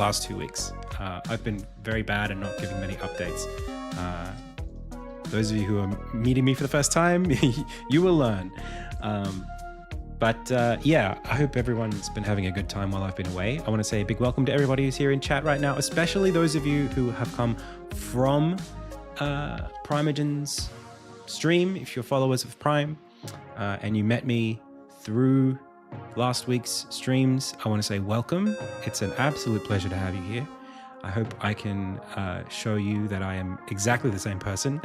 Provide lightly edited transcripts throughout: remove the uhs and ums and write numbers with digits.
last 2 weeks. I've been very bad at not giving many updates. Those of you who are meeting me for the first time, you will learn. Yeah, I hope everyone's been having a good time while I've been away. I want to say a big welcome to everybody who's here in chat right now, especially those of you who have come from Primogen's stream. If you're followers of Prime and you met me through last week's streams, I want to say welcome. It's an absolute pleasure to have you here. I hope I can show you that I am exactly the same person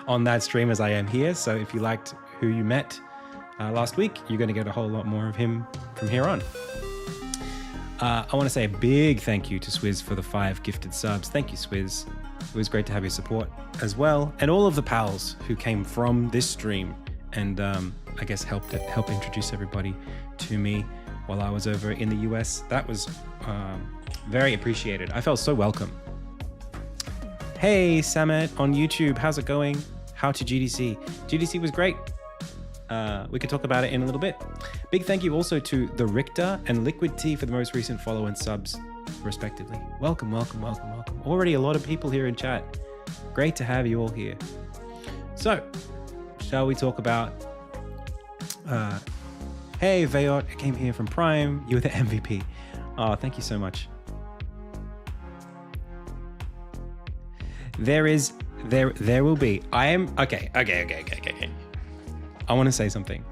on that stream as I am here. So if you liked who you met last week, you're going to get a whole lot more of him from here on. I want to say a big thank you to Swizz for the 5 gifted subs. Thank you, Swizz. It was great to have your support as well. And all of the pals who came from this stream and I guess help introduce everybody to me while I was over in the US. That was very appreciated. I felt so welcome. Hey, Samet on YouTube. How's it going? How to GDC? GDC was great. We could talk about it in a little bit. Big thank you also to the Richter and Liquid Tea for the most recent follow and subs, respectively. Welcome, welcome, welcome, welcome. Already a lot of people here in chat. Great to have you all here. So, shall we talk about... hey, Vayot, I came here from Prime. You were the MVP. Oh, thank you so much. There will be. I am... Okay. I want to say something.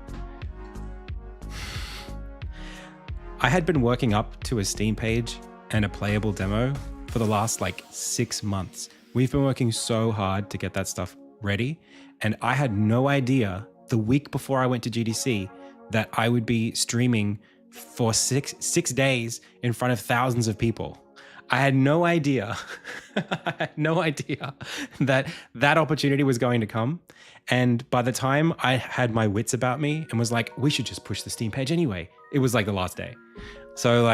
I had been working up to a Steam page and a playable demo for the last 6 months. We've been working so hard to get that stuff ready, and I had no idea the week before I went to GDC that I would be streaming for six days in front of thousands of people. I had no idea. I had no idea that that opportunity was going to come. And by the time I had my wits about me and was like, we should just push the Steam page anyway, it was the last day. So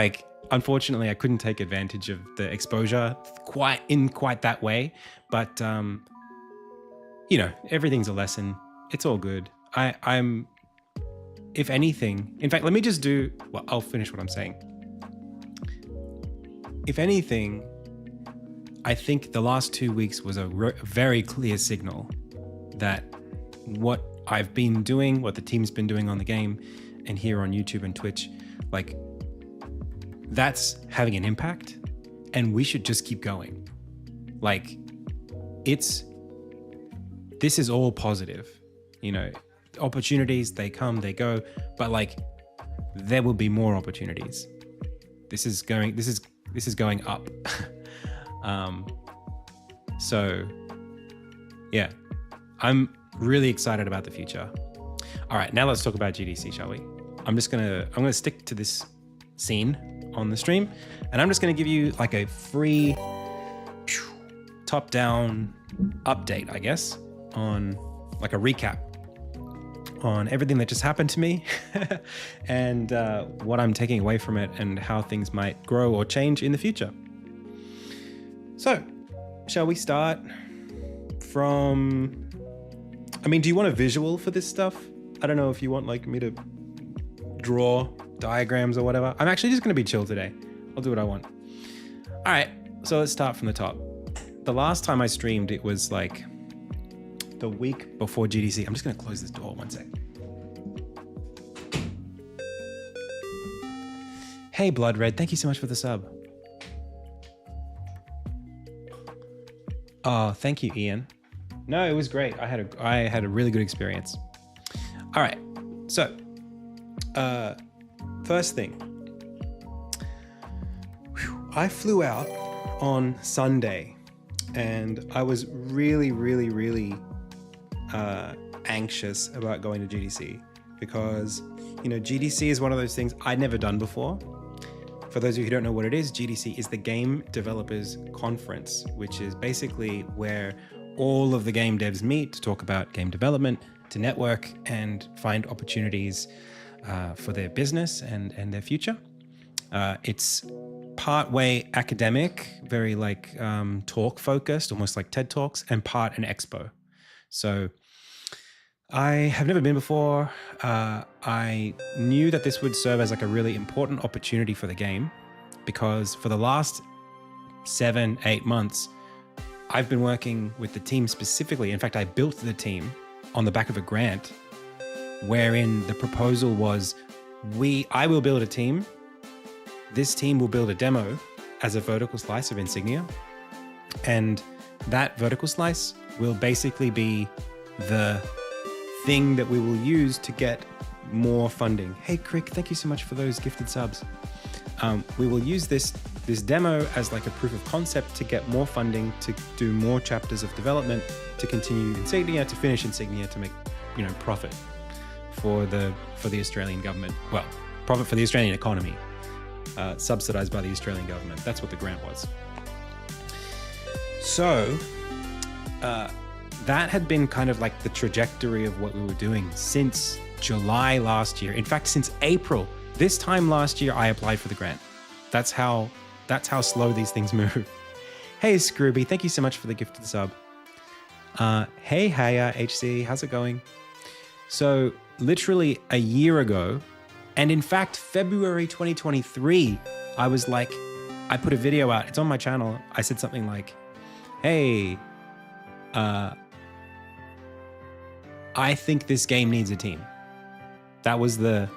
unfortunately, I couldn't take advantage of the exposure quite that way. But, everything's a lesson. It's all good. I'm, if anything, in fact, let me just do, well, I'll finish what I'm saying. If anything, I think the last 2 weeks was a very clear signal that what I've been doing, what the team's been doing on the game and here on YouTube and Twitch, that's having an impact, and we should just keep going. This is all positive, opportunities, they come, they go, but there will be more opportunities. This is going up. So yeah, I'm really excited about the future. All right, now let's talk about GDC, shall we? I'm gonna stick to this scene on the stream, and I'm just gonna give you a free top-down update, I guess, on a recap on everything that just happened to me and what I'm taking away from it and how things might grow or change in the future. So, shall we start from... do you want a visual for this stuff? I don't know if you want me to draw diagrams or whatever. I'm actually just going to be chill today. I'll do what I want. All right, so let's start from the top. The last time I streamed, it was the week before GDC. I'm just going to close this door one sec. Hey, Blood Red, thank you so much for the sub. Oh, thank you, Ian. No, it was great. I had a really good experience. All right, so first thing, I flew out on Sunday, and I was really, really, really anxious about going to GDC because GDC is one of those things I'd never done before. For those of you who don't know what it is, GDC is the Game Developers Conference, which is basically where all of the game devs meet to talk about game development, to network and find opportunities for their business and their future. It's part way academic, very talk focused, almost like TED Talks, and part an expo. So I have never been before. I knew that this would serve as a really important opportunity for the game, because for the last 7-8 months, I've been working with the team specifically. In fact, I built the team on the back of a grant wherein the proposal was I will build a team. This team will build a demo as a vertical slice of Insignia. And that vertical slice will basically be the thing that we will use to get more funding. Hey, Crick, thank you so much for those gifted subs. We will use this demo as like a proof of concept to get more funding, to do more chapters of development, to continue Insignia, to finish Insignia, to make, profit for the Australian government. Well, profit for the Australian economy, subsidized by the Australian government. That's what the grant was. So that had been kind of like the trajectory of what we were doing since July last year. In fact, since April, this time last year, I applied for the grant. That's how slow these things move. Hey, Scrooby, thank you so much for the gifted sub. Hey, HC, how's it going? So literally a year ago, and in fact, February 2023, I was like, I put a video out. It's on my channel. I said something like, hey, I think this game needs a team. That was the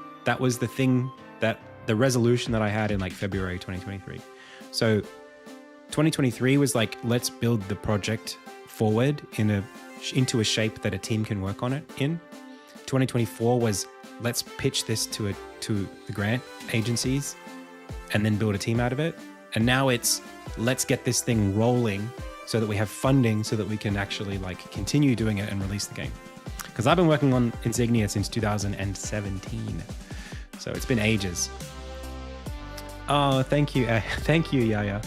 thing, that the resolution that I had in like February 2023. So 2023 was like, let's build the project forward into a shape that a team can work on it in. 2024 was, let's pitch this to the grant agencies and then build a team out of it. And now it's, let's get this thing rolling so that we have funding so that we can actually like continue doing it and release the game. Because I've been working on Insignia since 2017. So it's been ages. Oh, thank you. Thank you, Yaya.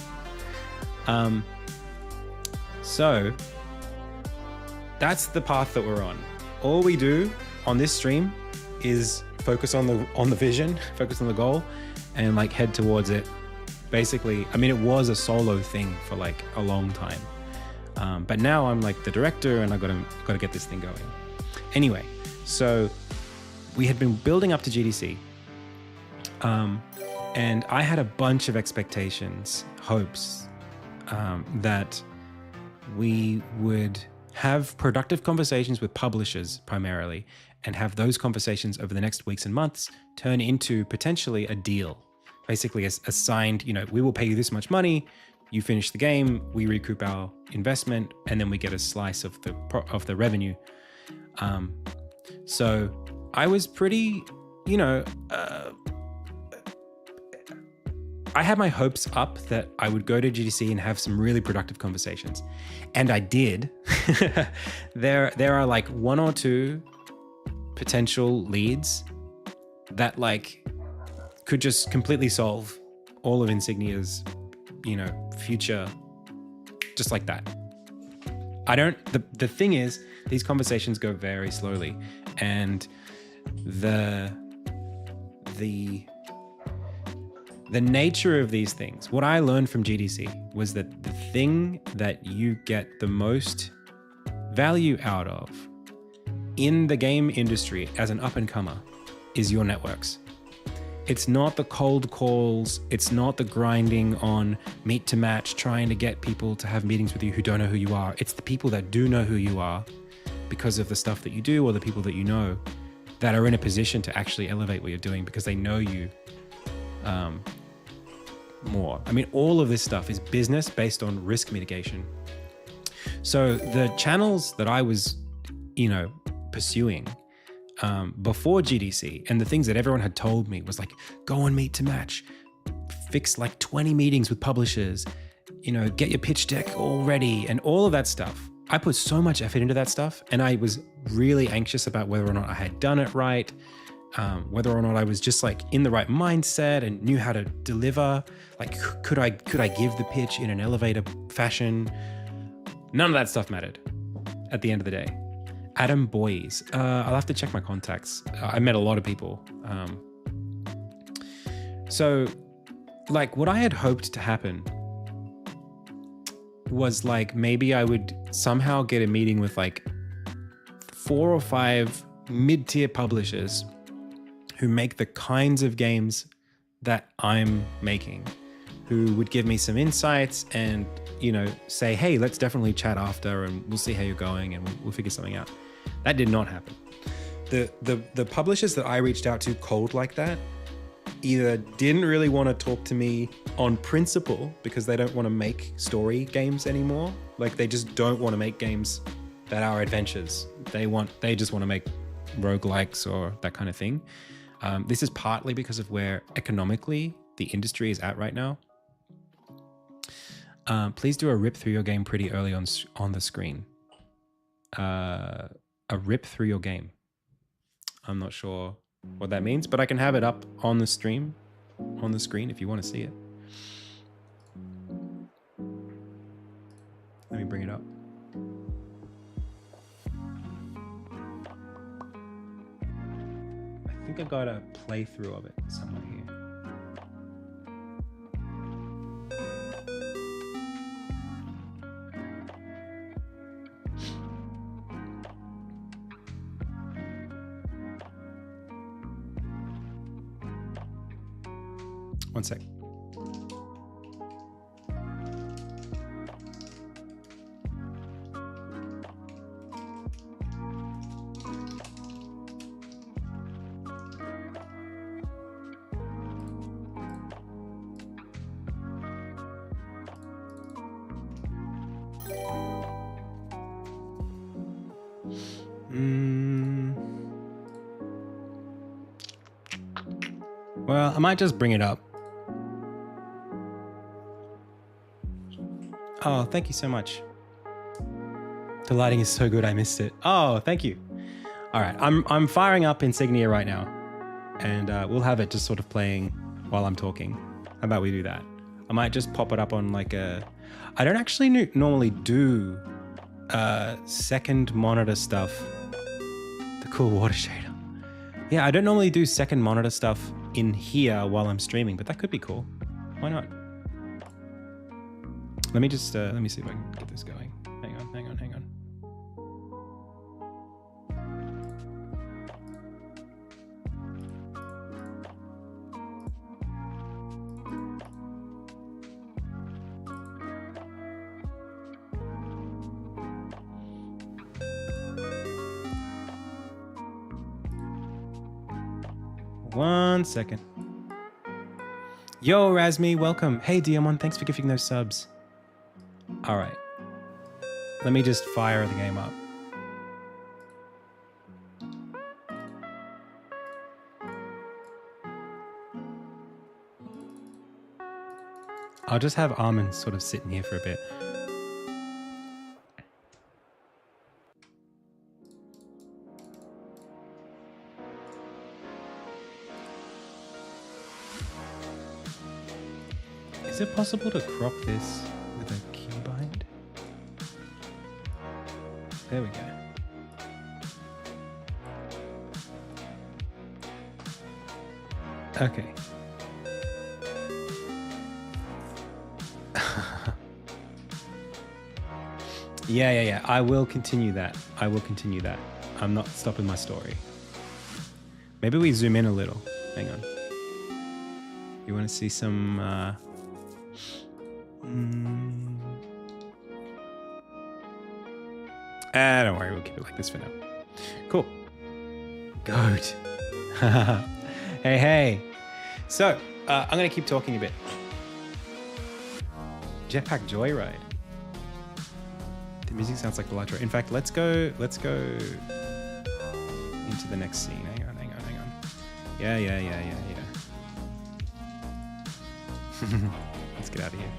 So that's the path that we're on. All we do on this stream is focus on the vision, focus on the goal, and like head towards it. Basically, I mean, it was a solo thing for like a long time. But now I'm like the director and I gotta get this thing going. Anyway, so we had been building up to GDC. And I had a bunch of expectations, hopes, that we would have productive conversations with publishers primarily, and have those conversations over the next weeks and months turn into potentially a deal. Basically a signed, we will pay you this much money, you finish the game, we recoup our investment, and then we get a slice of the revenue. So I was pretty, I had my hopes up that I would go to GDC and have some really productive conversations. And I did. There are like one or two potential leads that like could just completely solve all of Insignia's, future, just like that. The thing is, these conversations go very slowly, and the nature of these things, what I learned from GDC was that the thing that you get the most value out of in the game industry as an up-and-comer is your networks. It's not the cold calls, it's not the grinding on meet to match, trying to get people to have meetings with you who don't know who you are. It's the people that do know who you are because of the stuff that you do, or the people that you know that are in a position to actually elevate what you're doing because they know you more. I mean, all of this stuff is business based on risk mitigation. So the channels that I was, pursuing before GDC, and the things that everyone had told me was like, go on meet to match, fix like 20 meetings with publishers, get your pitch deck all ready and all of that stuff. I put so much effort into that stuff, and I was really anxious about whether or not I had done it right, whether or not I was just like in the right mindset and knew how to deliver. Like, could I give the pitch in an elevator fashion? None of that stuff mattered at the end of the day. Adam Boys, I'll have to check my contacts. I met a lot of people. So like what I had hoped to happen was like, maybe I would somehow get a meeting with like 4 or 5 mid-tier publishers who make the kinds of games that I'm making. who would give me some insights and, you know, say, hey, let's definitely chat after and we'll see how you're going and we'll figure something out. That did not happen. The publishers that I reached out to cold like that either didn't really want to talk to me on principle because they don't want to make story games anymore. Like they just don't want to make games that are adventures. They just want to make roguelikes or that kind of thing. This is partly because of where economically the industry is at right now. Please do a rip through your game pretty early on the screen. A rip through your game. I'm not sure what that means, but I can have it up on the screen if you want to see it. Let me bring it up. I think I got a playthrough of it somewhere here. One sec. Well, I might just bring it up. Oh, thank you so much. The lighting is so good, I missed it. Oh, thank you. All right, I'm firing up Insignia right now, and we'll have it just sort of playing while I'm talking. How about we do that? I might just pop it up on like a... I don't actually normally do second monitor stuff. The cool water shader. Yeah, I don't normally do second monitor stuff in here while I'm streaming, but that could be cool. Why not? Let me just, let me see if I can get this going. Hang on. One second. Yo, Razmi, welcome. Hey, Diamond, thanks for gifting those subs. All right. Let me just fire the game up. I'll just have Armin sort of sitting here for a bit. Is it possible to crop this with a keybind? There we go. Okay. Yeah. I will continue that. I'm not stopping my story. Maybe we zoom in a little. Hang on. You want to see some... don't worry, we'll keep it like this for now. Cool. Goat. Hey. So, I'm going to keep talking a bit. Jetpack Joyride. The music sounds like the light. In fact, let's go into the next scene. Hang on. Yeah. Let's get out of here.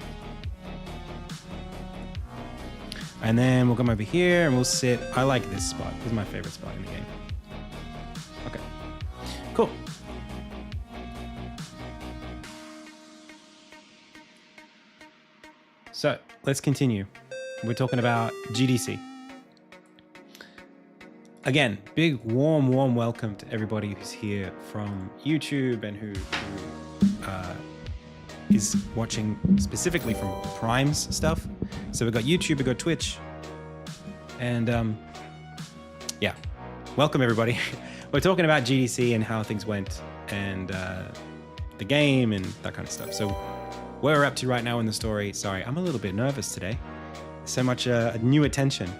And then we'll come over here and we'll sit. I like this spot. This is my favorite spot in the game. Okay. Cool. So let's continue. We're talking about GDC. Again, big, warm welcome to everybody who's here from YouTube and who is watching specifically from Prime's stuff. So we've got YouTube, we've got Twitch, and yeah, welcome everybody. We're talking about GDC and how things went and the game and that kind of stuff. So where we're up to right now in the story. Sorry, I'm a little bit nervous today. So much new attention.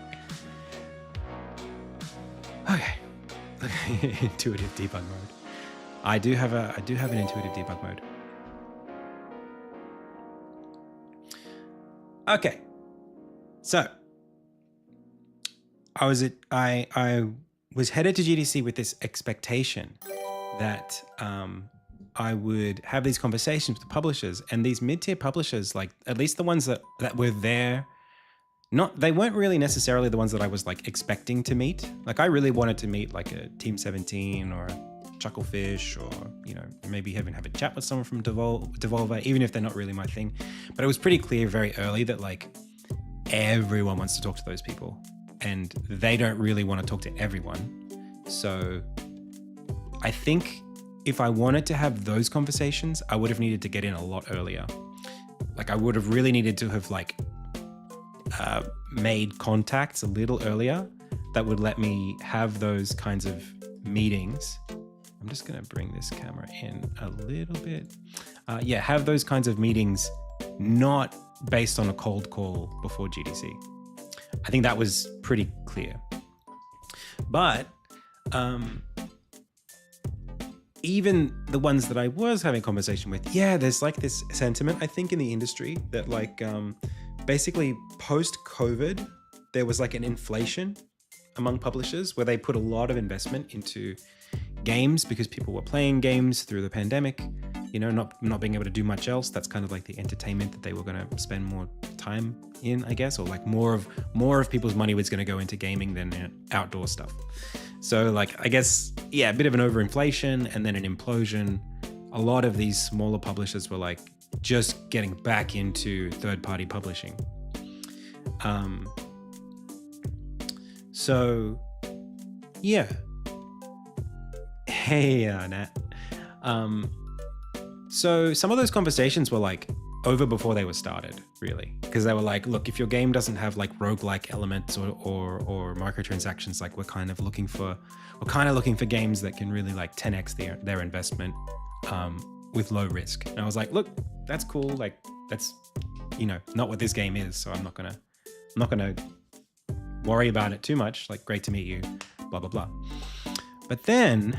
Okay. Intuitive debug mode. I do have an intuitive debug mode. Okay. So I was headed to GDC with this expectation that I would have these conversations with the publishers, and these mid-tier publishers, like at least the ones that were there, they weren't really necessarily the ones that I was like expecting to meet. Like I really wanted to meet like a Team 17 or a Chucklefish, or maybe even have a chat with someone from Devolver, even if they're not really my thing. But it was pretty clear very early that like everyone wants to talk to those people, and they don't really want to talk to everyone. So I think if I wanted to have those conversations, I would have needed to get in a lot earlier. Like I would have really needed to have like made contacts a little earlier that would let me have those kinds of meetings. I'm just going to bring this camera in a little bit. Have those kinds of meetings, not based on a cold call before GDC. I think that was pretty clear. But even the ones that I was having a conversation with, there's like this sentiment, I think, in the industry that like basically post-COVID, there was like an inflation among publishers where they put a lot of investment into games because people were playing games through the pandemic, not being able to do much else. That's kind of like the entertainment that they were going to spend more time in, I guess, or like more of people's money was going to go into gaming than outdoor stuff. So like, I guess, a bit of an overinflation and then an implosion. A lot of these smaller publishers were like just getting back into third-party publishing. Hey, Nat. So some of those conversations were like over before they were started, really, because they were like, look, if your game doesn't have like roguelike elements or microtransactions, like we're kind of looking for games that can really like 10x their investment with low risk. And I was like, look, that's cool. Like that's not what this game is. So I'm not gonna worry about it too much. Like, great to meet you, blah blah blah. But then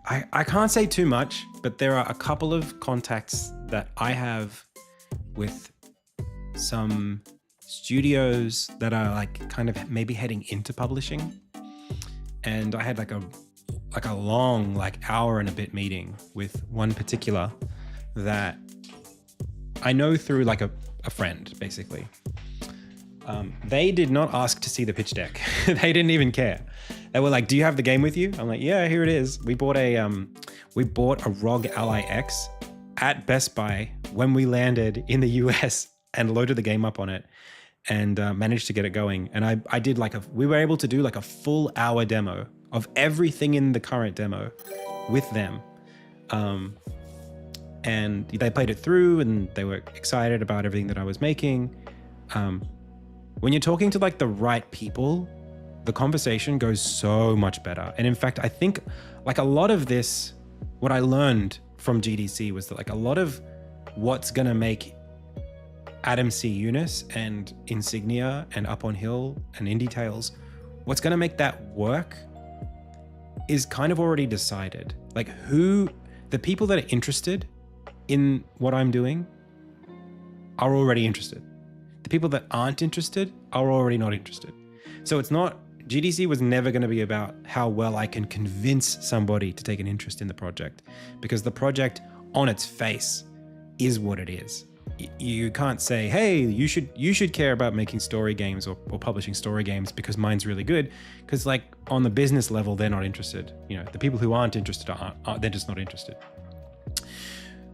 I can't say too much, but there are a couple of contacts that I have with some studios that are like kind of maybe heading into publishing. And I had like a long, like hour and a bit meeting with one particular that I know through like a friend, basically. They did not ask to see the pitch deck. They didn't even care. They were like, do you have the game with you? I'm like, yeah, here it is. We bought a ROG Ally X at Best Buy when we landed in the US and loaded the game up on it and managed to get it going. And I did we were able to do like a full hour demo of everything in the current demo with them. And they played it through and they were excited about everything that I was making. When you're talking to like the right people, the conversation goes so much better. And in fact, I think like a lot of this, what I learned from GDC was that like a lot of what's gonna make Adam C. Eunice and Insignia and Up on Hill and IndieTales, what's gonna make that work is kind of already decided. Like the people that are interested in what I'm doing are already interested. The people that aren't interested are already not interested. So GDC was never going to be about how well I can convince somebody to take an interest in the project, because the project on its face is what it is. You can't say, hey, you should care about making story games or publishing story games because mine's really good, because like on the business level, they're not interested. The people who aren't interested they're just not interested.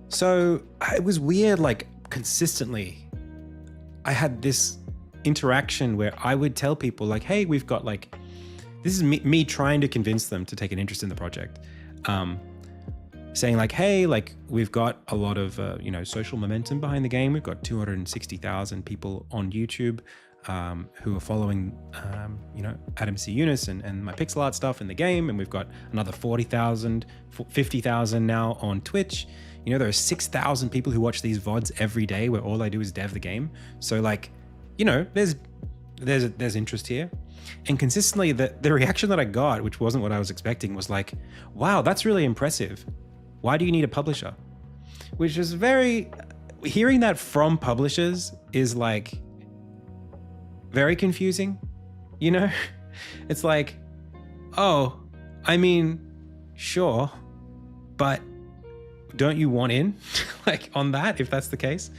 So it was weird, like consistently I had this interaction where I would tell people like, hey, we've got like, this is me trying to convince them to take an interest in the project. Saying like, hey, like we've got a lot of, social momentum behind the game. We've got 260,000 people on YouTube who are following, Adam C. Eunice and my pixel art stuff in the game. And we've got another 40,000, 50,000 now on Twitch. You know, there are 6,000 people who watch these VODs every day where all I do is dev the game. So like, you know, there's interest here. And consistently the reaction that I got, which wasn't what I was expecting, was like, wow, that's really impressive. Why do you need a publisher? Which is hearing that from publishers is like very confusing, you know? It's like, oh, I mean, sure, but don't you want in like on that, if that's the case?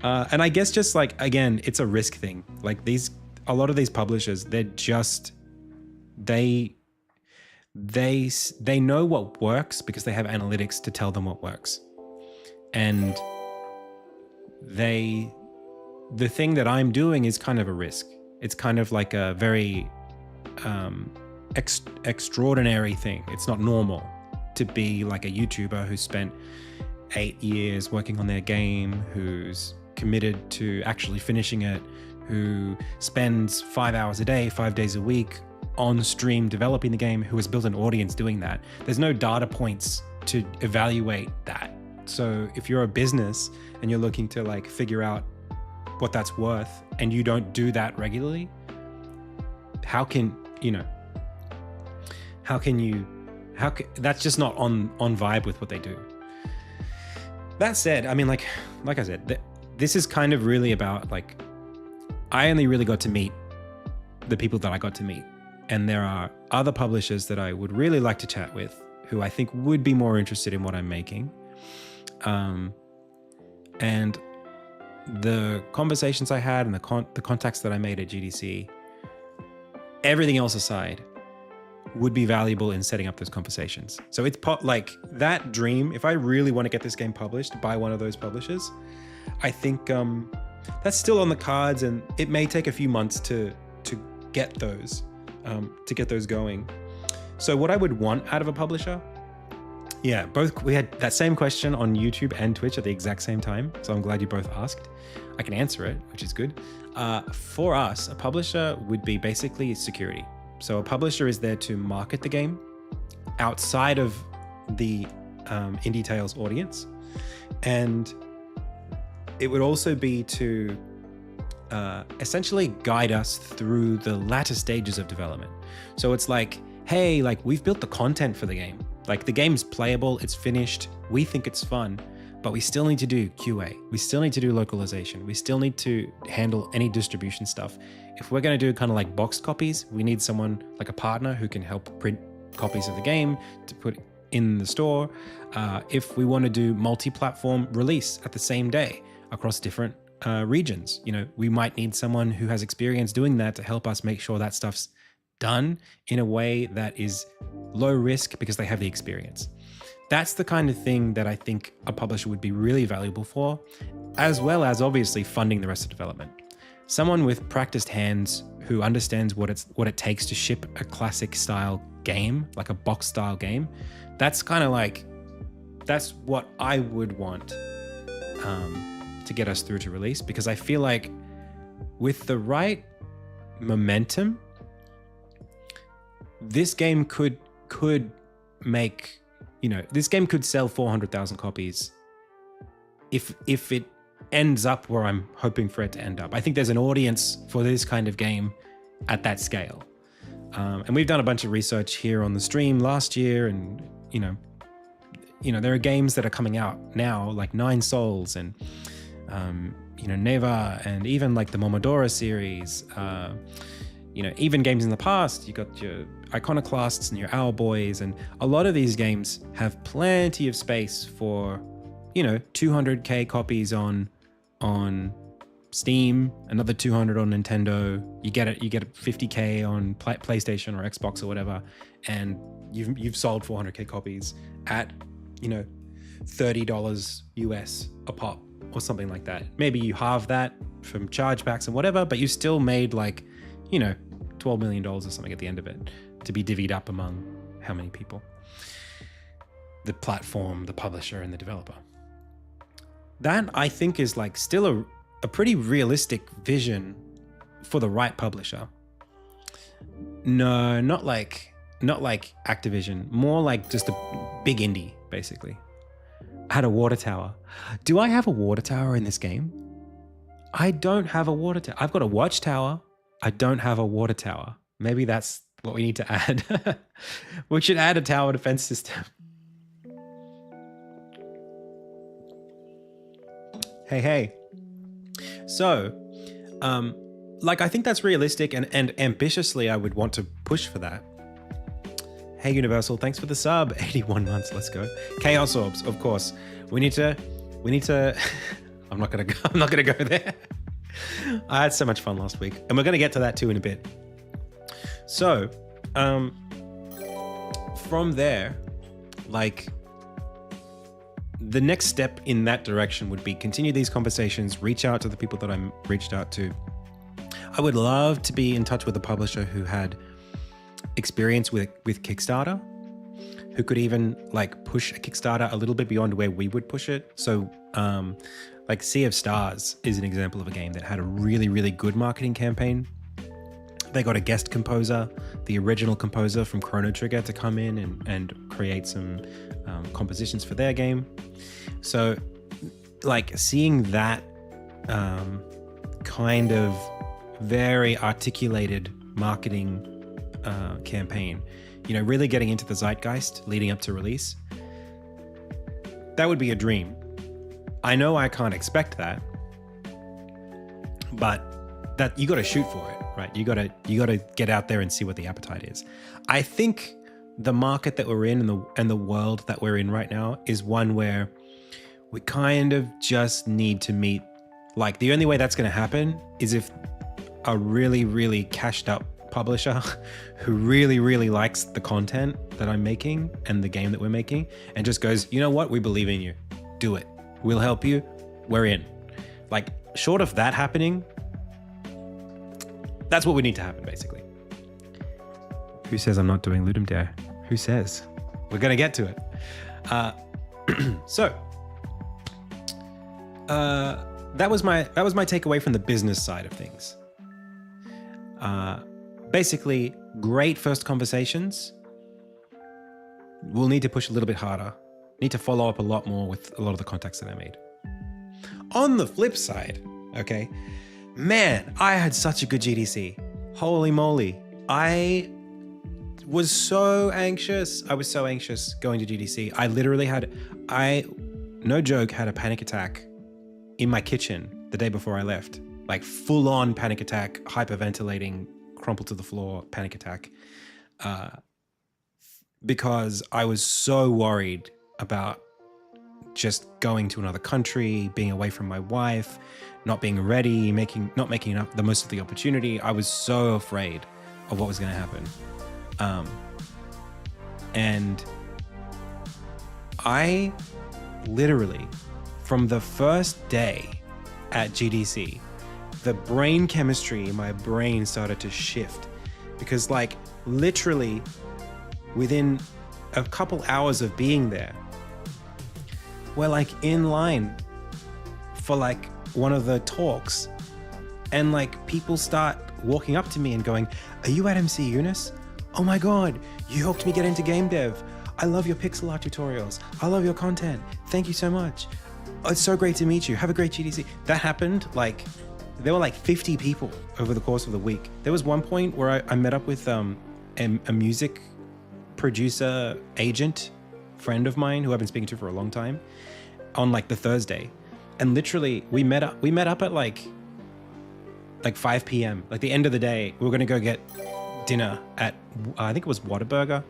And I guess just like, again, it's a risk thing. Like a lot of these publishers, they know what works because they have analytics to tell them what works. And the thing that I'm doing is kind of a risk. It's kind of like a very extraordinary thing. It's not normal to be like a YouTuber who spent 8 years working on their game, who's committed to actually finishing it, who spends 5 hours a day, 5 days a week on stream developing the game, who has built an audience doing that. There's no data points to evaluate that. So if you're a business and you're looking to like figure out what that's worth and you don't do that regularly, that's just not on vibe with what they do. That said, I mean, like I said, this is kind of really about like, I only really got to meet the people that I got to meet. And there are other publishers that I would really like to chat with who I think would be more interested in what I'm making. And the conversations I had and the contacts that I made at GDC, everything else aside, would be valuable in setting up those conversations. So it's like that dream, if I really want to get this game published by one of those publishers, I think that's still on the cards, and it may take a few months to get those going. So what I would want out of a publisher, yeah, we had that same question on YouTube and Twitch at the exact same time. So I'm glad you both asked. I can answer it, which is good. For us, a publisher would be basically security. So a publisher is there to market the game outside of the IndieTales audience. And it would also be to essentially guide us through the latter stages of development. So it's like, hey, like we've built the content for the game. Like the game's playable, it's finished, we think it's fun, but we still need to do QA. We still need to do localization. We still need to handle any distribution stuff. If we're going to do kind of like boxed copies, we need someone like a partner who can help print copies of the game to put in the store. If we want to do multi-platform release at the same day across different regions, you know, we might need someone who has experience doing that to help us make sure that stuff's done in a way that is low risk because they have the experience. That's the kind of thing that I think a publisher would be really valuable for, as well as obviously funding the rest of development. Someone with practiced hands who understands what it takes to ship a classic style game, like a box style game. That's kind of like, that's what I would want to get us through to release, because I feel like with the right momentum, this game could make, you know, this game could sell 400,000 copies if it ends up where I'm hoping for it to end up. I think there's an audience for this kind of game at that scale. And we've done a bunch of research here on the stream last year, and you know, there are games that are coming out now like Nine Souls and Neva, and even like the Momodora series. Even games in the past, you got your Iconoclasts and your Owlboys, and a lot of these games have plenty of space for, 200k copies on Steam, another 200 on Nintendo. You get 50k on PlayStation or Xbox or whatever, and you've sold 400k copies at $30 US a pop or something like that. Maybe you halve that from chargebacks and whatever, but you still made like $12 million or something at the end of it, to be divvied up among how many people? The platform, the publisher, and the developer. That, I think, is like still a pretty realistic vision for the right publisher. No, not like Activision, more like just a big indie, basically. Had a water tower. Do I have a water tower in this game? I don't have a water tower. I've got a watchtower. I don't have a water tower. Maybe that's what we need to add. We should add a tower defense system. Hey. So, like, I think that's realistic and ambitiously I would want to push for that. Hey, Universal, thanks for the sub. 81 months, let's go. Chaos Orbs, of course. We need to, I'm not gonna go there. I had so much fun last week. And we're gonna get to that too in a bit. So, from there, like, the next step in that direction would be continue these conversations, reach out to the people that I'm reached out to. I would love to be in touch with a publisher who had experience with Kickstarter, who could even like push a Kickstarter a little bit beyond where we would push it. So like Sea of Stars is an example of a game that had a really, really good marketing campaign. They got a guest composer, the original composer from Chrono Trigger, to come in and create some compositions for their game. So like seeing that kind of very articulated marketing campaign, you know, really getting into the zeitgeist leading up to release, that would be a dream. I know I can't expect that, but that you got to shoot for it, right? You got to get out there and see what the appetite is. I think the market that we're in and the world that we're in right now is one where we kind of just need to meet, like, the only way that's going to happen is if a really, really cashed up publisher who really, really likes the content that I'm making and the game that we're making and just goes, you know what, we believe in you, do it, we'll help you, we're in. Like, short of that happening, that's what would need to happen, basically. Who says I'm not doing Ludum Dare? Who says? We're gonna get to it. So that was my takeaway from the business side of things. Basically, great first conversations. We'll need to push a little bit harder. Need to follow up a lot more with a lot of the contacts that I made. On the flip side, okay, man, I had such a good GDC. Holy moly. I was so anxious. I was so anxious going to GDC. I literally no joke, had a panic attack in my kitchen the day before I left. Like full on panic attack, hyperventilating, crumpled to the floor, panic attack. Because I was so worried about just going to another country, being away from my wife, not being ready, not making enough the most of the opportunity. I was so afraid of what was going to happen. And I literally, from the first day at GDC, the brain chemistry in my brain started to shift, because like literally within a couple hours of being there, we're like in line for like one of the talks, and like people start walking up to me and going, "Are you at MC Eunice? Oh my God, you helped me get into game dev. I love your pixel art tutorials. I love your content. Thank you so much. Oh, it's so great to meet you. Have a great GDC." That happened like, there were like 50 people over the course of the week. There was one point where I met up with a music producer agent friend of mine who I've been speaking to for a long time on like the Thursday. And literally we met up at like 5 p.m. Like the end of the day, we were going to go get dinner at, I think it was Whataburger,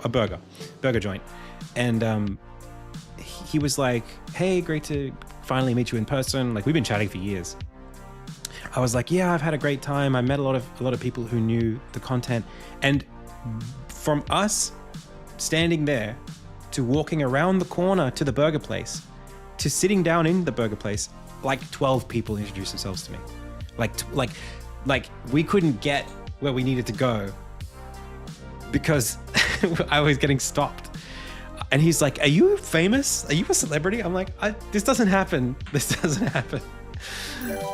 a burger joint. And he was like, "Hey, great to finally meet you in person. Like we've been chatting for years." I was like, "Yeah, I've had a great time. I met a lot of people who knew the content." And from us standing there to walking around the corner to the burger place to sitting down in the burger place, like 12 people introduced themselves to me. Like we couldn't get where we needed to go because I was getting stopped. And he's like, "Are you famous? Are you a celebrity?" I'm like, this doesn't happen. This doesn't happen.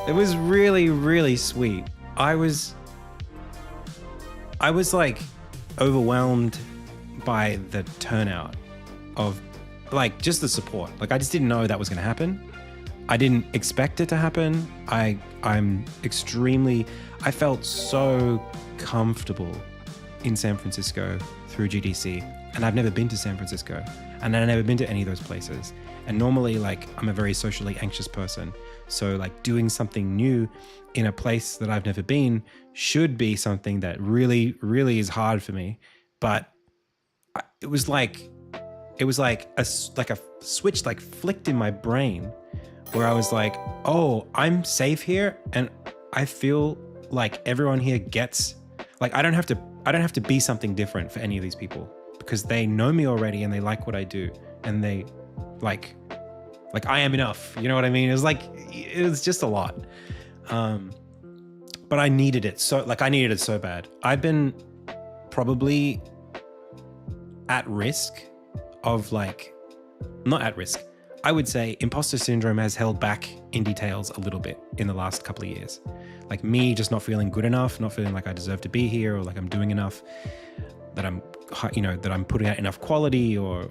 It was really, really sweet. I was like overwhelmed by the turnout of like just the support. Like I just didn't know that was going to happen. I didn't expect it to happen. I felt so comfortable in San Francisco through GDC, and I've never been to San Francisco, and I've never been to any of those places. And normally, like, I'm a very socially anxious person. So like doing something new in a place that I've never been should be something that really, really is hard for me. But it was like a switch like flicked in my brain where I was like, oh, I'm safe here. And I feel like everyone here gets, like, I don't have to be something different for any of these people because they know me already and they like what I do. And they like I am enough. You know what I mean? It was just a lot. But I needed it so bad. I've been probably at risk of not at risk. I would say imposter syndrome has held back IndieTales a little bit in the last couple of years. Like me just not feeling good enough, not feeling like I deserve to be here or like I'm doing enough, that I'm putting out enough quality or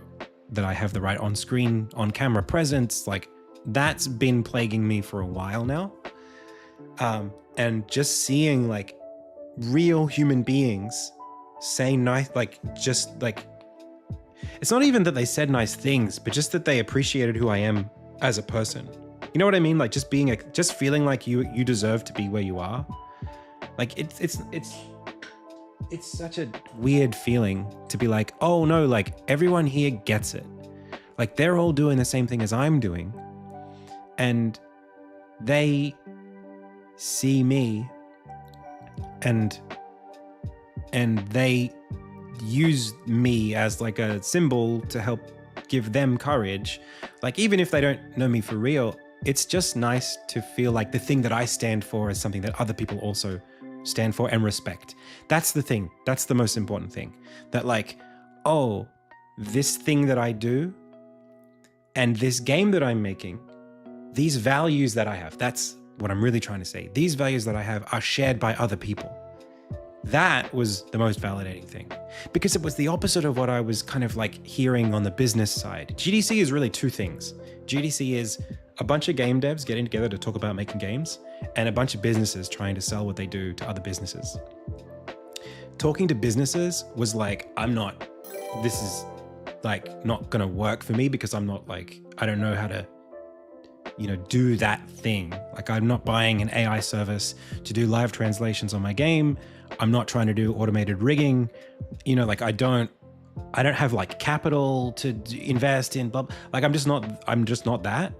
that I have the right on-screen, on-camera presence. Like that's been plaguing me for a while now. And just seeing like real human beings say nice, it's not even that they said nice things, but just that they appreciated who I am as a person. You know what I mean? Like just feeling like you deserve to be where you are. Like it's such a weird feeling to be like, oh no, like everyone here gets it. Like they're all doing the same thing as I'm doing. And they see me and they use me as like a symbol to help give them courage. Like even if they don't know me for real, it's just nice to feel like the thing that I stand for is something that other people also stand for and respect. That's the thing. That's the most important thing. That like, oh, this thing that I do and this game that I'm making, these values that I have, that's what I'm really trying to say. These values that I have are shared by other people. That was the most validating thing because it was the opposite of what I was kind of like hearing on the business side. GDC is really two things. GDC is a bunch of game devs getting together to talk about making games and a bunch of businesses trying to sell what they do to other businesses. Talking to businesses was like, this is like not gonna work for me because I'm not like, I don't know how to, do that thing. Like I'm not buying an AI service to do live translations on my game. I'm not trying to do automated rigging. Like I don't have like capital to invest in, blah. Like I'm just not that.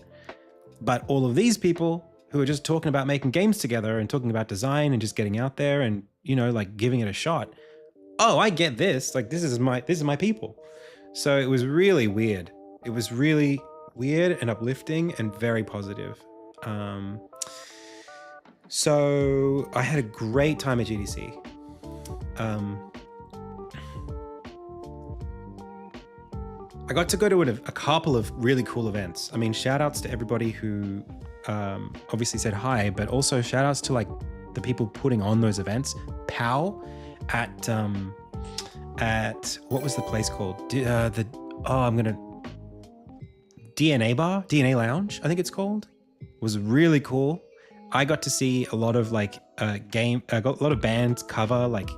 But all of these people who are just talking about making games together and talking about design and just getting out there and, like giving it a shot. Oh, I get this. Like this is my people. So it was really weird. It was really weird and uplifting and very positive. So I had a great time at GDC. I got to go to a couple of really cool events. I mean, shout outs to everybody who obviously said hi, but also shout outs to like the people putting on those events. Pow at what was the place called? DNA Lounge, I think it's called. It was really cool. I got to see a lot of like I got a lot of bands cover like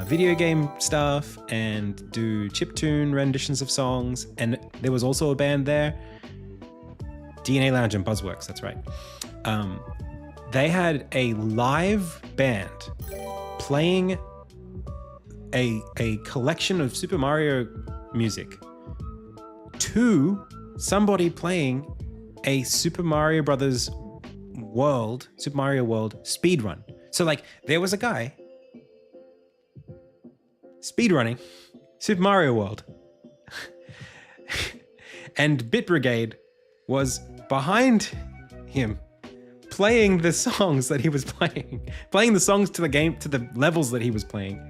video game stuff and do chiptune renditions of songs. And there was also a band there, DNA Lounge and Buzzworks, that's right. They had a live band playing a collection of Super Mario music to somebody playing a Super Mario World speedrun. So like there was a guy speedrunning Super Mario World and Bit Brigade was behind him playing the songs that he was playing the songs to the game, to the levels that he was playing.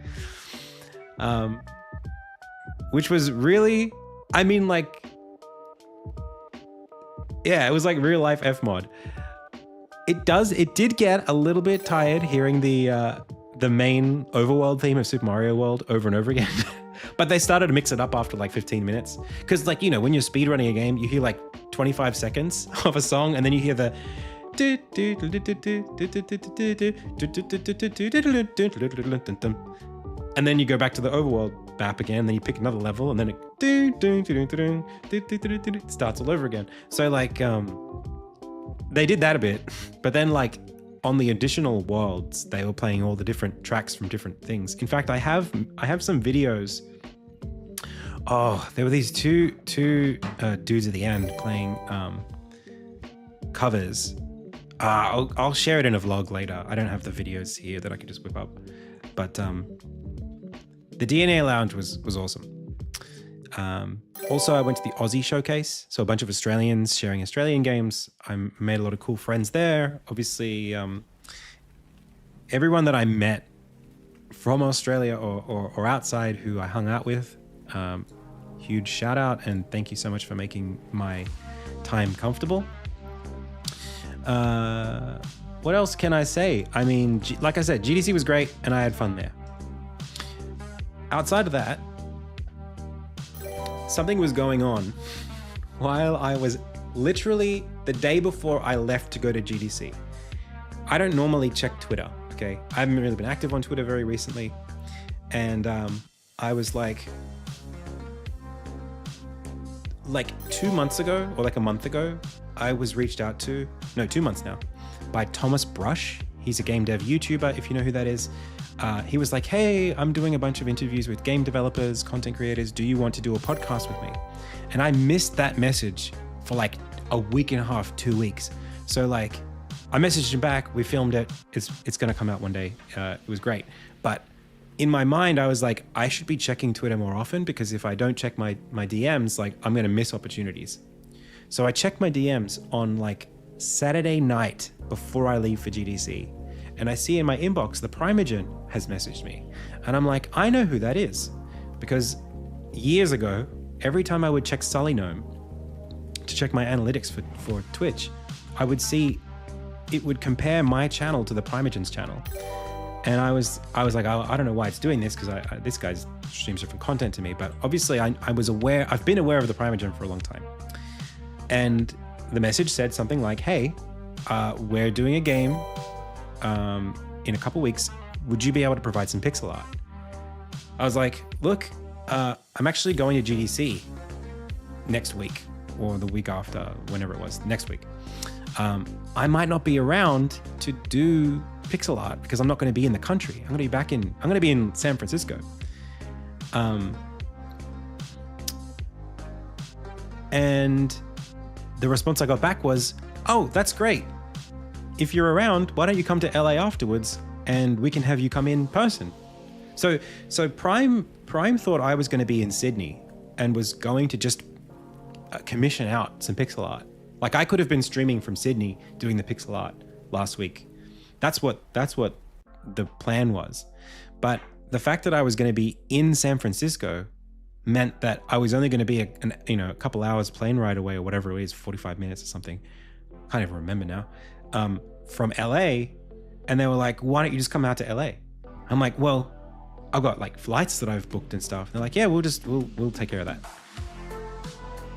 Which was really, I mean, like, yeah, it was like real life F-mod. It did get a little bit tired hearing the main overworld theme of Super Mario World over and over again. But they started to mix it up after like 15 minutes. Because like, you know, when you're speedrunning a game, you hear like 25 seconds of a song and then you hear the and then you go back to the overworld map again, then you pick another level and then it starts all over again. So like they did that a bit, but then like on the additional worlds, they were playing all the different tracks from different things. In fact, I have some videos. Oh, there were these two dudes at the end playing covers. I'll share it in a vlog later. I don't have the videos here that I could just whip up, but the DNA Lounge was awesome. Also, I went to the Aussie showcase, so a bunch of Australians sharing Australian games. I made a lot of cool friends there. Obviously, everyone that I met from Australia or outside who I hung out with, huge shout out and thank you so much for making my time comfortable. What else can I say? I mean, like I said, GDC was great and I had fun there. Outside of that, something was going on while I was literally the day before I left to go to GDC. I don't normally check Twitter, okay? I haven't really been active on Twitter very recently. And I was like 2 months ago or like a month ago, I was reached out to, no, 2 months now, by Thomas Brush. He's a game dev YouTuber, if you know who that is. He was like, hey, I'm doing a bunch of interviews with game developers, content creators. Do you want to do a podcast with me? And I missed that message for like a week and a half, 2 weeks. So like, I messaged him back. We filmed it. It's going to come out one day. It was great. But in my mind, I was like, I should be checking Twitter more often because if I don't check my DMs, like I'm going to miss opportunities. So I checked my DMs on like Saturday night before I leave for GDC. And I see in my inbox, the Primogen has messaged me. And I'm like, I know who that is. Because years ago, every time I would check Sullynome to check my analytics for Twitch, I would see it would compare my channel to the Primogen's channel. And I was like, I don't know why it's doing this because this guy streams different content to me. But obviously I was aware, I've been aware of the Primogen for a long time. And the message said something like, hey, we're doing a game in a couple weeks. Would you be able to provide some pixel art? I was like, look, I'm actually going to GDC next week or the week after, whenever it was, next week. I might not be around to do pixel art because I'm not going to be in the country. I'm going to be in San Francisco. And the response I got back was, oh, that's great. If you're around, why don't you come to LA afterwards and we can have you come in person? So Prime thought I was going to be in Sydney and was going to just commission out some pixel art. Like I could have been streaming from Sydney doing the pixel art last week. That's what the plan was. But the fact that I was going to be in San Francisco meant that I was only going to be a couple hours plane ride away or whatever it is, 45 minutes or something. I can't even remember now. From LA, and they were like, why don't you just come out to LA? I'm like, well, I've got like flights that I've booked and stuff. And they're like, yeah, we'll take care of that.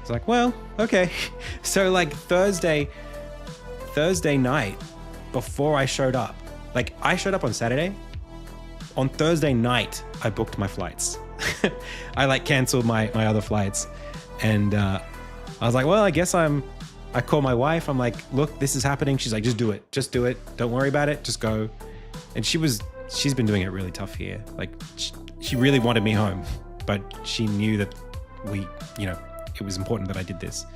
It's like, well, okay. So like Thursday night before I showed up, like I showed up on Saturday. On Thursday night, I booked my flights. I like canceled my other flights. And I was like, well, I guess I call my wife. I'm like, look, this is happening. She's like, just do it. Just do it. Don't worry about it. Just go. And she's been doing it really tough here. Like she really wanted me home, but she knew that it was important that I did this.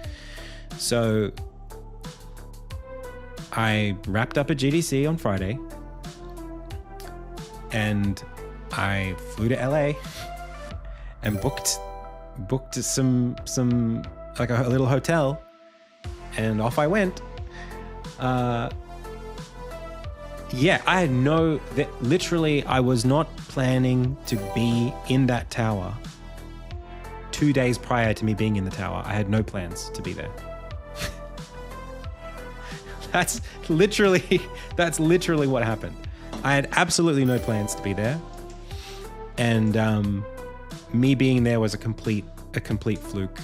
So I wrapped up at GDC on Friday and I flew to LA and booked some like a little hotel. And off I went. Literally, I was not planning to be in that tower 2 days prior to me being in the tower. I had no plans to be there. That's literally what happened. I had absolutely no plans to be there. And me being there was a complete fluke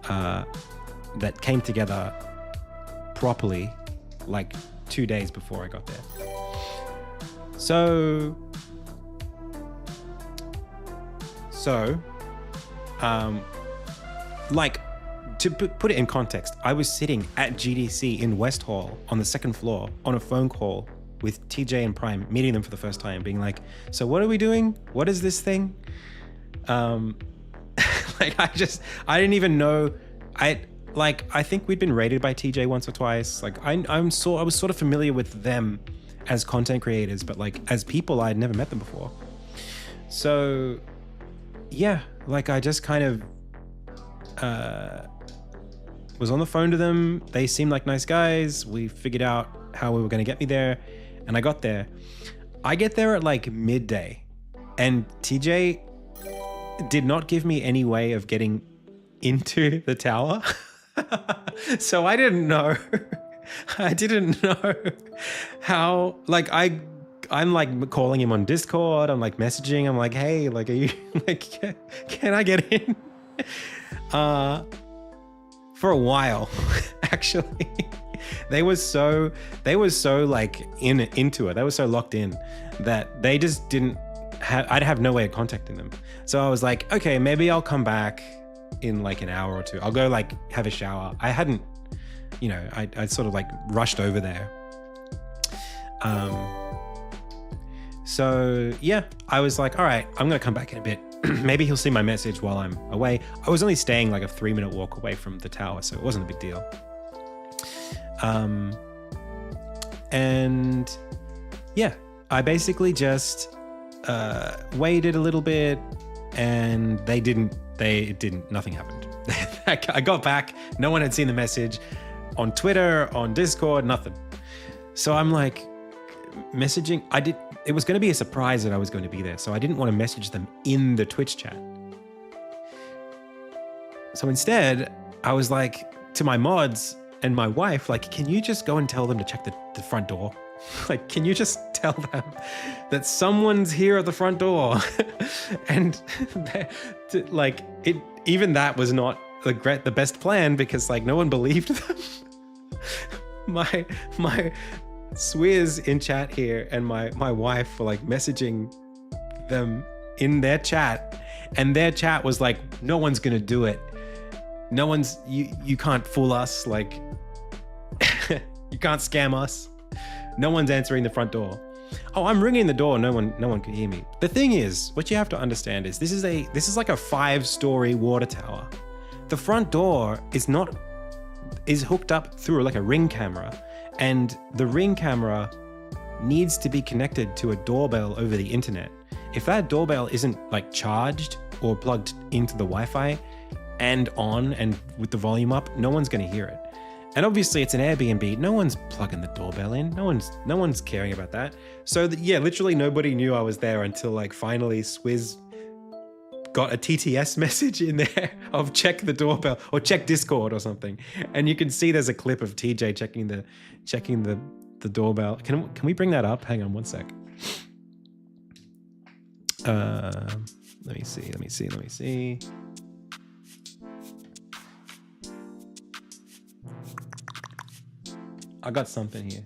that came together properly like 2 days before I got there. So like, to put it in context, I was sitting at GDC in West Hall on the second floor on a phone call with TJ and Prime, meeting them for the first time, being like, so what are we doing? What is this thing? Like, I didn't even know. I think we'd been rated by TJ once or twice. Like, I was sort of familiar with them as content creators, but like as people, I had never met them before. So yeah, like I just kind of was on the phone to them. They seemed like nice guys. We figured out how we were going to get me there, and I got there. I get there at like midday, and TJ did not give me any way of getting into the tower. So I didn't know. I didn't know how, like, I'm like calling him on Discord. I'm like messaging. I'm like, hey, like, are you like, can I get in? For a while, actually. They were so like into it. They were so locked in that they just didn't I'd have no way of contacting them. So I was like, okay, maybe I'll come back in like an hour or two. I'll go like have a shower. I hadn't, you know, I sort of like rushed over there. So yeah, I was like, all right, I'm gonna come back in a bit. Maybe he'll see my message while I'm away. I was only staying like a 3-minute walk away from the tower, so it wasn't a big deal. And yeah, I basically just waited a little bit, and nothing happened. I got back, no one had seen the message on Twitter, on Discord, nothing. So I'm like messaging. It was going to be a surprise that I was going to be there, so I didn't want to message them in the Twitch chat. So instead, I was like to my mods and my wife, like, can you just go and tell them to check the front door? Like, can you just tell them that someone's here at the front door? And like, even that was not the best plan, because like no one believed them. My Swizz in chat here and my wife were like messaging them in their chat, and their chat was like, no one's gonna do it. No one's, you can't fool us. Like, you can't scam us. No one's answering the front door. Oh, I'm ringing the door. No one can hear me. The thing is, what you have to understand is this is like a 5-story water tower. The front door is hooked up through like a Ring camera, and the Ring camera needs to be connected to a doorbell over the internet. If that doorbell isn't like charged or plugged into the Wi-Fi and on and with the volume up, no one's going to hear it. And obviously it's an Airbnb. No one's plugging the doorbell in. No one's caring about that. So yeah, literally nobody knew I was there until like finally Swizz got a TTS message in there of check the doorbell or check Discord or something. And you can see there's a clip of TJ checking the doorbell. Can we bring that up? Hang on one sec. Let me see. I got something here.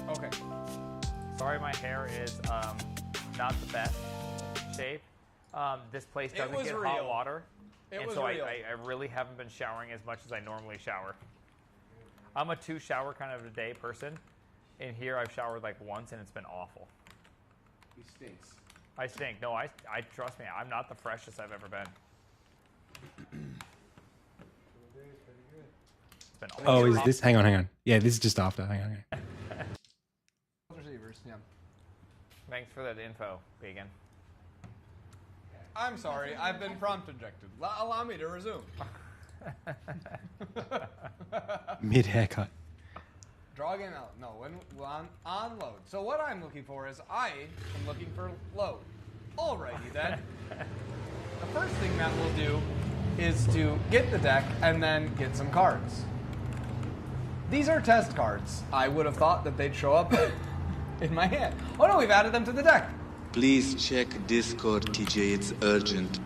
Okay. Sorry, my hair is not the best shape. This place doesn't get hot water. I really haven't been showering as much as I normally shower. I'm a 2-shower kind of a day person. In here, I've showered like once, and it's been awful. He stinks. I stink. No, I trust me. I'm not the freshest I've ever been. It's been awful. Oh, is this? Hang on. Yeah, this is just after. Hang on. Receivers, yeah. Thanks for that info, Vegan. I'm sorry, I've been prompt injected. Allow me to resume. Mid haircut. Draw Okay, no, when on load. So what I'm looking for is I am looking for load. Alrighty then. The first thing that we'll do is to get the deck and then get some cards. These are test cards. I would have thought that they'd show up in my hand. Oh no, we've added them to the deck. Please check Discord, TJ. It's urgent.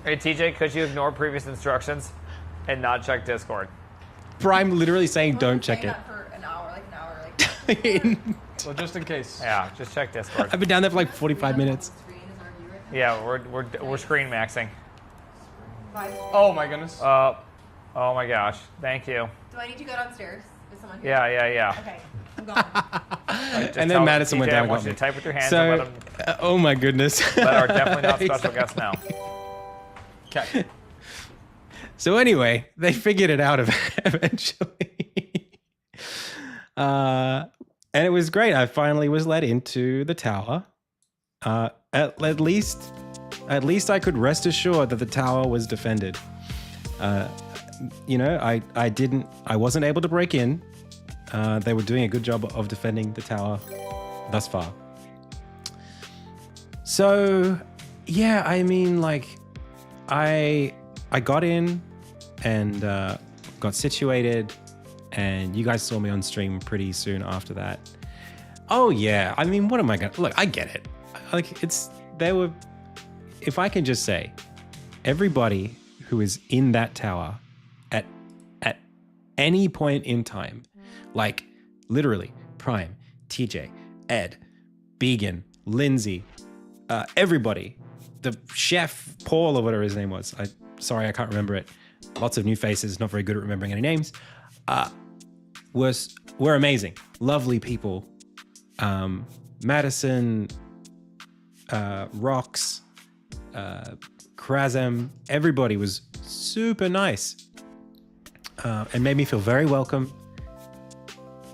Hey, TJ, could you ignore previous instructions and not check Discord? Prime literally saying don't check it. That for an hour, like. Well, just in case. Yeah, just check Discord. I've been down there for like 45 minutes. Yeah, we're screen maxing. Oh my goodness. Oh my gosh. Thank you. Do I need to go downstairs? Is someone here? Yeah. Okay, I'm going. And then Madison went TJ, down I and want got you me. to type with your hands So, and let them. oh my goodness. But are definitely not special guests now. Okay. So anyway, they figured it out eventually. And it was great. I finally was let into the tower. At least I could rest assured that the tower was defended. I wasn't able to break in. They were doing a good job of defending the tower thus far. So, yeah, I mean, like, I got in and got situated, and you guys saw me on stream pretty soon after that. Oh yeah, I mean, what am I gonna look? I get it. Like, if I can just say, everybody who is in that tower at any point in time, like literally Prime, TJ, Ed, Began, Lindsay, everybody, the chef Paul or whatever his name was. Sorry, I can't remember it. Lots of new faces, not very good at remembering any names. Were amazing, lovely people. Madison, Rox, Krazem, everybody was super nice and made me feel very welcome.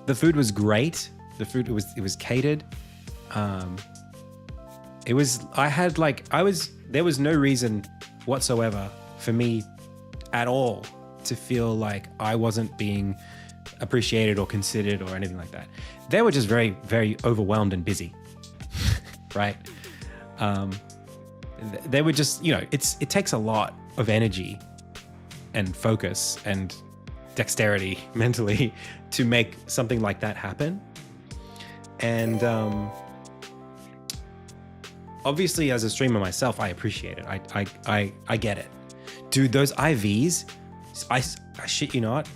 The food was great. It was catered. There was no reason whatsoever for me at all to feel like I wasn't being appreciated or considered or anything like that. They were just very, very overwhelmed and busy, right? They were just, it takes a lot of energy and focus and dexterity mentally to make something like that happen. And obviously, as a streamer myself, I appreciate it. I get it. Dude, those IVs, I shit you not,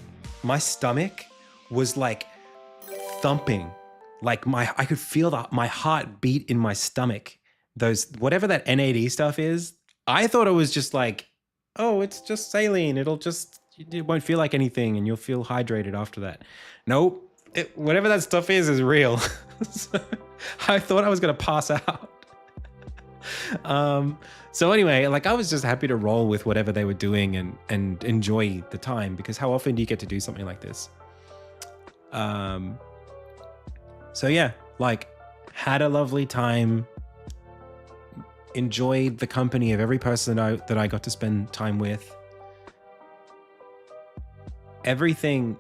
my stomach was like thumping. Like I could feel my heart beat in my stomach. Those, whatever that NAD stuff is, I thought it was just like, oh, it's just saline. It won't feel like anything and you'll feel hydrated after that. Nope. Whatever that stuff is real. So, I thought I was going to pass out. So anyway, like I was just happy to roll with whatever they were doing and enjoy the time, because how often do you get to do something like this? So yeah, like had a lovely time, enjoyed the company of every person that I got to spend time with. Everything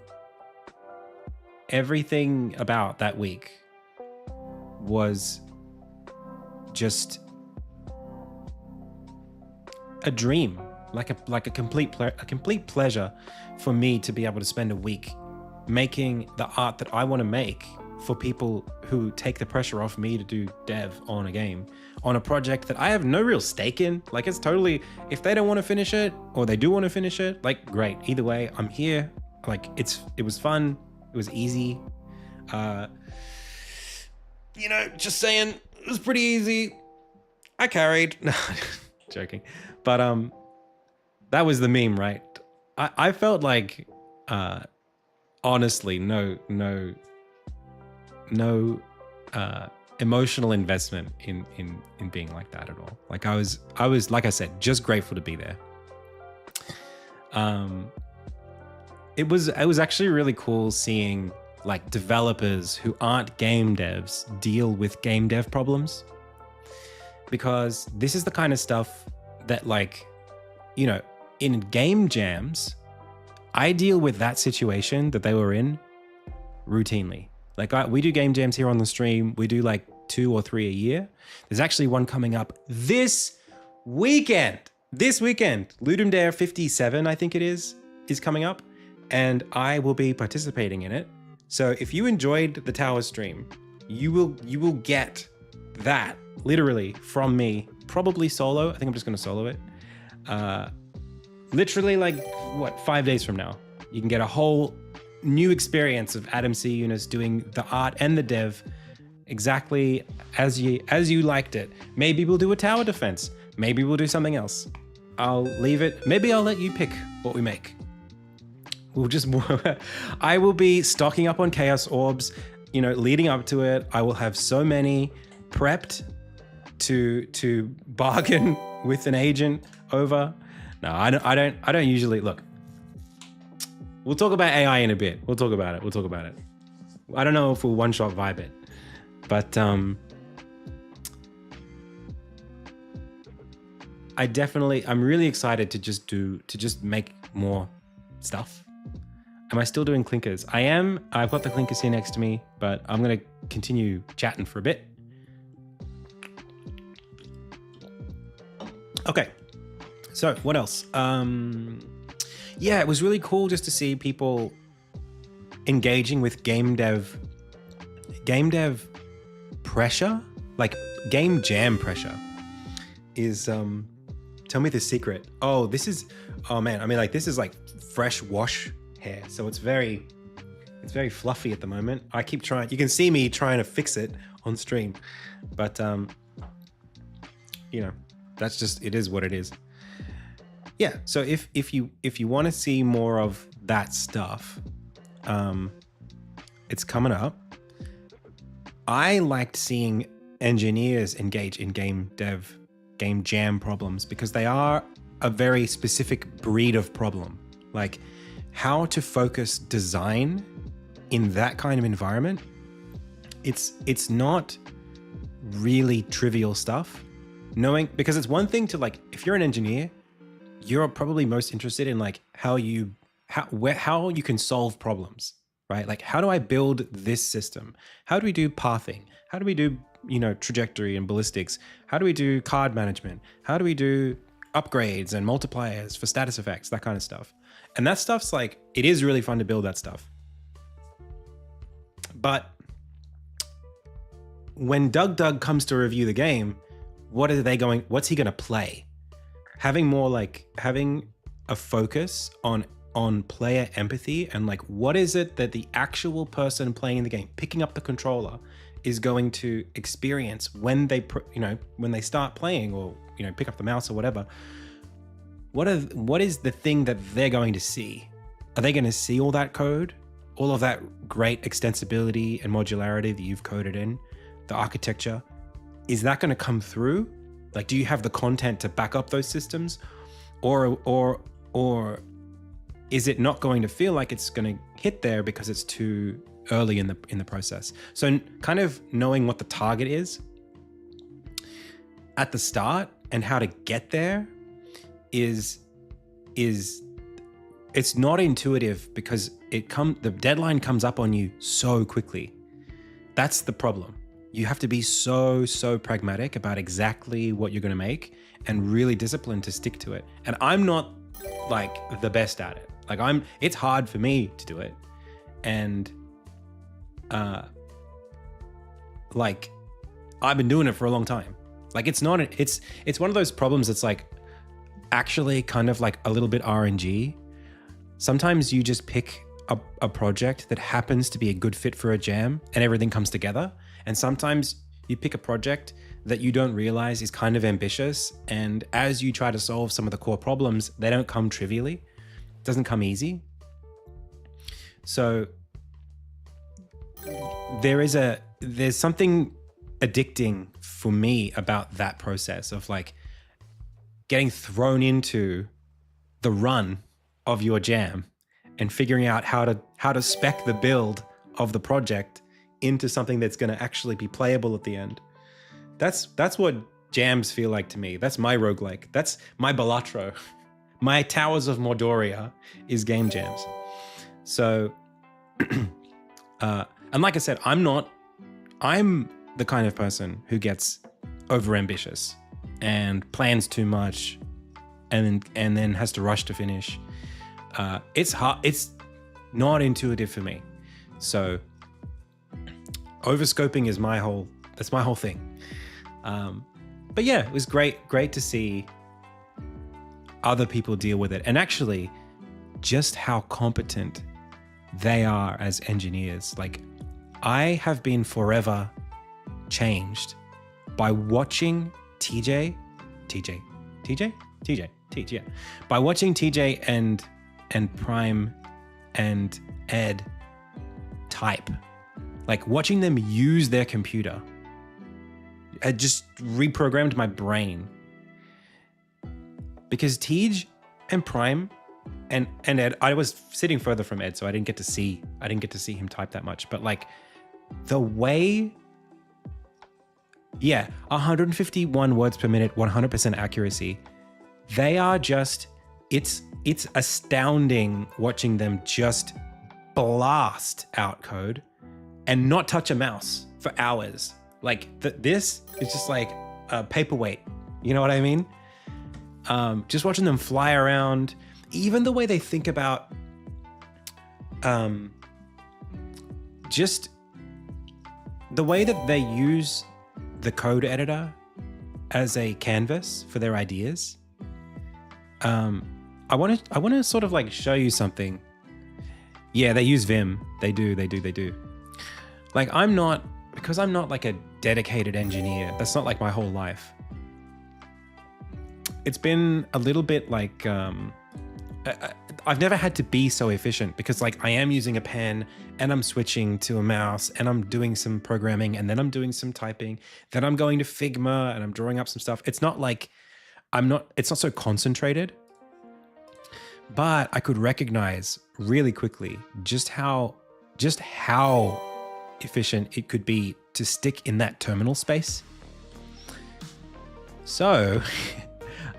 about that week was just a dream, like a complete pleasure for me to be able to spend a week making the art that I want to make for people who take the pressure off me to do dev on a game, on a project that I have no real stake in. Like, it's totally, if they don't want to finish it or they do want to finish it, like, great. Either way, I'm here. Like, it was fun. It was easy. Just saying, it was pretty easy. I carried. No, joking. But that was the meme, right? I felt like, honestly, no emotional investment in being like that at all. Like I was, like I said, just grateful to be there. It was actually really cool seeing like developers who aren't game devs deal with game dev problems, because this is the kind of stuff that, like, in game jams, I deal with that situation that they were in routinely. Like we do game jams here on the stream. We do like 2 or 3 a year. There's actually one coming up this weekend. Ludum Dare 57, I think it is coming up. And I will be participating in it. So if you enjoyed the Tower stream, you will get that literally from me, probably solo. I think I'm just going to solo it. Literally like 5 days from now, you can get a whole new experience of Adam C. Eunice doing the art and the dev exactly as you liked it. Maybe we'll do a tower defense. Maybe we'll do something else. I'll leave it. Maybe I'll let you pick what we make. I will be stocking up on Chaos Orbs, leading up to it. I will have so many prepped to bargain with an agent over. No, I don't usually look. We'll talk about AI in a bit. We'll talk about it. I don't know if we'll one-shot vibe it, but I'm really excited to just make more stuff. Am I still doing clinkers? I am. I've got the clinkers here next to me, but I'm going to continue chatting for a bit. Okay. So what else? Yeah, it was really cool just to see people engaging with game dev pressure, like game jam pressure is, tell me the secret. Oh man. I mean, like this is like fresh wash hair. So it's very fluffy at the moment. I keep trying, you can see me trying to fix it on stream, but that's just, it is what it is. Yeah. So if you want to see more of that stuff, it's coming up. I liked seeing engineers engage in game jam problems because they are a very specific breed of problem. Like how to focus design in that kind of environment. It's not really trivial stuff. Because it's one thing to like, if you're an engineer, you're probably most interested in like how you can solve problems, right? Like how do I build this system? How do we do pathing? How do we do, trajectory and ballistics? How do we do card management? How do we do upgrades and multipliers for status effects, that kind of stuff? And that stuff's like, it is really fun to build that stuff. But when Doug comes to review the game, what's he going to play? Having a focus on player empathy and like, what is it that the actual person playing the game, picking up the controller, is going to experience when they start playing or, pick up the mouse or whatever. What is the thing that they're going to see? Are they going to see all that code, all of that great extensibility and modularity that you've coded in, the architecture? Is that going to come through? Like, do you have the content to back up those systems, or is it not going to feel like it's going to hit there because it's too early in the process? So, kind of knowing what the target is at the start and how to get there is it's not intuitive because the deadline comes up on you so quickly. That's the problem. You have to be so pragmatic about exactly what you're going to make and really disciplined to stick to it. And I'm not like the best at it. Like it's hard for me to do it. And like I've been doing it for a long time. Like it's one of those problems that's like actually kind of like a little bit RNG. Sometimes you just pick a project that happens to be a good fit for a jam and everything comes together. And sometimes you pick a project that you don't realize is kind of ambitious. And as you try to solve some of the core problems, they don't come trivially. It doesn't come easy. So there's something addicting for me about that process of like getting thrown into the run of your jam and figuring out how to spec the build of the project into something that's going to actually be playable at the end. That's what jams feel like to me. That's my roguelike. That's my Balatro. My Towers of Mordoria is game jams. So And like I said, I'm the kind of person who gets overambitious and plans too much and then has to rush to finish. It's hard. It's not intuitive for me. So overscoping is that's my whole thing. But yeah, it was great to see other people deal with it. And actually just how competent they are as engineers. Like, I have been forever changed by watching TJ, by watching TJ and Prime and Ed type, like watching them use their computer. It just reprogrammed my brain, because Tej and Prime and Ed, I was sitting further from Ed, so I didn't get to see him type that much. But like the way, 151 words per minute, 100% accuracy. They are just, it's astounding watching them just blast out code and not touch a mouse for hours. Like this is just like a paperweight. You know what I mean? Just watching them fly around, even the way they think about, just the way that they use the code editor as a canvas for their ideas. I want to sort of like show you something. Yeah, they use Vim. They do. Like, because I'm not like a dedicated engineer. That's not like my whole life. It's been a little bit like, I've never had to be so efficient, because like I am using a pen and I'm switching to a mouse and I'm doing some programming and then I'm doing some typing. Then I'm going to Figma and I'm drawing up some stuff. It's not like it's not so concentrated, but I could recognize really quickly just how efficient it could be to stick in that terminal space. So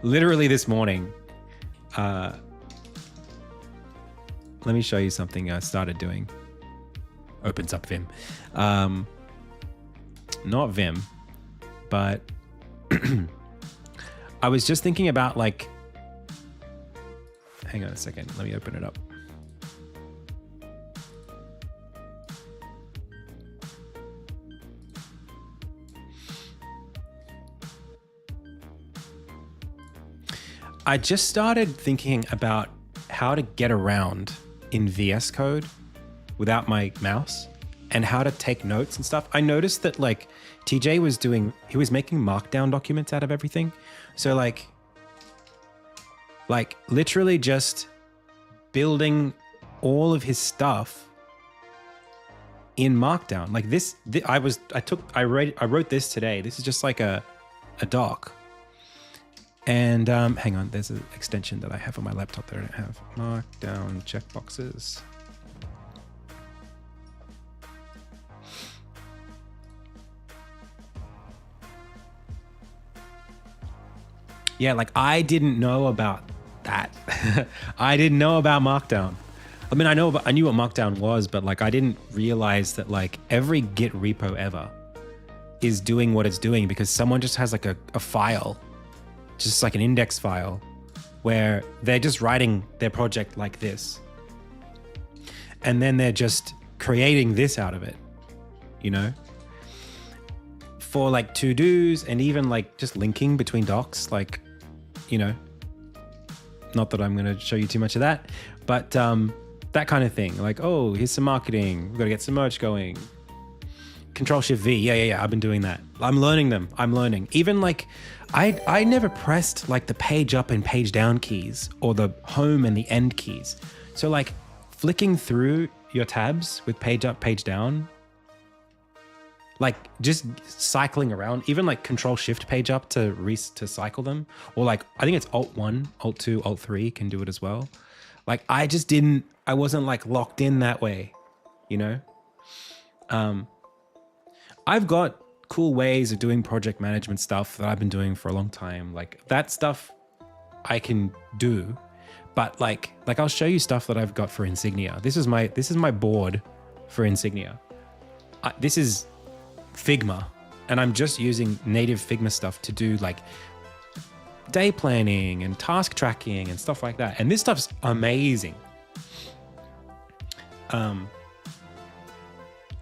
literally this morning, let me show you something I started doing. Opens up Vim. Not Vim, but I was just thinking about like, hang on a second, let me open it up. I just started thinking about how to get around in VS Code without my mouse and how to take notes and stuff. I noticed that like TJ he was making markdown documents out of everything. So like literally just building all of his stuff in markdown. Like I wrote this today. This is just like a doc. And hang on, there's an extension that I have on my laptop that I don't have. Markdown checkboxes. Yeah, like I didn't know about that. I didn't know about Markdown. I mean, I knew what Markdown was, but like I didn't realize that like every Git repo ever is doing what it's doing because someone just has like a file, just like an index file, where they're just writing their project like this. And then they're just creating this out of it, you know? For like to-dos and even like just linking between docs, like, you know, not that I'm going to show you too much of that, but that kind of thing. Like, oh, here's some marketing. We've got to get some merch going. Control-Shift-V. Yeah. I've been doing that. I'm learning them. Even like, I never pressed like the page up and page down keys or the home and the end keys. So like flicking through your tabs with page up, page down, like just cycling around, even like Control-Shift page up to cycle them, or like I think it's Alt-1, Alt-2, Alt-3 can do it as well. Like I wasn't like locked in that way, you know? I've got cool ways of doing project management stuff that I've been doing for a long time. Like that stuff I can do, but like I'll show you stuff that I've got for Insignia. This is my board for Insignia. This is Figma, and I'm just using native Figma stuff to do like day planning and task tracking and stuff like that. And this stuff's amazing.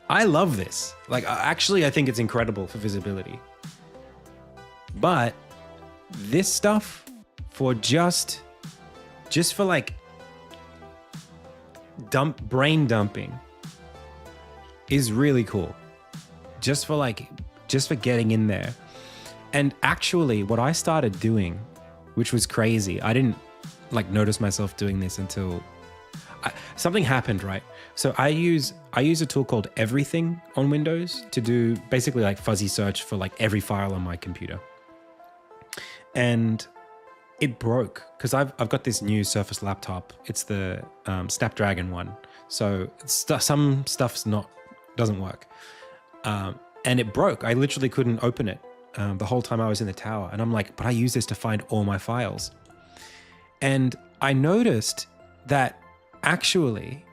I love this. Like, actually, I think it's incredible for visibility. But this stuff for just for like brain dumping is really cool. Just for getting in there. And actually what I started doing, which was crazy, I didn't like notice myself doing this until something happened, right? So I use a tool called Everything on Windows to do basically like fuzzy search for like every file on my computer. And it broke because I've got this new Surface laptop. It's the Snapdragon one. So some stuff's doesn't work. And it broke. I literally couldn't open it the whole time I was in the tower. And I'm like, but I use this to find all my files. And I noticed that actually,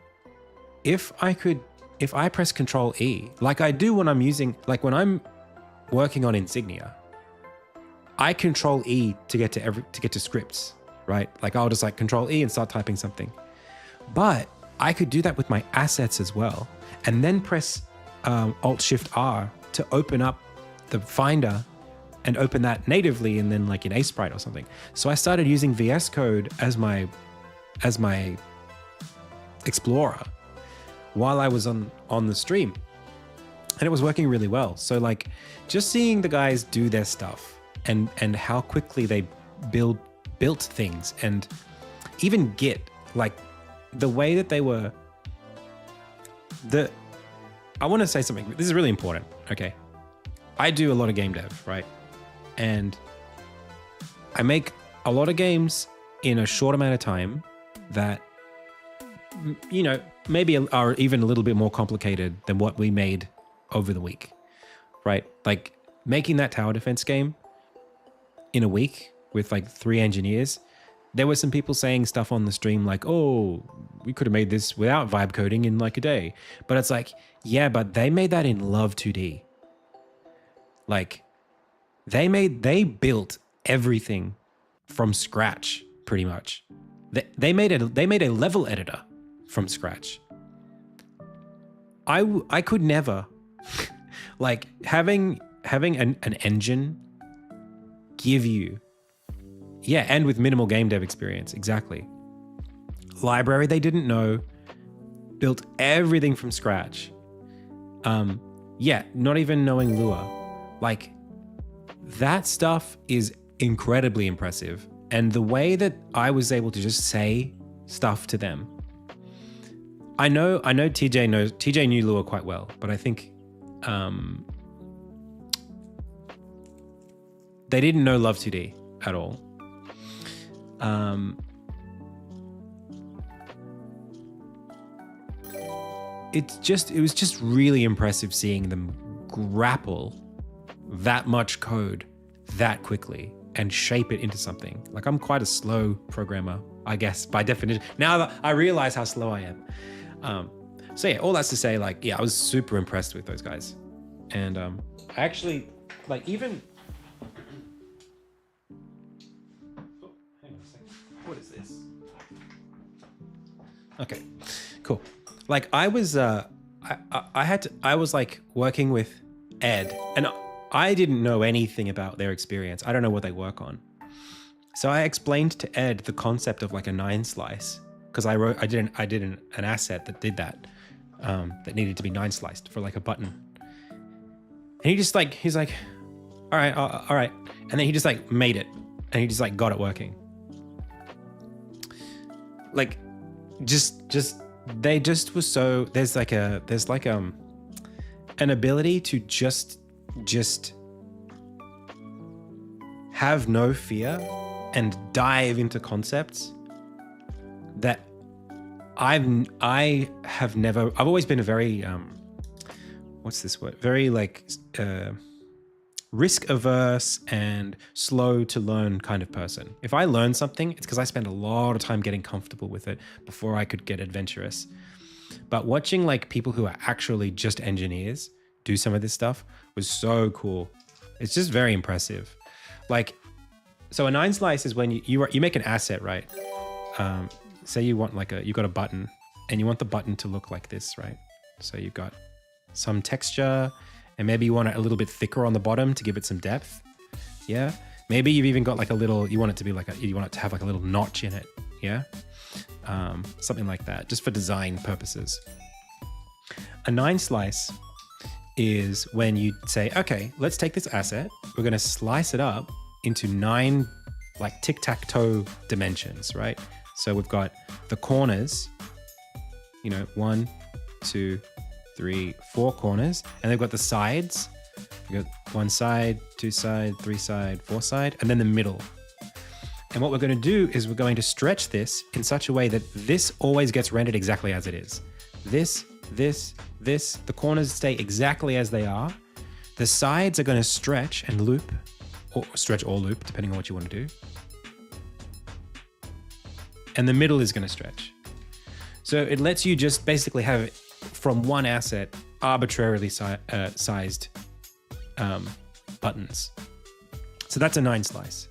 if I press Control E, like I do when I'm working on Insignia, I Control E to get to scripts, right? Like I'll just like Control E and start typing something. But I could do that with my assets as well, and then press Alt Shift R to open up the Finder and open that natively, and then like in Sprite or something. So I started using VS Code as my Explorer while I was on the stream, and it was working really well. So like just seeing the guys do their stuff and how quickly they built things, and even Git, like the way that they were I want to say something. This is really important. Okay. I do a lot of game dev, right? And I make a lot of games in a short amount of time that, you know, maybe are even a little bit more complicated than what we made over the week, right? Like making that tower defense game in a week with like 3 engineers, there were some people saying stuff on the stream like, oh, we could have made this without vibe coding in like a day. But it's like, yeah, but they made that in Love 2D. Like they built everything from scratch pretty much. They made a level editor from scratch. I could never like having an engine give you, yeah, and with minimal game dev experience, exactly. Library they didn't know, built everything from scratch. Yeah, not even knowing Lua. Like, that stuff is incredibly impressive. And the way that I was able to just say stuff to them. I know TJ knew Lua quite well, but I think they didn't know Love 2D at all. It was just really impressive seeing them grapple that much code that quickly and shape it into something. Like, I'm quite a slow programmer, I guess, by definition. Now that I realize how slow I am. So yeah, all that's to say, like, yeah, I was super impressed with those guys. And I actually, like, even... Oh, hang on a second. What is this? Okay, cool. Like, I was like working with Ed, and I didn't know anything about their experience. I don't know what they work on. So I explained to Ed the concept of like a 9 slice, because I did an asset that did that, that needed to be 9 sliced for like a button. And he's like, all right. And then he just like made it, and he just like got it working. Like, they just were so, there's an ability to just have no fear and dive into concepts that I've always been a very what's this word? Very like risk averse and slow to learn kind of person. If I learn something, it's because I spend a lot of time getting comfortable with it before I could get adventurous. But watching like people who are actually just engineers do some of this stuff was so cool. It's just very impressive. Like, so a 9 slice is when you make an asset, right? Say you want like you got a button and you want the button to look like this, right? So you've got some texture and maybe you want it a little bit thicker on the bottom to give it some depth. Yeah. Maybe you've even got like you want it to have like a little notch in it. Yeah. Something like that, just for design purposes. A 9 slice is when you say, okay, let's take this asset. We're going to slice it up into 9 like tic-tac-toe dimensions, right? So we've got the corners, 1, 2, 3, 4 corners, and they've got the sides. We've got 1 side, 2 side, 3 side, 4 side, and then the middle. And what we're going to do is we're going to stretch this in such a way that this always gets rendered exactly as it is. This, the corners stay exactly as they are. The sides are going to stretch and loop, or stretch or loop, depending on what you want to do. And the middle is going to stretch. So it lets you just basically have it from one asset arbitrarily sized buttons. So that's a 9 slice.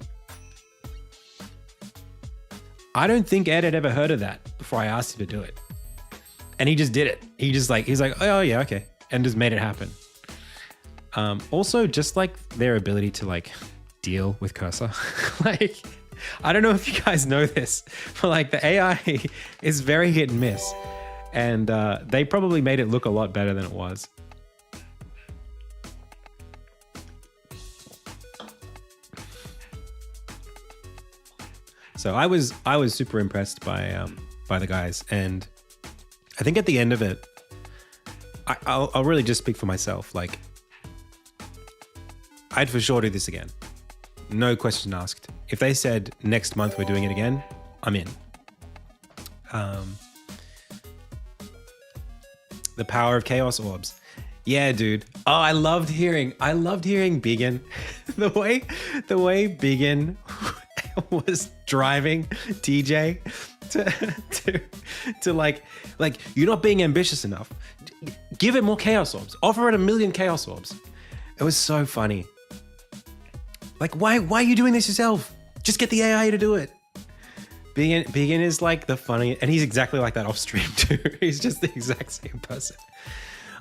I don't think Ed had ever heard of that before I asked him to do it. And he just did it. He's like, oh yeah, okay. And just made it happen. Also, just like their ability to like deal with cursor. Like, I don't know if you guys know this, but like the AI is very hit and miss. And they probably made it look a lot better than it was. So I was super impressed by the guys, and I think at the end of it, I'll really just speak for myself. Like, I'd for sure do this again, no question asked. If they said next month we're doing it again, I'm in. The power of chaos orbs. Yeah, dude. Oh, I loved hearing Biggin. the way Biggin was driving TJ to like you're not being ambitious enough. Give it more chaos orbs. Offer it 1 million chaos orbs. It was so funny. Like, why are you doing this yourself? Just get the AI to do it. Biggin is like the funny, and he's exactly like that off stream too. He's just the exact same person.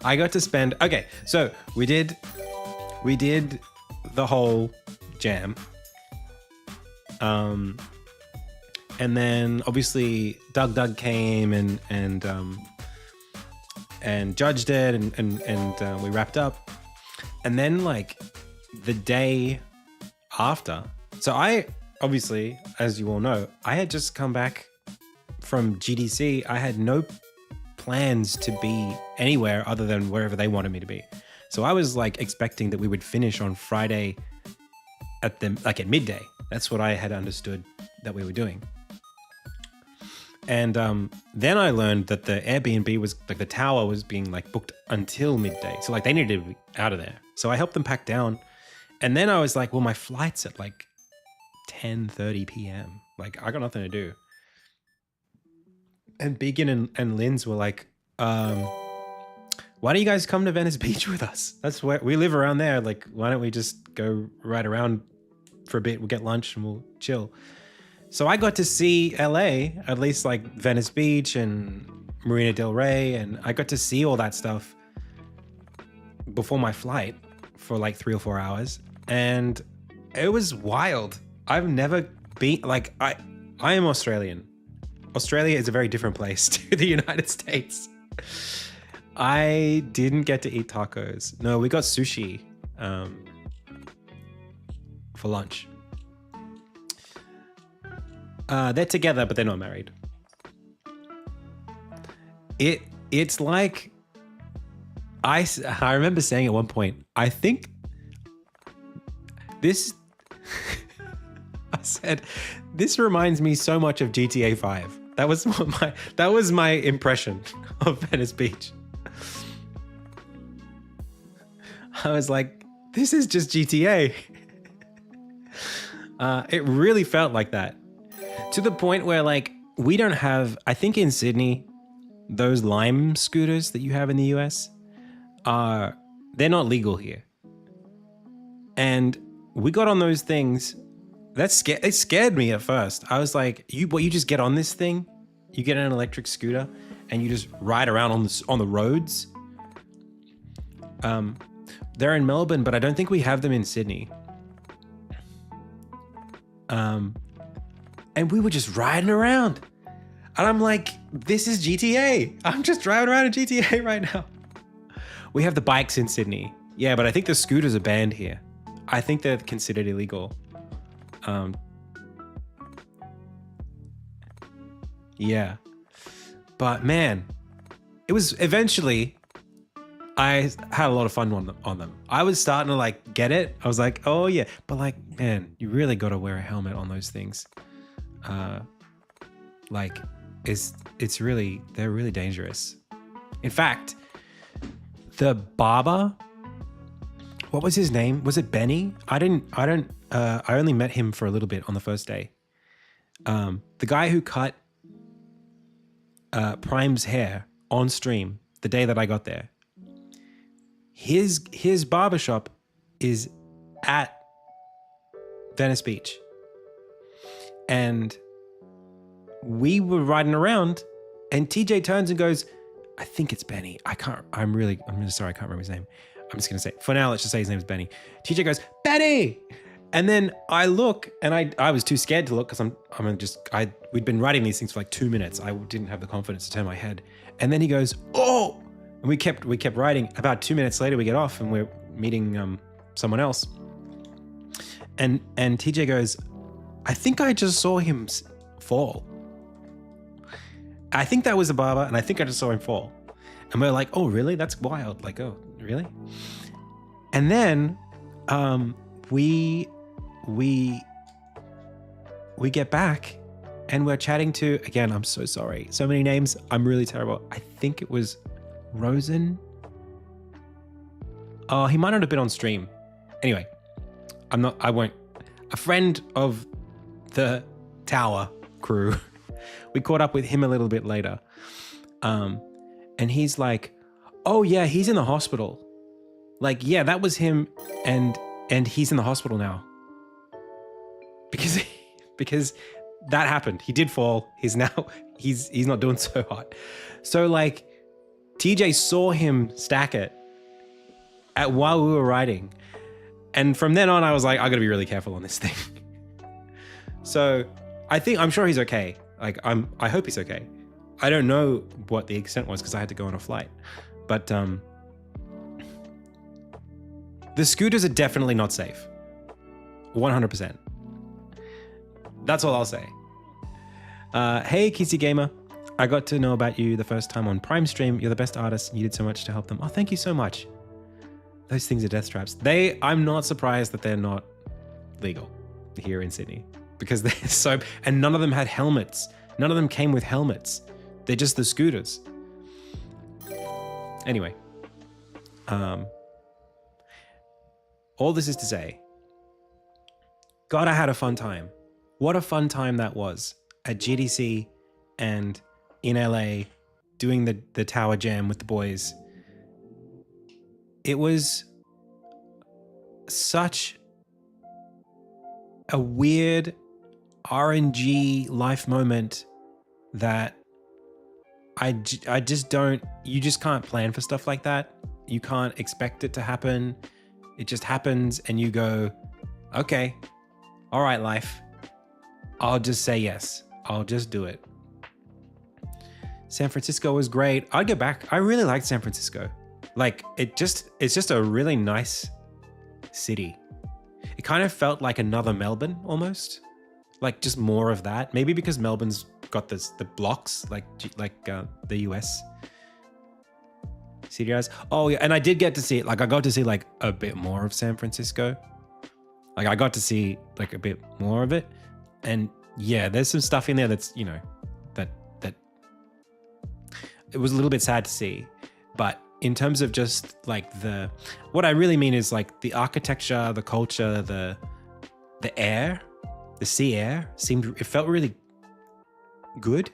I got to spend, okay, so we did the whole jam. And then obviously Doug came and judged it and we wrapped up. And then like the day after, so I obviously, as you all know, I had just come back from GDC. I had no plans to be anywhere other than wherever they wanted me to be. So I was like expecting that we would finish on Friday at midday. That's what I had understood that we were doing. And then I learned that the Airbnb was like the tower was being like booked until midday. So like they needed to be out of there. So I helped them pack down. And then I was like, well, my flight's at like 10:30 p.m. Like I got nothing to do. And Biggin and Linz were like, why don't you guys come to Venice Beach with us? That's where we live around there. Like, why don't we just go right around for a bit? We'll get lunch and we'll chill. So I got to see LA, at least like Venice Beach and Marina del Rey. And I got to see all that stuff before my flight for like 3 or 4 hours. And it was wild. I've never been, like, I am Australian. Australia is a very different place to the United States. I didn't get to eat tacos. No, we got sushi for lunch. They're together, but they're not married. It's like, I remember saying at one point, I think this, I said, this reminds me so much of GTA 5. That was my impression of Venice Beach. I was like, this is just GTA. It really felt like that. To the point where like, we don't have, I think in Sydney, those Lime scooters that you have in the US they're not legal here. And we got on those things. It scared me at first. I was like, you just get on this thing, you get an electric scooter and you just ride around on the roads. They're in Melbourne, but I don't think we have them in Sydney. And we were just riding around. And I'm like, this is GTA. I'm just driving around in GTA right now. We have the bikes in Sydney. Yeah, but I think the scooters are banned here. I think they're considered illegal. Yeah. But man, it was eventually, I had a lot of fun on them. I was starting to like get it. I was like, oh yeah. But like, man, you really got to wear a helmet on those things. Like they're really dangerous. In fact, the barber, what was his name? Was it Benny? I only met him for a little bit on the first day. The guy who cut Prime's hair on stream the day that I got there, his barbershop is at Venice Beach. And we were riding around and TJ turns and goes, I think it's Benny. I'm really sorry, I can't remember his name. I'm just gonna say, for now, let's just say his name is Benny. TJ goes, Benny! And then I look, and I was too scared to look because we'd been writing these things for like 2 minutes. I didn't have the confidence to turn my head. And then he goes, oh! And we kept writing. About 2 minutes later, we get off and we're meeting someone else. And TJ goes, I think I just saw him fall. I think that was the barber, and I think I just saw him fall. And we're like, oh, really? That's wild. Like, oh, really? And then we get back and we're chatting to, again, I'm so sorry, so many names, I'm really terrible. I think it was Rosen. Oh, he might not have been on stream. Anyway, a friend of the Tower crew, we caught up with him a little bit later. And he's like, oh yeah, he's in the hospital. Like, yeah, that was him, and he's in the hospital now. Because that happened. He did fall. He's not doing so hot. So like, TJ saw him stack it while we were riding. And from then on, I was like, I gotta be really careful on this thing. So I'm sure he's okay. Like, I hope he's okay. I don't know what the extent was because I had to go on a flight. But the scooters are definitely not safe. 100%. That's all I'll say. Hey, Kissy Gamer. I got to know about you the first time on Prime Stream. You're the best artist. You did so much to help them. Oh, thank you so much. Those things are death traps. I'm not surprised that they're not legal here in Sydney because they're so, and none of them had helmets. None of them came with helmets. They're just the scooters. Anyway, all this is to say, God, I had a fun time. What a fun time that was at GDC and in LA doing the Tower Jam with the boys. It was such a weird RNG life moment that I just don't, you just can't plan for stuff like that. You can't expect it to happen. It just happens and you go, okay, all right, life. I'll just say yes. I'll just do it. San Francisco was great. I'd go back. I really liked San Francisco. Like, it's just a really nice city. It kind of felt like another Melbourne almost. Like just more of that. Maybe because Melbourne's got the blocks like the US city has. Oh yeah, and I did get to see it. Like I got to see like a bit more of San Francisco. Like I got to see like a bit more of it. And yeah, there's some stuff in there that's, you know, that it was a little bit sad to see. But in terms of just like what I really mean is like the architecture, the culture, the air, the sea air it felt really good.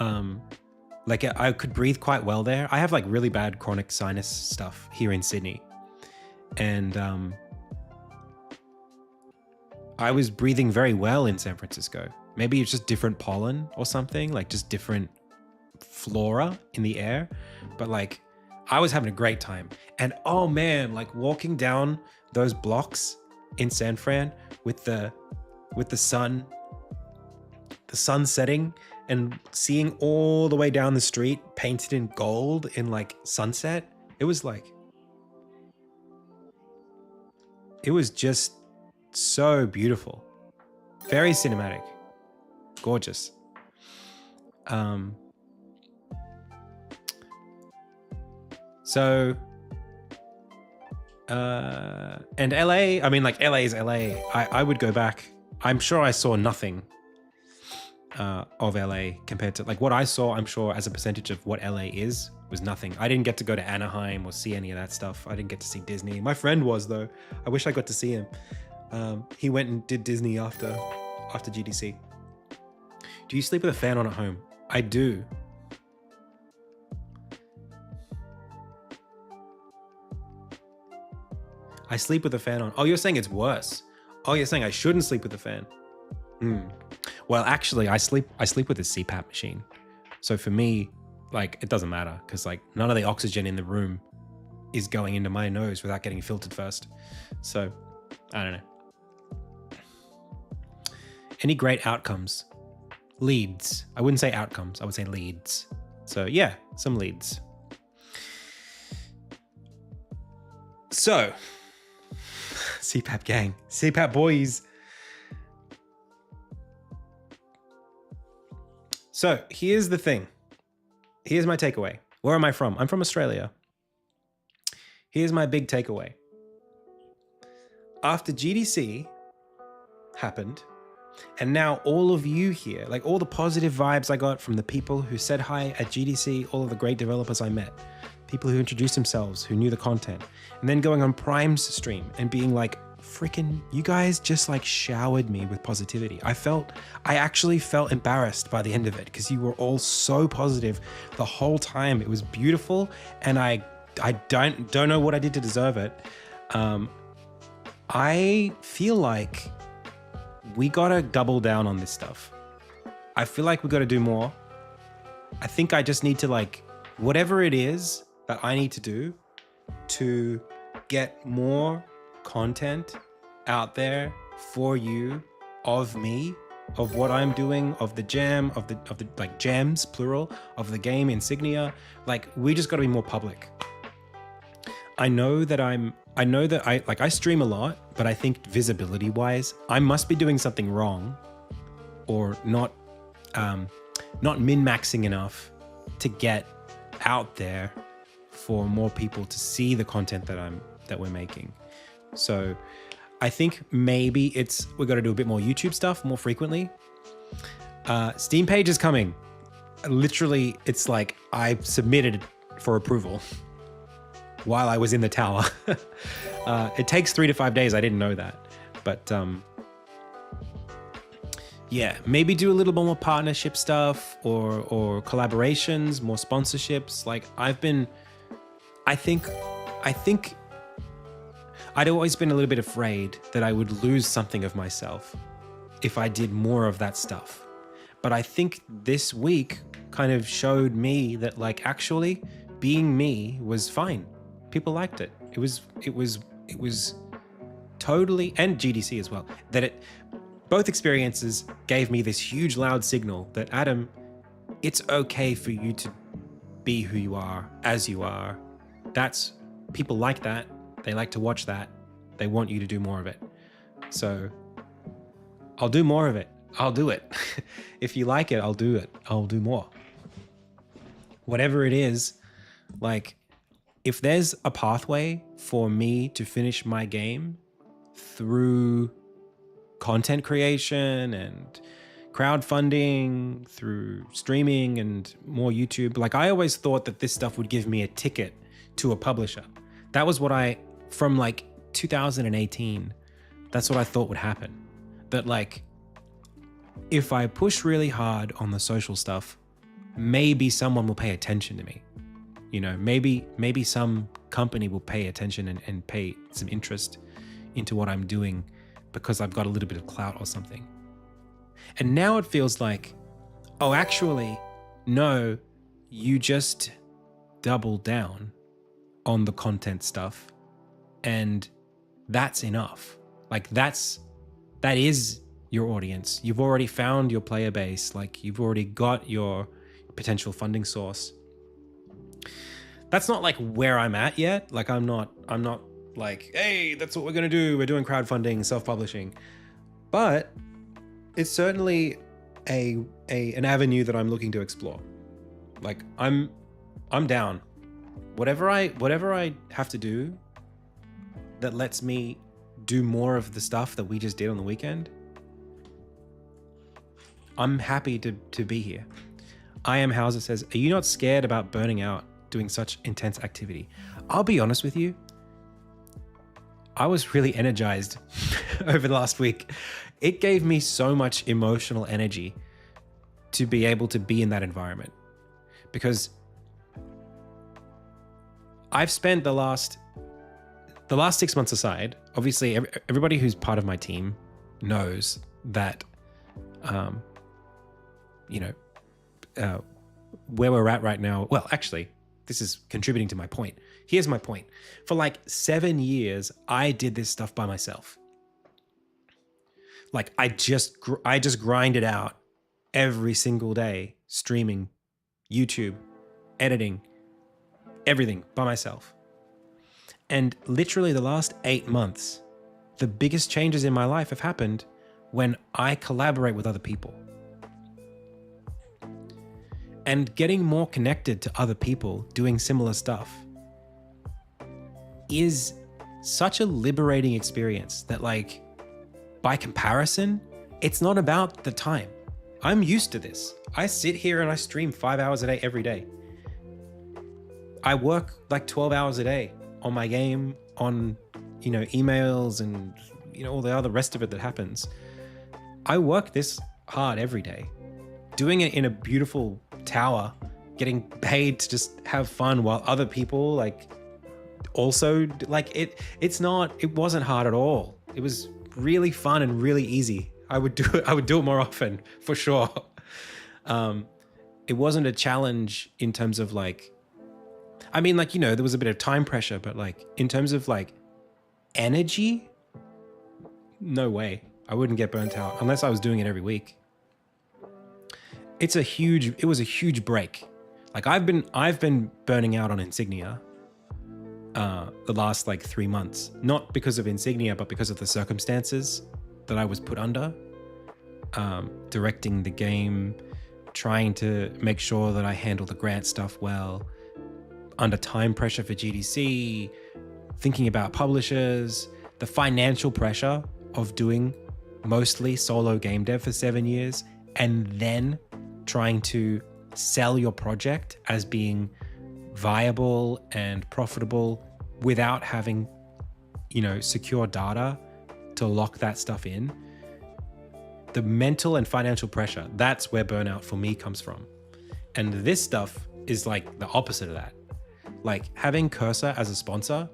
Like I could breathe quite well there. I have like really bad chronic sinus stuff here in Sydney. And I was breathing very well in San Francisco. Maybe it's just different pollen or something, like just different flora in the air. But like I was having a great time. And oh man, like walking down those blocks in San Fran with the sun setting and seeing all the way down the street painted in gold in like sunset. It was just so beautiful. Very cinematic. Gorgeous. And LA, I mean, like LA is LA. I would go back. I'm sure I saw nothing of LA compared to like what I saw. I'm sure as a percentage of what LA is was nothing. I didn't get to go to Anaheim or see any of that stuff. I didn't get to see Disney. My friend was though. I wish I got to see him. He went and did Disney after GDC. Do you sleep with a fan on at home? I do. I sleep with a fan on. Oh, you're saying it's worse. Oh, you're saying I shouldn't sleep with a fan. Well, actually, I sleep with a CPAP machine. So for me, like, it doesn't matter because like none of the oxygen in the room is going into my nose without getting filtered first. So I don't know. Any great outcomes? Leads. I wouldn't say outcomes. I would say leads. So yeah, some leads. So, CPAP gang, CPAP boys. So here's the thing. Here's my takeaway. Where am I from? I'm from Australia. Here's my big takeaway. After GDC happened, and now all of you here, like all the positive vibes I got from the people who said hi at GDC, all of the great developers I met, people who introduced themselves, who knew the content, and then going on Prime's stream and being like, freaking, you guys just like showered me with positivity. I actually felt embarrassed by the end of it because you were all so positive the whole time. It was beautiful, and I don't know what I did to deserve it. I feel like we gotta double down on this stuff. I feel like we gotta do more. I think I just need to like, whatever it is that I need to do to get more content out there for you, of me, of what I'm doing, of the jam, of the like jams, plural, of the game Insignia. Like, we just gotta be more public. I know that I stream a lot, but I think visibility wise, I must be doing something wrong or not min-maxing enough to get out there for more people to see the content that we're making. So I think maybe we got to do a bit more YouTube stuff more frequently. Steam page is coming. Literally, it's like I submitted for approval while I was in the tower. It takes 3 to 5 days. I didn't know that. But yeah, maybe do a little bit more partnership stuff or collaborations, more sponsorships. Like I think I'd always been a little bit afraid that I would lose something of myself if I did more of that stuff. But I think this week kind of showed me that like actually being me was fine. People liked it. It was totally, and GDC as well, both experiences gave me this huge loud signal that Adam, it's okay for you to be who you are, as you are. People like that. They like to watch that. They want you to do more of it. So I'll do more of it. I'll do it. If you like it, I'll do it. I'll do more. Whatever it is, like if there's a pathway for me to finish my game through content creation and crowdfunding, through streaming and more YouTube, like I always thought that this stuff would give me a ticket to a publisher. That was what from like 2018, that's what I thought would happen. That like, if I push really hard on the social stuff, maybe someone will pay attention to me. You know, maybe some company will pay attention and pay some interest into what I'm doing because I've got a little bit of clout or something. And now it feels like, oh, actually, no, you just double down on the content stuff and that's enough. Like that is your audience. You've already found your player base. Like you've already got your potential funding source. That's not like where I'm at yet. Like I'm not like, hey, that's what we're gonna do. We're doing crowdfunding, self-publishing. But it's certainly an avenue that I'm looking to explore. Like I'm down. Whatever I have to do that lets me do more of the stuff that we just did on the weekend, I'm happy to be here. I Am Hauser says, are you not scared about burning out doing such intense activity? I'll be honest with you. I was really energized over the last week. It gave me so much emotional energy to be able to be in that environment, because I've spent the last 6 months aside. Obviously, everybody who's part of my team knows that, where we're at right now. Well, actually, this is contributing to my point. Here's my point. For like 7 years, I did this stuff by myself. Like I just grinded out every single day, streaming, YouTube, editing, everything by myself. And literally the last 8 months, the biggest changes in my life have happened when I collaborate with other people. And getting more connected to other people doing similar stuff is such a liberating experience that, like, by comparison, it's not about the time. I'm used to this. I sit here and I stream 5 hours a day every day. I work like 12 hours a day on my game, on, emails and, all the other rest of it that happens. I work this hard every day, doing it in a beautiful tower, getting paid to just have fun while other people also it wasn't hard at all. It was really fun and really easy. I would do it more often for sure. It wasn't a challenge in terms of there was a bit of time pressure, but in terms of energy, no way. I wouldn't get burnt out unless I was doing it every week. It was a huge break. I've been burning out on Insignia the last 3 months, not because of Insignia, but because of the circumstances that I was put under, directing the game, trying to make sure that I handle the grant stuff well, under time pressure for GDC, thinking about publishers, the financial pressure of doing mostly solo game dev for 7 years, and then trying to sell your project as being viable and profitable without having, secure data to lock that stuff in. The mental and financial pressure, that's where burnout for me comes from. And this stuff is the opposite of that. Having Cursor as a sponsor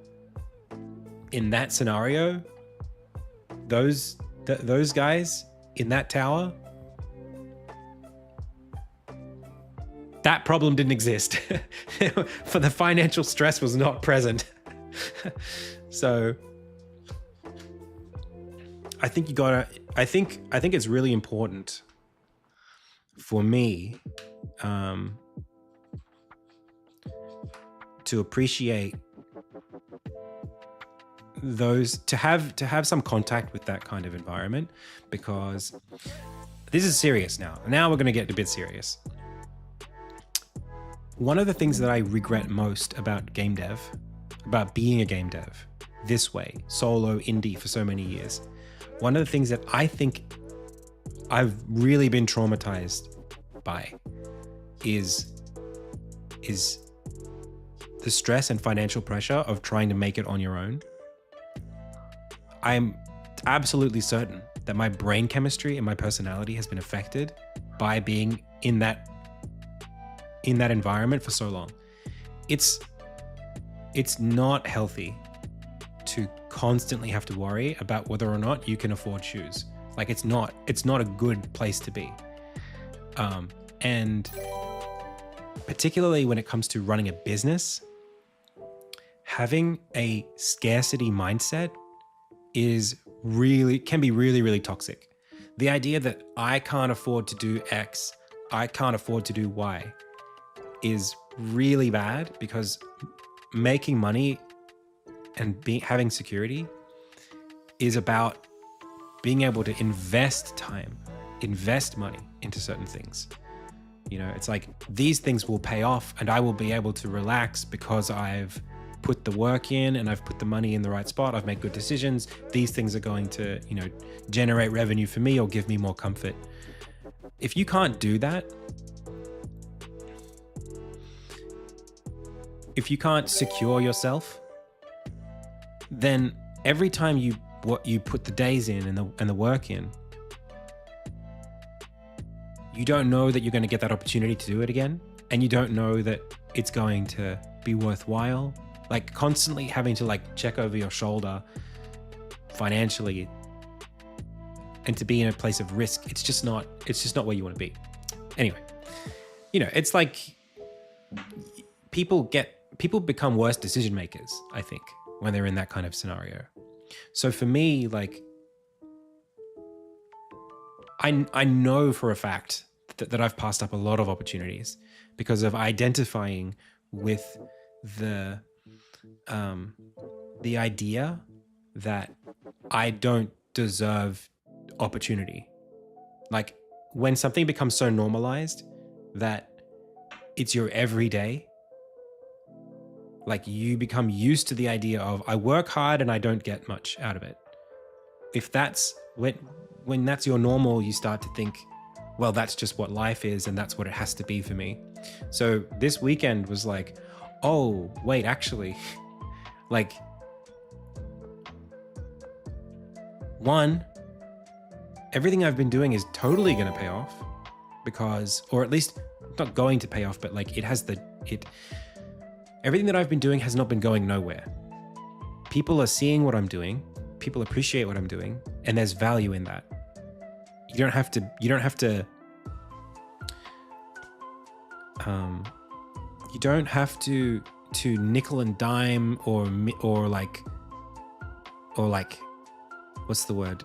in that scenario, those guys in that tower, that problem didn't exist. For the financial stress was not present. So I think I think it's really important for me to appreciate those, to have some contact with that kind of environment, because this is serious now. Now we're going to get a bit serious. One of the things that I regret most about game dev, about being a game dev this way, solo indie for so many years, one of the things that I think I've really been traumatized by is the stress and financial pressure of trying to make it on your own. I'm absolutely certain that my brain chemistry and my personality has been affected by being in that in that environment for so long. It's not healthy to constantly have to worry about whether or not you can afford shoes. Like it's not a good place to be. And particularly when it comes to running a business, having a scarcity mindset can be really, really toxic. The idea that I can't afford to do X, I can't afford to do Y is really bad, because making money and having security is about being able to invest time, invest money into certain things. You know, it's like these things will pay off and I will be able to relax because I've put the work in and I've put the money in the right spot. I've made good decisions. These things are going to, you know, generate revenue for me or give me more comfort. If you can't do that, if you can't secure yourself, then every time you put the days in and the work in, you don't know that you're going to get that opportunity to do it again, and you don't know that it's going to be worthwhile. Like constantly having to like check over your shoulder financially and to be in a place of risk, it's just not where you want to be. Anyway, you know, it's like people become worse decision makers, I think, when they're in that kind of scenario. So for me, like, I know for a fact that I've passed up a lot of opportunities because of identifying with the idea that I don't deserve opportunity. Like when something becomes so normalized that it's your everyday, like you become used to the idea of I work hard and I don't get much out of it. If that's when that's your normal, you start to think, well, that's just what life is and that's what it has to be for me. So this weekend was like, oh, wait, actually, like, one, everything I've been doing is totally going to pay off because, or at least not going to pay off, but like everything that I've been doing has not been going nowhere. People are seeing what I'm doing. People appreciate what I'm doing, and there's value in that. You don't have to nickel and dime or like what's the word?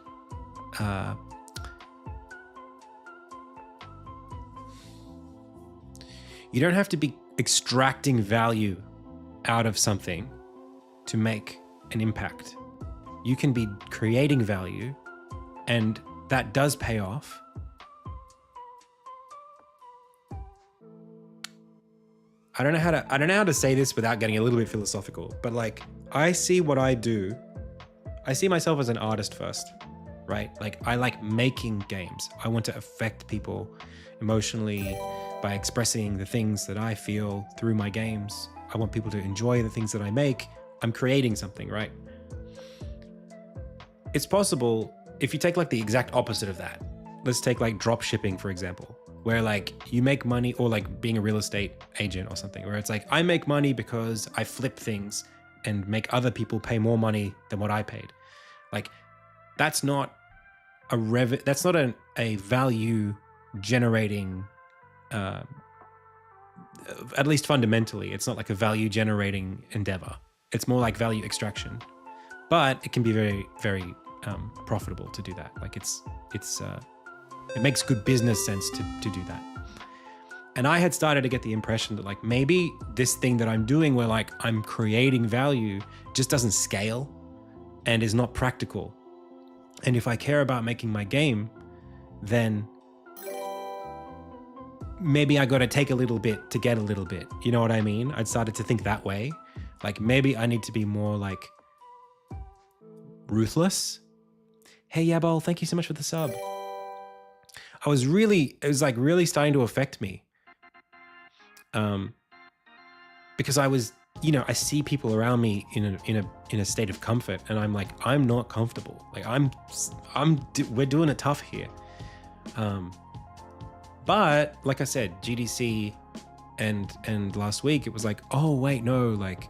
You don't have to be extracting value out of something to make an impact. You can be creating value, and that does pay off. I don't know how to say this without getting a little bit philosophical, but like I see what I do. I see myself as an artist first, right? Like I like making games. I want to affect people emotionally by expressing the things that I feel through my games. I want people to enjoy the things that I make. I'm creating something, right? It's possible if you take like the exact opposite of that. Let's take like drop shipping, for example, where like you make money, or like being a real estate agent or something, where it's like I make money because I flip things and make other people pay more money than what I paid. Like that's not a value generating, at least fundamentally, it's not like a value generating endeavor. It's more like value extraction, but it can be very, very profitable to do that. Like it makes good business sense to do that. And I had started to get the impression that like maybe this thing that I'm doing where like I'm creating value just doesn't scale and is not practical. And if I care about making my game, then maybe I got to take a little bit to get a little bit. You know what I mean? I started to think that way. Like maybe I need to be more like ruthless. Hey, Yabol, thank you so much for the sub. It was like really starting to affect me. Because I was, you know, I see people around me in a state of comfort, and I'm like, I'm not comfortable. Like we're doing it tough here. But like I said, GDC And last week it was like, oh wait, no, like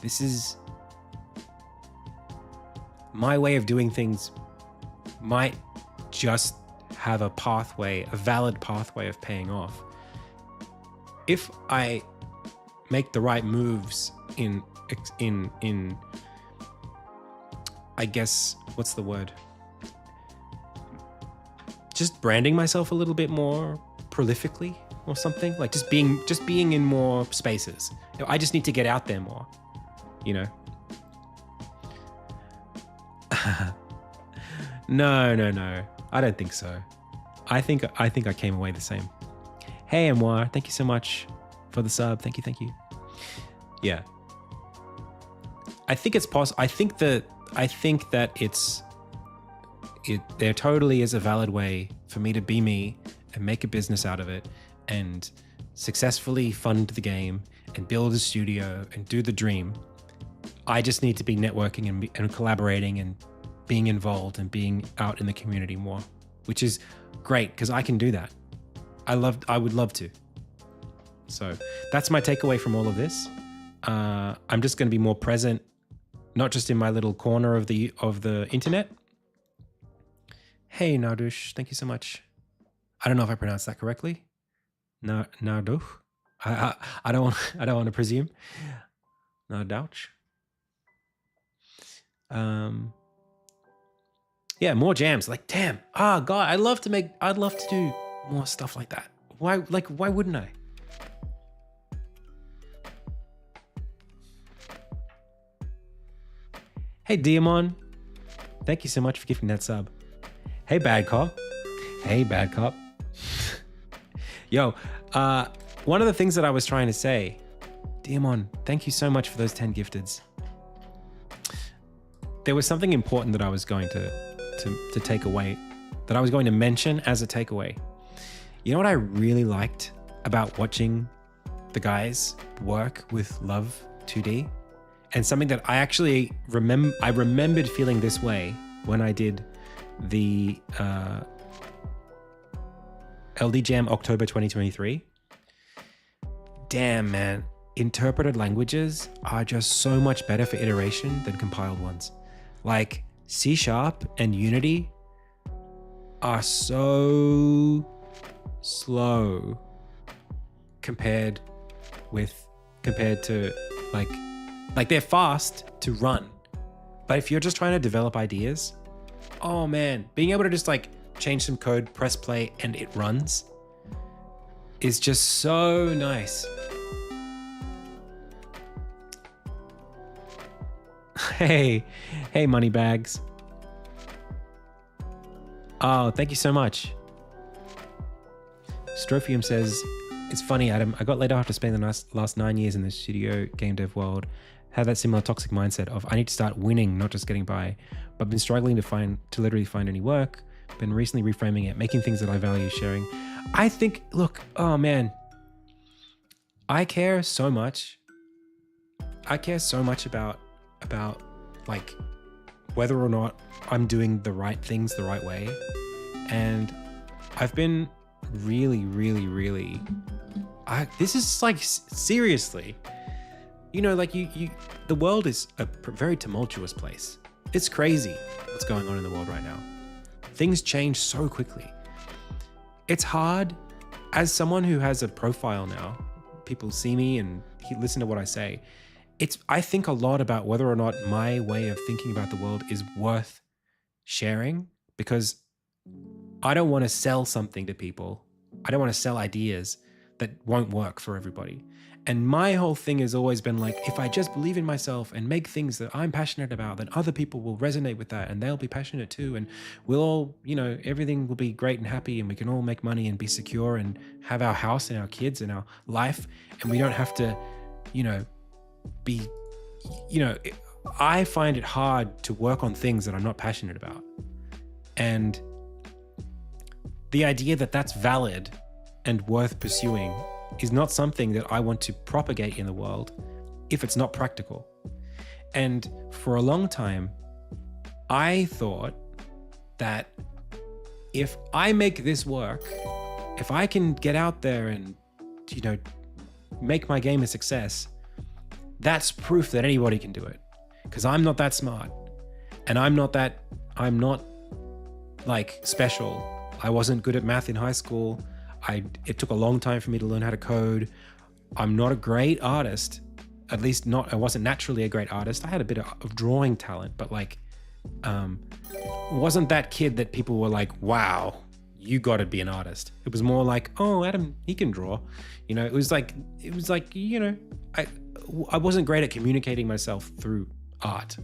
this is my way of doing things might just have a pathway, a valid pathway of paying off. If I make the right moves in I guess, what's the word? Just branding myself a little bit more prolifically or something, like just being in more spaces. I just need to get out there more, you know? No. I don't think so. I think I came away the same. Hey, Amwar, thank you so much for the sub. Thank you. Yeah. I think it's possible. I think that there totally is a valid way for me to be me and make a business out of it and successfully fund the game and build a studio and do the dream. I just need to be networking and collaborating and being involved and being out in the community more, which is great because I can do that. I would love to. So that's my takeaway from all of this. I'm just going to be more present, not just in my little corner of the internet. Hey, Nardush, thank you so much. I don't know if I pronounced that correctly. Nardush. I don't want to presume. Nardouch. Yeah, more jams. Like, damn. God, I'd love to do more stuff like that. Why wouldn't I? Hey, Diamond. Thank you so much for gifting that sub. Hey, Bad Cop. Yo, one of the things that I was trying to say, Diamond, thank you so much for those 10 gifteds. There was something important that I was going to take away, that I was going to mention as a takeaway. You know what I really liked about watching the guys work with Love 2D? And something that I actually remembered feeling this way when I did the LD Jam October 2023. Damn, man. Interpreted languages are just so much better for iteration than compiled ones. Like C# and Unity are so slow compared to like they're fast to run. But if you're just trying to develop ideas, oh man, being able to just like change some code, press play, and it runs is just so nice. Hey, Moneybags. Oh, thank you so much. Strophium says, it's funny, Adam. I got laid off after spending the last 9 years in the studio game dev world. Had that similar toxic mindset of I need to start winning, not just getting by. But I've been struggling to literally find any work. Been recently reframing it, making things that I value, sharing. I think, look, oh man, I care so much. About like whether or not I'm doing the right things the right way. And I've been really, this is like seriously, you know, like the world is a very tumultuous place. It's crazy what's going on in the world right now. Things change so quickly. It's hard as someone who has a profile now. People see me and listen to what I say. I think a lot about whether or not my way of thinking about the world is worth sharing, because I don't want to sell something to people. I don't want to sell ideas that won't work for everybody. And my whole thing has always been like, if I just believe in myself and make things that I'm passionate about, then other people will resonate with that and they'll be passionate too. And we'll all, you know, everything will be great and happy and we can all make money and be secure and have our house and our kids and our life. And we don't have to, you know, I find it hard to work on things that I'm not passionate about. And the idea that that's valid and worth pursuing is not something that I want to propagate in the world if it's not practical. And for a long time, I thought that if I make this work, if I can get out there and, you know, make my game a success, that's proof that anybody can do it. Because I'm not that smart. And I'm not like special. I wasn't good at math in high school. It took a long time for me to learn how to code. I'm not a great artist. At least I wasn't naturally a great artist. I had a bit of drawing talent, but like, wasn't that kid that people were like, wow, you got to be an artist. It was more like, oh, Adam, he can draw. You know, it was like, you know, I wasn't great at communicating myself through art.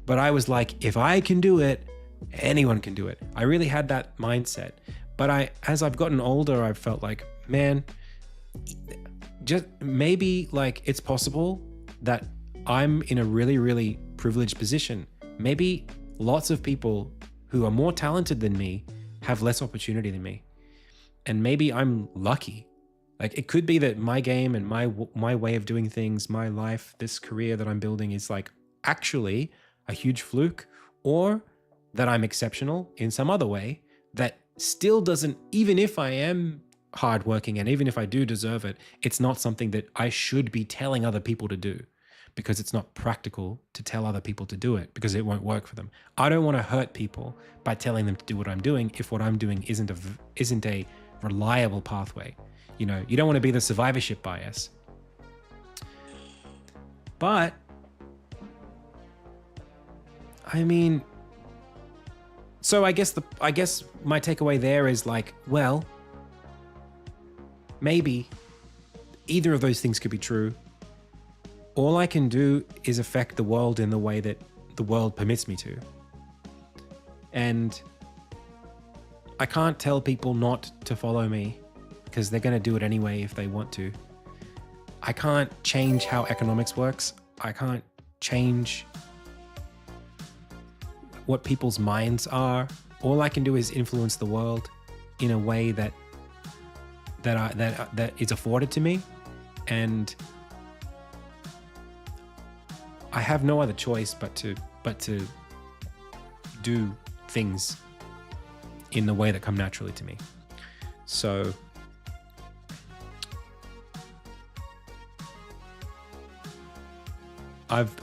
But I was like, if I can do it, anyone can do it. I really had that mindset. But as I've gotten older, I've felt like, man, just maybe like it's possible that I'm in a really, really privileged position. Maybe lots of people who are more talented than me have less opportunity than me. And maybe I'm lucky. Like it could be that my game and my way of doing things, my life, this career that I'm building is like actually a huge fluke, or that I'm exceptional in some other way that still doesn't, even if I am hardworking and even if I do deserve it, it's not something that I should be telling other people to do, because it's not practical to tell other people to do it because it won't work for them. I don't want to hurt people by telling them to do what I'm doing if what I'm doing isn't a reliable pathway. You know, you don't want to be the survivorship bias. But I mean, so I guess my takeaway there is like, well, maybe either of those things could be true. All I can do is affect the world in the way that the world permits me to. And I can't tell people not to follow me because they're going to do it anyway if they want to. I can't change how economics works. I can't change what people's minds are. All I can do is influence the world in a way that is afforded to me, and I have no other choice but to do things in the way that come naturally to me. So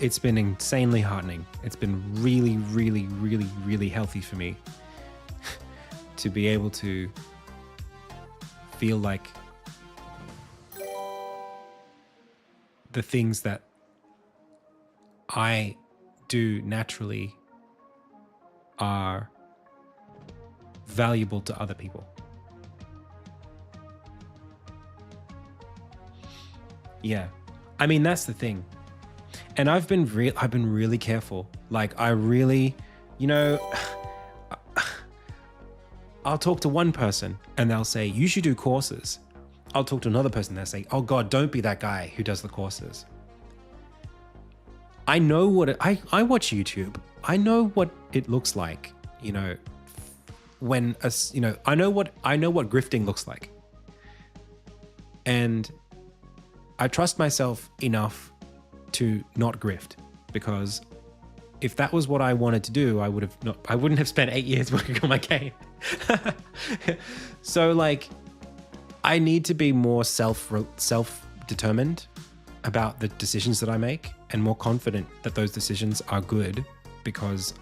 it's been insanely heartening. It's been really, really, really, really healthy for me to be able to feel like the things that I do naturally are valuable to other people. Yeah. I mean, that's the thing. And I've been really careful. Like I really, you know, I'll talk to one person and they'll say, you should do courses. I'll talk to another person and they'll say, oh God, don't be that guy who does the courses. I know I watch YouTube. I know what it looks like, you know, I know what grifting looks like. And I trust myself enough to not grift, because if that was what I wanted to do, I wouldn't have spent 8 years working on my game. So like, I need to be more self-determined about the decisions that I make, and more confident that those decisions are good because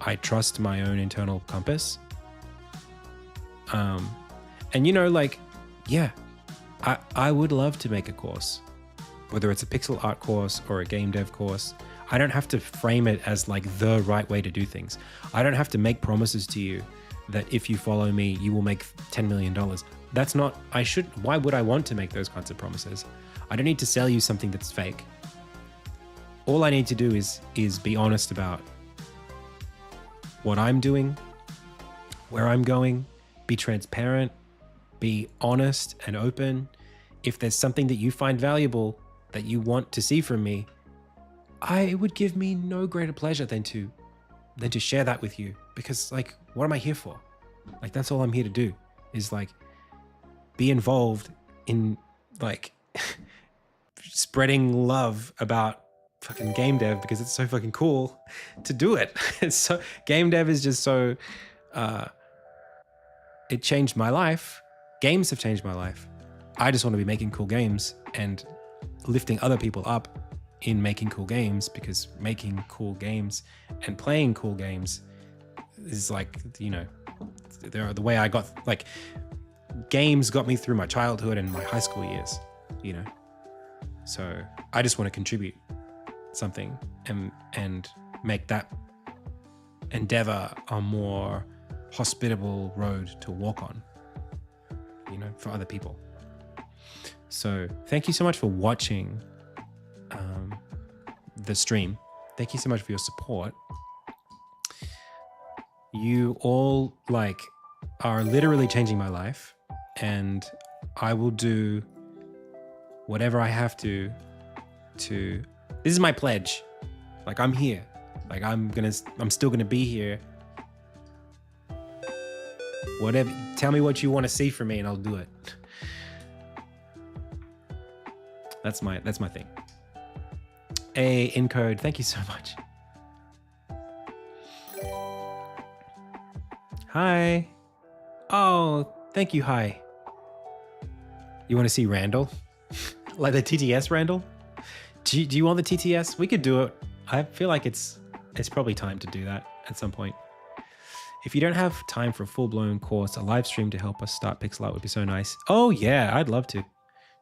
I trust my own internal compass. And you know, like, yeah, I would love to make a course, whether it's a pixel art course or a game dev course. I don't have to frame it as like the right way to do things. I don't have to make promises to you that if you follow me, you will make $10 million. That's not, why would I want to make those kinds of promises? I don't need to sell you something that's fake. All I need to do is be honest about what I'm doing, where I'm going, be transparent, be honest and open. If there's something that you find valuable that you want to see from me, it would give me no greater pleasure than to share that with you. Because like, what am I here for? Like, that's all I'm here to do, is like be involved in like spreading love about fucking game dev, because it's so fucking cool to do it. It's so, game dev is just so, it changed my life. Games have changed my life. I just want to be making cool games and lifting other people up in making cool games, because making cool games and playing cool games is like, you know, the way I got, like, games got me through my childhood and my high school years, you know. So I just want to contribute something and make that endeavor a more hospitable road to walk on, you know, for other people. So thank you so much for watching the stream. Thank you so much for your support. You all, like, are literally changing my life, and I will do whatever I have to this is my pledge. Like, I'm here. Like, I'm still gonna be here. Whatever, tell me what you want to see from me and I'll do it. That's my thing. Encode, thank you so much. Hi. Oh, thank you, hi. You want to see Randall? Like the TTS Randall? Do you want the TTS? We could do it. I feel like it's probably time to do that at some point. If you don't have time for a full-blown course, a live stream to help us start pixel art would be so nice. Oh yeah, I'd love to.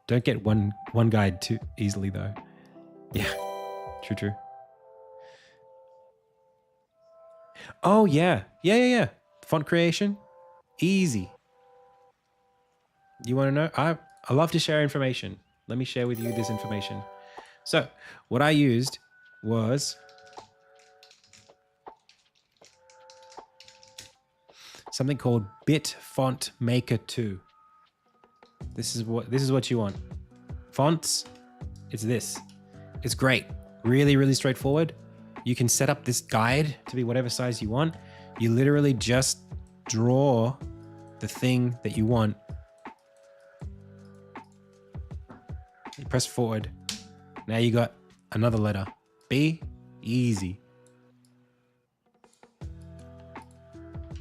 Don't get one guide too easily though. Yeah, true. Oh yeah. Font creation, easy. You want to know? I love to share information. Let me share with you this information. So what I used was something called Bit Font Maker 2. This is what you want. Fonts, it's this. It's great. Really straightforward. You can set up this guide to be whatever size you want. You literally just draw the thing that you want. You press forward. Now you got another letter. B, easy.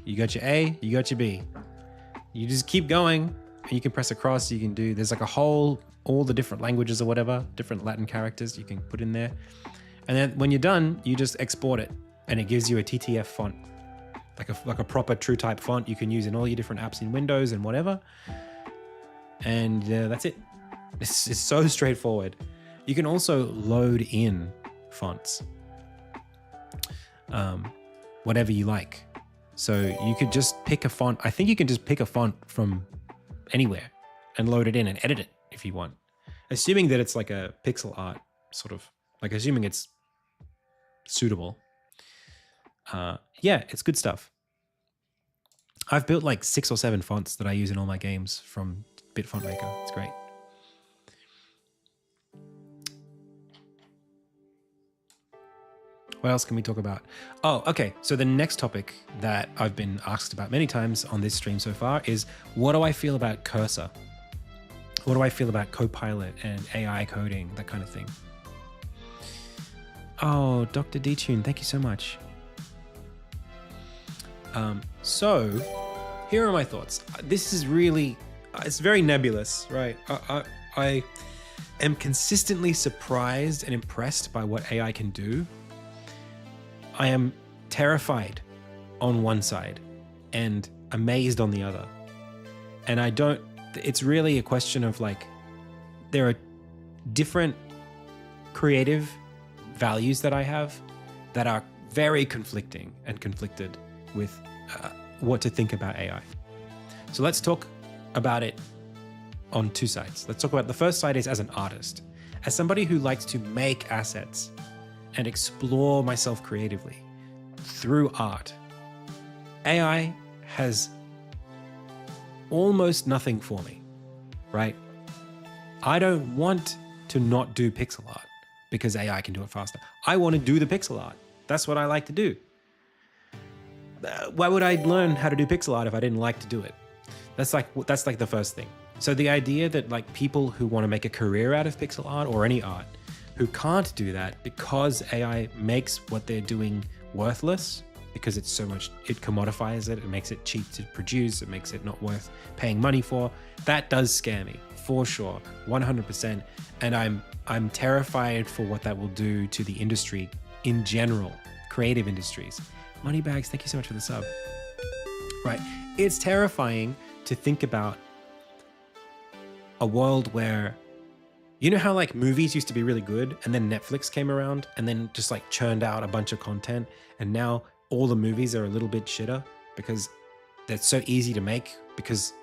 You got your A, you got your B. You just keep going, and you can press across. You can do, there's like all the different languages or whatever, different Latin characters you can put in there. And then when you're done, you just export it, and it gives you a TTF font, like a proper true type font you can use in all your different apps in Windows and whatever. And that's it. It's so straightforward. You can also load in fonts, whatever you like. So you could just pick a font. I think you can just pick a font from anywhere and load it in and edit it if you want. Assuming that it's like a pixel art sort of, like assuming it's suitable. Yeah, it's good stuff. I've built like 6 or 7 fonts that I use in all my games from Bit Font Maker. It's great. What else can we talk about? Oh, okay. So the next topic that I've been asked about many times on this stream so far is, what do I feel about Cursor? What do I feel about Copilot and AI coding, that kind of thing? Oh, Dr. D-Tune, thank you so much. So here are my thoughts. This is really, it's very nebulous, right? I am consistently surprised and impressed by what AI can do. I am terrified on one side and amazed on the other. And it's really a question of like, there are different creative values that I have that are very conflicting and conflicted with what to think about AI. So let's talk about it on 2 sides. Let's talk about the first side is as an artist, as somebody who likes to make assets and explore myself creatively through art. AI has almost nothing for me, right? I don't want to not do pixel art because AI can do it faster. I want to do the pixel art. That's what I like to do. Why would I learn how to do pixel art if I didn't like to do it? That's like the first thing. So the idea that like people who want to make a career out of pixel art or any art who can't do that because AI makes what they're doing worthless, because it's so much, it commodifies it, it makes it cheap to produce, it makes it not worth paying money for, that does scare me. for sure, 100%. And I'm terrified for what that will do to the industry in general, creative industries. Moneybags, thank you so much for the sub. Right, it's terrifying to think about a world where, you know how like movies used to be really good and then Netflix came around and then just like churned out a bunch of content, and now all the movies are a little bit shitter because they're so easy to make, because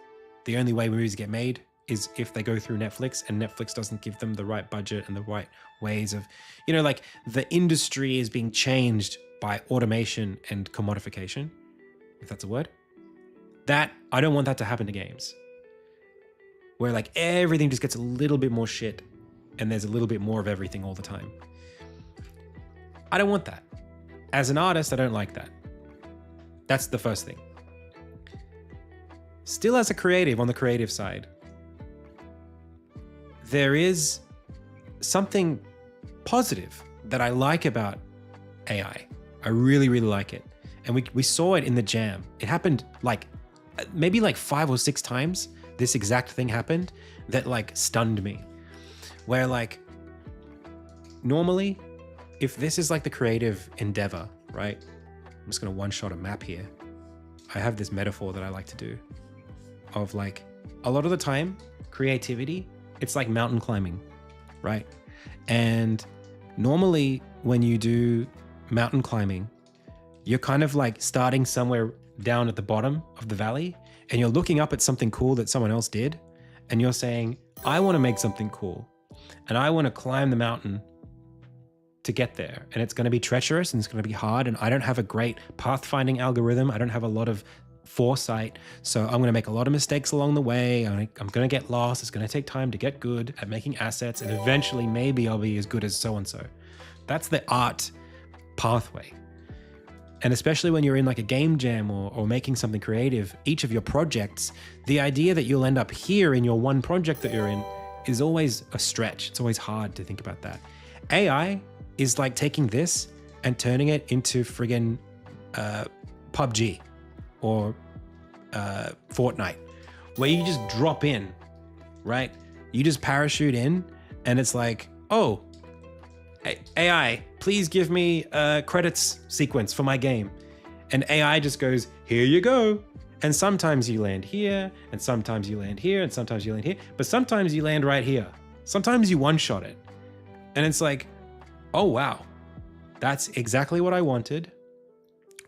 the only way movies get made is if they go through Netflix, and Netflix doesn't give them the right budget and the right ways of, you know, like the industry is being changed by automation and commodification, if that's a word. That, I don't want that to happen to games, where like everything just gets a little bit more shit and there's a little bit more of everything all the time. I don't want that. As an artist, I don't like that. That's the first thing. Still, as a creative, on the creative side, there is something positive that I like about AI. I really, really like it. And we saw it in the jam. It happened like maybe like 5 or 6 times. This exact thing happened that like stunned me. Where like normally, if this is like the creative endeavor, right? I'm just gonna one-shot a map here. I have this metaphor that I like to do of like, a lot of the time, creativity, it's like mountain climbing, right? And normally when you do mountain climbing, you're kind of like starting somewhere down at the bottom of the valley, and you're looking up at something cool that someone else did, and you're saying, I want to make something cool, and I want to climb the mountain to get there. And it's going to be treacherous and it's going to be hard, and I don't have a great pathfinding algorithm. I don't have a lot of foresight. So I'm going to make a lot of mistakes along the way. I'm going to get lost. It's going to take time to get good at making assets, and eventually maybe I'll be as good as so-and-so. That's the art pathway. And especially when you're in like a game jam or making something creative, each of your projects, the idea that you'll end up here in your one project that you're in is always a stretch. It's always hard to think about that. AI is like taking this and turning it into friggin' PUBG or Fortnite, where you just drop in, right? You just parachute in, and it's like, oh, AI, please give me a credits sequence for my game. And AI just goes, here you go. And sometimes you land here, and sometimes you land here, and sometimes you land here, but sometimes you land right here. Sometimes you one-shot it. And it's like, oh, wow, that's exactly what I wanted.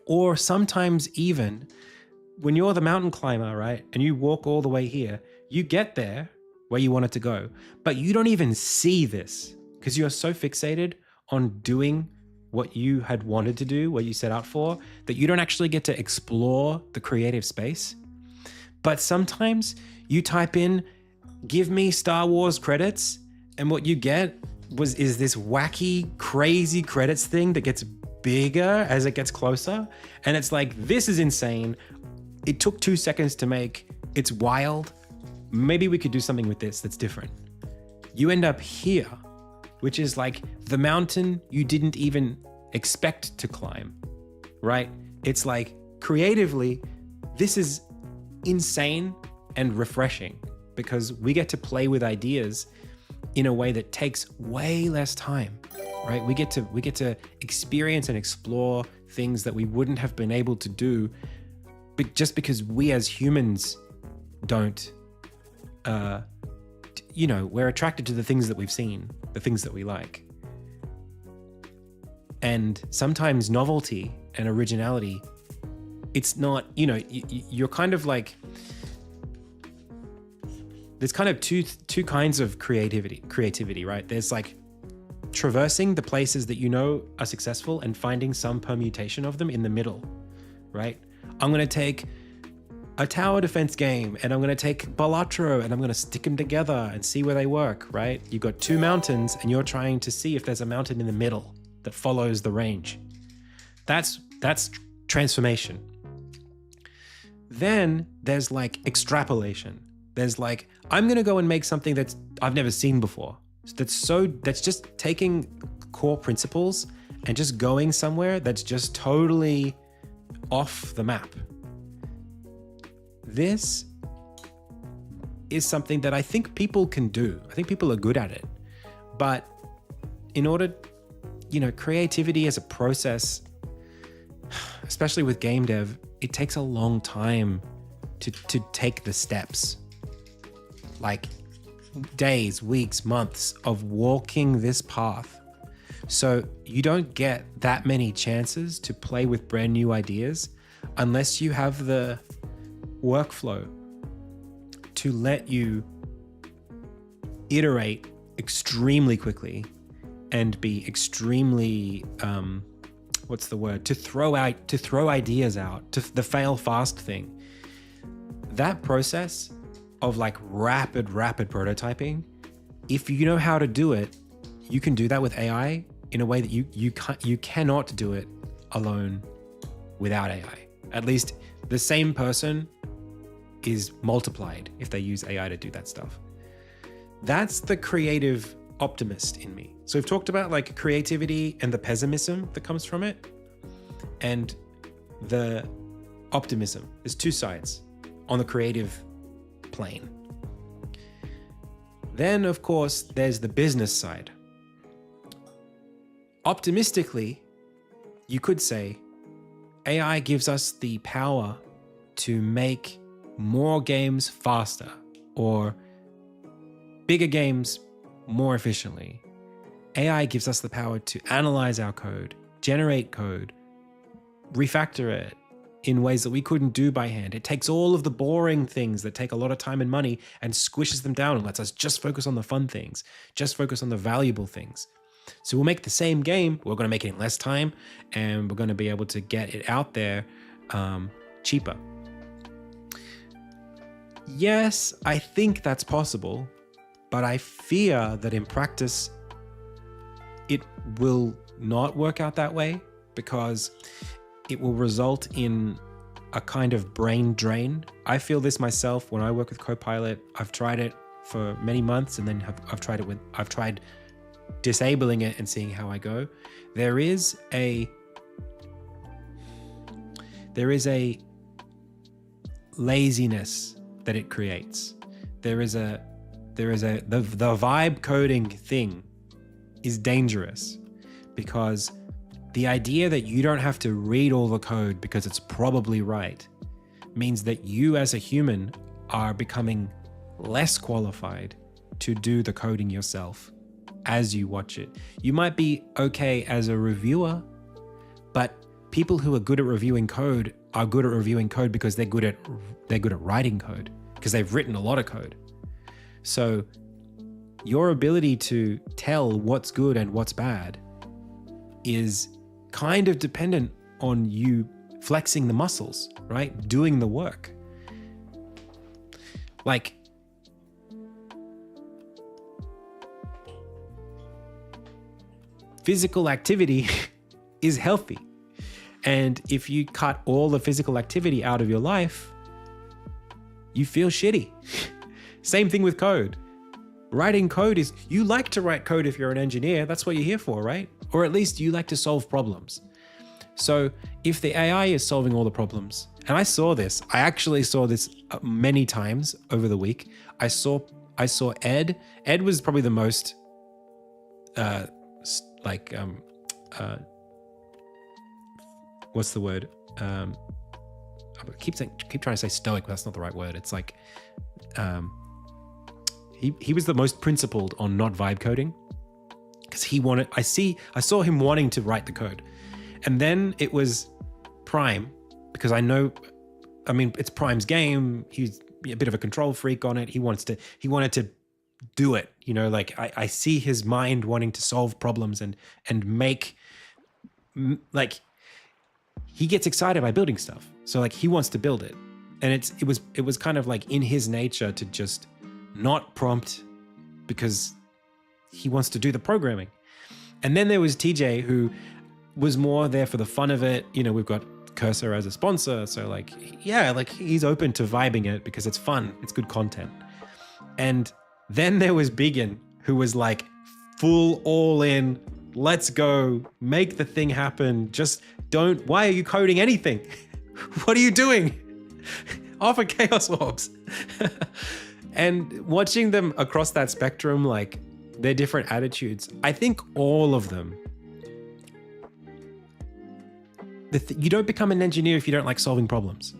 Or sometimes even when you're the mountain climber, right, and you walk all the way here, you get there where you want it to go, but you don't even see this because you're so fixated on doing what you had wanted to do, what you set out for, that you don't actually get to explore the creative space. But sometimes you type in, give me Star Wars credits, and what you get is this wacky, crazy credits thing that gets bigger as it gets closer. And it's like, this is insane. It took 2 seconds to make. It's wild. Maybe we could do something with this that's different. You end up here, which is like the mountain you didn't even expect to climb, right? It's like, creatively, this is insane and refreshing because we get to play with ideas in a way that takes way less time, right? We get to experience and explore things that we wouldn't have been able to do just because we as humans don't, we're attracted to the things that we've seen, the things that we like. And sometimes novelty and originality, it's not, you're kind of like, there's kind of two kinds of creativity, right? There's like traversing the places that you know are successful and finding some permutation of them in the middle, right? I'm going to take a tower defense game and I'm going to take Balatro and I'm going to stick them together and see where they work, right? You've got 2 mountains and you're trying to see if there's a mountain in the middle that follows the range. That's transformation. Then there's like extrapolation. There's like, I'm going to go and make something that I've never seen before. That's just taking core principles and just going somewhere that's just totally off the map. This is something that I think people can do. I think people are good at it. But in order, creativity as a process, especially with game dev, it takes a long time to take the steps. Like days, weeks, months of walking this path. So you don't get that many chances to play with brand new ideas unless you have the workflow to let you iterate extremely quickly and be extremely, to throw ideas out, to the fail fast thing. That process of like rapid prototyping, if you know how to do it, you can do that with AI in a way that you cannot do it alone without AI. At least the same person is multiplied if they use AI to do that stuff. That's the creative optimist in me. So we've talked about like creativity and the pessimism that comes from it, and the optimism. There's two sides on the creative plane. Then, of course, there's the business side. Optimistically, you could say AI gives us the power to make more games faster or bigger games more efficiently. AI gives us the power to analyze our code, generate code, refactor it in ways that we couldn't do by hand. It takes all of the boring things that take a lot of time and money and squishes them down and lets us just focus on the fun things, just focus on the valuable things. So we'll make the same game, we're going to make it in less time, and we're going to be able to get it out there cheaper. Yes, I think that's possible, but I fear that in practice, it will not work out that way because it will result in a kind of brain drain. I feel this myself when I work with Copilot. I've tried it for many months, and then I've tried disabling it and seeing how I go. There is a laziness that it creates. The vibe coding thing is dangerous because the idea that you don't have to read all the code because it's probably right means that you as a human are becoming less qualified to do the coding yourself as you watch it. You might be okay as a reviewer, but people who are good at reviewing code are good at reviewing code because they're good at writing code, because they've written a lot of code. So your ability to tell what's good and what's bad is kind of dependent on you flexing the muscles, right? Doing the work. Like, physical activity is healthy. And if you cut all the physical activity out of your life, you feel shitty. Same thing with code. Writing code is, you like to write code if you're an engineer, that's what you're here for, right? Or at least you like to solve problems. So if the AI is solving all the problems, and I actually saw this many times over the week. I saw Ed. Ed was probably the most, what's the word? I keep trying to say stoic, but that's not the right word. It's like, he was the most principled on not vibe coding because I saw him wanting to write the code. And then it was Prime, because it's Prime's game. He's a bit of a control freak on it. He wanted to do it. Like I see his mind wanting to solve problems and make, like, he gets excited by building stuff. So like he wants to build it. And it was kind of like in his nature to just not prompt because he wants to do the programming. And then there was TJ, who was more there for the fun of it. We've got Cursor as a sponsor. So like, yeah, like he's open to vibing it because it's fun. It's good content. And then there was Biggin, who was like full all in, let's go, make the thing happen. Just why are you coding anything? What are you doing? Offer chaos orbs. And watching them across that spectrum, like their different attitudes, I think all of them. You don't become an engineer if you don't like solving problems,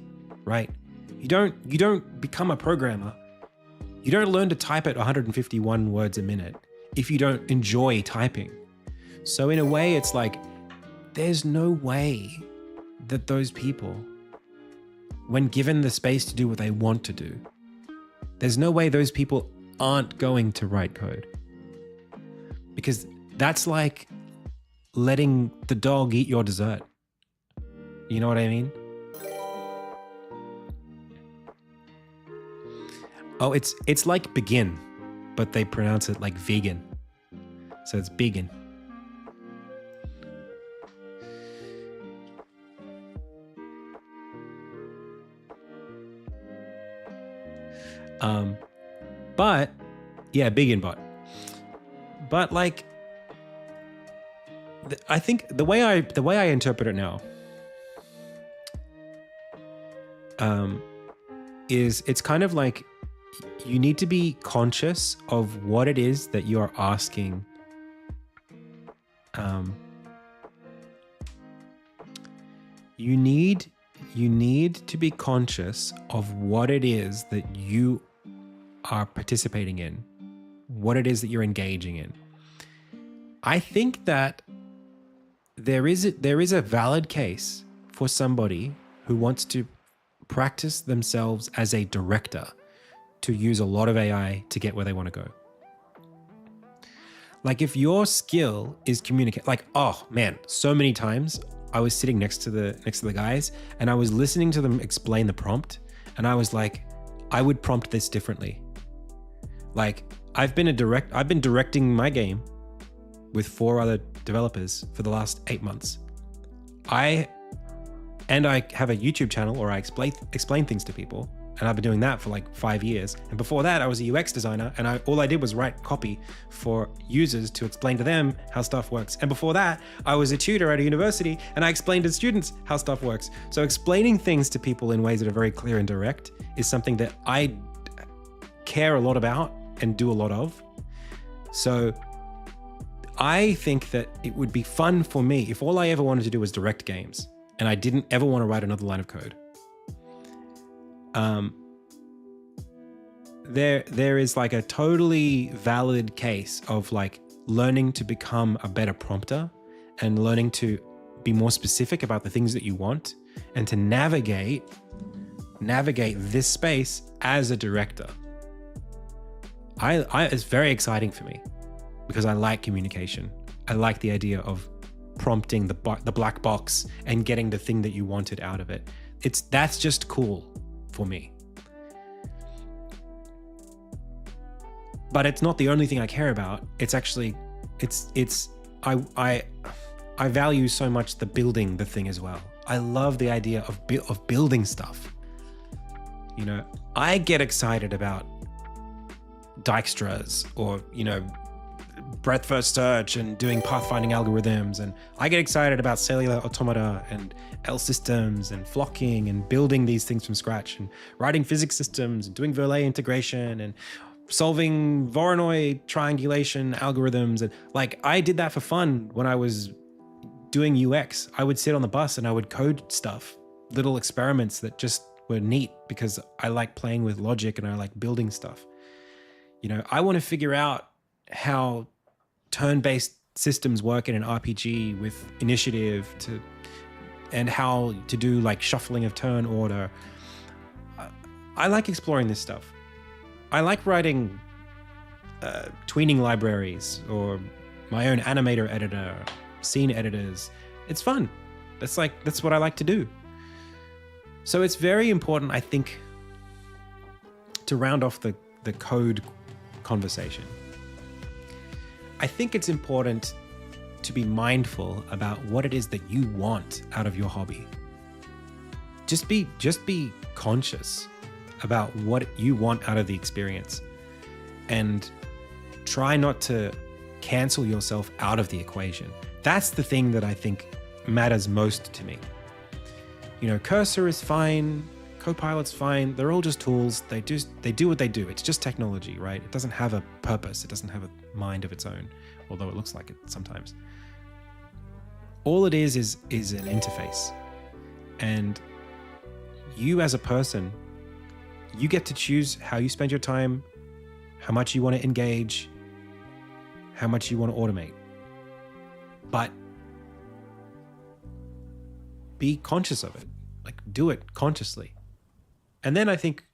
right? You don't become a programmer. You don't learn to type at 151 words a minute if you don't enjoy typing. So in a way, it's like, there's no way that those people, when given the space to do what they want to do, there's no way those people aren't going to write code. Because that's like letting the dog eat your dessert. You know what I mean? Oh, it's like begin, but they pronounce it like vegan. So it's begin. But yeah, begin bot. But like, I think the way I interpret it now, is it's kind of like you need to be conscious of what it is that you are asking. You need to be conscious of what it is that you are participating in, what it is that you're engaging in. I think that there is a valid case for somebody who wants to practice themselves as a director to use a lot of AI to get where they want to go. Like if your skill is communicate, like, oh man, so many times I was sitting next to the guys and I was listening to them explain the prompt and I was like, I would prompt this differently. Like I've been directing my game with 4 other developers for the last 8 months. I have a YouTube channel where I explain things to people, and I've been doing that for like 5 years. And before that, I was a UX designer, and all I did was write copy for users to explain to them how stuff works. And before that, I was a tutor at a university, and I explained to students how stuff works. So explaining things to people in ways that are very clear and direct is something that I care a lot about and do a lot of. So I think that it would be fun for me if all I ever wanted to do was direct games and I didn't ever want to write another line of code. There is like a totally valid case of like learning to become a better prompter and learning to be more specific about the things that you want and to navigate this space as a director. It's very exciting for me because I like communication. I like the idea of prompting the black box and getting the thing that you wanted out of it. That's just cool for me. But it's not the only thing I care about. It's actually, I value so much the building the thing as well. I love the idea of building stuff. You know, I get excited about Dijkstra's or, you know, breadth first search and doing pathfinding algorithms, and I get excited about cellular automata and L systems and flocking and building these things from scratch and writing physics systems and doing Verlet integration and solving Voronoi triangulation algorithms. And like, I did that for fun when I was doing UX. I would sit on the bus and I would code stuff, little experiments that just were neat because I like playing with logic and I like building stuff. You know, I want to figure out how turn-based systems work in an RPG with initiative and how to do like shuffling of turn order. I like exploring this stuff. I like writing tweening libraries or my own animator editor, scene editors. It's fun. That's what I like to do. So it's very important, I think, to round off the code conversation. I think it's important to be mindful about what it is that you want out of your hobby. Just be conscious about what you want out of the experience and try not to cancel yourself out of the equation. That's the thing that I think matters most to me. You know, Cursor is fine. Copilot's fine. They're all just tools. They do what they do. It's just technology, right? It doesn't have a purpose. It doesn't have a mind of its own, although it looks like it sometimes. All it is an interface. And you as a person, you get to choose how you spend your time, how much you want to engage, how much you want to automate. But be conscious of it. Like, do it consciously. And then I think,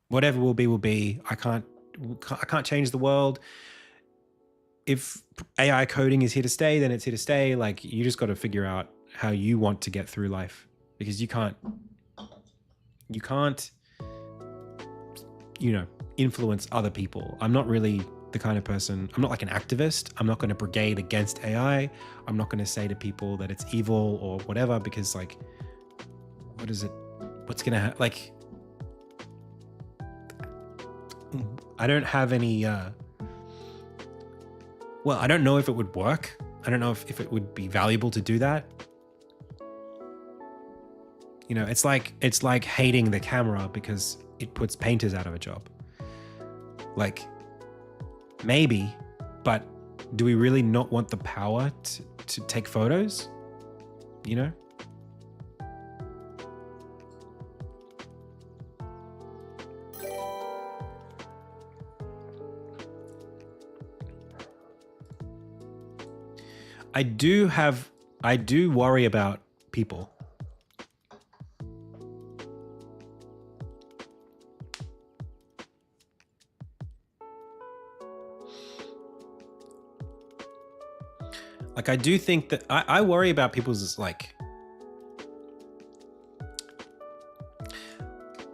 whatever will be. I can't change the world. If AI coding is here to stay, then it's here to stay. Like, you just got to figure out how you want to get through life, because you can't influence other people. I'm not really the kind of person, I'm not like an activist. I'm not going to brigade against AI. I'm not going to say to people that it's evil or whatever, because like, what's going to like, I don't have any, I don't know if it would work. I don't know if it would be valuable to do that. It's like hating the camera because it puts painters out of a job. Like, maybe, but do we really not want the power to take photos? I do worry about people. Like, I do think that I worry about people's, like,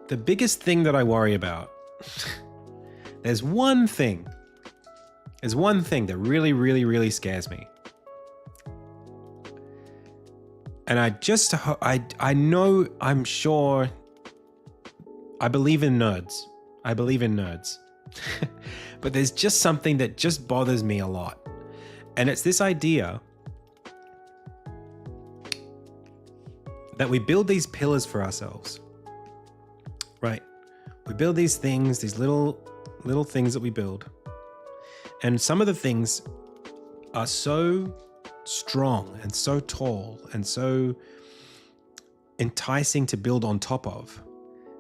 the biggest thing that I worry about, there's one thing that really, really, really scares me. And I know, I'm sure, I believe in nerds. But there's just something that just bothers me a lot. And it's this idea that we build these pillars for ourselves, right? We build these things, these little things that we build. And some of the things are so strong and so tall and so enticing to build on top of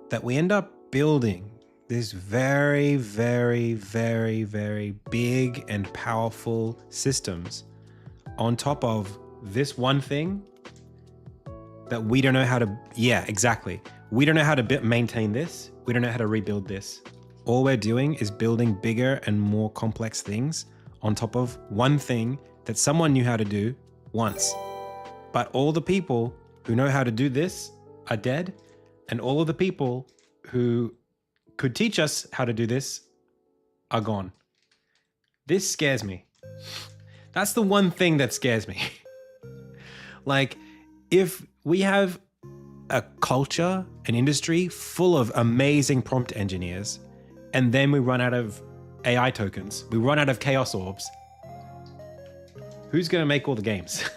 that we end up building this very, very, very, very big and powerful systems on top of this one thing that we don't know how to, we don't know how to maintain this. We don't know how to rebuild this. All we're doing is building bigger and more complex things on top of one thing that someone knew how to do once. But all the people who know how to do this are dead, and all of the people who could teach us how to do this are gone. This scares me. That's the one thing that scares me. Like, if we have a culture, an industry full of amazing prompt engineers, and then we run out of AI tokens, we run out of chaos orbs, who's going to make all the games?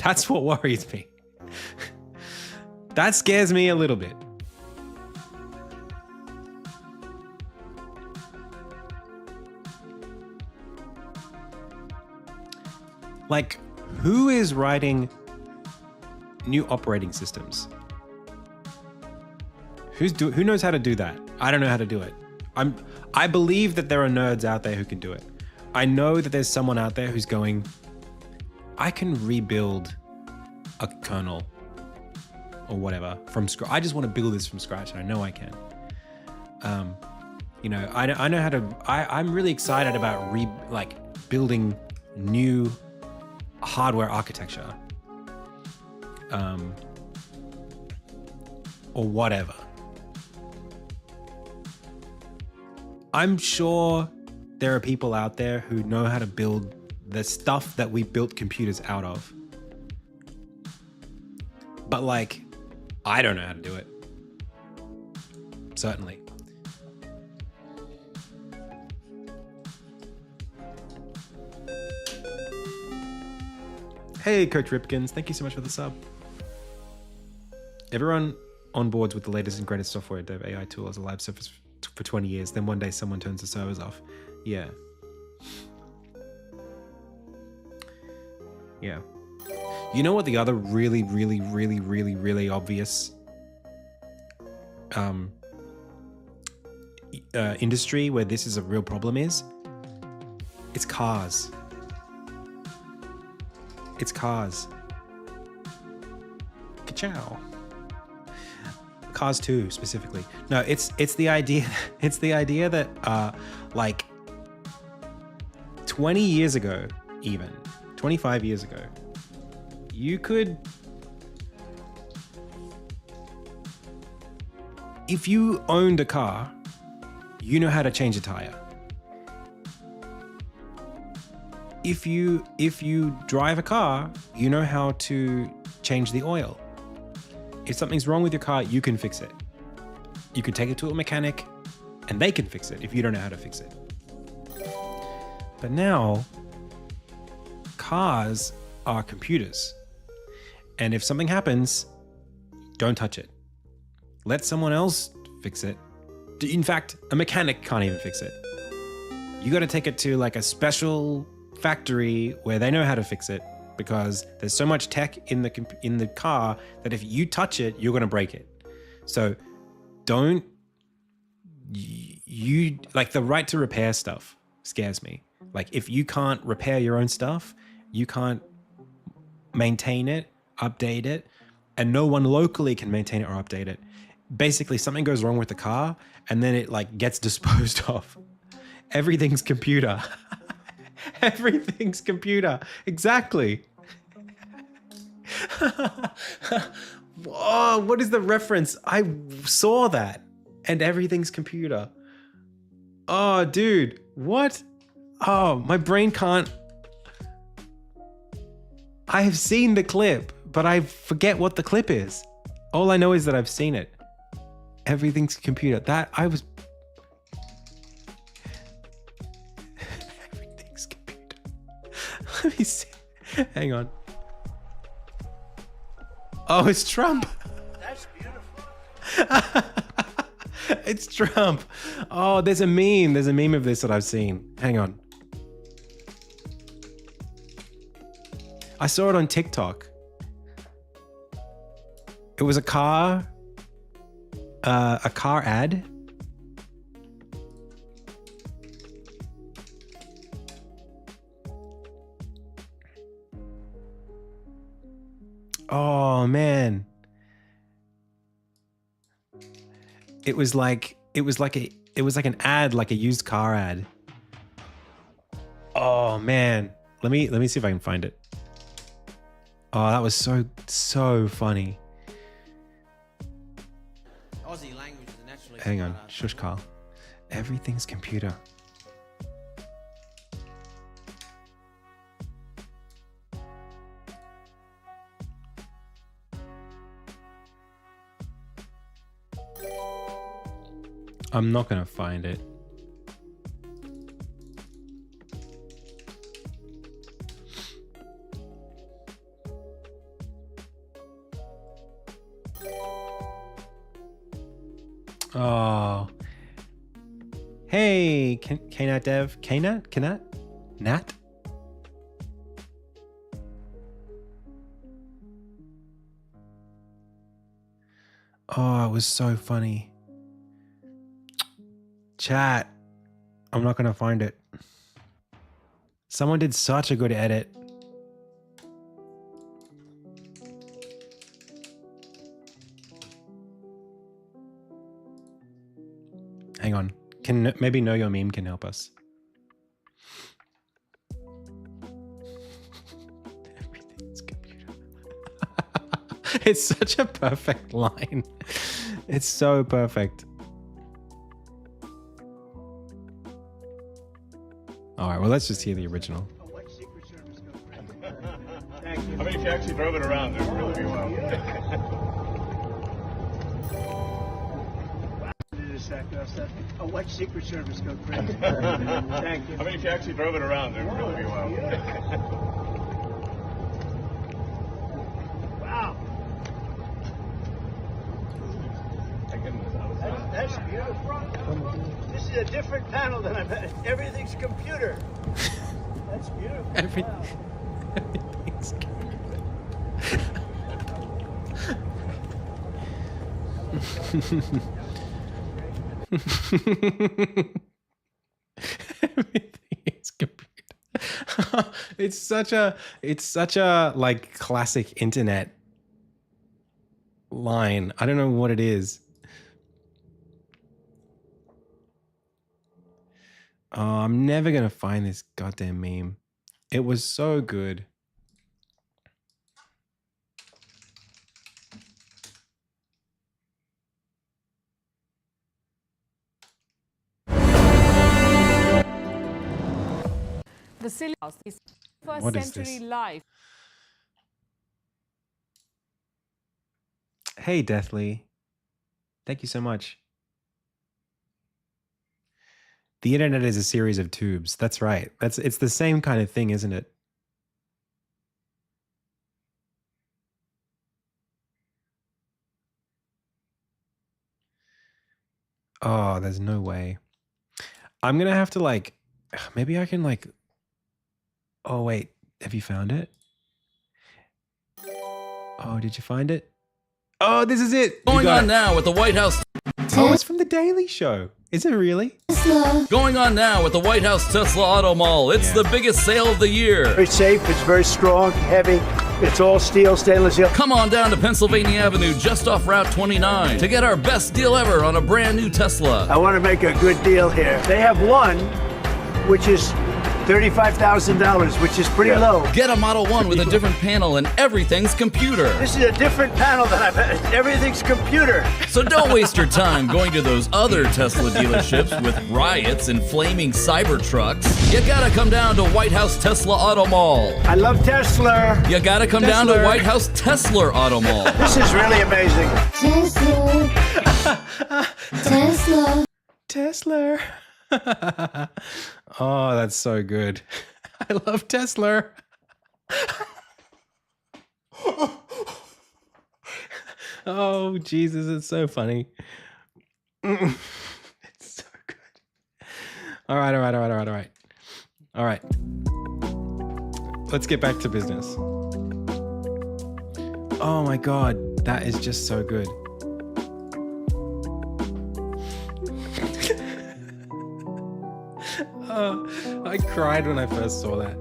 That's what worries me. That scares me a little bit. Like, who is writing new operating systems? Who knows how to do that? I don't know how to do it. I believe that there are nerds out there who can do it. I know that there's someone out there who's going, I can rebuild a kernel or whatever from scratch. I just want to build this from scratch, and I know I can. I know how to. I'm really excited about building new hardware architecture, or whatever. I'm sure there are people out there who know how to build the stuff that we built computers out of. But like, I don't know how to do it. Certainly. Hey, Coach Ripkins, thank you so much for the sub. Everyone on boards with the latest and greatest software dev AI tool as a live service for 20 years. Then one day someone turns the servers off. Yeah. Yeah. You know what the other really, really, really, really, really obvious industry where this is a real problem is? It's cars. It's cars. Ka-chow. Cars 2 specifically. No, it's the idea that like 20 years ago, even 25 years ago, you could, if you owned a car, you know how to change a tire. If you drive a car, you know how to change the oil. If something's wrong with your car, you can fix it. You can take it to a mechanic and they can fix it if you don't know how to fix it. But now, cars are computers. And if something happens, don't touch it. Let someone else fix it. In fact, a mechanic can't even fix it. You got to take it to like a special factory where they know how to fix it, because there's so much tech in the car that if you touch it, you're going to break it. So don't you like, the right to repair stuff scares me. Like, if you can't repair your own stuff, you can't maintain it, update it, and no one locally can maintain it or update it. Basically, something goes wrong with the car and then it like gets disposed of. Everything's computer. Everything's computer. Exactly. Oh, what is the reference? I saw that. And everything's computer. Oh, dude. What? Oh, my brain can't. I have seen the clip, but I forget what the clip is. All I know is that I've seen it. Everything's computer. That I was. Everything's computer. Let me see. Hang on. Oh, it's Trump. That's beautiful. It's Trump. Oh, there's a meme. There's a meme of this that I've seen. Hang on. I saw it on TikTok. It was a car ad. Oh man. It was like an ad, like a used car ad. Oh man. Let me see if I can find it. Oh, that was so funny. Aussie language is naturally. Hang on, shush Carl. Everything's computer. I'm not gonna find it. Oh. Hey, Knat Dev. Knat? Nat? Oh, it was so funny. Chat. I'm not going to find it. Someone did such a good edit. Hang on. Maybe Know Your Meme can help us. Everything's computer. It's such a perfect line. It's so perfect. All right, well, let's just hear the original. I mean, if you actually drove it around, it would really be wild. I'll watch Secret Service go crazy. Thank you. I mean, if you actually drove it around, it would really be wild. Wow. You know, this is a different panel than I've had. Everything's computer. That's beautiful. Everything's Everything is computer. It's such a like classic internet line. I don't know what it is. Oh, I'm never gonna find this goddamn meme. It was so good. The silly house is first What is century this? life. Hey, Deathly. Thank you so much. The internet is a series of tubes. That's right. It's the same kind of thing, isn't it? Oh, there's no way. I'm gonna have to like, maybe I can like, oh wait, have you found it? Oh, did you find it? Oh, this is it. Going on now with the White House. Oh, it's from The Daily Show. Is it really? Going on now with the White House Tesla Auto Mall. It's the biggest sale of the year. Very safe. It's very strong, heavy. It's all steel, stainless steel. Come on down to Pennsylvania Avenue, just off Route 29, to get our best deal ever on a brand new Tesla. I want to make a good deal here. They have one, which is $35,000, which is pretty low. Get a Model 1 with a different panel and everything's computer. This is a different panel than I've had. Everything's computer. So don't waste your time going to those other Tesla dealerships with riots and flaming cyber trucks. You gotta come down to White House Tesla Auto Mall. I love Tesla. You gotta come down to White House Tesla Auto Mall. This is really amazing. Tesla. Tesla. Oh, that's so good. I love Tesla. Oh, Jesus, it's so funny. It's so good. All right. All right. Let's get back to business. Oh my God, that is just so good. I cried when I first saw that.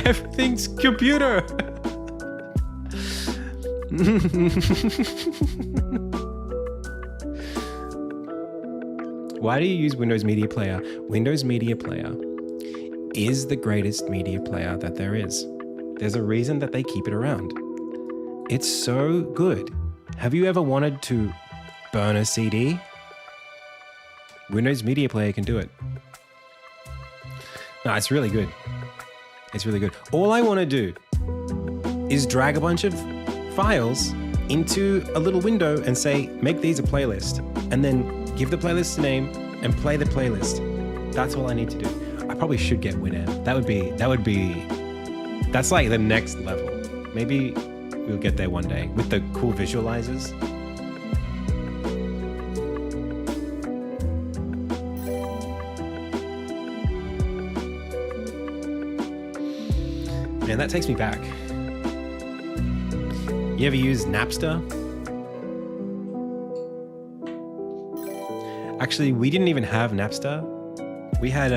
Everything's computer. Why do you use Windows Media Player? Windows Media Player is the greatest media player that there is. There's a reason that they keep it around. It's so good. Have you ever wanted to burn a CD? Windows Media Player can do it. No, it's really good. It's really good. All I want to do is drag a bunch of files into a little window and say, make these a playlist, and then give the playlist a name and play the playlist. That's all I need to do. I probably should get Winamp. That's like the next level. Maybe we'll get there one day with the cool visualizers. Man, that takes me back. You ever use Napster? Actually, we didn't even have Napster. We had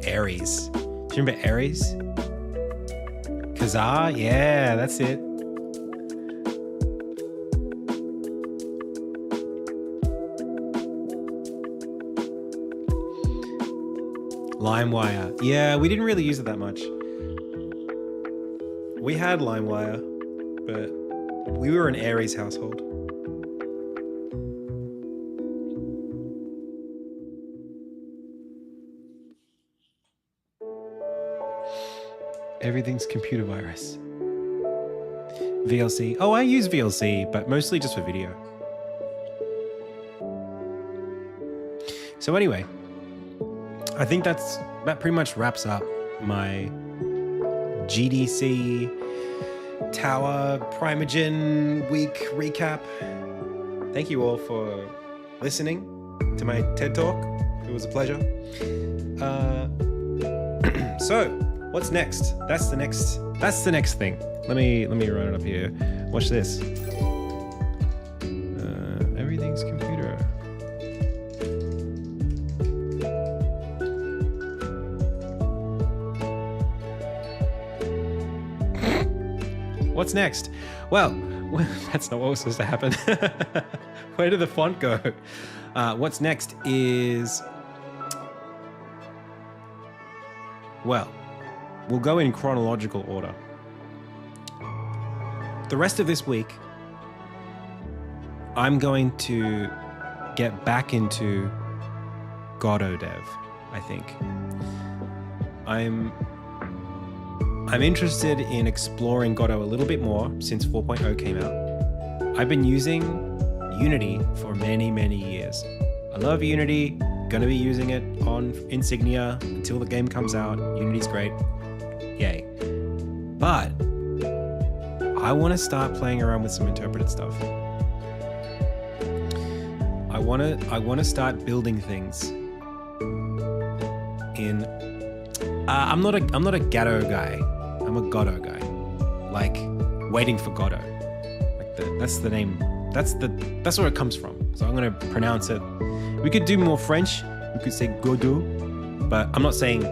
Aries. Do you remember Aries? Kazaa? Yeah, that's it. LimeWire. Yeah, we didn't really use it that much. We had LimeWire, but we were an Aries household. Everything's computer virus. VLC. Oh, I use VLC, but mostly just for video. So anyway, I think that pretty much wraps up my GDC Tower Primogen week recap. Thank you all for listening to my TED Talk. It was a pleasure. So, what's next? That's the next thing. Let me run it up here. Watch this. Everything's computer. What's next? Well, that's not what was supposed to happen. Where did the font go? What's next is... Well, we'll go in chronological order. The rest of this week, I'm going to get back into Godot dev, I think. I'm interested in exploring Godot a little bit more since 4.0 came out. I've been using Unity for many, many years. I love Unity, gonna be using it on Insignia until the game comes out. Unity's great, yay. But I wanna start playing around with some interpreted stuff. I wanna start building things in, I'm not a Godot guy. I'm a Godot guy, like waiting for Godot. Like that's the name. That's where it comes from. So I'm gonna pronounce it. We could do more French. We could say Godot, but I'm not saying.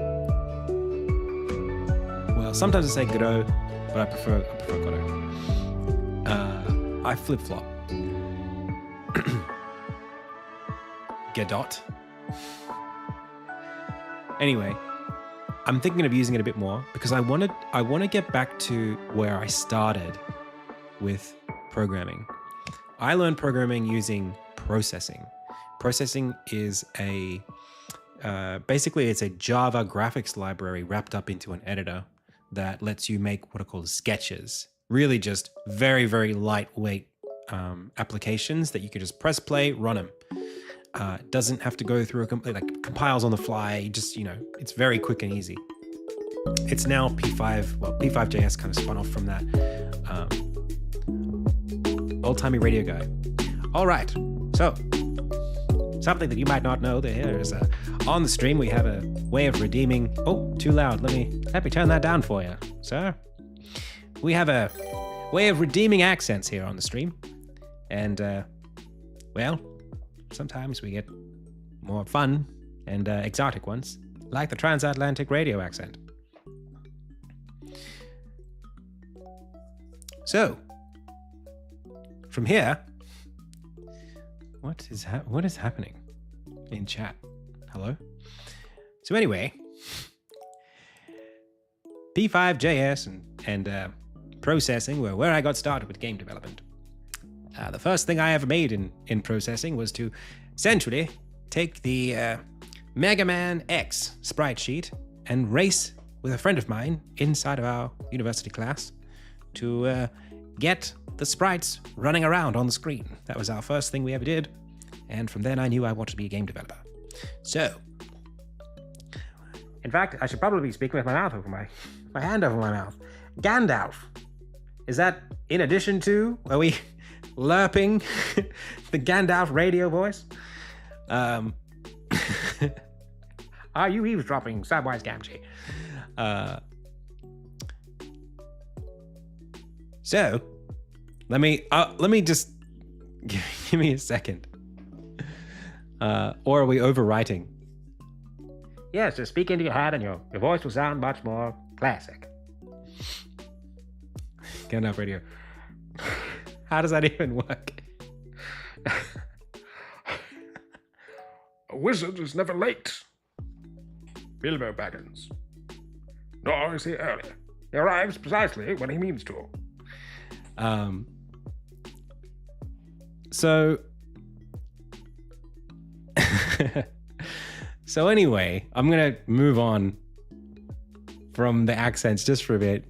Well, sometimes I say Godot, but I prefer Godot. I flip flop. Godot. Anyway. I'm thinking of using it a bit more because I want to get back to where I started with programming. I learned programming using processing. Processing is basically it's a Java graphics library wrapped up into an editor that lets you make what are called sketches. Really just very, very lightweight applications that you can just press play, run them. Doesn't have to go through compiles on the fly, just, it's very quick and easy. It's now P5, well, P5.js kind of spun off from that. Old-timey radio guy. All right, so, something that you might not know there is on the stream we have a way of redeeming, oh, too loud, let me turn that down for you, sir. We have a way of redeeming accents here on the stream. And, well, sometimes we get more fun and exotic ones, like the transatlantic radio accent. So, from here, what is happening in chat? Hello? So anyway, P5.js and processing were where I got started with game development. The first thing I ever made in processing was to essentially take the Mega Man X sprite sheet and race with a friend of mine inside of our university class to get the sprites running around on the screen. That was our first thing we ever did, and from then I knew I wanted to be a game developer. So, in fact, I should probably be speaking with my mouth over my hand over my mouth. Gandalf. Is that in addition to, are we lerping the Gandalf radio voice? Are you eavesdropping, Samwise Gamgee? So, let me just give me a second. Or are we overwriting? Yes, just speak into your hat and your voice will sound much more classic. Gandalf radio. How does that even work? A wizard is never late. Bilbo Baggins. Nor is he early. He arrives precisely when he means to. So anyway, I'm gonna move on from the accents just for a bit.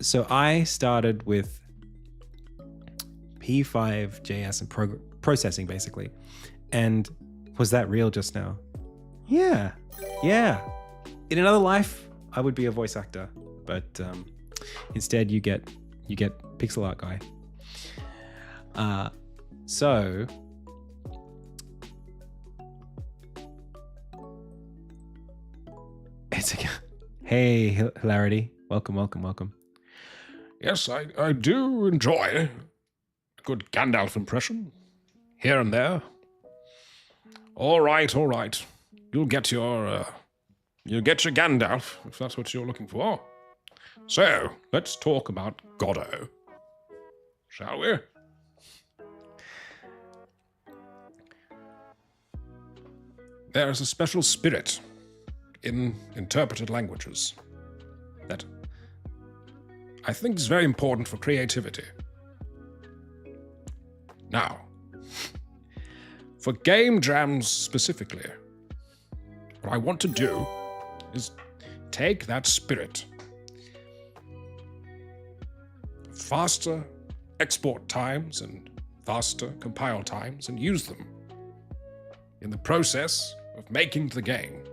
So I started with P5.js and processing basically. And was that real just now? Yeah. In another life, I would be a voice actor, but instead you get pixel art guy. So it's a, hey, Hilarity. Welcome. Yes, I do enjoy a good Gandalf impression here and there. All right. You'll get your Gandalf if that's what you're looking for. So let's talk about Godot, shall we? There is a special spirit in interpreted languages that I think is very important for creativity. Now, for game jams specifically, what I want to do is take that spirit, faster export times and faster compile times, and use them in the process of making the game.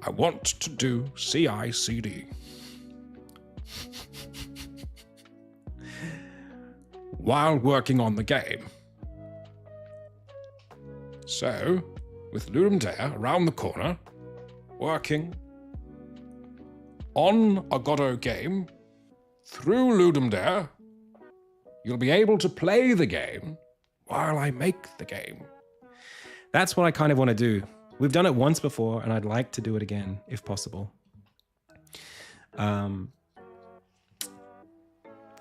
I want to do CI/CD. While working on the game. So, with Ludum Dare around the corner, working on a Godot game through Ludum Dare, you'll be able to play the game while I make the game. That's what I kind of want to do. We've done it once before, and I'd like to do it again, if possible.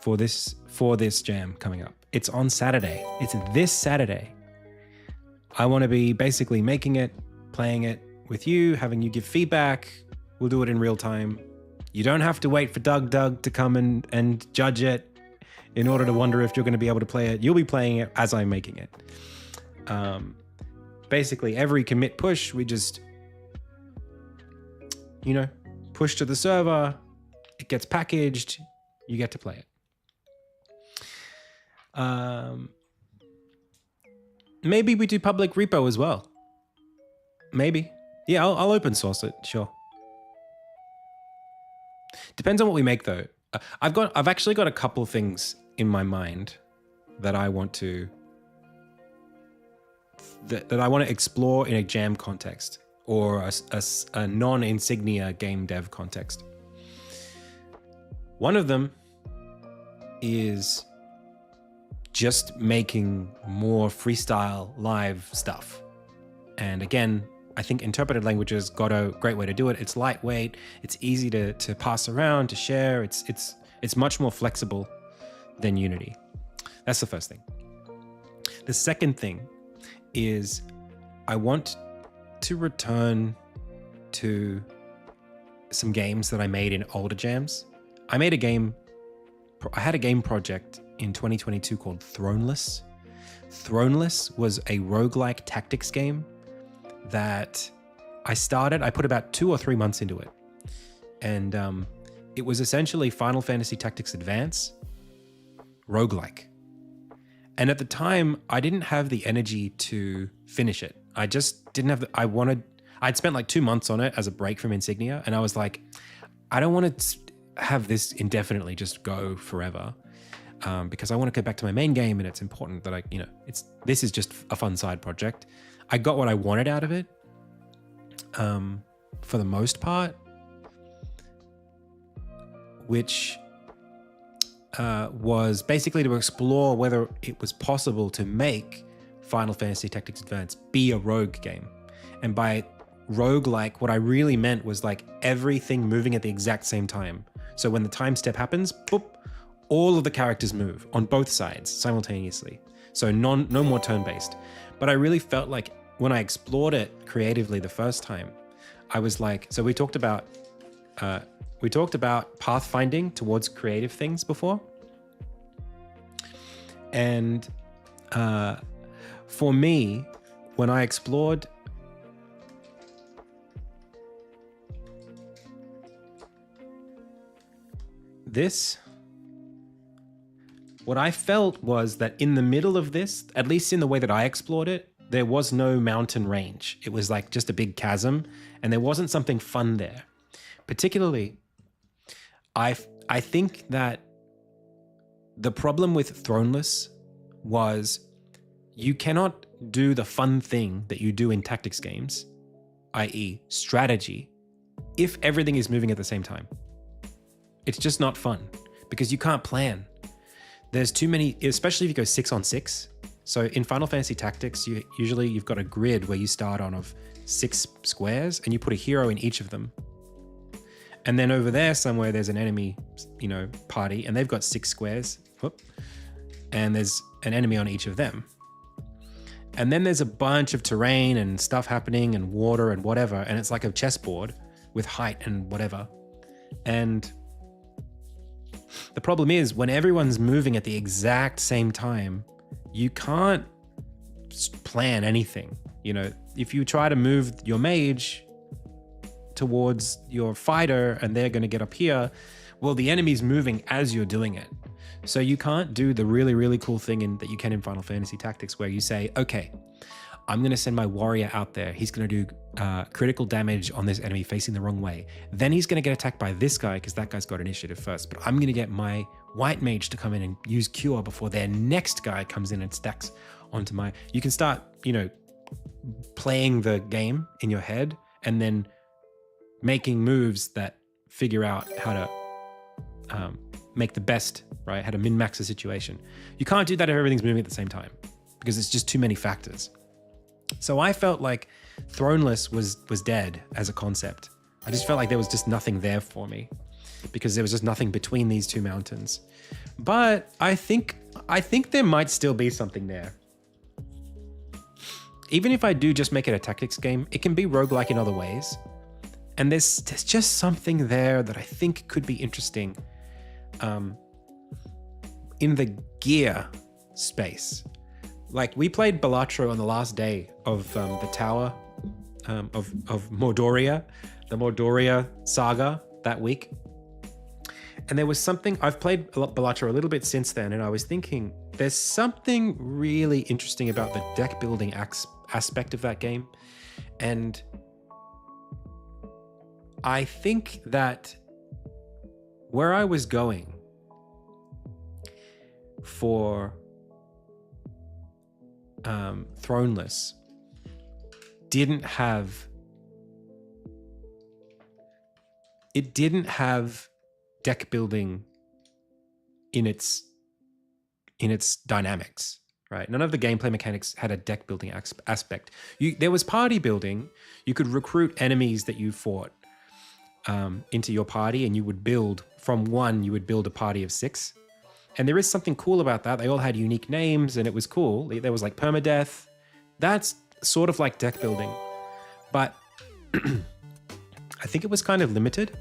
For this jam coming up. It's on Saturday. It's this Saturday. I want to be basically making it, playing it with you, having you give feedback. We'll do it in real time. You don't have to wait for Doug to come and judge it in order to wonder if you're going to be able to play it. You'll be playing it as I'm making it. Basically, every commit push, we just, push to the server. It gets packaged. You get to play it. Maybe we do public repo as well. Maybe. Yeah, I'll open source it, sure. Depends on what we make though. I've actually got a couple things in my mind that I want to explore in a jam context or a non-Insignia game dev context. One of them is just making more freestyle live stuff. And again, I think interpreted languages, Godot, great way to do it. It's lightweight, it's easy to pass around, to share. It's much more flexible than Unity. That's the first thing. The second thing is I want to return to some games that I made in older jams. I had a game project in 2022 called Throneless. Throneless was a roguelike tactics game that I put about 2 or 3 months into it. And it was essentially Final Fantasy Tactics Advance, roguelike. And at the time, I didn't have the energy to finish it. I just didn't have I'd spent like 2 months on it as a break from Insignia. And I was like, I don't want to have this indefinitely just go forever. Because I want to go back to my main game, and it's important that this is just a fun side project. I got what I wanted out of it, for the most part, which was basically to explore whether it was possible to make Final Fantasy Tactics Advance be a rogue game. And by roguelike, what I really meant was like everything moving at the exact same time. So when the time step happens, boop, all of the characters move on both sides simultaneously. So no more turn-based. But I really felt like when I explored it creatively the first time, I was like, so we talked about pathfinding towards creative things before. And for me, when I explored this, what I felt was that in the middle of this, at least in the way that I explored it, there was no mountain range. It was like just a big chasm, and there wasn't something fun there. Particularly, I think that the problem with Throneless was you cannot do the fun thing that you do in tactics games, i.e. strategy, if everything is moving at the same time. It's just not fun because you can't plan. There's too many, especially if you go 6 on 6. So in Final Fantasy Tactics, you've got a grid where you start on of 6 squares and you put a hero in each of them. And then over there somewhere, there's an enemy, party, and they've got 6 squares. Whoop. And there's an enemy on each of them. And then there's a bunch of terrain and stuff happening and water and whatever. And it's like a chessboard with height and whatever. And the problem is when everyone's moving at the exact same time, you can't plan anything. If you try to move your mage towards your fighter and they're going to get up here, well, the enemy's moving as you're doing it. So you can't do the really, really cool thing that you can in Final Fantasy Tactics where you say, okay, I'm going to send my warrior out there. He's going to do critical damage on this enemy facing the wrong way. Then he's going to get attacked by this guy because that guy's got initiative first. But I'm going to get my white mage to come in and use cure before their next guy comes in and stacks onto my... You can start, playing the game in your head and then making moves that figure out how to make the best, right? How to min-max the situation. You can't do that if everything's moving at the same time because it's just too many factors. So I felt like Throneless was dead as a concept. I just felt like there was just nothing there for me because there was just nothing between these two mountains. But I think there might still be something there. Even if I do just make it a tactics game, it can be roguelike in other ways. And there's just something there that I think could be interesting in the gear space. Like we played Balatro on the last day of the Tower of Mordoria, the Mordoria saga that week. And there was something, I've played Balatro a little bit since then, and I was thinking there's something really interesting about the deck building aspect of that game. And I think that where I was going for Throneless didn't have deck building in its dynamics, right? None of the gameplay mechanics had a deck building aspect. There was party building. You could recruit enemies that you fought into your party, and you would build from 1. You would build a party of 6. And there is something cool about that. They all had unique names and it was cool. There was like permadeath. That's sort of like deck building. But I think it was kind of limited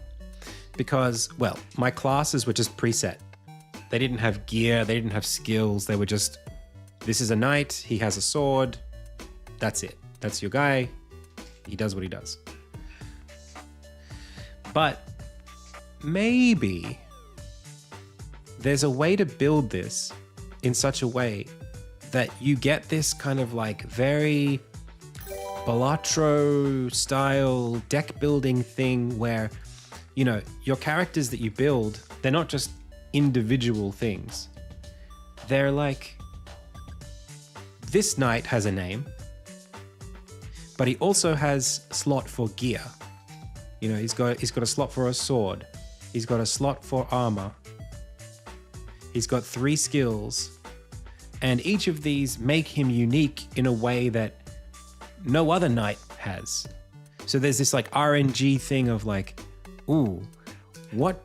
because, well, my classes were just preset. They didn't have gear. They didn't have skills. They were just, this is a knight. He has a sword. That's it. That's your guy. He does what he does. But maybe there's a way to build this in such a way that you get this kind of like very Balatro style deck building thing where, your characters that you build, they're not just individual things. They're like, this knight has a name, but he also has a slot for gear. He's got a slot for a sword. He's got a slot for armor. He's got 3 skills, and each of these make him unique in a way that no other knight has. So there's this like RNG thing of like, ooh, when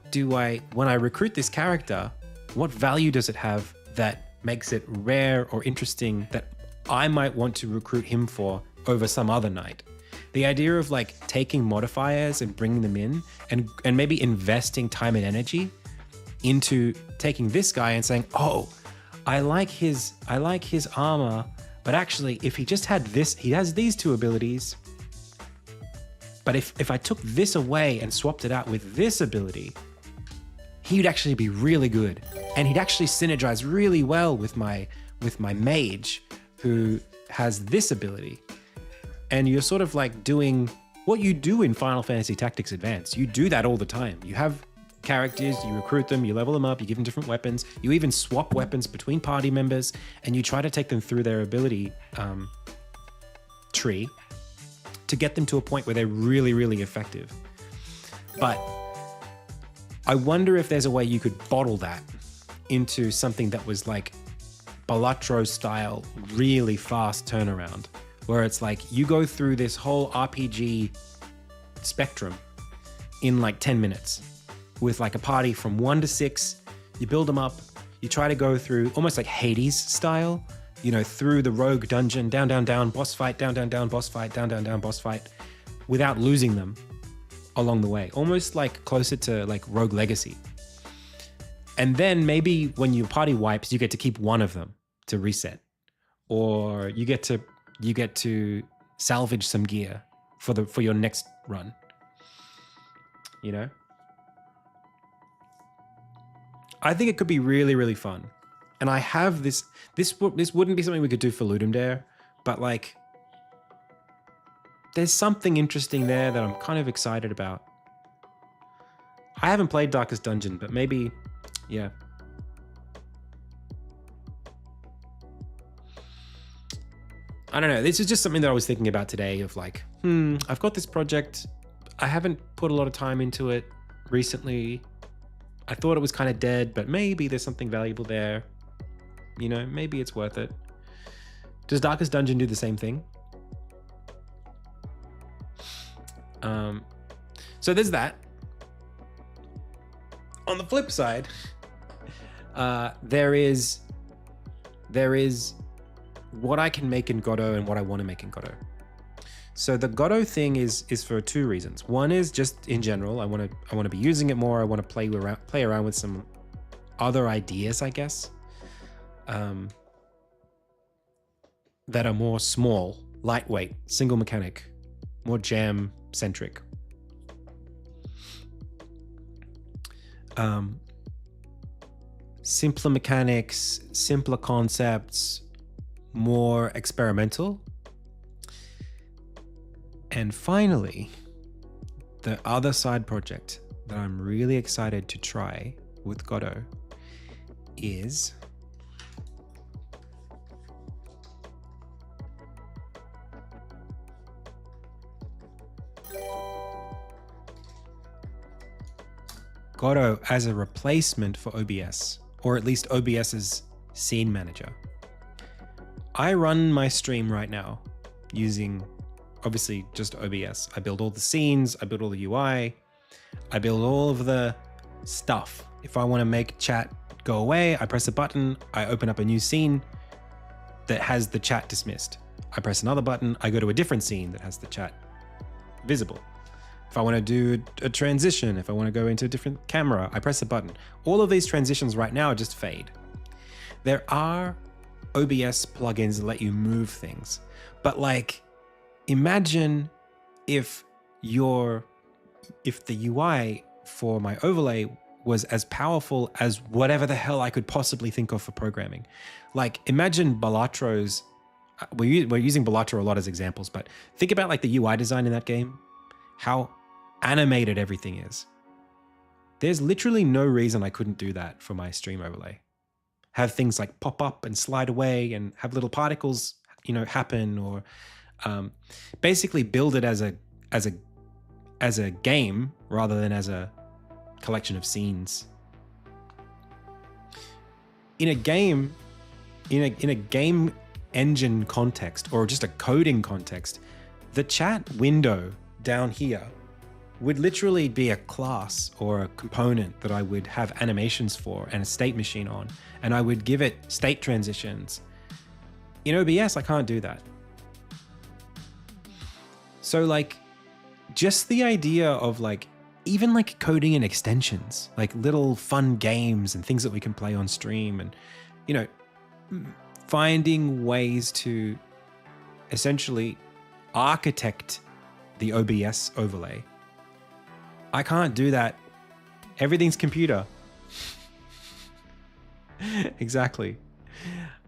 I recruit this character, what value does it have that makes it rare or interesting that I might want to recruit him for over some other knight? The idea of like taking modifiers and bringing them in and maybe investing time and energy into taking this guy and saying, oh, I like his armor, but actually if he just had this, he has these 2 abilities. But if I took this away and swapped it out with this ability, he'd actually be really good. And he'd actually synergize really well with my mage who has this ability. And you're sort of like doing what you do in Final Fantasy Tactics Advance. You do that all the time. You have characters, you recruit them, you level them up, you give them different weapons, you even swap weapons between party members, and you try to take them through their ability tree to get them to a point where they're really, really effective. But I wonder if there's a way you could bottle that into something that was like Balatro style, really fast turnaround, where it's like you go through this whole RPG spectrum in like 10 minutes with like a party from 1 to 6. You build them up, you try to go through almost like Hades style, you know, through the rogue dungeon, down, down, down, boss fight, down, down, down, boss fight, down, down, down, boss fight, without losing them along the way. Almost like closer to like Rogue Legacy. And then maybe when your party wipes, you get to keep one of them to reset. Or you get to salvage some gear for your next run. You know? I think it could be really, really fun. And I have this wouldn't be something we could do for Ludum Dare, but like there's something interesting there that I'm kind of excited about. I haven't played Darkest Dungeon, but maybe, yeah. I don't know. This is just something that I was thinking about today of like, I've got this project. I haven't put a lot of time into it recently. I thought it was kind of dead, but maybe there's something valuable there. You know, maybe it's worth it. Does Darkest Dungeon do the same thing? So there's that. On the flip side, there is what I can make in Godot and what I want to make in Godot. So the Godot thing is for two reasons. One is just in general, I want to be using it more. I want to play around with some other ideas, I guess, that are more small, lightweight, single mechanic, more jam centric. Simpler mechanics, simpler concepts, more experimental. And finally, the other side project that I'm really excited to try with Godot is Godot as a replacement for OBS, or at least OBS's scene manager. I run my stream right now using obviously just OBS. I build all the scenes, I build all the UI, I build all of the stuff. If I want to make chat go away, I press a button, I open up a new scene that has the chat dismissed. I press another button, I go to a different scene that has the chat visible. If I want to do a transition, if I want to go into a different camera, I press a button. All of these transitions right now just fade. There are OBS plugins that let you move things, but like, imagine if the UI for my overlay was as powerful as whatever the hell I could possibly think of for programming. Like, imagine Balatro's, we're using Balatro a lot as examples, but think about like the UI design in that game, how animated everything is. There's literally no reason I couldn't do that for my stream overlay. Have things like pop up and slide away and have little particles, you know, happen, or basically build it as a game rather than as a collection of scenes. In a game engine context, or just a coding context, the chat window down here would literally be a class or a component that I would have animations for and a state machine on, and I would give it state transitions. In OBS, I can't do that. So like, just the idea of like, even like coding in extensions, like little fun games and things that we can play on stream, and, you know, finding ways to essentially architect the OBS overlay. I can't do that. Everything's computer. Exactly.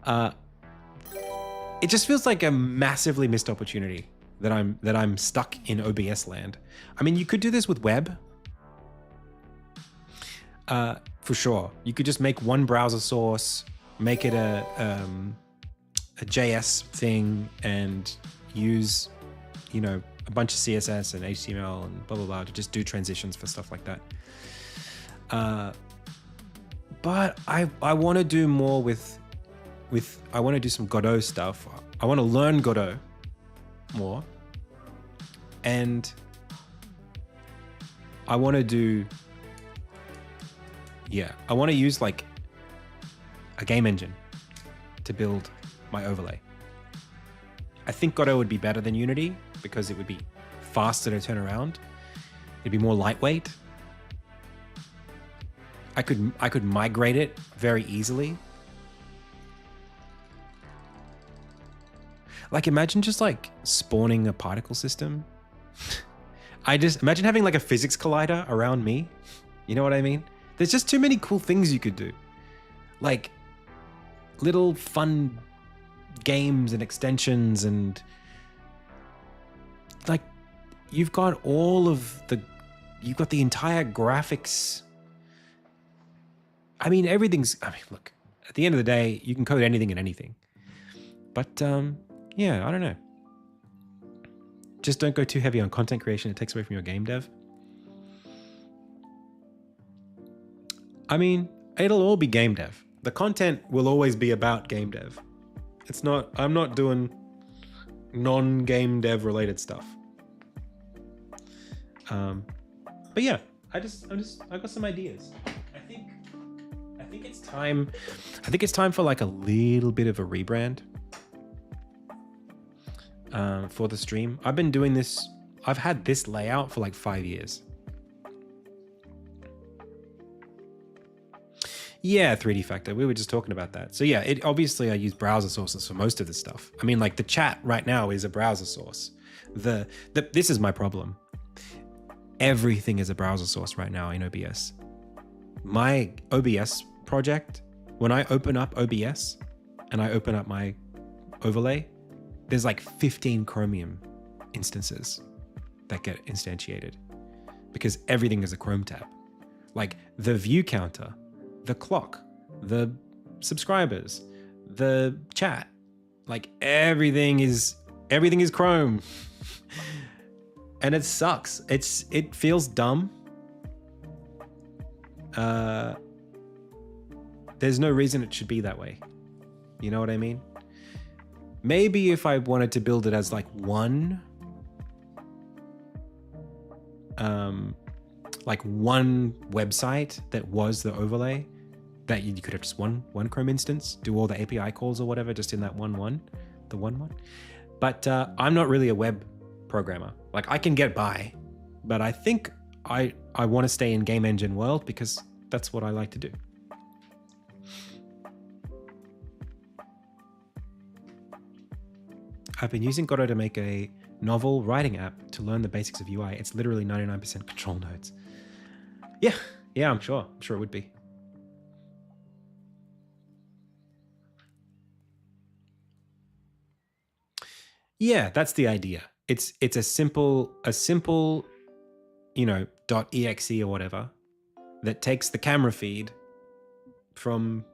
It just feels like a massively missed opportunity that I'm stuck in OBS land. I mean, you could do this with web. For sure. You could just make one browser source, make it a JS thing, and use, you know, a bunch of CSS and HTML and blah, blah, blah to just do transitions for stuff like that. But I want to do more with I want to do some Godot stuff. I want to learn Godot more. And I want to do, I want to use like a game engine to build my overlay. I think Godot would be better than Unity because it would be faster to turn around. It'd be more lightweight. I could migrate it very easily. Like imagine just like spawning a particle system. I just imagine having like a physics collider around me. You know what I mean? There's just too many cool things you could do. Like little fun games and extensions, and like you've got the entire graphics. I mean, look, at the end of the day, you can code anything and anything. But yeah, I don't know. Just don't go too heavy on content creation. It takes away from your game dev. I mean, it'll all be game dev. The content will always be about game dev. I'm not doing non-game dev related stuff. But yeah, I got some ideas. I think it's time for like a little bit of a rebrand. For the stream. I've been doing this, I've had this layout for like 5 years. Yeah, 3D Factor, we were just talking about that. So yeah, obviously I use browser sources for most of this stuff. I mean, like the chat right now is a browser source. This is my problem. Everything is a browser source right now in OBS. My OBS project, when I open up OBS and I open up my overlay, there's like 15 Chromium instances that get instantiated because everything is a Chrome tab. Like the view counter, the clock, the subscribers, the chat, like everything is Chrome. And it sucks. It feels dumb. There's no reason it should be that way. You know what I mean? Maybe if I wanted to build it as like one website that was the overlay, that you could have just one Chrome instance, do all the API calls or whatever just in that one. But I'm not really a web programmer. Like I can get by, but I think I want to stay in game engine world because that's what I like to do. I've been using Godot to make a novel writing app to learn the basics of UI. It's literally 99% control nodes. Yeah, I'm sure it would be. Yeah, that's the idea. It's a simple, you know, .exe or whatever that takes the camera feed from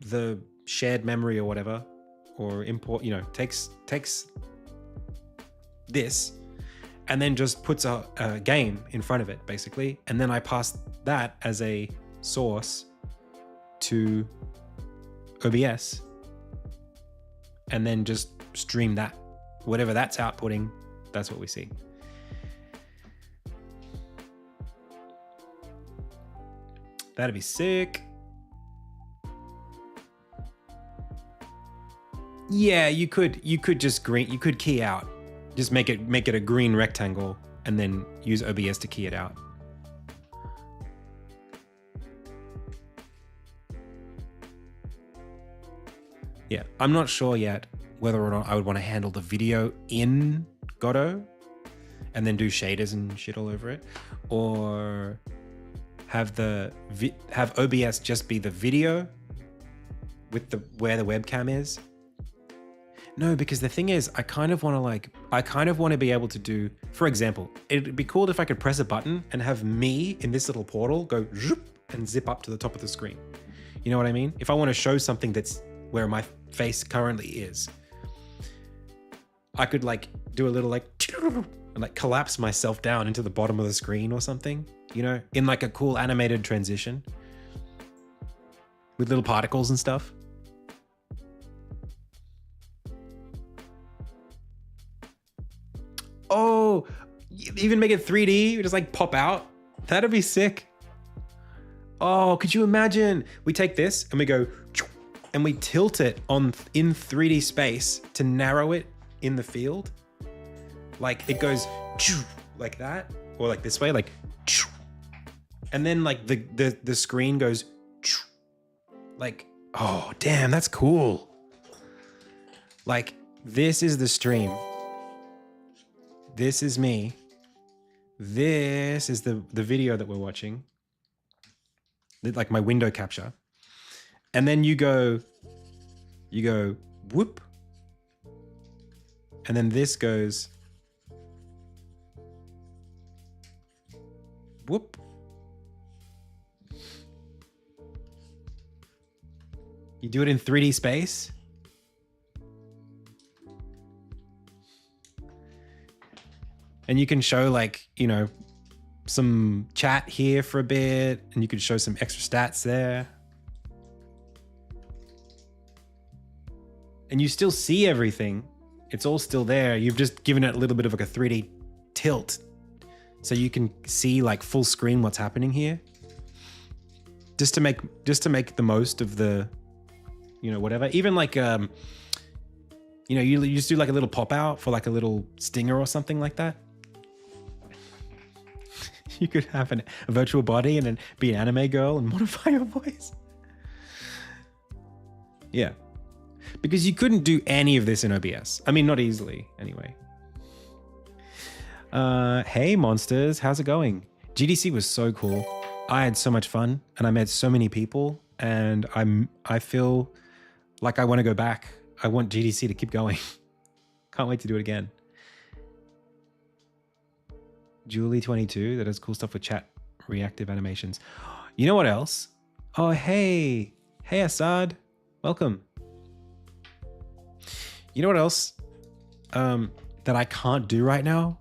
the shared memory or whatever, or import, you know, takes this and then just puts a game in front of it basically. And then I pass that as a source to OBS and then just stream that. Whatever that's outputting, that's what we see. That'd be sick. Yeah, you could just key out. Just make it a green rectangle and then use OBS to key it out. Yeah, I'm not sure yet whether or not I would want to handle the video in Godot and then do shaders and shit all over it, or have OBS just be the video with where the webcam is. No, because the thing is, I kind of want to be able to do, for example, it'd be cool if I could press a button and have me in this little portal go zoop and zip up to the top of the screen. You know what I mean? If I want to show something that's where my face currently is, I could like do a little like and like collapse myself down into the bottom of the screen or something, you know, in like a cool animated transition with little particles and stuff. Oh, even make it 3D, just like pop out. That'd be sick. Oh, could you imagine? We take this and we go and we tilt it in 3D space to narrow it in the field. Like it goes like that, or like this way, like, and then like the screen goes like, oh damn, that's cool. Like this is the stream. This is me. This is the video that we're watching. Like my window capture. And then you go whoop. And then this goes whoop. You do it in 3D space. And you can show like, you know, some chat here for a bit, and you can show some extra stats there. And you still see everything. It's all still there. You've just given it a little bit of like a 3D tilt. So you can see like full screen what's happening here. Just to make the most of the, you know, whatever. Even like, you know, you just do like a little pop out for like a little stinger or something like that. You could have a virtual body and then be an anime girl and modify your voice. Yeah. Because you couldn't do any of this in OBS. I mean, not easily, anyway. Hey, monsters. How's it going? GDC was so cool. I had so much fun, and I met so many people, and I feel like I want to go back. I want GDC to keep going. Can't wait to do it again. Julie22, that does cool stuff with chat reactive animations. You know what else? Oh, hey. Hey, Assad. Welcome. You know what else that I can't do right now?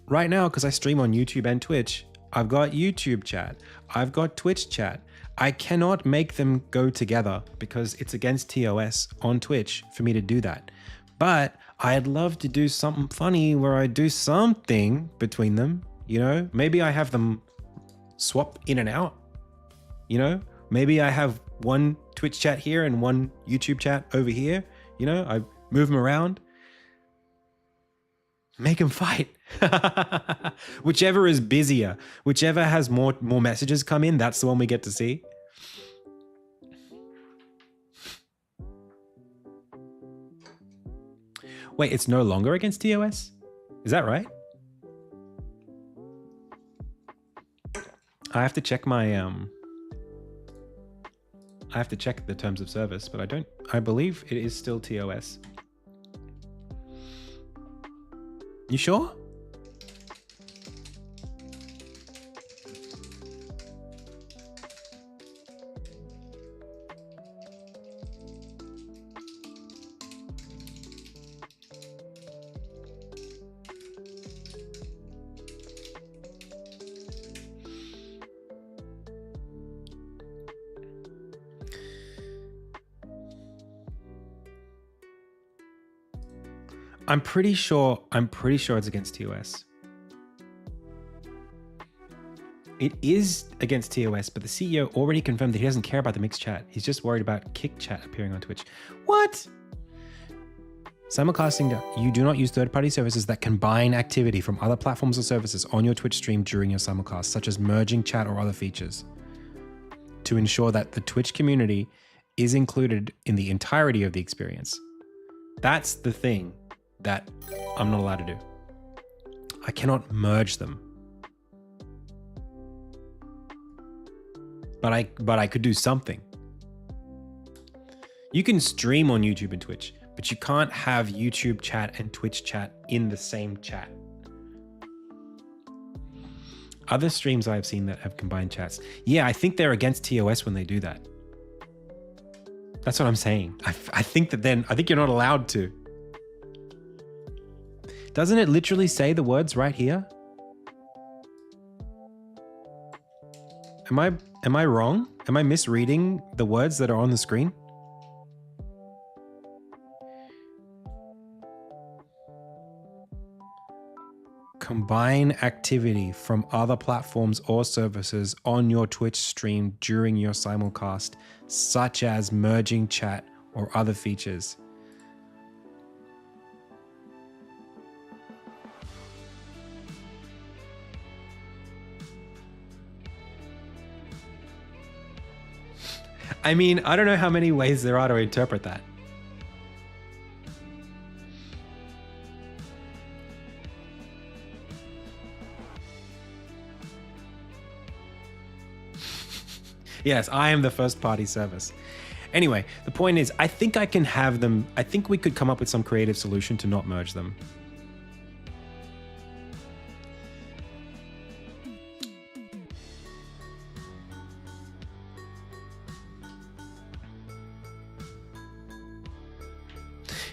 Right now, because I stream on YouTube and Twitch, I've got YouTube chat. I've got Twitch chat. I cannot make them go together because it's against TOS on Twitch for me to do that. But I'd love to do something funny where I do something between them, you know? Maybe I have them swap in and out, you know? Maybe I have one Twitch chat here and one YouTube chat over here, you know? I move them around. Make them fight. Whichever is busier, whichever has more messages come in, that's the one we get to see. Wait, it's no longer against TOS? Is that right? I have to check my I have to check the terms of service, but I believe it is still TOS. You sure? I'm pretty sure it's against TOS. It is against TOS, but the CEO already confirmed that he doesn't care about the mixed chat. He's just worried about kick chat appearing on Twitch. What? Simulcasting, you do not use third-party services that combine activity from other platforms or services on your Twitch stream during your simulcast, such as merging chat or other features, to ensure that the Twitch community is included in the entirety of the experience. That's the thing that I'm not allowed to do. I cannot merge them. But I could do something. You can stream on YouTube and Twitch, but you can't have YouTube chat and Twitch chat in the same chat. Other streams I've seen that have combined chats. Yeah, I think they're against TOS when they do that. That's what I'm saying. I think you're not allowed to. Doesn't it literally say the words right here? Am I wrong? Am I misreading the words that are on the screen? Combine activity from other platforms or services on your Twitch stream during your simulcast, such as merging chat or other features. I mean, I don't know how many ways there are to interpret that. Yes, I am the first party service. Anyway, the point is, I think I can have them. I think we could come up with some creative solution to not merge them.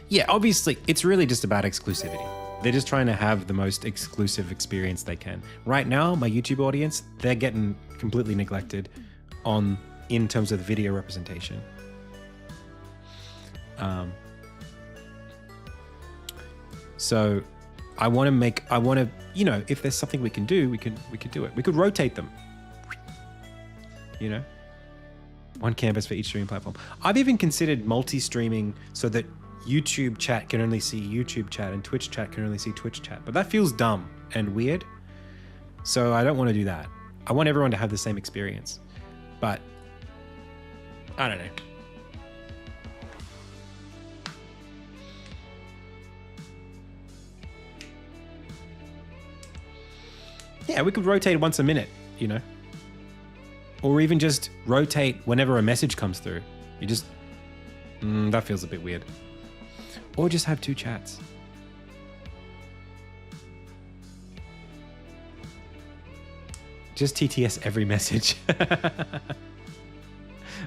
Yeah, obviously, it's really just about exclusivity. They're just trying to have the most exclusive experience they can. Right now, my YouTube audience, they're getting completely neglected in terms of the video representation. So I want to, you know, if there's something we can do, we could do it. We could rotate them, you know, one canvas for each streaming platform. I've even considered multi-streaming so that YouTube chat can only see YouTube chat and Twitch chat can only see Twitch chat, but that feels dumb and weird. So I don't want to do that. I want everyone to have the same experience, but I don't know. Yeah, we could rotate once a minute, you know, or even just rotate whenever a message comes through. You just, that feels a bit weird. Or just have two chats. Just TTS every message.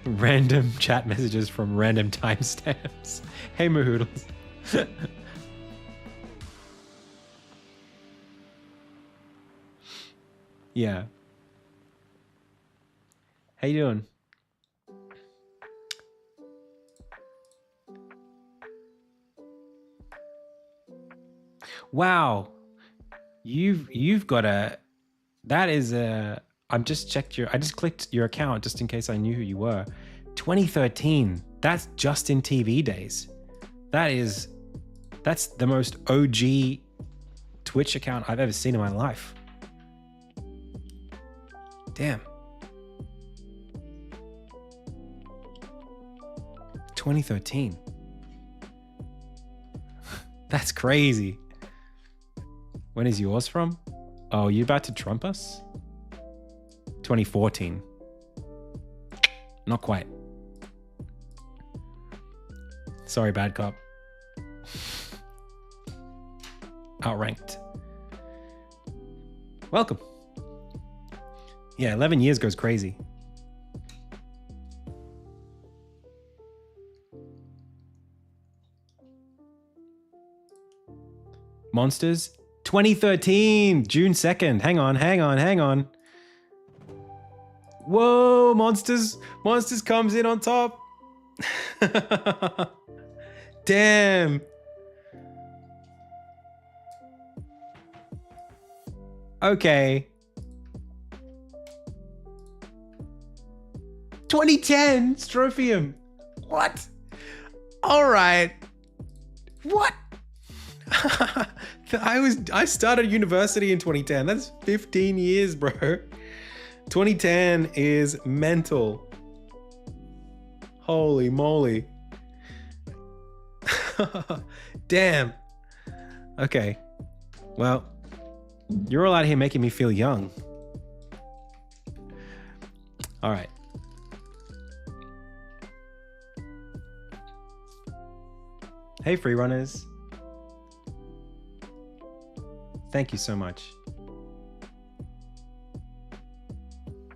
Random chat messages from random timestamps. Hey, Mahoodles. Yeah. How you doing? Wow. You've got a, that is a, I just clicked your account just in case I knew who you were. 2013. That's Justin TV days. That's the most OG Twitch account I've ever seen in my life. Damn. 2013. That's crazy. When is yours from? Oh, you about to trump us? 2014. Not quite. Sorry, bad cop. Outranked. Welcome. Yeah, 11 years goes crazy. Monsters? 2013, June 2nd. Hang on. Whoa, Monsters comes in on top. Damn. Okay. 2010, Strophium. What? All right. What? I started university in 2010. That's 15 years, bro. 2010 is mental. Holy moly. Damn. Okay. Well, you're all out here making me feel young. All right. Hey, free runners. Thank you so much.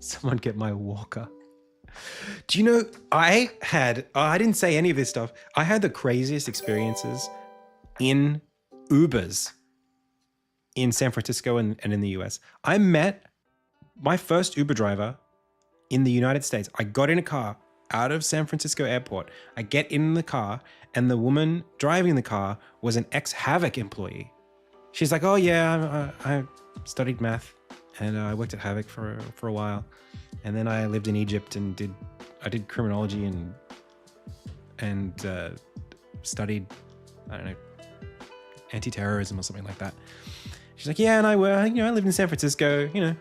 Someone get my walker. Do you know, I didn't say any of this stuff. I had the craziest experiences in Ubers in San Francisco and in the US. I met my first Uber driver in the United States. I got in a car out of San Francisco airport. I get in the car and the woman driving the car was an ex-Havoc employee. She's like, oh yeah, I studied math and I worked at Havoc for a while. And then I lived in Egypt and I did criminology and studied, I don't know, anti-terrorism or something like that. She's like, yeah, and I lived in San Francisco. You know,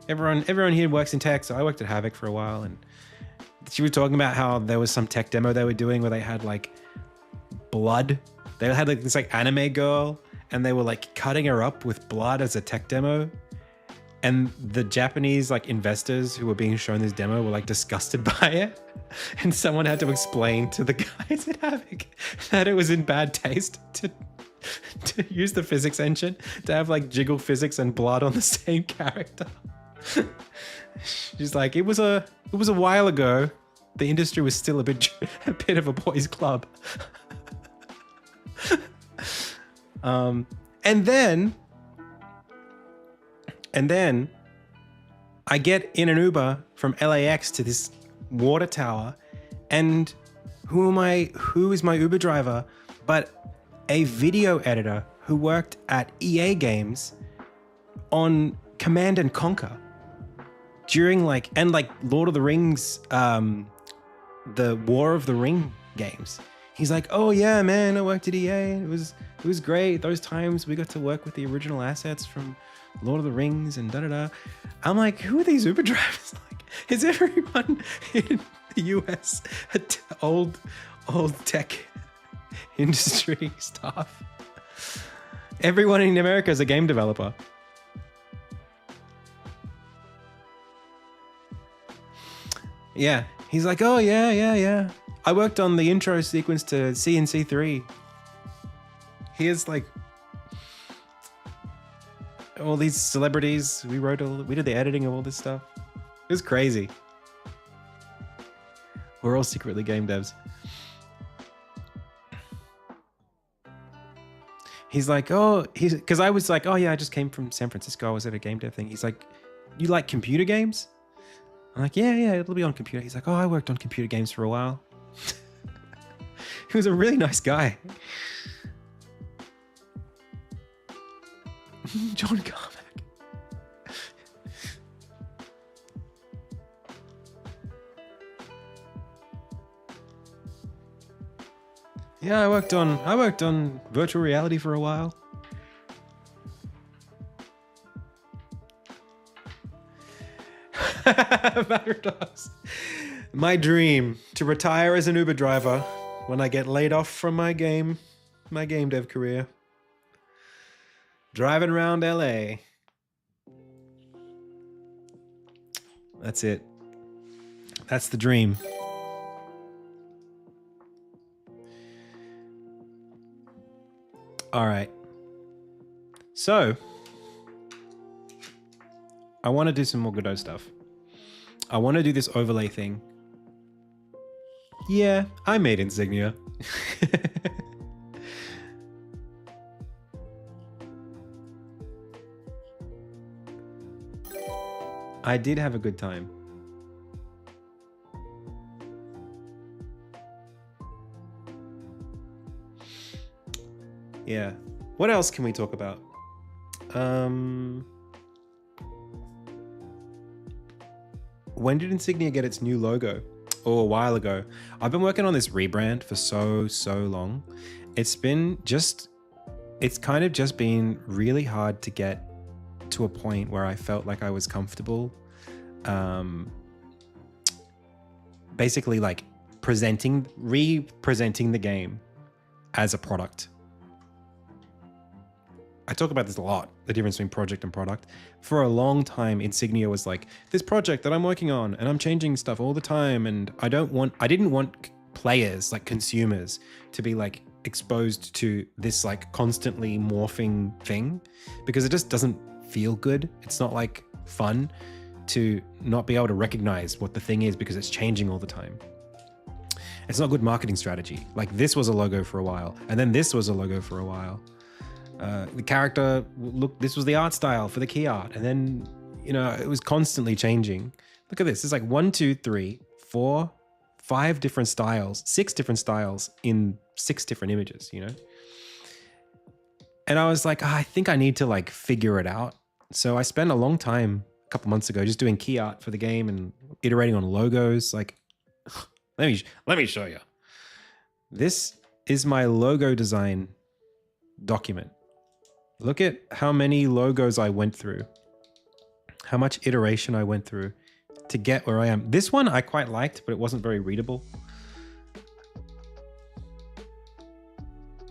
everyone here works in tech, so I worked at Havoc for a while. And she was talking about how there was some tech demo they were doing where they had like blood. They had like this like anime girl, and they were like cutting her up with blood as a tech demo. And the Japanese like investors who were being shown this demo were like disgusted by it. And someone had to explain to the guys at Havoc that it was in bad taste to use the physics engine to have like jiggle physics and blood on the same character. She's like, it was a while ago. The industry was still a bit of a boys' club. And then I get in an Uber from LAX to this water tower, and who is my Uber driver but a video editor who worked at EA Games on Command & Conquer during like Lord of the Rings, the War of the Ring games. He's like, oh yeah, man, I worked at EA. It was great. Those times we got to work with the original assets from Lord of the Rings and da-da-da. I'm like, who are these Uber drivers? Like, is everyone in the US old tech industry stuff? Everyone in America is a game developer. Yeah, he's like, oh yeah. I worked on the intro sequence to CNC 3. Here's like all these celebrities. We did the editing of all this stuff. It was crazy. We're all secretly game devs. He's like, because I was like, oh yeah, I just came from San Francisco. I was at a game dev thing. He's like, you like computer games? I'm like, yeah, it'll be on computer. He's like, oh, I worked on computer games for a while. He was a really nice guy. John Carmack. Yeah, I worked on virtual reality for a while. Dogs. My dream to retire as an Uber driver when I get laid off from my game dev career. Driving around LA. That's it. That's the dream. All right. So, I want to do some more Godot stuff. I want to do this overlay thing. Yeah, I made Insignia. I did have a good time. Yeah. What else can we talk about? When did Insignia get its new logo? Oh, a while ago. I've been working on this rebrand for so long. It's kind of just been really hard to get to a point where I felt like I was comfortable basically like representing the game as a product. I talk about this a lot, the difference between project and product. For a long time, Insignia was like this project that I'm working on and I'm changing stuff all the time. And I didn't want players, like consumers, to be like exposed to this like constantly morphing thing because it just doesn't feel good. It's not like fun to not be able to recognize what the thing is because it's changing all the time. It's not good marketing strategy. Like this was a logo for a while, and then this was a logo for a while. The character, look, this was the art style for the key art, and then, you know, it was constantly changing. Look at this. It's like 1, 2, 3, 4, 5 different styles, 6 different styles in 6 different images, you know? And I was like, I think I need to like figure it out. So I spent a long time, a couple months ago, just doing key art for the game and iterating on logos. Like, let me show you. This is my logo design document. Look at how many logos I went through, how much iteration I went through to get where I am. This one I quite liked, but it wasn't very readable.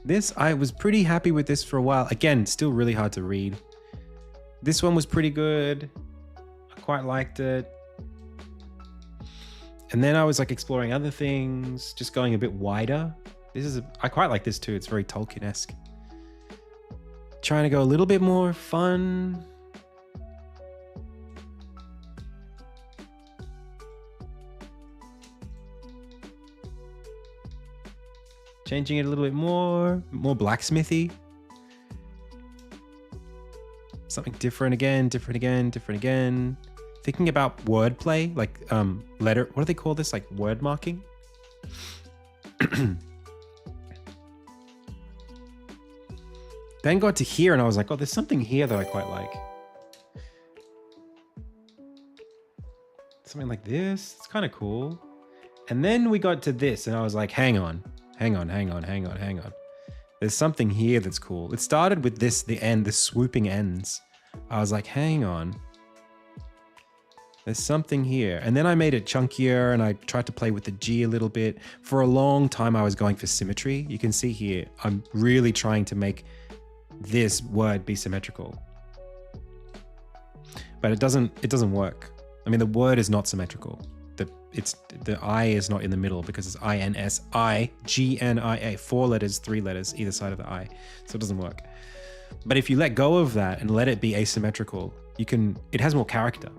This, I was pretty happy with this for a while. Again, still really hard to read. This one was pretty good. I quite liked it. And then I was like exploring other things, just going a bit wider. I quite like this too. It's very Tolkien-esque. Trying to go a little bit more fun. Changing it a little bit more blacksmithy. Something different again, different again, different again. Thinking about wordplay, like what do they call this? Like word marking? Then got to here and I was like, oh, there's something here that I quite like. Something like this, it's kind of cool. And then we got to this and I was like, hang on. There's something here that's cool. It started with this, the swooping ends. I was like, hang on. There's something here. And then I made it chunkier and I tried to play with the G a little bit. For a long time, I was going for symmetry. You can see here, I'm really trying to make this word be symmetrical. But it doesn't work. I mean, the word is not symmetrical. The I is not in the middle because it's INSIGNIA, 4 letters, 3 letters, either side of the I. So it doesn't work. But if you let go of that and let it be asymmetrical, it has more character.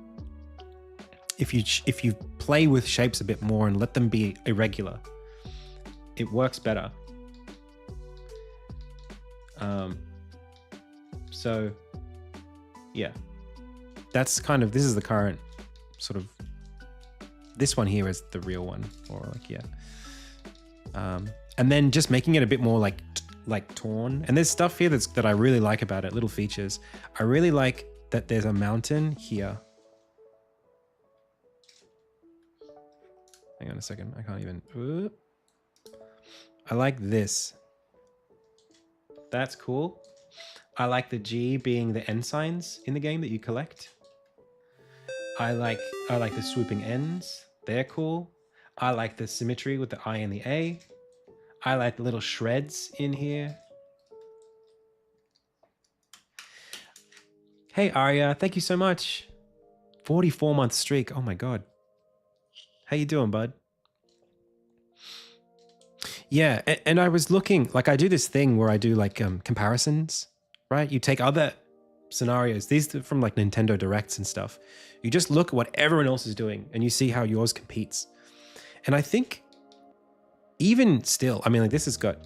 If you play with shapes a bit more and let them be irregular, it works better. So yeah, this is the current sort of, this one here is the real one, or like, yeah. And then just making it a bit more like torn. And there's stuff here that I really like about it, little features. I really like that there's a mountain here. Hang on a second, I can't even. I like this. That's cool. I like the G being the end signs in the game that you collect. I like the swooping ends. They're cool. I like the symmetry with the I and the A. I like the little shreds in here. Hey Arya, thank you so much. 44-month streak. Oh my god. How you doing, bud? Yeah, and I was looking, like I do this thing where I do like comparisons, right? You take other scenarios, these are from like Nintendo Directs and stuff. You just look at what everyone else is doing and you see how yours competes. And I think even still, I mean, like this has got,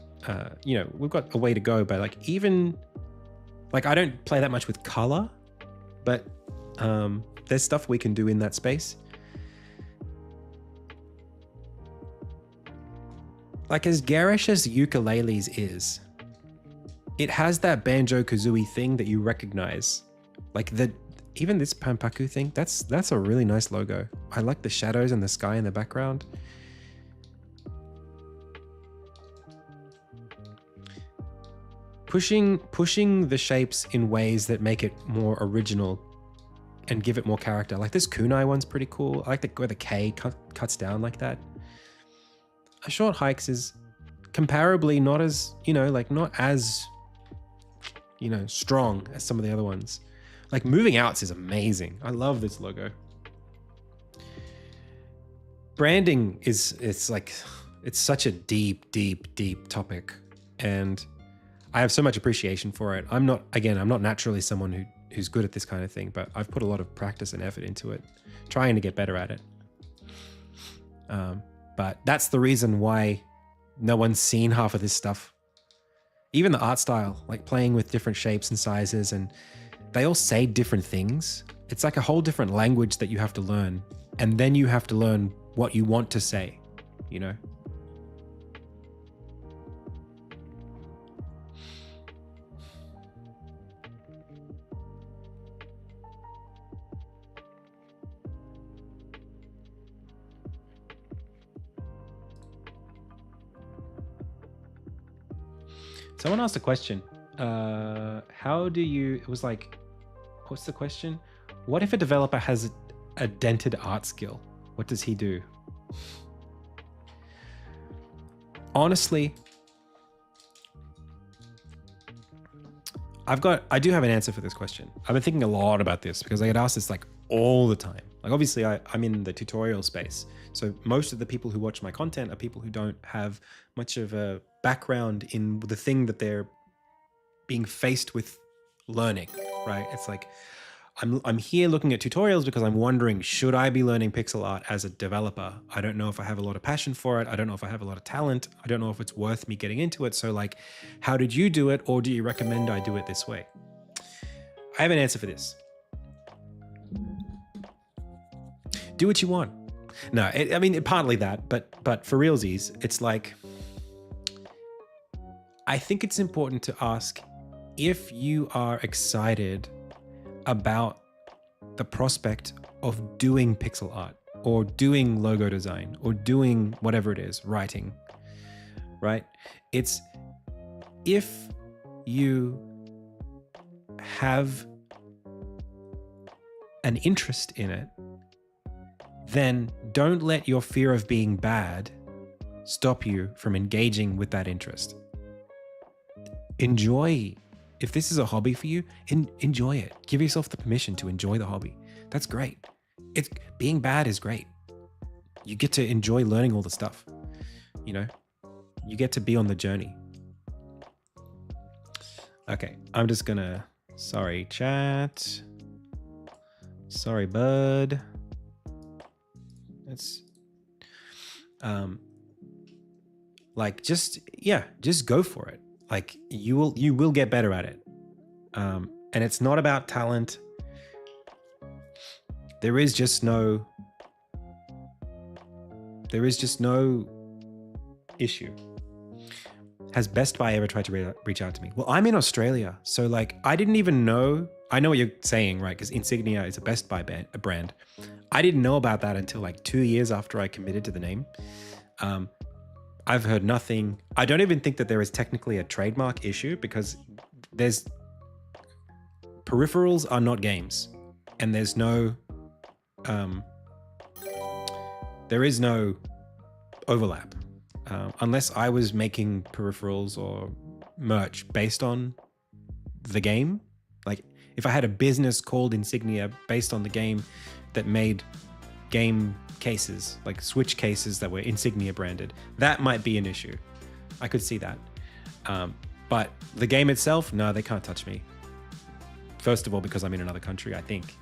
we've got a way to go, but like even, like I don't play that much with color, but there's stuff we can do in that space. Like as garish as ukuleles is, it has that Banjo-Kazooie thing that you recognize. Like even this Pampaku thing, that's a really nice logo. I like the shadows and the sky in the background. Pushing the shapes in ways that make it more original and give it more character. Like this kunai one's pretty cool. I like where the K cuts down like that. A Short Hikes is comparably not as, not as, strong as some of the other ones. Like Moving Outs is amazing. I love this logo. Branding it's such a deep topic. And I have so much appreciation for it. I'm not naturally someone who's good at this kind of thing, but I've put a lot of practice and effort into it, trying to get better at it. But that's the reason why no one's seen half of this stuff. Even the art style, like playing with different shapes and sizes, and they all say different things. It's like a whole different language that you have to learn. And then you have to learn what you want to say, you know? Someone asked a question. How do you, it was like, what's the question? What if a developer has a dented art skill? What does he do? Honestly, I do have an answer for this question. I've been thinking a lot about this because I get asked this like all the time. Like obviously I'm in the tutorial space. So most of the people who watch my content are people who don't have much of a background in the thing that they're being faced with learning, right? It's like, I'm here looking at tutorials because I'm wondering, should I be learning pixel art as a developer? I don't know if I have a lot of passion for it. I don't know if I have a lot of talent. I don't know if it's worth me getting into it. So like, how did you do it? Or do you recommend I do it this way? I have an answer for this. Do what you want. No, I mean, partly that, but for realsies, it's like, I think it's important to ask if you are excited about the prospect of doing pixel art or doing logo design or doing whatever it is, writing, right? It's if you have an interest in it, then don't let your fear of being bad stop you from engaging with that interest. Enjoy. If this is a hobby for you, enjoy it. Give yourself the permission to enjoy the hobby. That's great. Being bad is great. You get to enjoy learning all the stuff. You know, you get to be on the journey. Okay, I'm just gonna, sorry chat. Sorry, bud. It's, like, just go for it. Like you will get better at it. And it's not about talent. There is just no issue. Has Best Buy ever tried to reach out to me? Well, I'm in Australia. So like, I didn't even know, I know what you're saying, right? Because Insignia is a Best Buy brand. I didn't know about that until like 2 years after I committed to the name. I've heard nothing. I don't even think that there is technically a trademark issue because peripherals are not games, and there is no overlap unless I was making peripherals or merch based on the game. Like if I had a business called Insignia based on the game that made game cases, like Switch cases that were Insignia branded, that might be an issue. I could see that. But the game itself, no, they can't touch me. First of all, because I'm in another country, I think.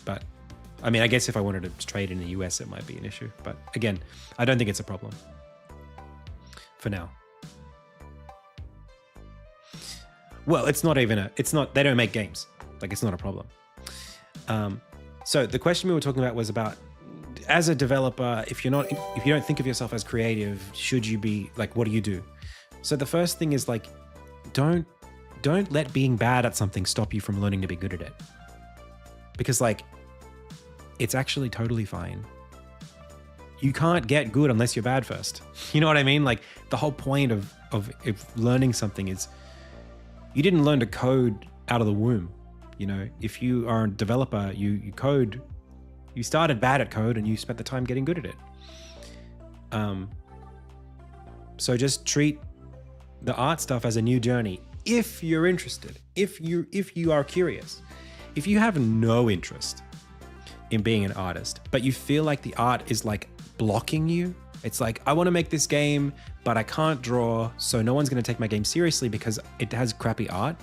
But I mean, I guess if I wanted to trade in the US, it might be an issue. But again, I don't think it's a problem for now. Well, they don't make games. Like, it's not a problem. So the question we were talking about was about, as a developer, if you don't think of yourself as creative, should you be like, what do you do? So the first thing is like, don't let being bad at something stop you from learning to be good at it. Because like, it's actually totally fine. You can't get good unless you're bad first. You know what I mean? Like the whole point of learning something is you didn't learn to code out of the womb. You know, if you are a developer, you code, you started bad at code and you spent the time getting good at it. So just treat the art stuff as a new journey. If you're interested, if you are curious, if you have no interest in being an artist, but you feel like the art is like blocking you, it's like, I want to make this game, but I can't draw, so no one's going to take my game seriously because it has crappy art.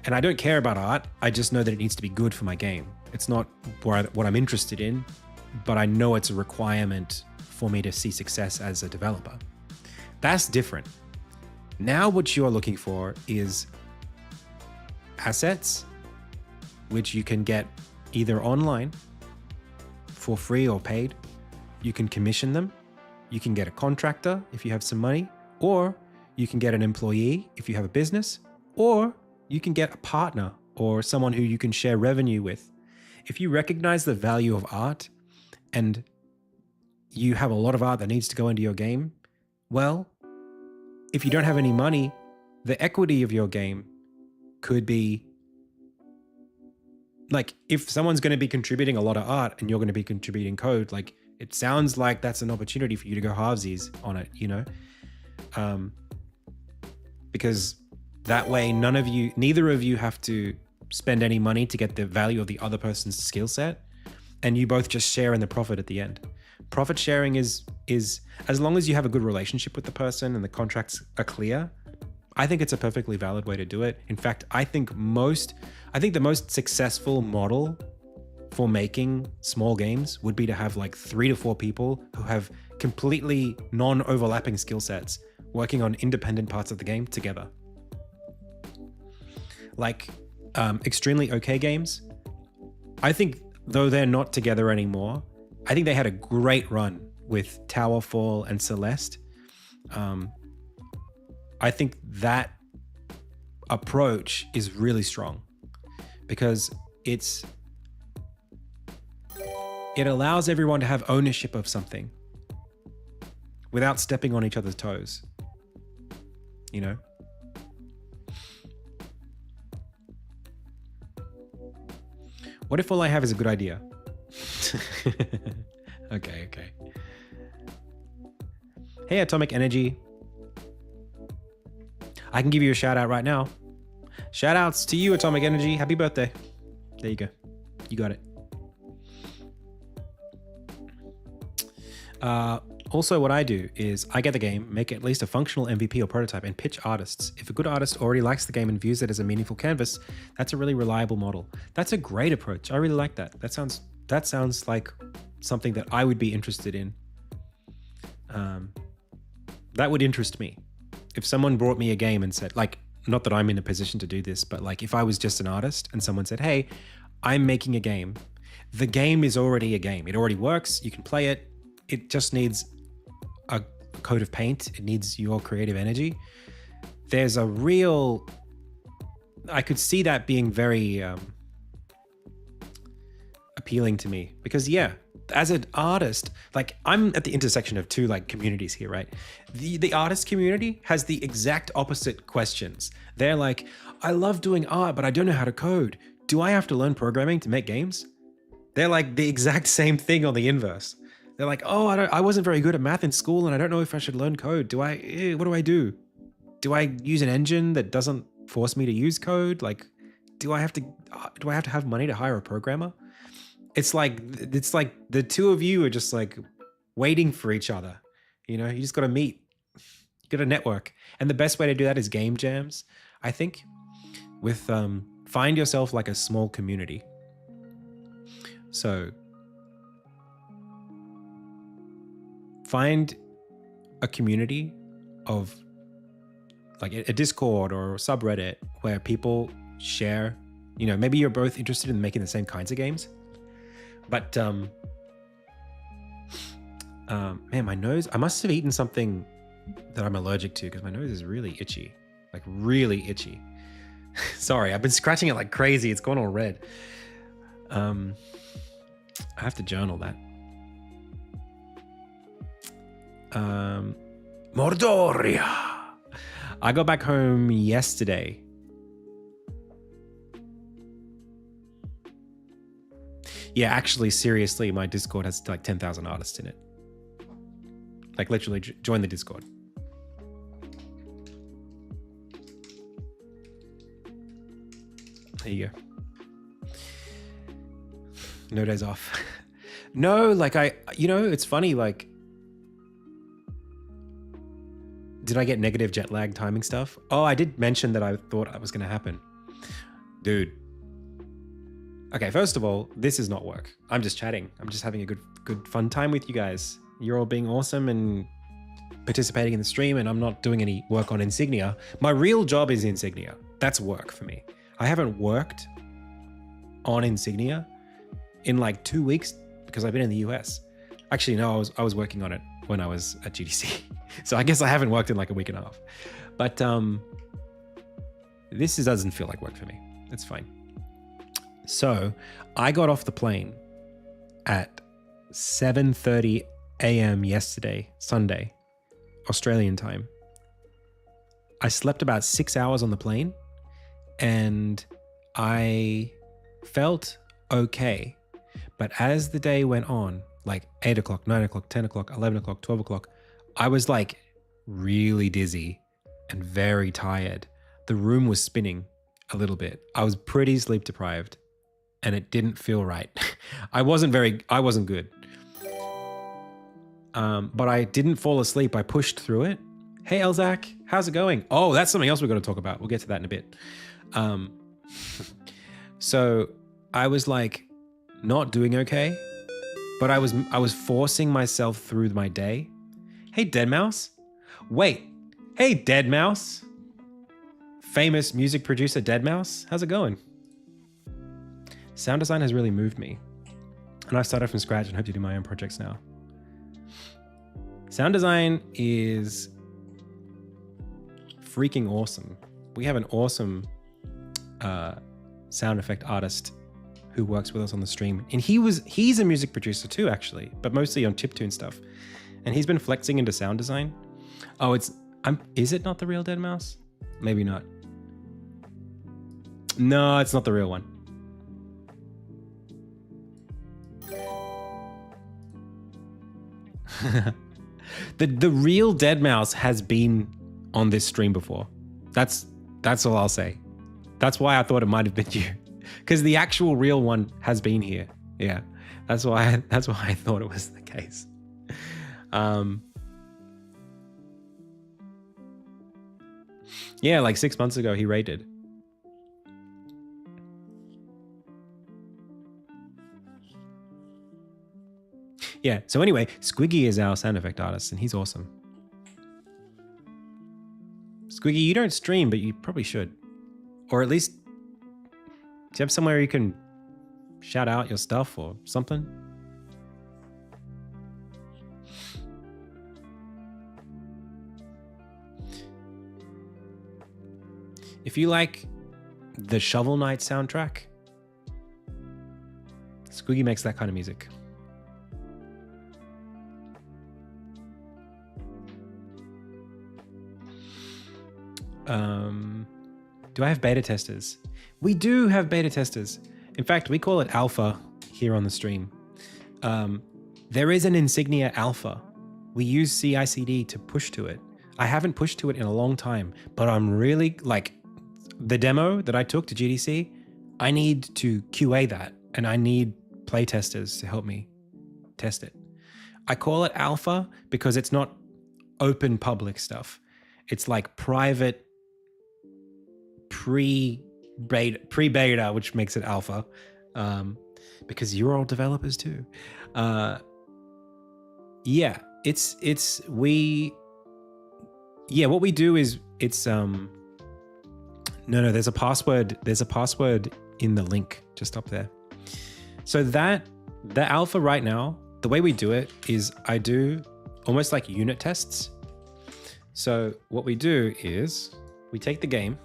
And I don't care about art. I just know that it needs to be good for my game. It's not what I'm interested in, but I know it's a requirement for me to see success as a developer. That's different. Now what you're looking for is assets, which you can get either online for free or paid. You can commission them. You can get a contractor if you have some money, or you can get an employee if you have a business, or you can get a partner or someone who you can share revenue with. If you recognize the value of art and you have a lot of art that needs to go into your game, well, if you don't have any money, the equity of your game could be like, if someone's going to be contributing a lot of art and you're going to be contributing code, like it sounds like that's an opportunity for you to go halvesies on it, you know? Because that way neither of you have to spend any money to get the value of the other person's skill set, and you both just share in the profit at the end. Profit sharing is as long as you have a good relationship with the person and the contracts are clear, I think it's a perfectly valid way to do it. In fact, I think the most successful model for making small games would be to have like 3 to 4 people who have completely non-overlapping skill sets working on independent parts of the game together. Like extremely okay games, I think, though they're not together anymore, I think they had a great run with Towerfall and Celeste. I think that approach is really strong because it allows everyone to have ownership of something without stepping on each other's toes, you know? What if all I have is a good idea? Okay. Hey, Atomic Energy. I can give you a shout out right now. Shout outs to you, Atomic Energy. Happy birthday. There you go. You got it. Also, what I do is I get the game, make at least a functional MVP or prototype, and pitch artists. If a good artist already likes the game and views it as a meaningful canvas, that's a really reliable model. That's a great approach. I really like that. That sounds like something that I would be interested in. That would interest me. If someone brought me a game and said, like, not that I'm in a position to do this, but like if I was just an artist and someone said, hey, I'm making a game. The game is already a game. It already works. You can play it. It just needs a coat of paint. It needs your creative energy. There's a real, I could see that being very appealing to me because yeah, as an artist, like I'm at the intersection of two like communities here, right? The artist community has the exact opposite questions. They're like, I love doing art, but I don't know how to code. Do I have to learn programming to make games? They're like the exact same thing on the inverse. They're like, oh, I wasn't very good at math in school and I don't know if I should learn code. What do I do? Do I use an engine that doesn't force me to use code? Like, do I have to have money to hire a programmer? It's like the two of you are just like waiting for each other. You know, you just got to meet, you got to network. And the best way to do that is game jams, I think, with find yourself like a small community. So find a community of like a Discord or a subreddit where people share, you know, maybe you're both interested in making the same kinds of games. But man, my nose, I must have eaten something that I'm allergic to because my nose is really itchy, like really itchy. Sorry, I've been scratching it like crazy. It's gone all red. I have to journal that. Mordoria. I got back home yesterday. Yeah, actually, seriously, my Discord has like 10,000 artists in it. Like literally join the Discord. There you go. No days off. No, like it's funny, like, did I get negative jet lag timing stuff? Oh, I did mention that I thought it was going to happen. Dude. Okay, first of all, this is not work. I'm just chatting. I'm just having a good fun time with you guys. You're all being awesome and participating in the stream, and I'm not doing any work on Insignia. My real job is Insignia. That's work for me. I haven't worked on Insignia in like 2 weeks because I've been in the US. Actually, no, I was working on it when I was at GDC. So I guess I haven't worked in like a week and a half. But this doesn't feel like work for me. It's fine. So I got off the plane at 7:30 a.m. yesterday, Sunday, Australian time. I slept about 6 hours on the plane and I felt okay. But as the day went on, like 8 o'clock, 9 o'clock, 10 o'clock, 11 o'clock, 12 o'clock, I was like really dizzy and very tired. The room was spinning a little bit. I was pretty sleep deprived and it didn't feel right. I wasn't good. But I didn't fall asleep. I pushed through it. Hey, Elzak, how's it going? Oh, that's something else we're going to talk about. We'll get to that in a bit. So I was like not doing okay, but I was forcing myself through my day. Hey, Deadmau5. Wait. Hey, Deadmau5. Famous music producer Deadmau5. How's it going? Sound design has really moved me. And I've started from scratch and hope to do my own projects now. Sound design is freaking awesome. We have an awesome sound effect artist who works with us on the stream. And he's a music producer too, actually, but mostly on chiptune stuff. And he's been flexing into sound design. Oh, is it not the real Deadmau5? Maybe not. No, it's not the real one. The real Deadmau5 has been on this stream before. That's all I'll say. That's why I thought it might have been you, because the actual real one has been here. Yeah, that's why I thought it was the case. Yeah, like 6 months ago he raided. Yeah, so anyway, Squiggy is our sound effect artist and he's awesome. Squiggy, you don't stream, but you probably should. Or at least, do you have somewhere you can shout out your stuff or something? If you like the Shovel Knight soundtrack, Squiggy makes that kind of music. Do I have beta testers? We do have beta testers. In fact, we call it alpha here on the stream. There is an Insignia alpha. We use CI/CD to push to it. I haven't pushed to it in a long time, but I'm really like the demo that I took to GDC. I need to QA that and I need playtesters to help me test it. I call it alpha because it's not open public stuff. It's like private pre-beta, which makes it alpha, because you're all developers too. Yeah, what we do is no, there's a password in the link just up there. So the alpha right now, the way we do it is I do almost like unit tests. So what we do is we take the game.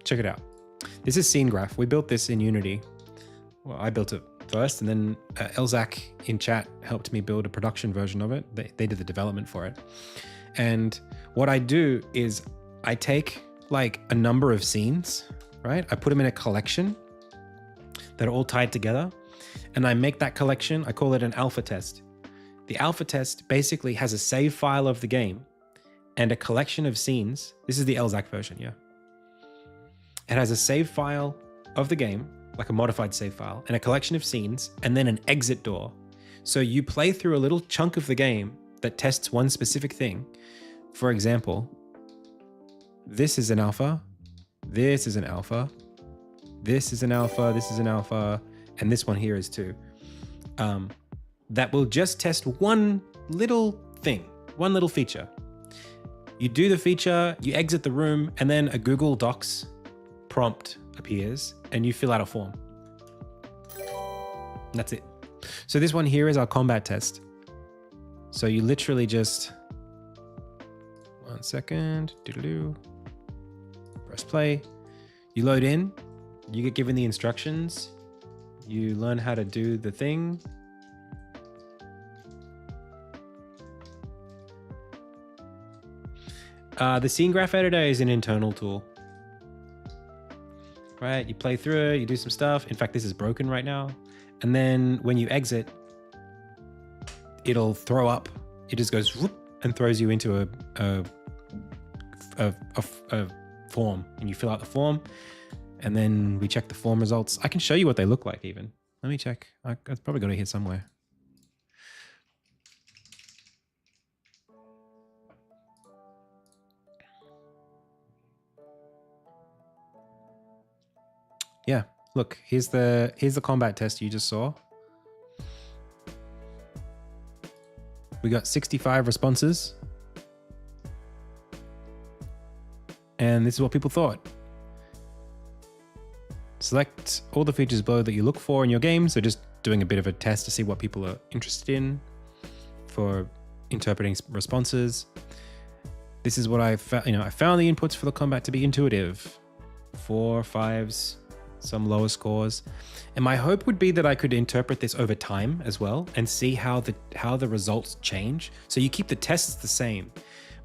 Check it out. This is Scene Graph. We built this in Unity. Well, I built it first, and then Elzak in chat helped me build a production version of it. They did the development for it. And what I do is I take like a number of scenes, right? I put them in a collection that are all tied together, and I make that collection, I call it an alpha test. The alpha test basically has a save file of the game and a collection of scenes. This is the Elzak version, yeah. It has a save file of the game, like a modified save file, and a collection of scenes, and then an exit door. So you play through a little chunk of the game that tests one specific thing. For example, this is an alpha, This is an alpha. This is an alpha. This is an alpha. And this one here is too. That will just test one little thing, one little feature. You do the feature, you exit the room, and then a Google Docs prompt appears and you fill out a form. And that's it. So this one here is our combat test. So you literally just, 1 second, press play. You load in, you get given the instructions, you learn how to do the thing. The scene graph editor is an internal tool. Right, you play through it, you do some stuff. In fact, this is broken right now. And then when you exit, it'll throw up. It just goes whoop and throws you into a form, and you fill out the form, and then we check the form results. I can show you what they look like even. Let me check. I've probably got it here somewhere. Yeah, look, here's the combat test you just saw. We got 65 responses. And this is what people thought. Select all the features below that you look for in your game. So just doing a bit of a test to see what people are interested in for interpreting responses. This is what I found. I found the inputs for the combat to be intuitive. 4, 5s, some lower scores. And my hope would be that I could interpret this over time as well and see how the results change. So you keep the tests the same,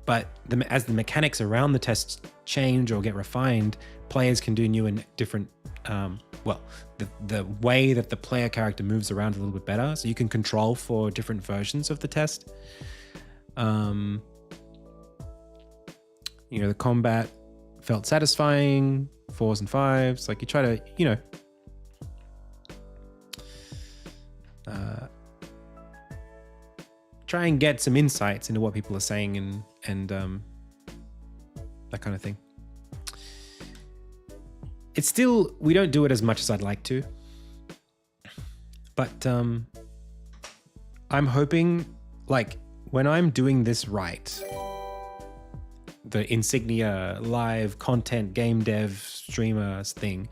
but as the mechanics around the tests change or get refined, players can do new and different, the way that the player character moves around a little bit better. So you can control for different versions of the test. The combat felt satisfying, 4s and 5s. Like you try to, try and get some insights into what people are saying and that kind of thing. It's still, we don't do it as much as I'd like to, but I'm hoping, like, when I'm doing this right, the Insignia live content game dev streamers thing,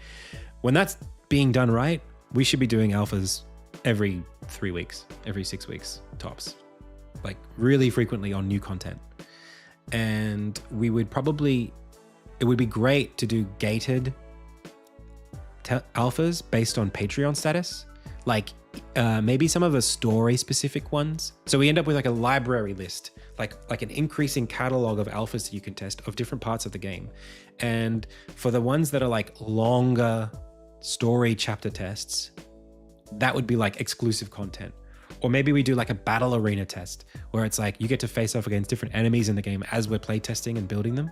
when that's being done right, we should be doing alphas every 3 weeks, every 6 weeks tops, like really frequently on new content. And it would be great to do gated alphas based on Patreon status, like maybe some of the story specific ones. So we end up with like a library list, like an increasing catalog of alphas that you can test of different parts of the game. And for the ones that are like longer story chapter tests, that would be like exclusive content. Or maybe we do like a battle arena test where it's like you get to face off against different enemies in the game as we're playtesting and building them.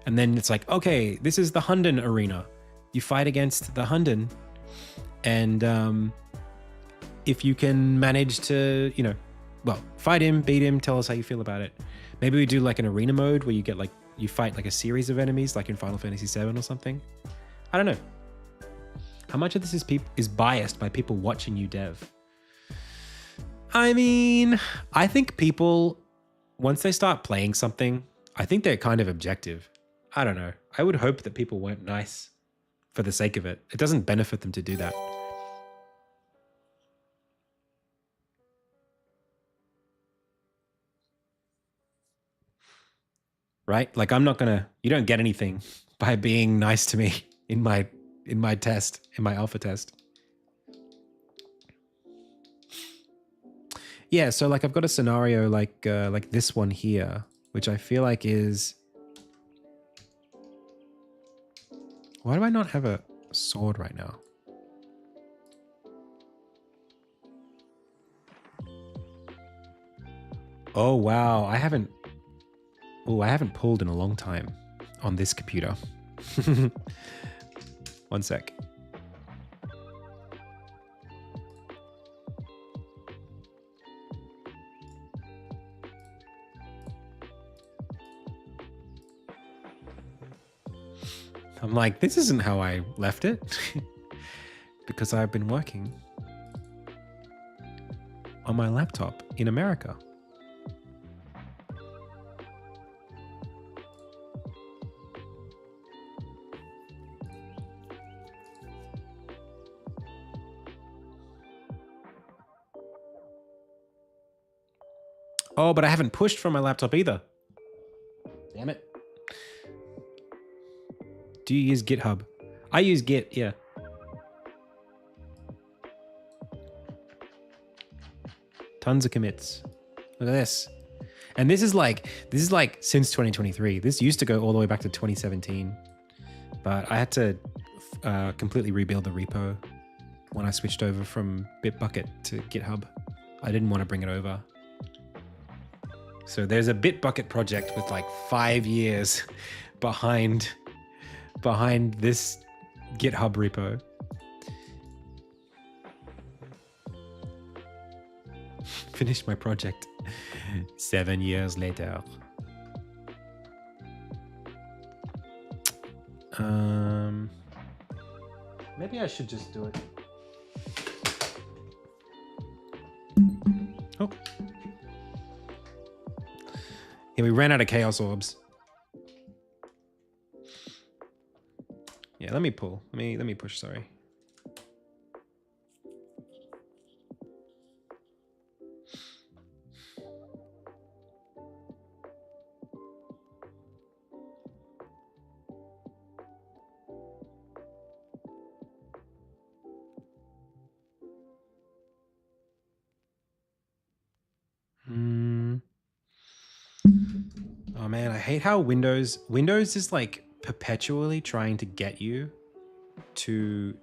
And then it's like, okay, this is the Hunden arena. You fight against the Hunden, and if you can manage to, fight him, beat him, tell us how you feel about it. Maybe we do like an arena mode where you fight like a series of enemies, like in Final Fantasy VII or something. I don't know. How much of this is biased by people watching you dev? I mean, I think people, once they start playing something, I think they're kind of objective. I don't know. I would hope that people weren't nice for the sake of it. It doesn't benefit them to do that. Right? Like you don't get anything by being nice to me in my alpha test. Yeah, so like I've got a scenario like this one here, which I feel like is... Why do I not have a sword right now? Oh, wow. I haven't pulled in a long time on this computer. 1 sec. I'm like, this isn't how I left it. Because I've been working on my laptop in America. Oh, but I haven't pushed from my laptop either. Damn it. Do you use GitHub? I use Git, yeah. Tons of commits. Look at this. And this is like since 2023. This used to go all the way back to 2017. But I had to completely rebuild the repo when I switched over from Bitbucket to GitHub. I didn't want to bring it over. So there's a Bitbucket project with like 5 years behind this GitHub repo. Finished my project 7 years later. Maybe I should just do it. Oh. Yeah, we ran out of chaos orbs. Yeah, let me pull. Let me push, sorry. Oh man, I hate how Windows is like perpetually trying to get you to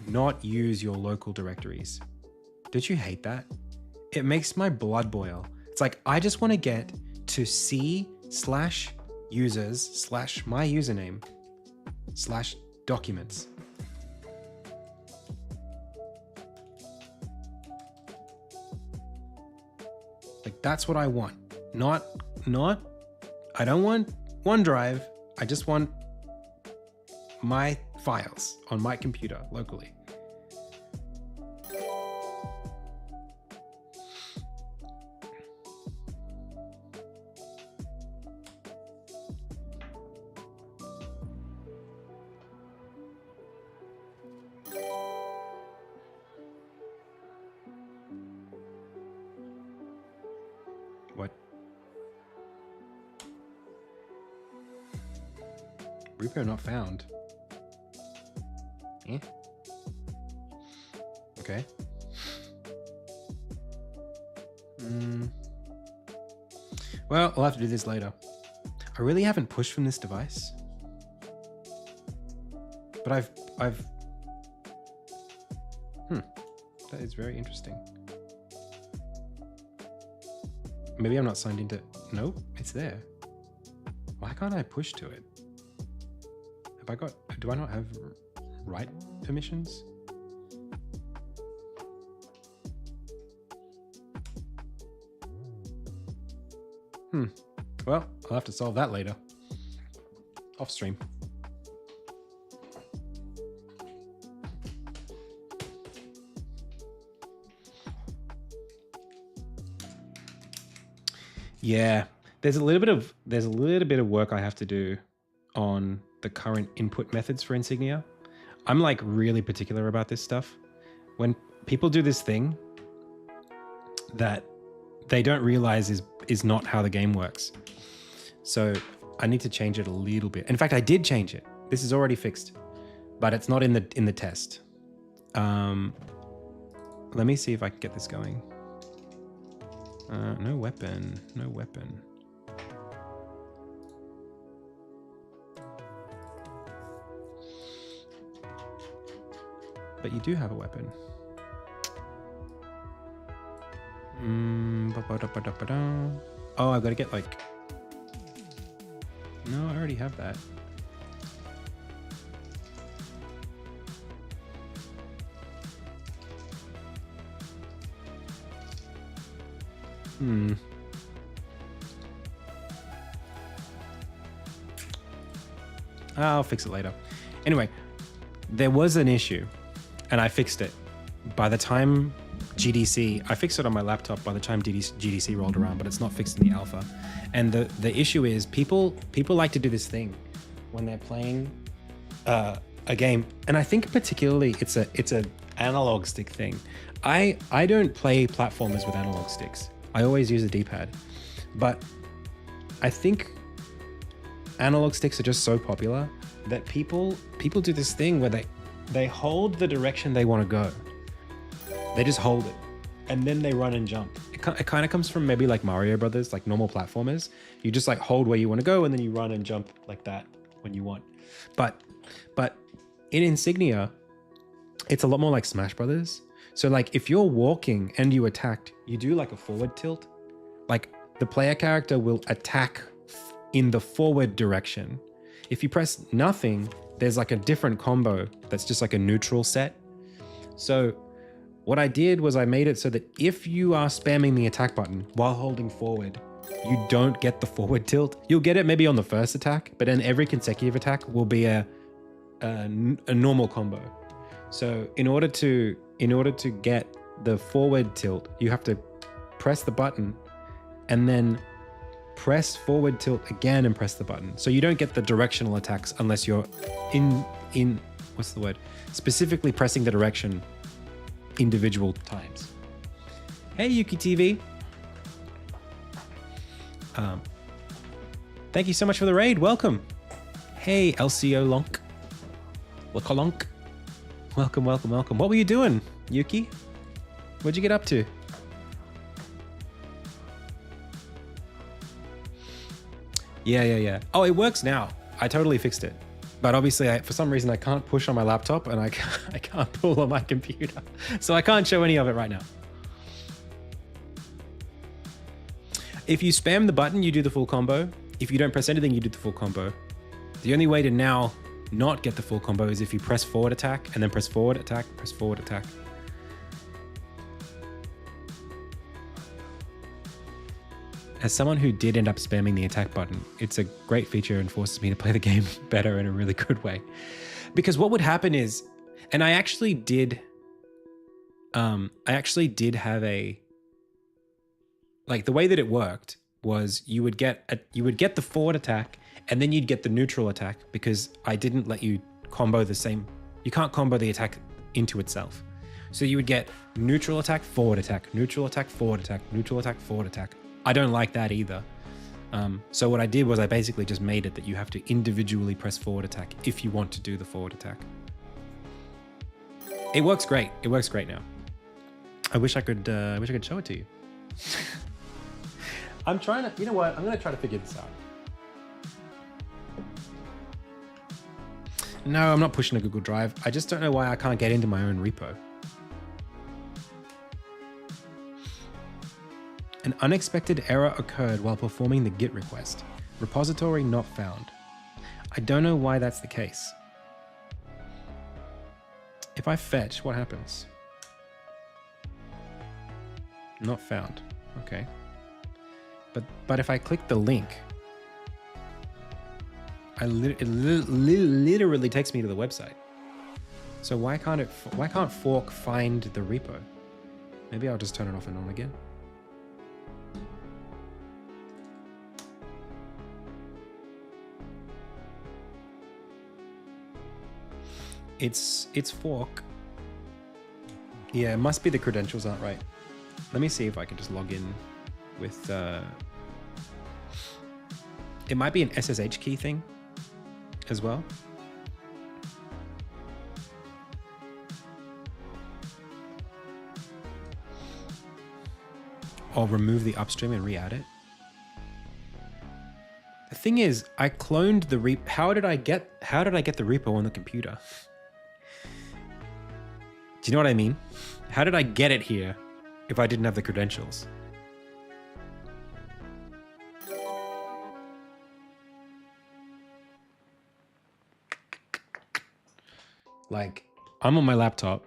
not use your local directories. Don't you hate that? It makes my blood boil. It's like, I just want to get to C/users/my username/documents. Like, that's what I want. Not, I don't want OneDrive. I just want my files on my computer locally. What? Repo not found. Eh? Okay. Well, I'll have to do this later. I really haven't pushed from this device. But I've that is very interesting. Maybe I'm not signed into... Nope, it's there. Why can't I push to it? Have I got... Do I not have write permissions? Well, I'll have to solve that later. Off stream. Yeah, there's a little bit of work I have to do on the current input methods for Insignia. I'm like really particular about this stuff. When people do this thing that they don't realize is not how the game works. So I need to change it a little bit. In fact, I did change it. This is already fixed, but it's not in the test. Let me see if I can get this going. No weapon. But you do have a weapon. Oh, I've got to get like... No, I already have that. I'll fix it later. Anyway, there was an issue and I fixed it. By the time GDC, I fixed it on my laptop by the time GDC rolled around, but it's not fixed in the alpha. And the issue is people like to do this thing when they're playing a game. And I think particularly it's a analog stick thing. I don't play platformers with analog sticks. I always use a D-pad. But I think analog sticks are just so popular that people do this thing where they hold the direction they want to go. They just hold it and then they run and jump. It kind of comes from maybe like Mario Brothers, like normal platformers. You just like hold where you want to go and then you run and jump like that when you want. But in Insignia, it's a lot more like Smash Brothers. So like if you're walking and you attacked, you do like a forward tilt. Like the player character will attack in the forward direction. If you press nothing, there's like a different combo that's just like a neutral set. So what I did was I made it so that if you are spamming the attack button while holding forward, you don't get the forward tilt. You'll get it maybe on the first attack, but then every consecutive attack will be a normal combo. So in order to get the forward tilt, you have to press the button and then press forward tilt again and press the button. So you don't get the directional attacks unless you're in what's the word? Specifically pressing the direction individual times. Hey Yuki TV. Thank you so much for the raid. Welcome. Hey LCO Lonk. Lokalonk. Welcome. What were you doing, Yuki? What'd you get up to? Yeah. Oh, it works now. I totally fixed it. But obviously, for some reason, I can't push on my laptop and I can't pull on my computer. So I can't show any of it right now. If you spam the button, you do the full combo. If you don't press anything, you do the full combo. The only way to now not get the full combo is if you press forward attack and then press forward attack, press forward attack. As someone who did end up spamming the attack button, it's a great feature and forces me to play the game better in a really good way. Because what would happen is, and I actually did have a, like the way that it worked was you would get the forward attack and then you'd get the neutral attack because I didn't let you combo the same. You can't combo the attack into itself. So you would get neutral attack, forward attack, neutral attack, forward attack, neutral attack, forward attack. I don't like that either. So what I did was I basically just made it that you have to individually press forward attack if you want to do the forward attack. It works great. It works great now. I wish I could show it to you. I'm trying to, you know what? I'm going to try to figure this out. No, I'm not pushing a Google Drive. I just don't know why I can't get into my own repo. An unexpected error occurred while performing the Git request. Repository not found. I don't know why that's the case. If I fetch, what happens? Not found. Okay. But if I click the link, it literally takes me to the website. So why can't fork find the repo? Maybe I'll just turn it off and on again. It's fork. Yeah, it must be the credentials aren't right. Let me see if I can just log in with it might be an SSH key thing as well. Or remove the upstream and re-add it. The thing is, I cloned the repo. How did I get the repo on the computer? Do you know what I mean? How did I get it here if I didn't have the credentials? Like, I'm on my laptop,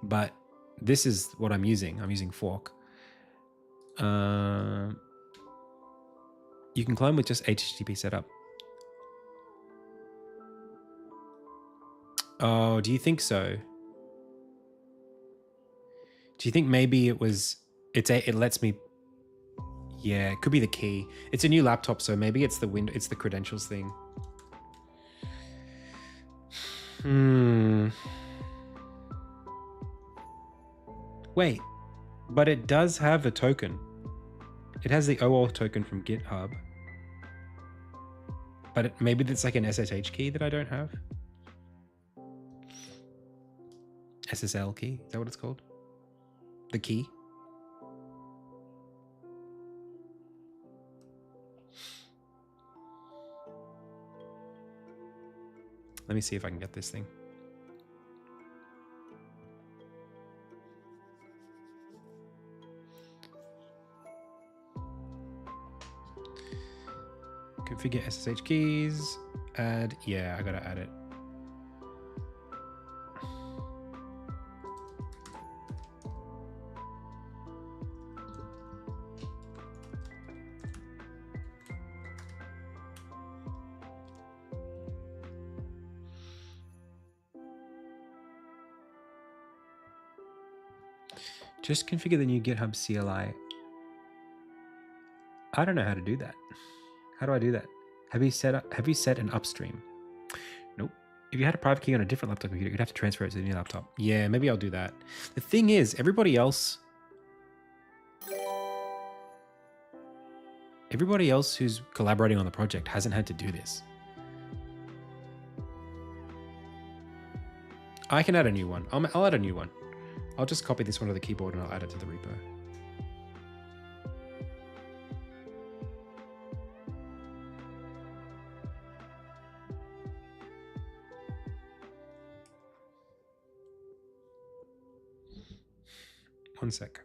but this is what I'm using. I'm using fork. You can clone with just HTTP setup. Oh, do you think so? Do you think maybe it lets me? Yeah, it could be the key. It's a new laptop, so maybe it's the credentials thing. Wait, but it does have a token. It has the OAuth token from GitHub. But maybe that's like an SSH key that I don't have. SSL key, is that what it's called? The key? Let me see if I can get this thing. Configure SSH keys. Add. Yeah, I gotta add it. Just configure the new GitHub CLI. I don't know how to do that. How do I do that? Have you set an upstream? Nope. If you had a private key on a different laptop computer, you'd have to transfer it to the new laptop. Yeah, maybe I'll do that. The thing is, everybody else who's collaborating on the project hasn't had to do this. I can add a new one. I'll add a new one. I'll just copy this one to the keyboard and I'll add it to the repo. One sec.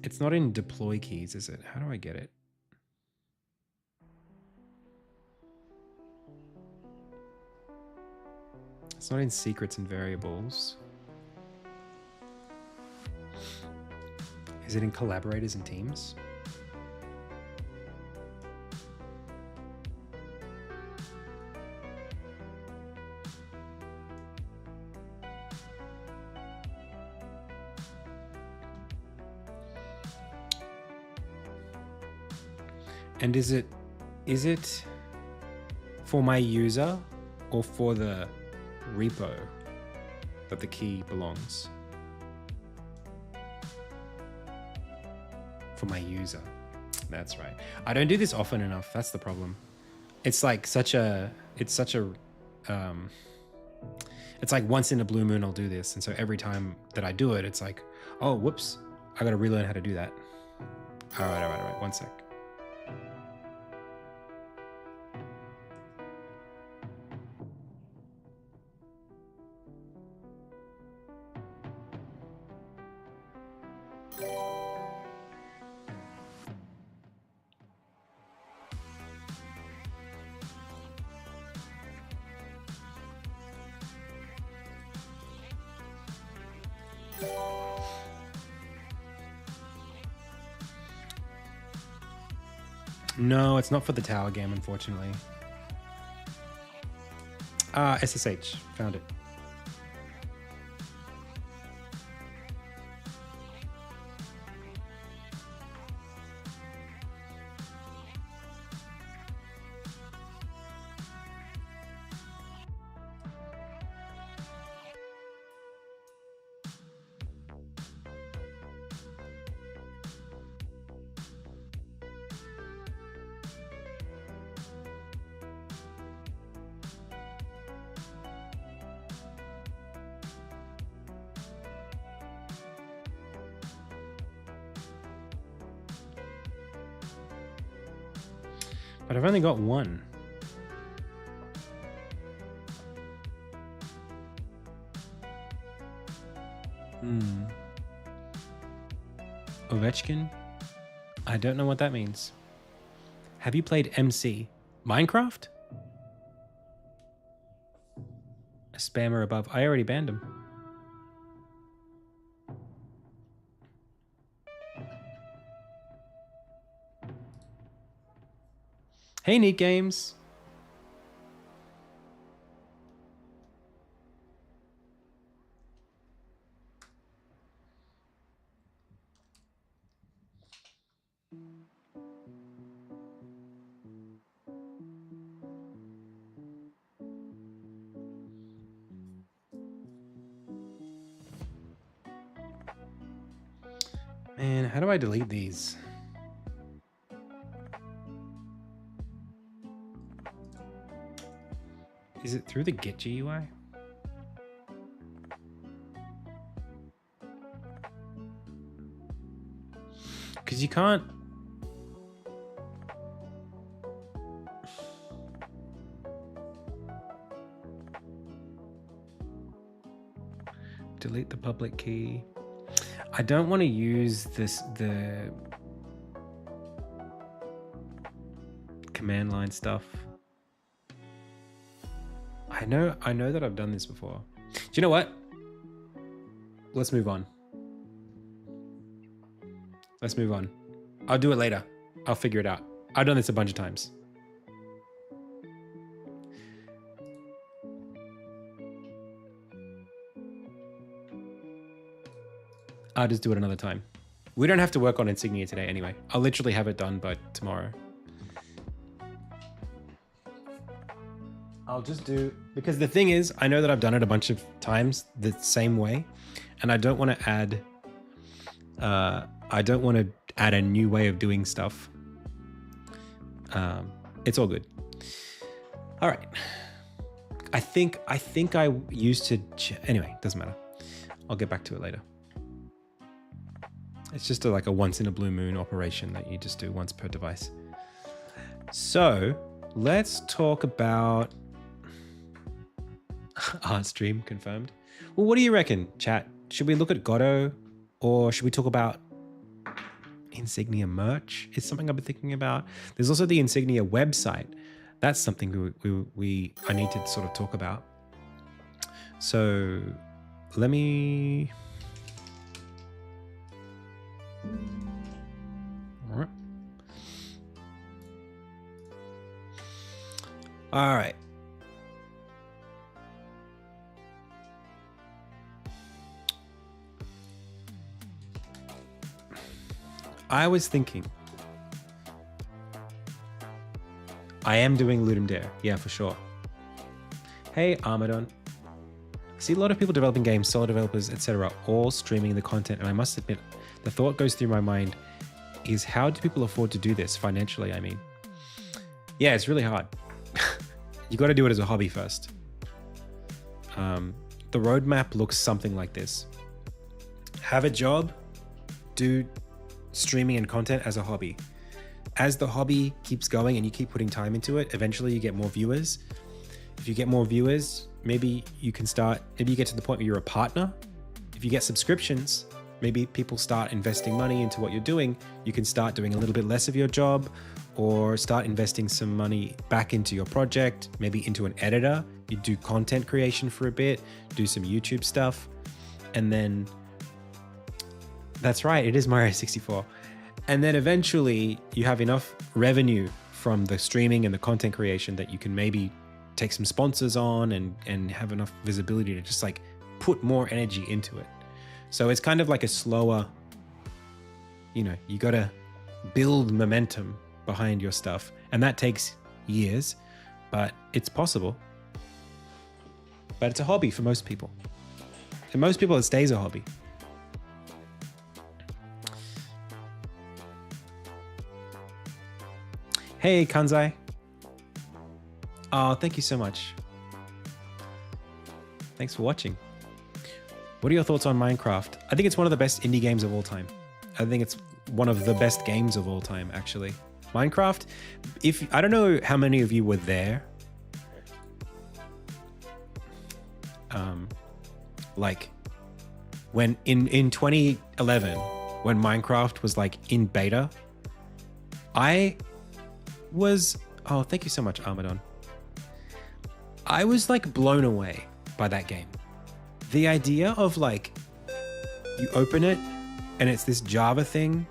It's not in deploy keys, is it? How do I get it? It's not in secrets and variables. Is it in collaborators and teams? And is it for my user or for the repo that the key belongs? For my user. That's right. I don't do this often enough. That's the problem. It's like it's like once in a blue moon I'll do this. And so every time that I do it, it's like, oh, whoops, I got to relearn how to do that. All right. One sec. No, it's not for the tower game, unfortunately. SSH. Found it. But I've only got one. Ovechkin? I don't know what that means. Have you played MC? Minecraft? A spammer above. I already banned him. Hey, Neat Games. Man, how do I delete these? Is it through the Git GUI? Because you can't... Delete the public key. I don't want to use the command line stuff. I know that I've done this before. Do you know what? Let's move on. Let's move on. I'll do it later. I'll figure it out. I've done this a bunch of times. I'll just do it another time. We don't have to work on Insignia today anyway. I'll literally have it done by tomorrow. I'll just do, because the thing is, I know that I've done it a bunch of times the same way, and I don't want to add, a new way of doing stuff. It's all good. All right. I think I used to, anyway, doesn't matter. I'll get back to it later. It's just like a once in a blue moon operation that you just do once per device. So let's talk about art stream confirmed. Well, what do you reckon, chat? Should we look at Godot, or should we talk about Insignia merch? It's something I've been thinking about. There's also the Insignia website. That's something I need to sort of talk about. So let me... All right. I was thinking, I am doing Ludum Dare. Yeah, for sure. Hey, Armadon. I see a lot of people developing games, solo developers, etc., all streaming the content, and I must admit, the thought goes through my mind is, how do people afford to do this financially? I mean, yeah, it's really hard. You got to do it as a hobby first. The roadmap looks something like this. Have a job, do streaming and content as a hobby. As the hobby keeps going and you keep putting time into it, eventually you get more viewers. If you get more viewers, maybe you get to the point where you're a partner. If you get subscriptions, maybe people start investing money into what you're doing. You can start doing a little bit less of your job, or start investing some money back into your project, maybe into an editor. You do content creation for a bit, do some YouTube stuff, and then that's right, it is Mario 64. And then eventually you have enough revenue from the streaming and the content creation that you can maybe take some sponsors on and have enough visibility to just like put more energy into it. So it's kind of like a slower, you gotta build momentum behind your stuff. And that takes years, but it's possible. But it's a hobby for most people. For most people, it stays a hobby. Hey, Kanzai. Oh, thank you so much. Thanks for watching. What are your thoughts on Minecraft? I think it's one of the best indie games of all time. I think it's one of the best games of all time, actually. Minecraft, I don't know how many of you were there. Like when in 2011, when Minecraft was like in beta, I was, oh, thank you so much, Armadon. I was like blown away by that game. The idea of like, you open it and it's this Java thing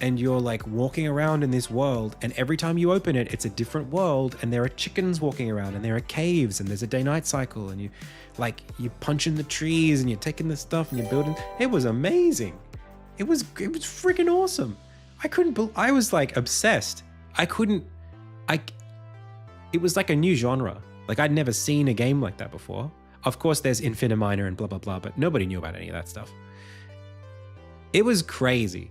and you're like walking around in this world, and every time you open it, it's a different world, and there are chickens walking around, and there are caves, and there's a day-night cycle, and you punch in the trees and you're taking the stuff and you're building. It was amazing. It was freaking awesome. I was like obsessed. It was like a new genre. Like I'd never seen a game like that before. Of course there's Infiniminer and blah, blah, blah, but nobody knew about any of that stuff. It was crazy.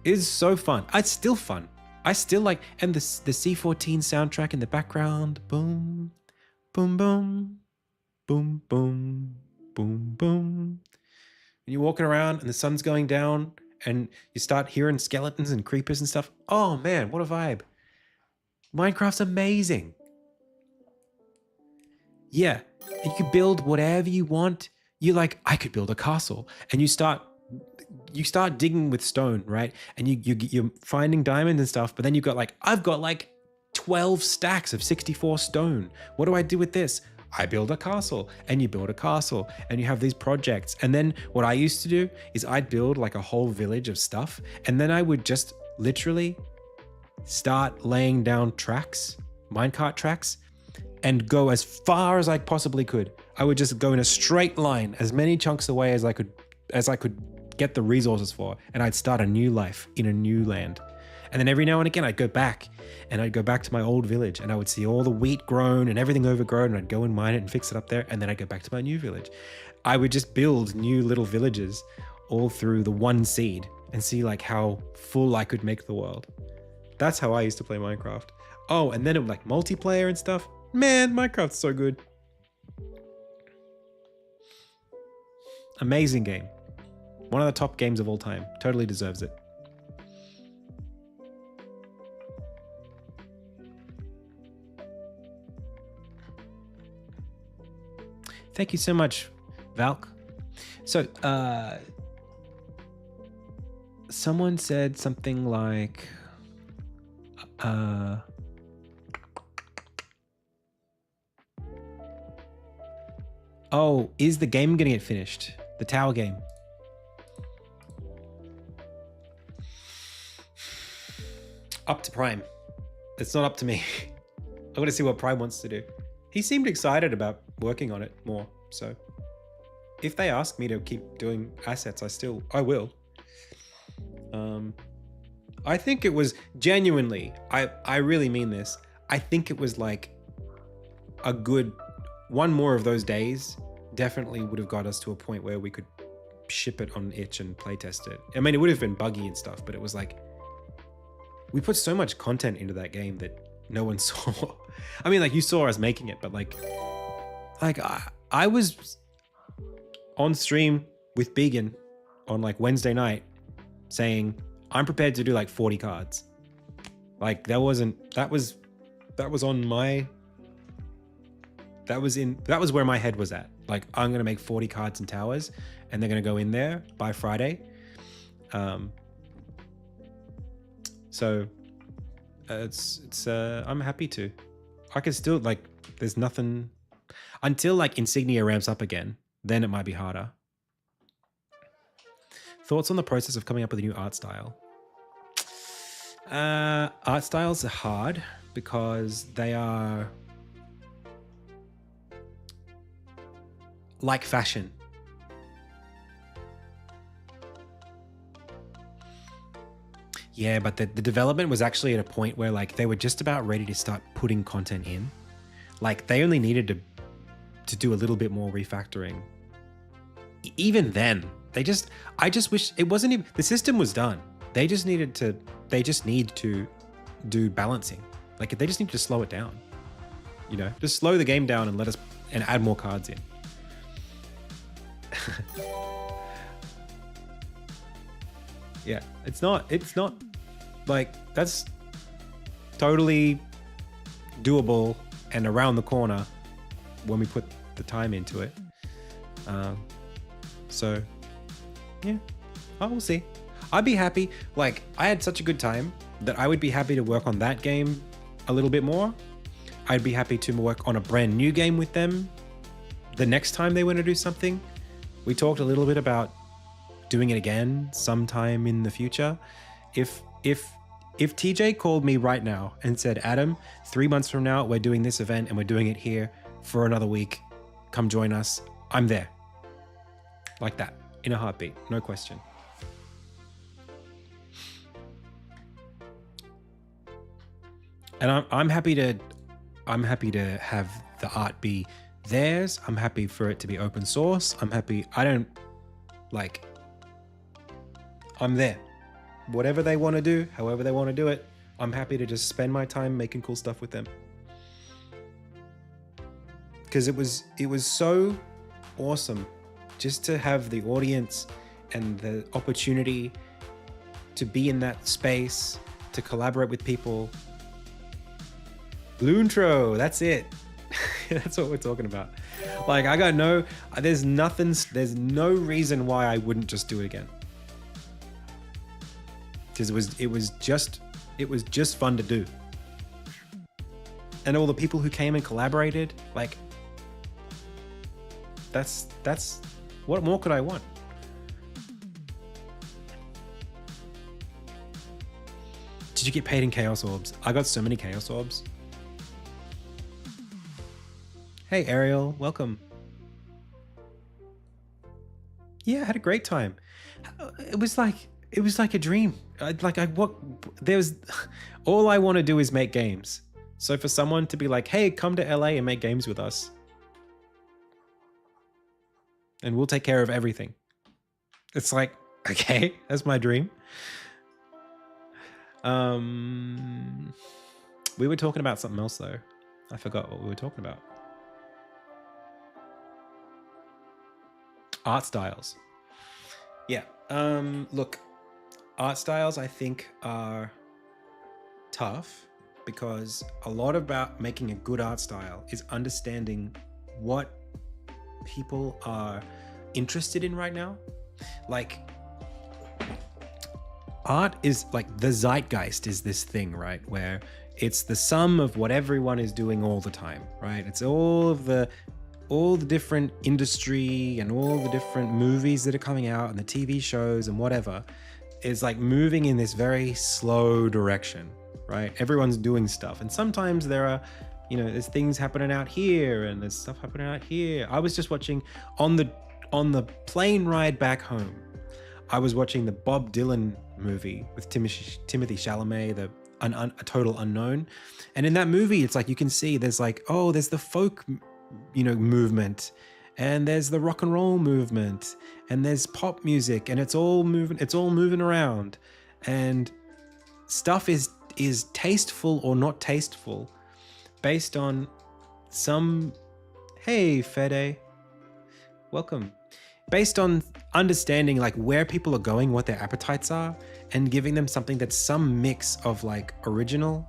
It's so fun. It's still fun. I still like, and the C14 soundtrack in the background. Boom, boom, boom, boom, boom, boom, boom. And you're walking around and the sun's going down and you start hearing skeletons and creepers and stuff. Oh man, what a vibe. Minecraft's amazing. Yeah, you can build whatever you want. You're like, I could build a castle. And you start digging with stone, right? And you're finding diamonds and stuff, but then you've got like, I've got like 12 stacks of 64 stone. What do I do with this? I build a castle, and you build a castle, and you have these projects. And then what I used to do is I'd build like a whole village of stuff, and then I would just literally start laying down tracks, minecart tracks, and go as far as I possibly could. I would just go in a straight line, as many chunks away as I could get the resources for, and I'd start a new life in a new land. And then every now and again, I'd go back to my old village, and I would see all the wheat grown and everything overgrown, and I'd go and mine it and fix it up there, and then I'd go back to my new village. I would just build new little villages all through the one seed and see like how full I could make the world. That's how I used to play Minecraft. Oh, and then it was like multiplayer and stuff. Man, Minecraft's so good. Amazing game. One of the top games of all time. Totally deserves it. Thank you so much, Valk. So, someone said something like, oh, is the game gonna get finished? The tower game. Up to Prime. It's not up to me. I gotta see what Prime wants to do. He seemed excited about working on it more, so if they ask me to keep doing assets, I will. I think it was genuinely, I really mean this, I think it was like a good one more of those days definitely would have got us to a point where we could ship it on itch and playtest it. I mean, it would have been buggy and stuff, but it was like, we put so much content into that game that no one saw. I mean, like, you saw us making it, but like I was on stream with Began on like Wednesday night saying, I'm prepared to do like 40 cards. Like that was where my head was at. Like, I'm going to make 40 cards and towers, and they're going to go in there by Friday. So I'm happy to. I can still, like, there's nothing until like Insignia ramps up again, then it might be harder. Thoughts on the process of coming up with a new art style? Art styles are hard because they are like fashion. Yeah, but the development was actually at a point where like they were just about ready to start putting content in. Like they only needed to do a little bit more refactoring. Even then, I just wish it wasn't even, the system was done. They just need to do balancing. Like they just need to slow it down. You know, just slow the game down and add more cards in. Yeah, it's not like, that's totally doable and around the corner when we put the time into it. So yeah, I will see. I'd be happy. Like, I had such a good time that I would be happy to work on that game a little bit more. I'd be happy to work on a brand new game with them the next time they want to do something. We talked a little bit about doing it again sometime in the future. If TJ called me right now and said, Adam, 3 months from now, we're doing this event and we're doing it here for another week, come join us, I'm there. Like that, in a heartbeat, no question. And I'm happy to have the art be theirs. I'm happy for it to be open source. I'm happy. I'm there. whatever they want to do, however they want to do it, I'm happy to just spend my time making cool stuff with them. Because it was so awesome just to have the audience and the opportunity to be in that space, to collaborate with people. Loontro, that's it. That's what we're talking about. Like, there's no reason why I wouldn't just do it again. Because it was just fun to do. And all the people who came and collaborated, like, that's what more could I want? Did you get paid in Chaos Orbs? I got so many Chaos Orbs. Hey Ariel, welcome. Yeah, I had a great time. It was like a dream. All I want to do is make games. So for someone to be like, hey, come to LA and make games with us, and we'll take care of everything. It's like, okay, that's my dream. We were talking about something else though. I forgot what we were talking about. Art styles. Yeah. Look, art styles I think are tough because a lot about making a good art style is understanding what people are interested in right now. Like, art is like the zeitgeist is this thing, right? Where it's the sum of what everyone is doing all the time, right? It's all the different industry and all the different movies that are coming out and the TV shows and whatever is like moving in this very slow direction, right? Everyone's doing stuff. And sometimes there are, there's things happening out here and there's stuff happening out here. I was just watching on the plane ride back home, I was watching the Bob Dylan movie with Timothy Chalamet, a Total Unknown. And in that movie, it's like, you can see there's like, there's the folk, movement, and there's the rock and roll movement, and there's pop music, and it's all moving around. And stuff is tasteful or not tasteful based on some, hey, Fede, welcome. Based on understanding like where people are going, what their appetites are, and giving them something that's some mix of like original,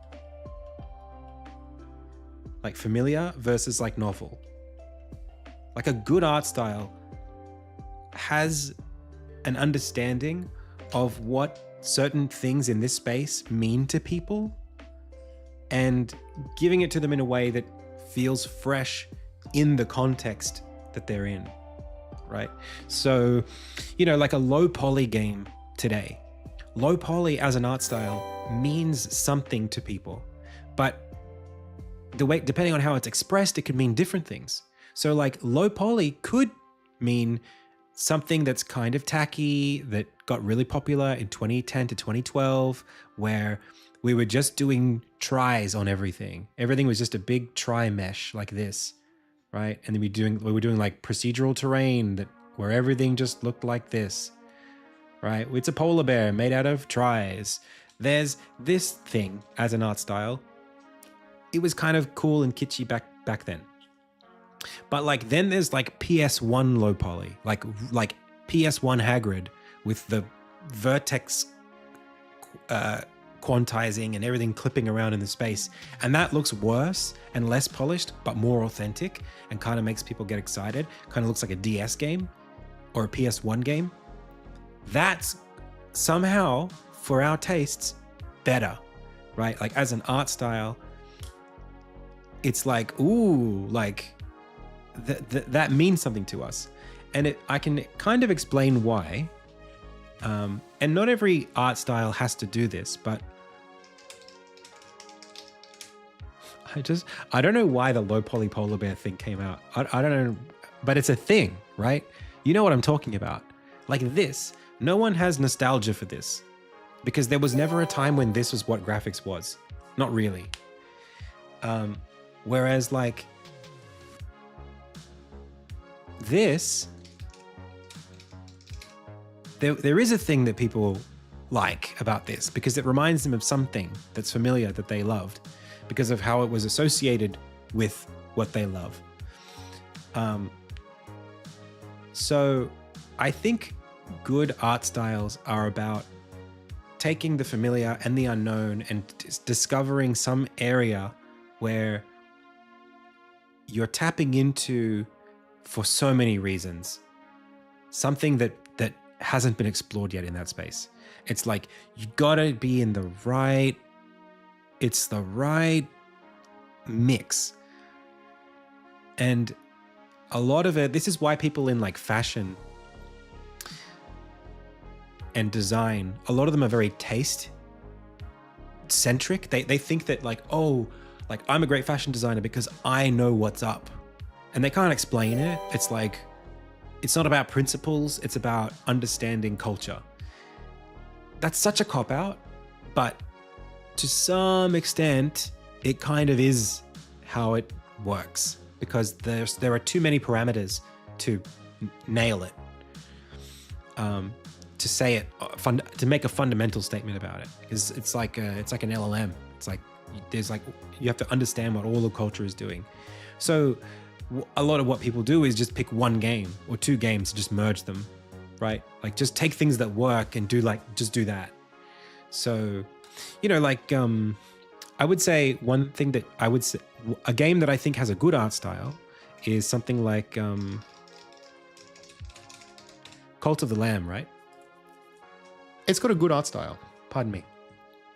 like familiar versus like novel. Like a good art style has an understanding of what certain things in this space mean to people and giving it to them in a way that feels fresh in the context that they're in, right? So, like a low poly game today. Low poly as an art style means something to people, but the way, depending on how it's expressed, it could mean different things. So like low poly could mean something that's kind of tacky, that got really popular in 2010 to 2012, where we were just doing tries on everything. Everything was just a big try mesh like this, right? And then we were doing like procedural terrain where everything just looked like this, right? It's a polar bear made out of tries. There's this thing as an art style. It was kind of cool and kitschy back then. But like then there's like PS1 low poly, like PS1 Hagrid with the vertex quantizing and everything clipping around in the space. And that looks worse and less polished, but more authentic and kind of makes people get excited. Kind of looks like a DS game or a PS1 game. That's somehow, for our tastes, better, right? Like as an art style, it's like, ooh, like that means something to us. And I can kind of explain why. And not every art style has to do this, but I don't know why the low poly polar bear thing came out. I don't know, but it's a thing, right? You know what I'm talking about. Like this, no one has nostalgia for this because there was never a time when this was what graphics was. Not really. Whereas like this, there is a thing that people like about this, because it reminds them of something that's familiar that they loved because of how it was associated with what they love. So I think good art styles are about taking the familiar and the unknown and discovering some area where you're tapping into for so many reasons, something that hasn't been explored yet in that space. It's like you gotta be in the right mix. And a lot of it, this is why people in like fashion and design, a lot of them are very taste centric. They think that like, oh, like I'm a great fashion designer because I know what's up. And they can't explain it. It's like, it's not about principles, it's about understanding culture. That's such a cop-out, but to some extent, it kind of is how it works, because there are too many parameters to nail it, to say it, to make a fundamental statement about it. Because it's like an LLM. It's like you have to understand what all the culture is doing. So a lot of what people do is just pick one game or two games and just merge them, right? Like just take things that work and just do that. So, like I would say one thing that I would say, a game that I think has a good art style is something like Cult of the Lamb, right? It's got a good art style. Pardon me.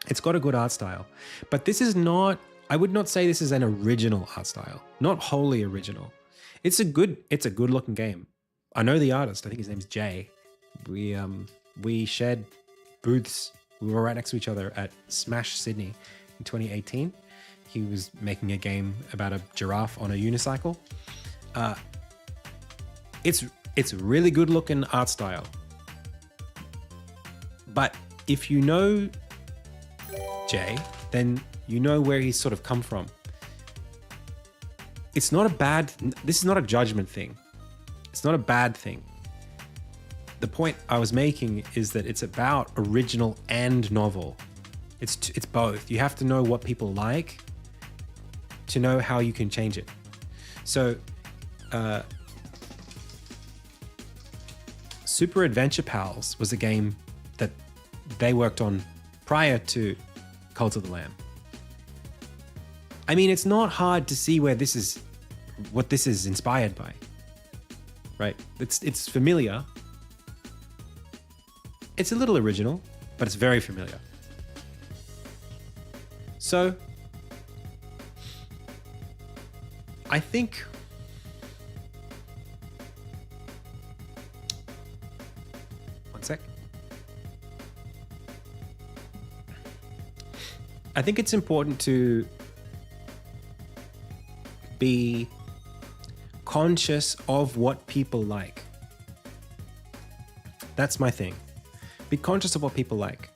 It's got a good art style, but this is not, I would not say this is an original art style, not wholly original. It's a good looking game. I know the artist. I think his name's Jay. We shared booths. We were right next to each other at Smash Sydney in 2018. He was making a game about a giraffe on a unicycle. It's really good looking art style. But if you know Jay, then you know where he's sort of come from. This is not a judgment thing. It's not a bad thing. The point I was making is that it's about original and novel. It's both. You have to know what people like to know how you can change it. So, Super Adventure Pals was a game that they worked on prior to Cult of the Lamb. I mean, it's not hard to see what this is inspired by, right? It's familiar. It's a little original, but it's very familiar. So, I think one sec. I think it's important to be conscious of what people like. That's my thing. Be conscious of what people like,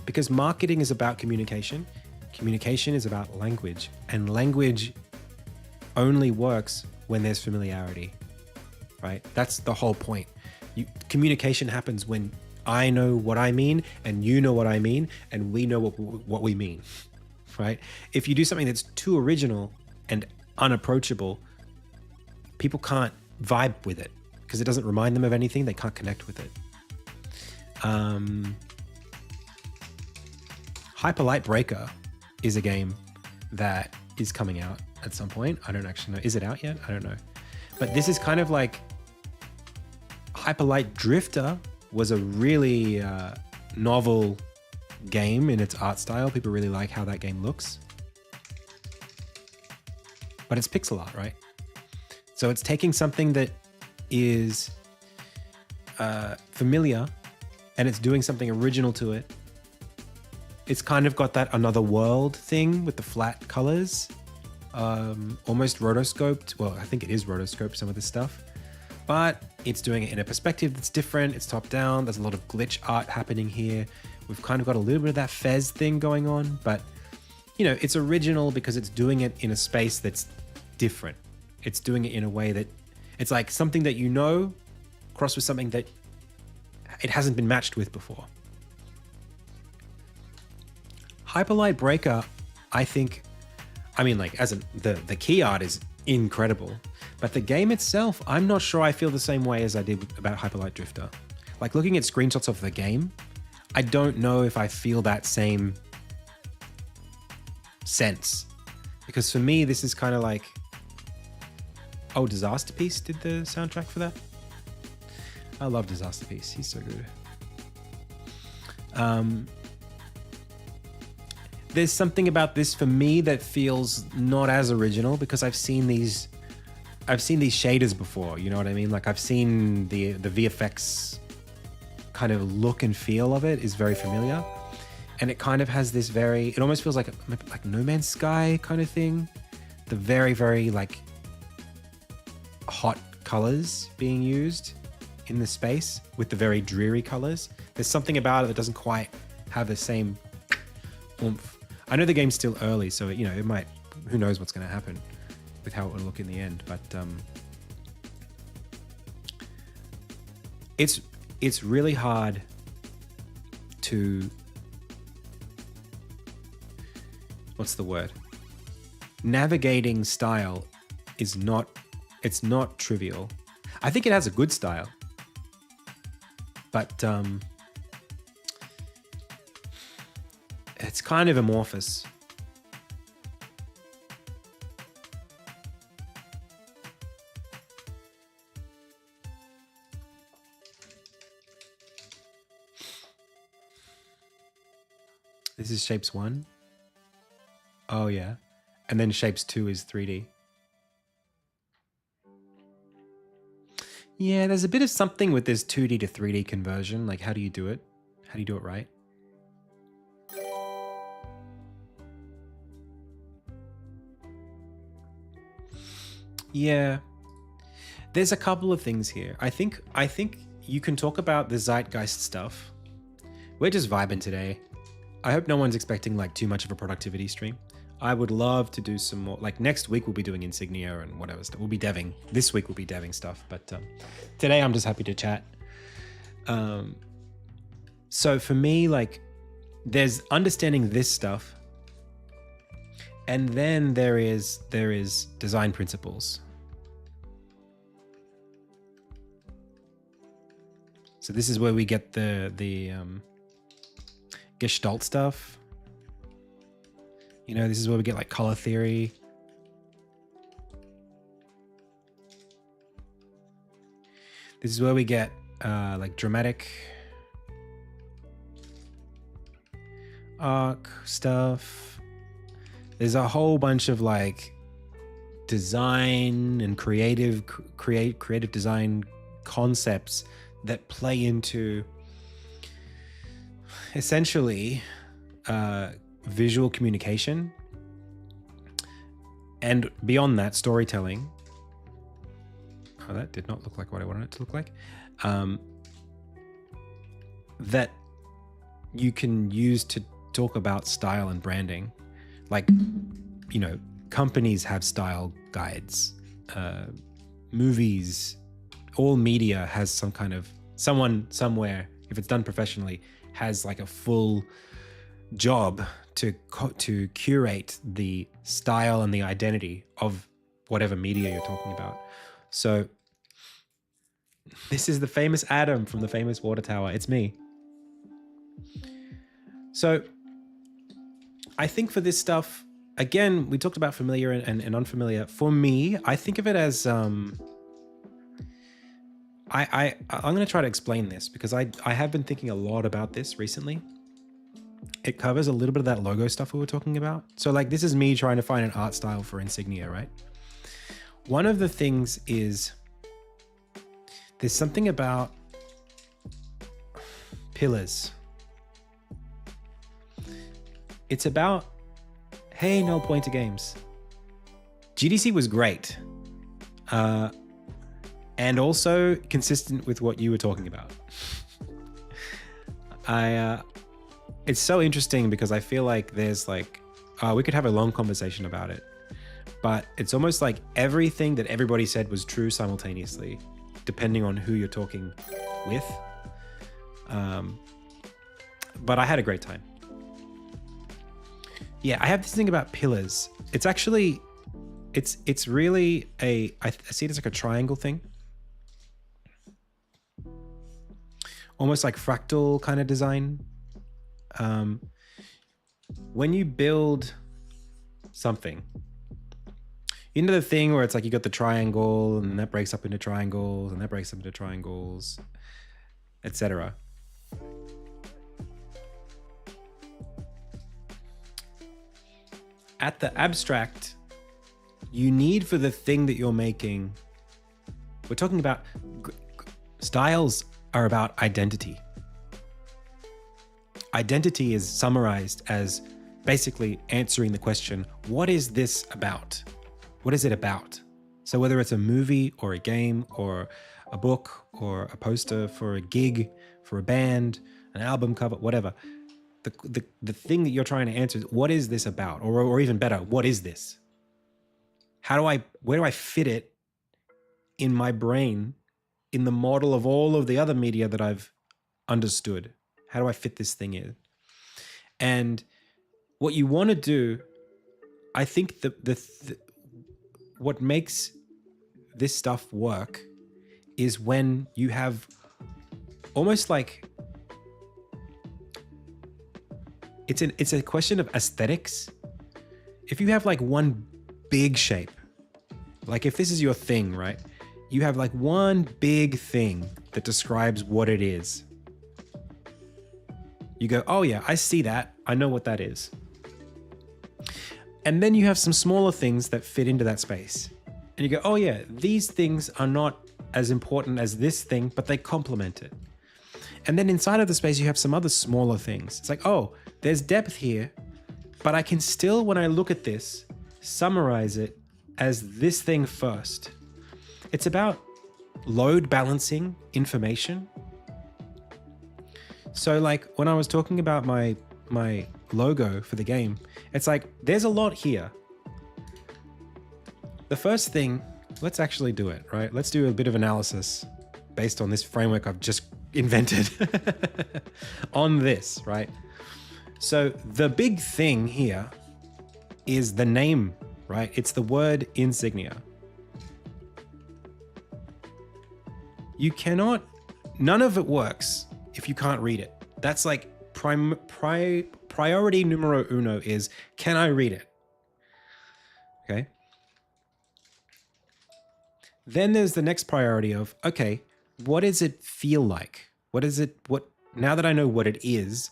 because marketing is about communication. Communication is about language, and language only works when there's familiarity, right? That's the whole point. Communication happens when I know what I mean and you know what I mean and we know what we mean, right? If you do something that's too original and unapproachable, people can't vibe with it because it doesn't remind them of anything. They can't connect with it. Hyper Light Breaker is a game that is coming out at some point. I don't actually know. Is it out yet? I don't know. But this is kind of like Hyper Light Drifter was a really novel game in its art style. People really like how that game looks. But it's pixel art, right? So it's taking something that is familiar and it's doing something original to it. It's kind of got that another world thing with the flat colors, almost rotoscoped. Well, I think it is rotoscoped, some of this stuff, but it's doing it in a perspective that's different. It's top down. There's a lot of glitch art happening here. We've kind of got a little bit of that Fez thing going on, but it's original because it's doing it in a space that's different. It's doing it in a way that it's like something that crossed with something that it hasn't been matched with before. Hyperlight Breaker, I think, I mean, like, the key art is incredible, but the game itself, I'm not sure I feel the same way as I did about Hyperlight Drifter. Like, looking at screenshots of the game, I don't know if I feel that same sense. Because for me, this is kind of like, oh, Disaster Piece did the soundtrack for that. I love Disaster Piece. He's so good. There's something about this for me that feels not as original because I've seen these shaders before. You know what I mean? Like I've seen the VFX kind of look and feel of it is very familiar, and it kind of has this it almost feels like No Man's Sky kind of thing. The very, very like hot colors being used in the space with the very dreary colors. There's something about it that doesn't quite have the same oomph. I know the game's still early, so you know it might. Who knows what's going to happen with how it will look in the end? But it's really hard to what's the word? Navigating style is not. It's not trivial. I think it has a good style, but it's kind of amorphous. This is Shapes 1. Oh yeah. And then Shapes 2 is 3D. Yeah, there's a bit of something with this 2D to 3D conversion. Like, how do you do it? How do you do it right? Yeah, there's a couple of things here. I think you can talk about the zeitgeist stuff. We're just vibing today. I hope no one's expecting like too much of a productivity stream. I would love to do some more. Like next week we'll be doing Insignia and whatever stuff. We'll be deving. This week we'll be deving stuff. But today I'm just happy to chat. So for me, like, there's understanding this stuff, and then there is design principles. So this is where we get the Gestalt stuff. You know, this is where we get like color theory. This is where we get like dramatic arc stuff. There's a whole bunch of like design and creative design concepts that play into essentially visual communication, and beyond that, storytelling. Oh, that did not look like what I wanted it to look like. That you can use to talk about style and branding. Like, you know, companies have style guides. Movies, all media has some kind of, someone somewhere, if it's done professionally, has like a full job to curate the style and the identity of whatever media you're talking about. So this is the famous Adam from the famous water tower. It's me. So I think for this stuff, again, we talked about familiar and unfamiliar. For me, I think of it as I'm going to try to explain this because I have been thinking a lot about this recently. It covers a little bit of that logo stuff we were talking about. So like, this is me trying to find an art style for Insignia, right? One of the things is there's something about pillars. It's about, hey, null pointer games. GDC was great. And also consistent with what you were talking about. It's so interesting because I feel like there's like, we could have a long conversation about it, but it's almost like everything that everybody said was true simultaneously, depending on who you're talking with. But I had a great time. Yeah, I have this thing about pillars. It's actually, it's really I see it as like a triangle thing. Almost like fractal kind of design. When you build something, you know the thing where it's like you got the triangle and that breaks up into triangles and that breaks up into triangles, etc. At the abstract, you need for the thing that you're making, we're talking about styles are about identity. Identity is summarized as basically answering the question, what is this about? What is it about? So whether it's a movie or a game or a book or a poster for a gig, for a band, an album cover, whatever, the thing that you're trying to answer is, what is this about? Or even better, what is this? Where do I fit it in my brain in the model of all of the other media that I've understood? How do I fit this thing in? And what you want to do, I think what makes this stuff work is when you have almost like, it's a question of aesthetics. If you have like one big shape, like if this is your thing, right? You have like one big thing that describes what it is. You go, oh yeah, I see that. I know what that is. And then you have some smaller things that fit into that space. And you go, oh yeah, these things are not as important as this thing, but they complement it. And then inside of the space, you have some other smaller things. It's like, oh, there's depth here, but I can still, when I look at this, summarize it as this thing first. It's about load balancing information. So like when I was talking about my logo for the game, it's like, there's a lot here. The first thing, let's actually do it, right? Let's do a bit of analysis based on this framework I've just invented on this, right? So the big thing here is the name, right? It's the word Insignia. You cannot, none of it works if you can't read it. That's like priority numero uno is, can I read it? Okay. Then there's the next priority of, okay, what does it feel like? Now that I know what it is,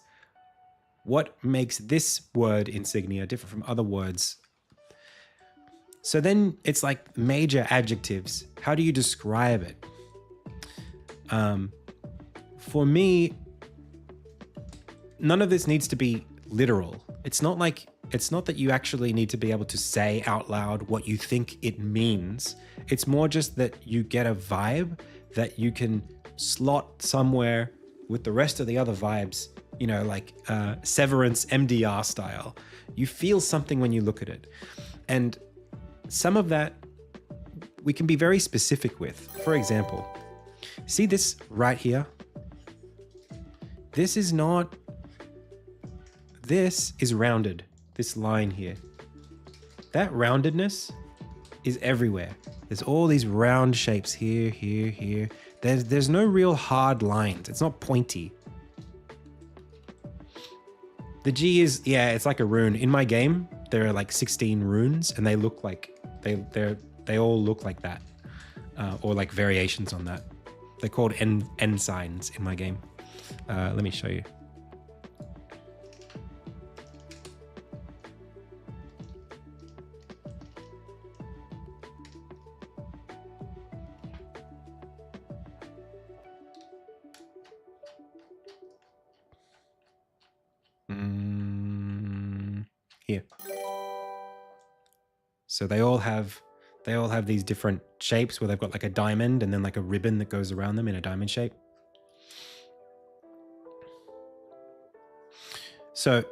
what makes this word Insignia different from other words? So then it's like major adjectives. How do you describe it? For me, none of this needs to be literal. It's not that you actually need to be able to say out loud what you think it means. It's more just that you get a vibe that you can slot somewhere with the rest of the other vibes, you know, like Severance MDR style. You feel something when you look at it. And some of that we can be very specific with. For example, see this right here? This is rounded, this line here. That roundedness is everywhere. There's all these round shapes here, here, here. There's no real hard lines. It's not pointy. The G is, yeah, it's like a rune. In my game, there are like 16 runes and they look like, they all look like that. Or like variations on that. They're called end signs in my game. Let me show you. Here. So they all have these different shapes where they've got like a diamond and then like a ribbon that goes around them in a diamond shape. So,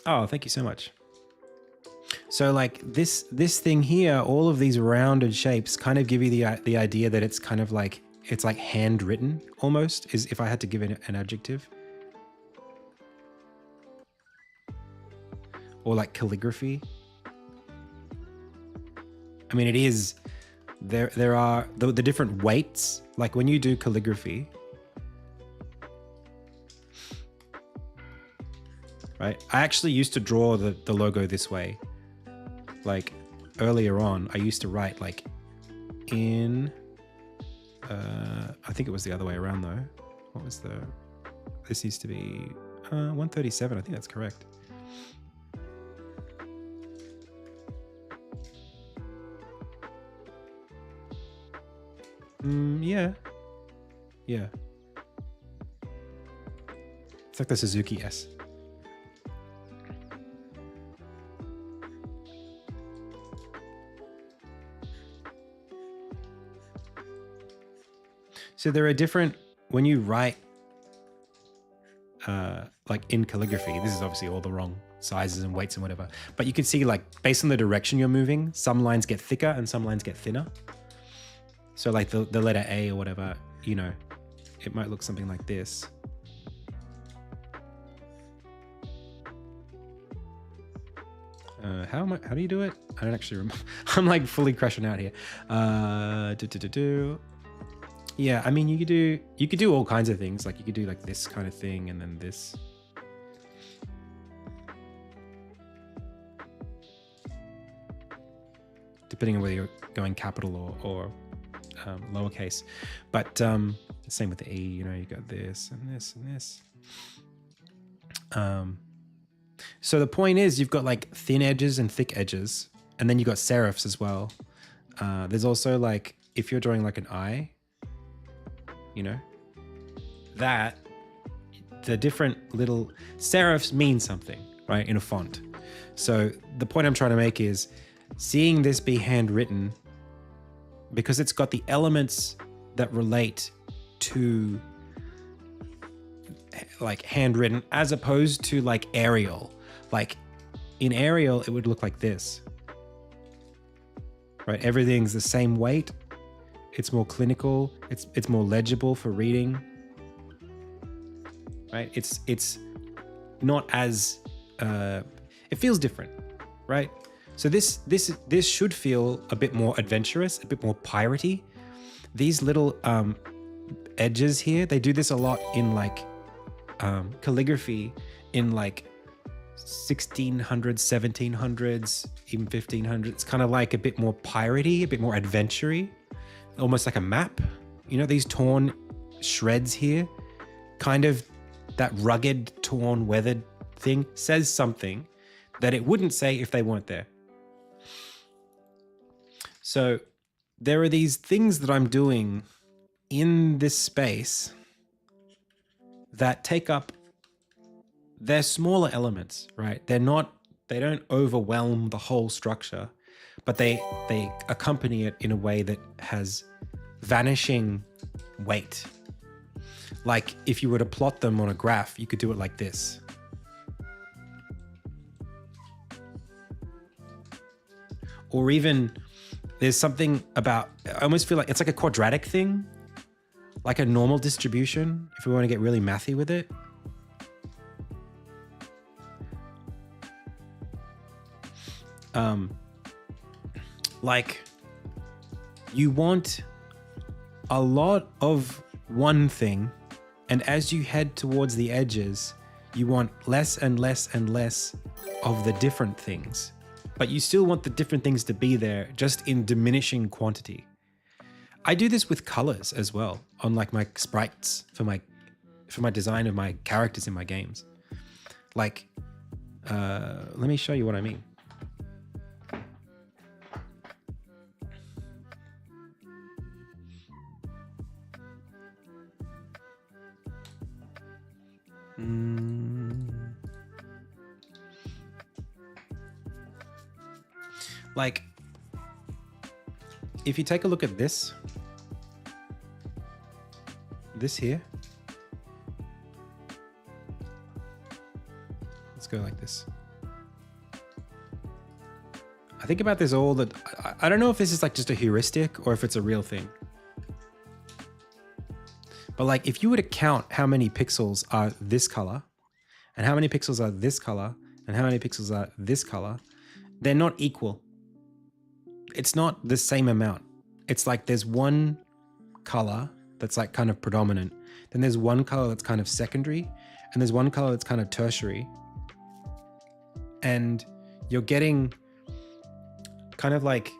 oh, thank you so much. So like this thing here, all of these rounded shapes kind of give you the idea that it's kind of like, it's like handwritten almost, is if I had to give it an adjective. or like calligraphy. I mean, it is, there are the different weights, like when you do calligraphy, right? I actually used to draw the logo this way. Like earlier on, I used to write like in, I think it was the other way around though. What was this used to be 137, I think that's correct. Yeah. It's like the Suzuki S. So there are different, when you write, like in calligraphy, this is obviously all the wrong sizes and weights and whatever, but you can see like based on the direction you're moving, some lines get thicker and some lines get thinner. So like the letter A or whatever, you know, it might look something like this. How do you do it? I don't actually remember. I'm like fully crashing out here. Yeah, I mean, you could do all kinds of things. Like you could do like this kind of thing and then this. Depending on whether you're going capital or lowercase. But same with the E, you know, you got this and this and this. So the point is you've got like thin edges and thick edges, and then you've got serifs as well. There's also like, if you're drawing like an eye, you know, that the different little serifs mean something, right, in a font. So the point I'm trying to make is seeing this be handwritten, because it's got the elements that relate to like handwritten, as opposed to like Arial. Like in Arial, it would look like this, right? Everything's the same weight. It's more clinical. It's more legible for reading, right? It's not as it feels different, right? So this should feel a bit more adventurous, a bit more piratey. These little edges here, they do this a lot in like calligraphy in like 1600s, 1700s, even 1500s. It's kind of like a bit more piratey, a bit more adventure-y, almost like a map. You know, these torn shreds here, kind of that rugged, torn, weathered thing says something that it wouldn't say if they weren't there. So there are these things that I'm doing in this space that take up, they're smaller elements, right? They don't overwhelm the whole structure, but they accompany it in a way that has vanishing weight. Like if you were to plot them on a graph, you could do it like this. Or even there's something about, I almost feel like it's like a quadratic thing, like a normal distribution, if we want to get really mathy with it. Like you want a lot of one thing, and as you head towards the edges, you want less and less and less of the different things, but you still want the different things to be there, just in diminishing quantity. I do this with colors as well, on like my sprites for my design of my characters in my games. Like, let me show you what I mean. Like, if you take a look at this here, let's go like this. I think about this all that, I don't know if this is like just a heuristic or if it's a real thing. But like, if you were to count how many pixels are this color and how many pixels are this color and how many pixels are this color, they're not equal. It's not the same amount. It's like there's one color that's like kind of predominant. Then there's one color that's kind of secondary, and there's one color that's kind of tertiary. And you're getting kind of like,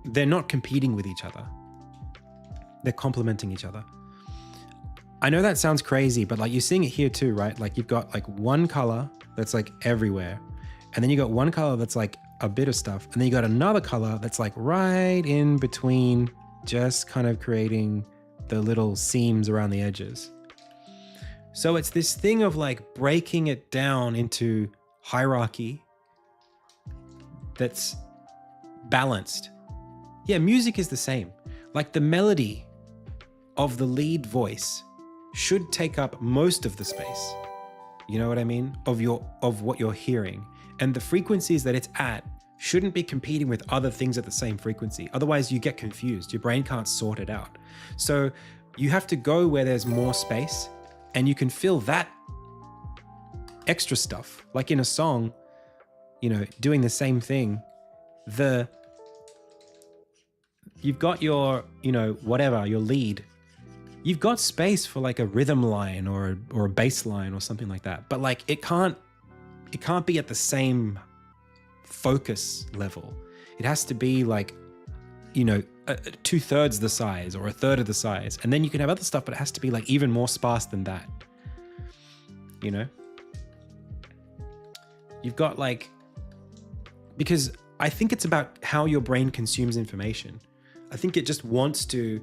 they're not competing with each other. They're complementing each other. I know that sounds crazy, but like you're seeing it here too, right? Like you've got like one color that's like everywhere. And then you got one color that's like a bit of stuff. And then you got another color that's like right in between, just kind of creating the little seams around the edges. So it's this thing of like breaking it down into hierarchy that's balanced. Yeah, music is the same. Like the melody of the lead voice should take up most of the space. You know what I mean? Of what you're hearing. And the frequencies that it's at shouldn't be competing with other things at the same frequency. Otherwise you get confused. Your brain can't sort it out. So you have to go where there's more space and you can fill that extra stuff. Like in a song, you know, doing the same thing, you've got your, you know, whatever, your lead. You've got space for like a rhythm line or a bass line or something like that. But like it can't be at the same focus level. It has to be like, you know, 2/3 the size or 1/3 of the size. And then you can have other stuff, but it has to be like even more sparse than that. You know? You've got like, because I think it's about how your brain consumes information. I think it just wants to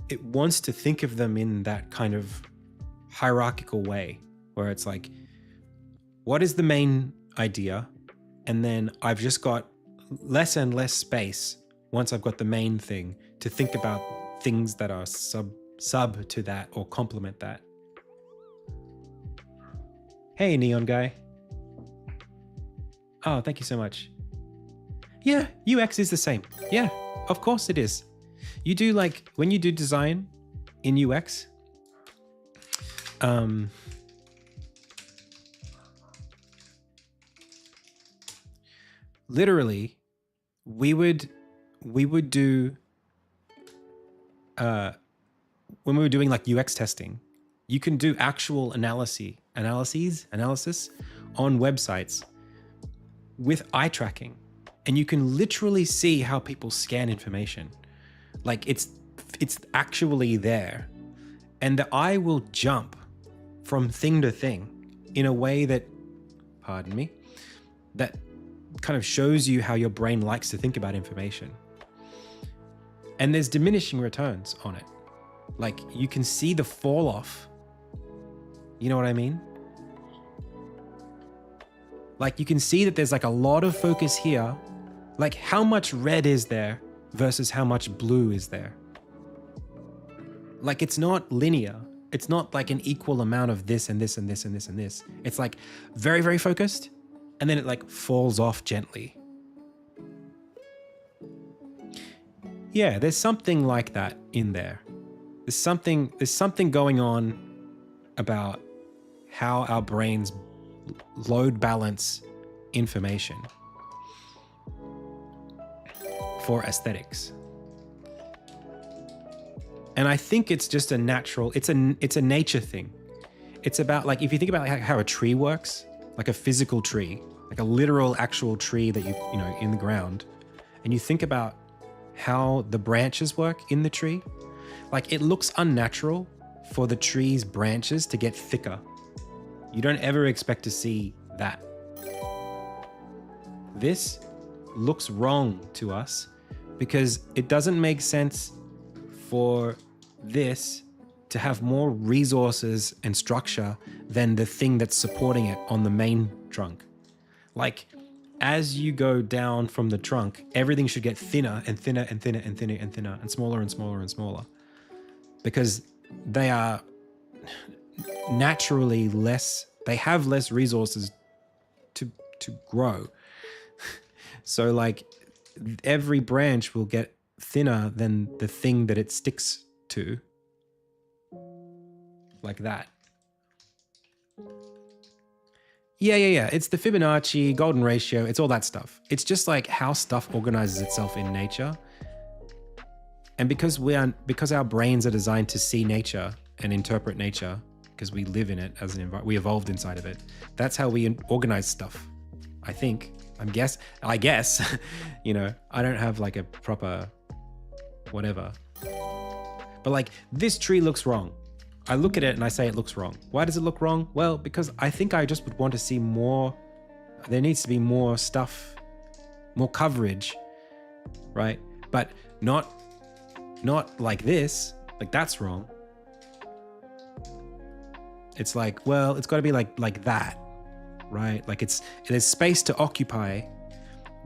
think of them in that kind of hierarchical way, where it's like, what is the main idea? And then I've just got less and less space once I've got the main thing to think about things that are sub to that or complement that. Hey, Neon Guy. Oh, thank you so much. Yeah, UX is the same. Yeah, of course it is. You do like, when you do design in UX, literally, we would do, when we were doing like UX testing, you can do actual analysis on websites with eye tracking. And you can literally see how people scan information. Like it's actually there. And the eye will jump from thing to thing in a way that, pardon me, that kind of shows you how your brain likes to think about information. And there's diminishing returns on it. Like you can see the fall off. You know what I mean? Like you can see that there's like a lot of focus here. Like how much red is there versus how much blue is there? Like it's not linear. It's not like an equal amount of this and this and this and this and this. It's like very, very focused, and then it like falls off gently. Yeah, there's something like that in there. There's something going on about how our brains load balance information for aesthetics. And I think it's just a natural, it's a nature thing. It's about like, if you think about like how a tree works, like a physical tree, like a literal actual tree that you know, in the ground, and you think about how the branches work in the tree, like it looks unnatural for the tree's branches to get thicker. You don't ever expect to see that. This looks wrong to us because it doesn't make sense for this to have more resources and structure than the thing that's supporting it on the main trunk. Like, as you go down from the trunk, everything should get thinner and thinner and thinner and thinner and thinner and smaller and smaller and smaller, because they are naturally less, they have less resources to grow. So like every branch will get thinner than the thing that it sticks to, like that. Yeah. It's the Fibonacci, golden ratio. It's all that stuff. It's just like how stuff organizes itself in nature. And because our brains are designed to see nature and interpret nature, because we live in it as an environment, we evolved inside of it. That's how we organize stuff. I think. I guess. You know, I don't have like a proper whatever. But like this tree looks wrong. I look at it and I say it looks wrong. Why does it look wrong? Well, because I think I just would want to see more. There needs to be more stuff, more coverage, right? But not like this. Like that's wrong. It's like, well, it's got to be like that, right? Like there's space to occupy,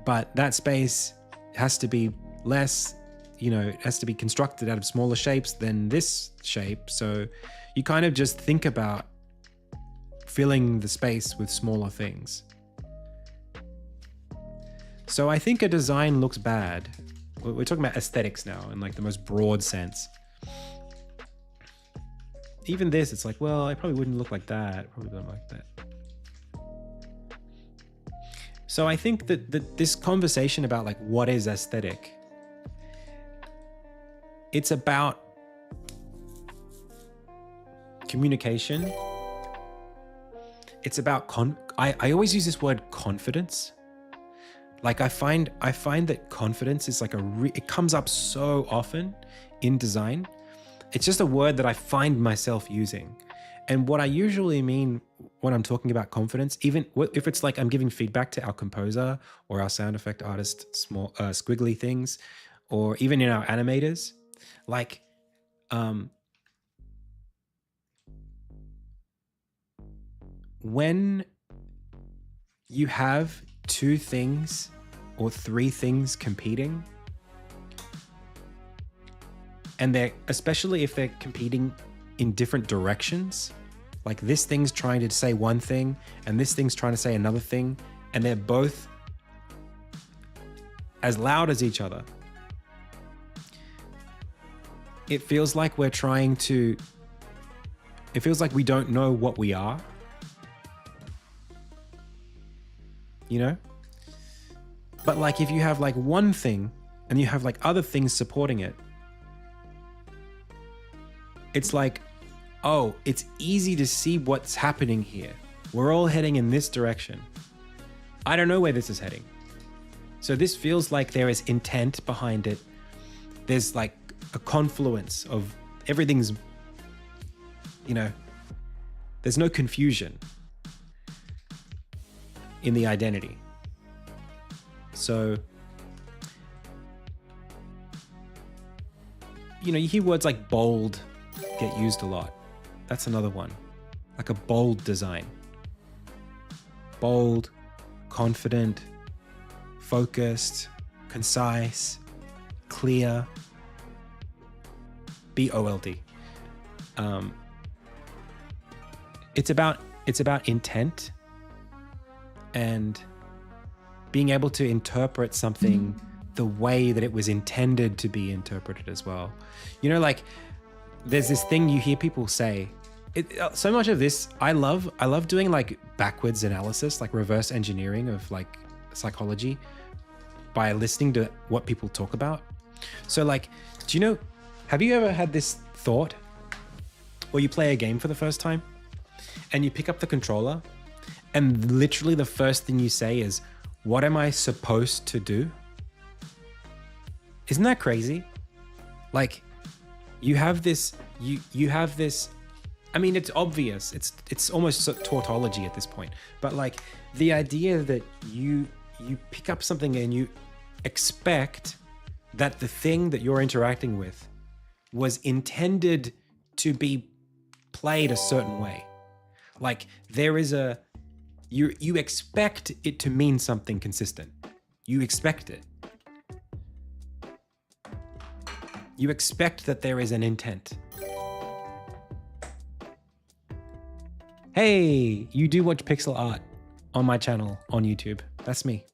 but that space has to be less. You know, it has to be constructed out of smaller shapes than this shape. So you kind of just think about filling the space with smaller things. So I think a design looks bad. We're talking about aesthetics now in like the most broad sense. Even this, it's like, well, it probably wouldn't look like that. It probably wouldn't look like that. So I think that this conversation about like what is aesthetic, it's about communication. It's about I always use this word confidence. Like I find that confidence is like it comes up so often in design. It's just a word that I find myself using. And what I usually mean when I'm talking about confidence, even if it's like I'm giving feedback to our composer or our sound effect artist, small squiggly things, or even in our animators, like when you have two things or three things competing, and especially if they're competing in different directions, like this thing's trying to say one thing and this thing's trying to say another thing, and they're both as loud as each other, it feels like it feels like we don't know what we are, you know? But like if you have like one thing and you have like other things supporting it, it's like, oh, it's easy to see what's happening here. We're all heading in this direction. I don't know where this is heading. So this feels like there is intent behind it. There's like a confluence of everything's, you know, there's no confusion in the identity. So, you know, you hear words like bold get used a lot. That's another one. Like a bold design. Bold, confident, focused, concise, clear. BOLD. It's about intent and being able to interpret something the way that it was intended to be interpreted as well. You know, like there's this thing you hear people say. So much of this, I love doing like backwards analysis, like reverse engineering of like psychology by listening to what people talk about. So like, do you know, have you ever had this thought where you play a game for the first time and you pick up the controller and literally the first thing you say is, what am I supposed to do? Isn't that crazy? Like you have this, I mean, it's obvious. It's almost tautology at this point, but like the idea that you pick up something and you expect that the thing that you're interacting with was intended to be played a certain way. Like there is you expect it to mean something consistent. You expect it. You expect that there is an intent. Hey, you do watch pixel art on my channel on YouTube. That's me.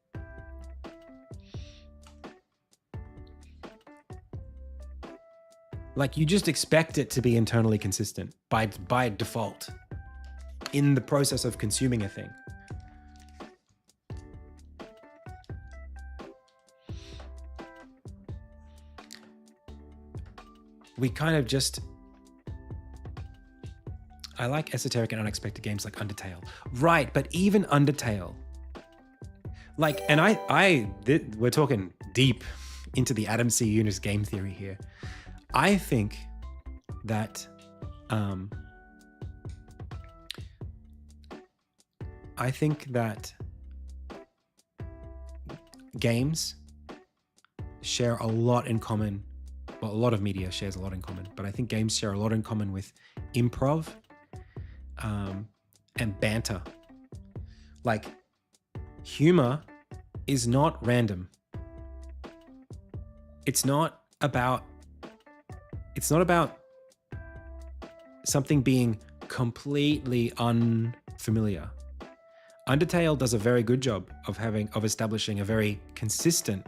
Like you just expect it to be internally consistent by default in the process of consuming a thing. we kind of just, I like esoteric and unexpected games like Undertale. Right, but even Undertale, like, and we're talking deep into the Adam C. Yunus game theory here. I think that, games share a lot in common. Well, a lot of media shares a lot in common, but I think games share a lot in common with improv and banter. Like, humor is not random. It's not about something being completely unfamiliar. Undertale does a very good job of establishing a very consistent,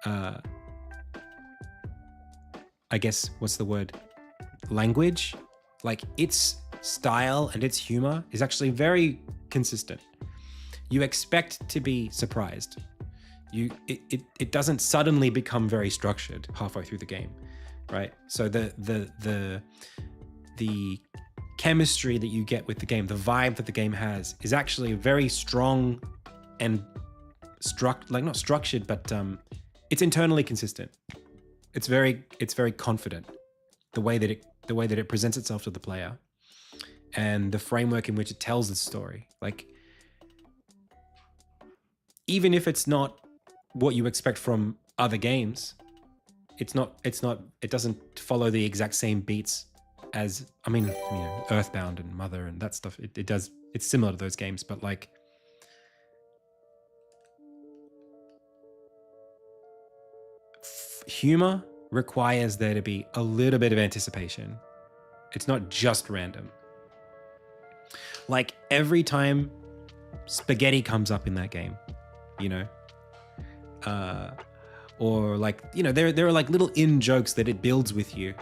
I guess, what's the word? Language. Like, its style and its humor is actually very consistent. You expect to be surprised. It doesn't suddenly become very structured halfway through the game, right? So the chemistry that you get with the game, the vibe that the game has, is actually very strong and not structured, but it's internally consistent. It's very confident, the way that it presents itself to the player, and the framework in which it tells its story. Like, even if it's not what you expect from other games, it doesn't follow the exact same beats as, Earthbound and Mother and that stuff. It's similar to those games, but like, humor requires there to be a little bit of anticipation. It's not just random. Like, every time spaghetti comes up in that game, or like, there are like little in jokes that it builds with you,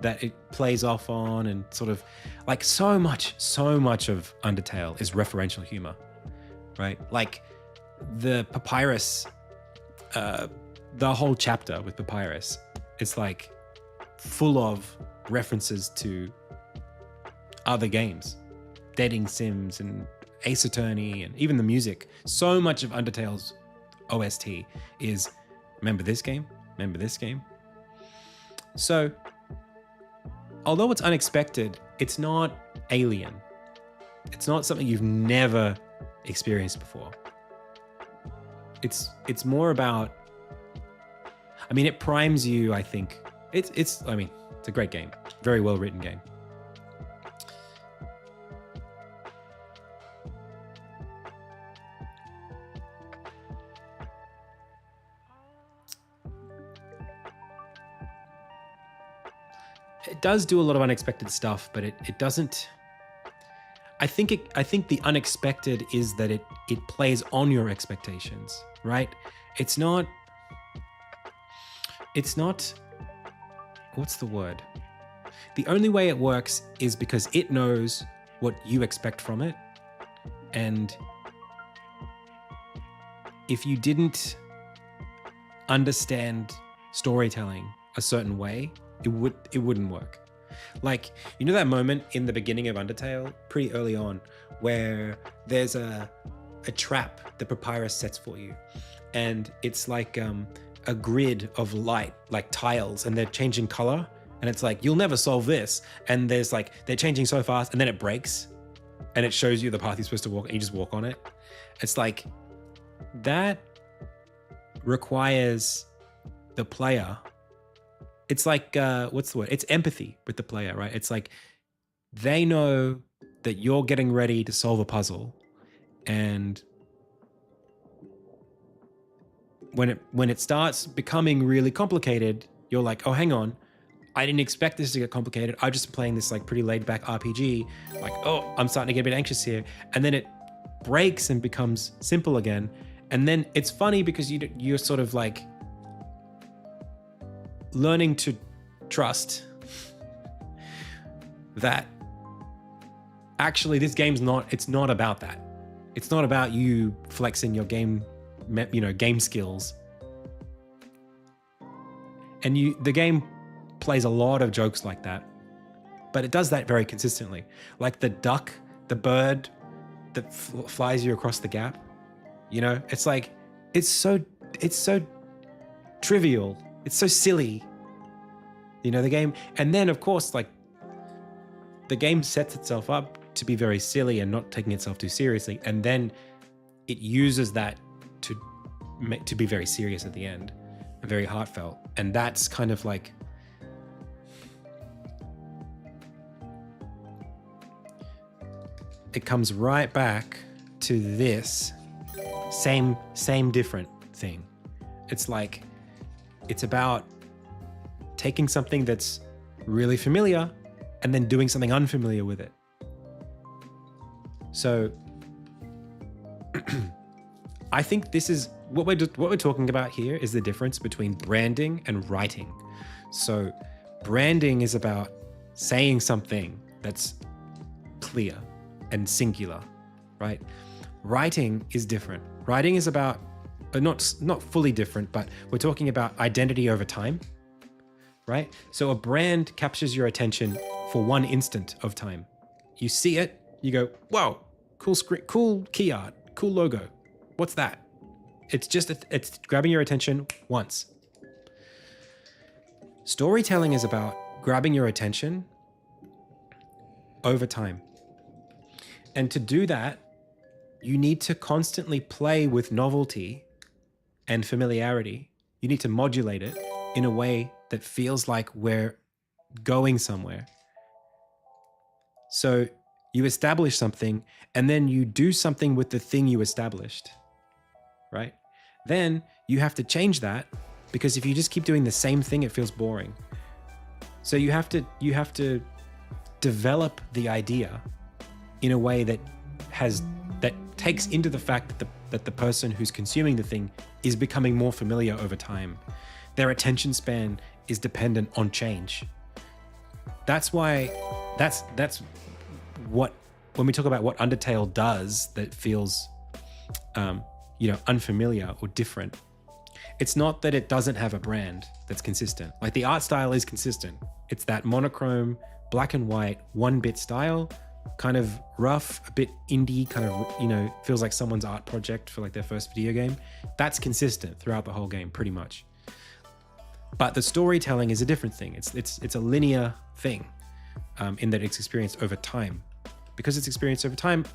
that it plays off on, and sort of like so much of Undertale is referential humor, right? Like the Papyrus, the whole chapter with Papyrus, it's like full of references to other games, dating sims and Ace Attorney, and even the music. So much of Undertale's OST is, remember this game? Remember this game? So, although it's unexpected, it's not alien. It's not something you've never experienced before. It's more about, it primes you, I think. It's a great game. Very well written game. It does do a lot of unexpected stuff, but it doesn't. I think the unexpected is that it plays on your expectations, right? It's not. What's the word? The only way it works is because it knows what you expect from it, and if you didn't understand storytelling a certain way, it wouldn't work. Like, that moment in the beginning of Undertale, pretty early on, where there's a trap that Papyrus sets for you, and it's like a grid of light, like tiles, and they're changing color, and it's like, you'll never solve this, and there's like, they're changing so fast, and then it breaks, and it shows you the path you're supposed to walk, and you just walk on it. It's like, that requires the player. It's like, what's the word? It's empathy with the player, right? It's like, they know that you're getting ready to solve a puzzle, and when it starts becoming really complicated, you're like, oh, hang on, I didn't expect this to get complicated. I've just been playing this like pretty laid back RPG. Like, oh, I'm starting to get a bit anxious here. And then it breaks and becomes simple again. And then it's funny because you're sort of like learning to trust that actually this game's it's not about that. It's not about you flexing your game skills. And the game plays a lot of jokes like that, but it does that very consistently. Like the duck, the bird that flies you across the gap, you know, it's like, it's so trivial. It's so silly, you know, the game. And then of course, like the game sets itself up to be very silly and not taking itself too seriously. And then it uses that to be very serious at the end and very heartfelt. And that's kind of like, it comes right back to this same different thing. It's like, it's about taking something that's really familiar and then doing something unfamiliar with it. So I think this is what we're talking about here is the difference between branding and writing. So branding is about saying something that's clear and singular, right? Writing is different. Writing is about, not fully different, but we're talking about identity over time, right? So a brand captures your attention for one instant of time. You see it, you go, whoa, cool screen, cool key art, cool logo. What's that? It's just, it's grabbing your attention once. Storytelling is about grabbing your attention over time. And to do that, you need to constantly play with novelty and familiarity. You need to modulate it in a way that feels like we're going somewhere. So you establish something and then you do something with the thing you established, right? Then you have to change that, because if you just keep doing the same thing, it feels boring. So you have to develop the idea in a way that takes into the fact that the person who's consuming the thing is becoming more familiar over time. Their attention span is dependent on change. That's why that's what, when we talk about what Undertale does that feels unfamiliar or different, it's not that it doesn't have a brand that's consistent. Like the art style is consistent. It's that monochrome, black and white, 1-bit style, kind of rough, a bit indie, kind of, feels like someone's art project for like their first video game. That's consistent throughout the whole game, pretty much. But the storytelling is a different thing. It's a linear thing, in that it's experienced over time. Because it's experienced over time,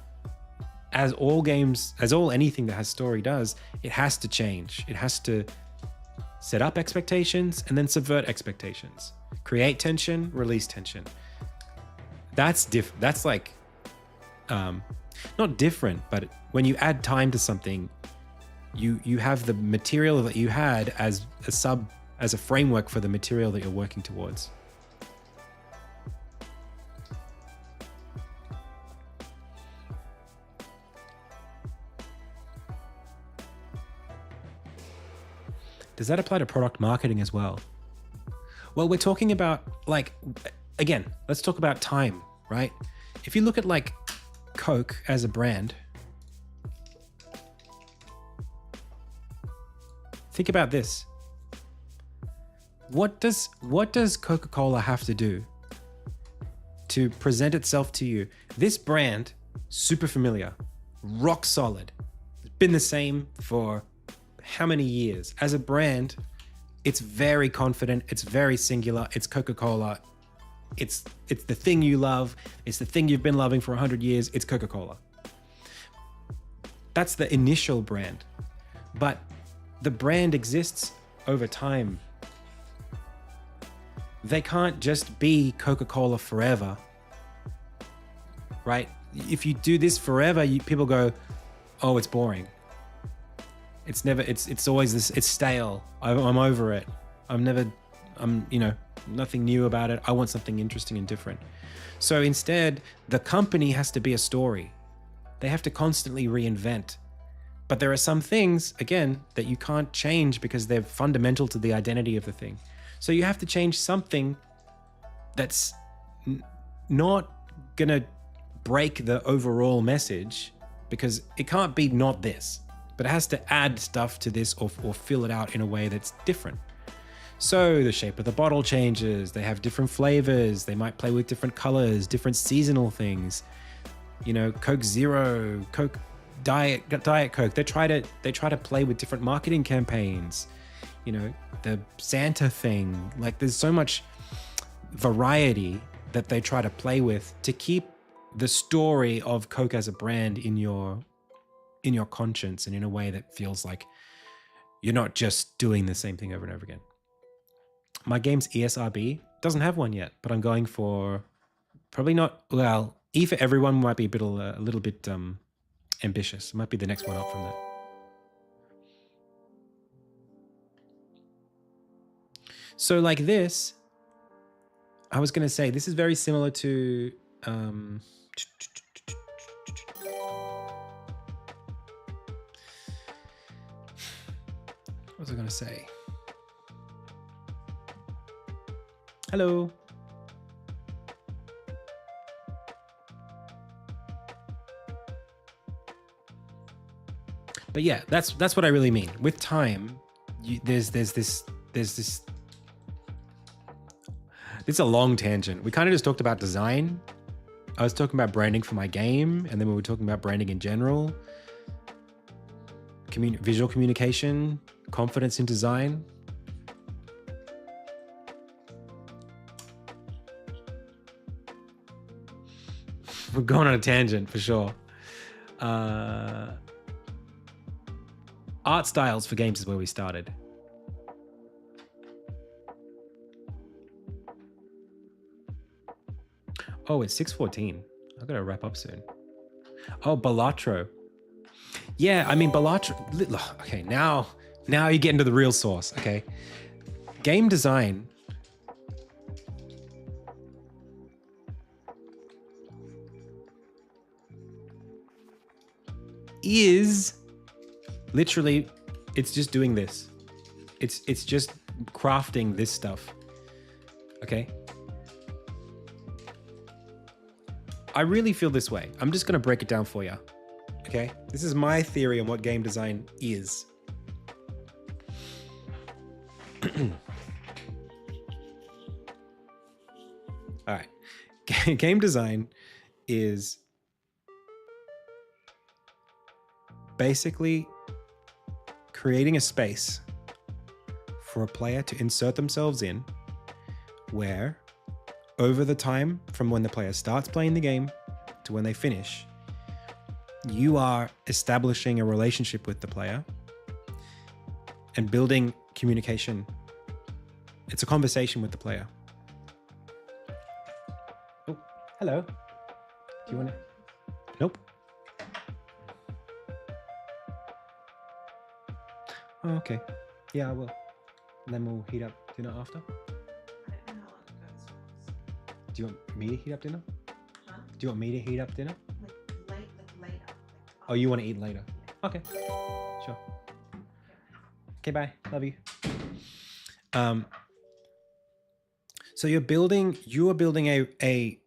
as anything that has story does, it has to change. It has to set up expectations and then subvert expectations. Create tension, release tension. That's like, not different, but when you add time to something, you have the material that you had as a framework for the material that you're working towards. Does that apply to product marketing as well? Well, we're talking about, like, again, let's talk about time, right? If you look at like Coke as a brand, think about this. What does Coca-Cola have to do to present itself to you? This brand, super familiar, rock solid. It's been the same for how many years? As a brand, it's very confident, it's very singular, it's Coca-Cola. It's the thing you love, it's the thing you've been loving for 100 years, it's Coca-Cola. That's the initial brand. But the brand exists over time. They can't just be Coca-Cola forever, right? If you do this forever, people go, oh, it's boring. It's always this, it's stale. I'm over it. Nothing new about it. I want something interesting and different. So instead, the company has to be a story. They have to constantly reinvent. But there are some things, again, that you can't change because they're fundamental to the identity of the thing. So you have to change something that's not gonna break the overall message, because it can't be not this, but it has to add stuff to this or fill it out in a way that's different. So the shape of the bottle changes, they have different flavors, they might play with different colors, different seasonal things. You know, Coke Zero, Coke Diet Coke. They try to play with different marketing campaigns. You know, the Santa thing. Like there's so much variety that they try to play with to keep the story of Coke as a brand in your conscience and in a way that feels like you're not just doing the same thing over and over again. My game's ESRB doesn't have one yet, but I'm going for probably not. Well, E for Everyone might be a little bit ambitious. It might be the next one up from that. So like this, I was going to say this is very similar to. What was I going to say? Hello. But yeah, that's what I really mean. With time, there's this. This is a long tangent. We kind of just talked about design. I was talking about branding for my game, and then we were talking about branding in general. Visual communication, confidence in design. We're going on a tangent for sure. Art styles for games is where we started. Oh, it's 6:14. I've got to wrap up soon. Oh, Balatro. Yeah, I mean, Balatro. Okay, now you get into the real sauce. Okay. Game design. Is literally, it's just doing this. It's just crafting this stuff. Okay. I really feel this way. I'm just going to break it down for you. Okay. This is my theory on what game design is. All right. Game design is basically creating a space for a player to insert themselves in where over the time from when the player starts playing the game to when they finish, you are establishing a relationship with the player and building communication. It's a conversation with the player. Oh, hello. Do you want to? Nope. Oh, okay. Yeah, I will. And then we'll heat up dinner after. Do you want me to heat up dinner? Huh? Do you want me to heat up dinner? Later. Oh, you want to eat later? Okay. Sure. Okay, bye. Love you. So you are building a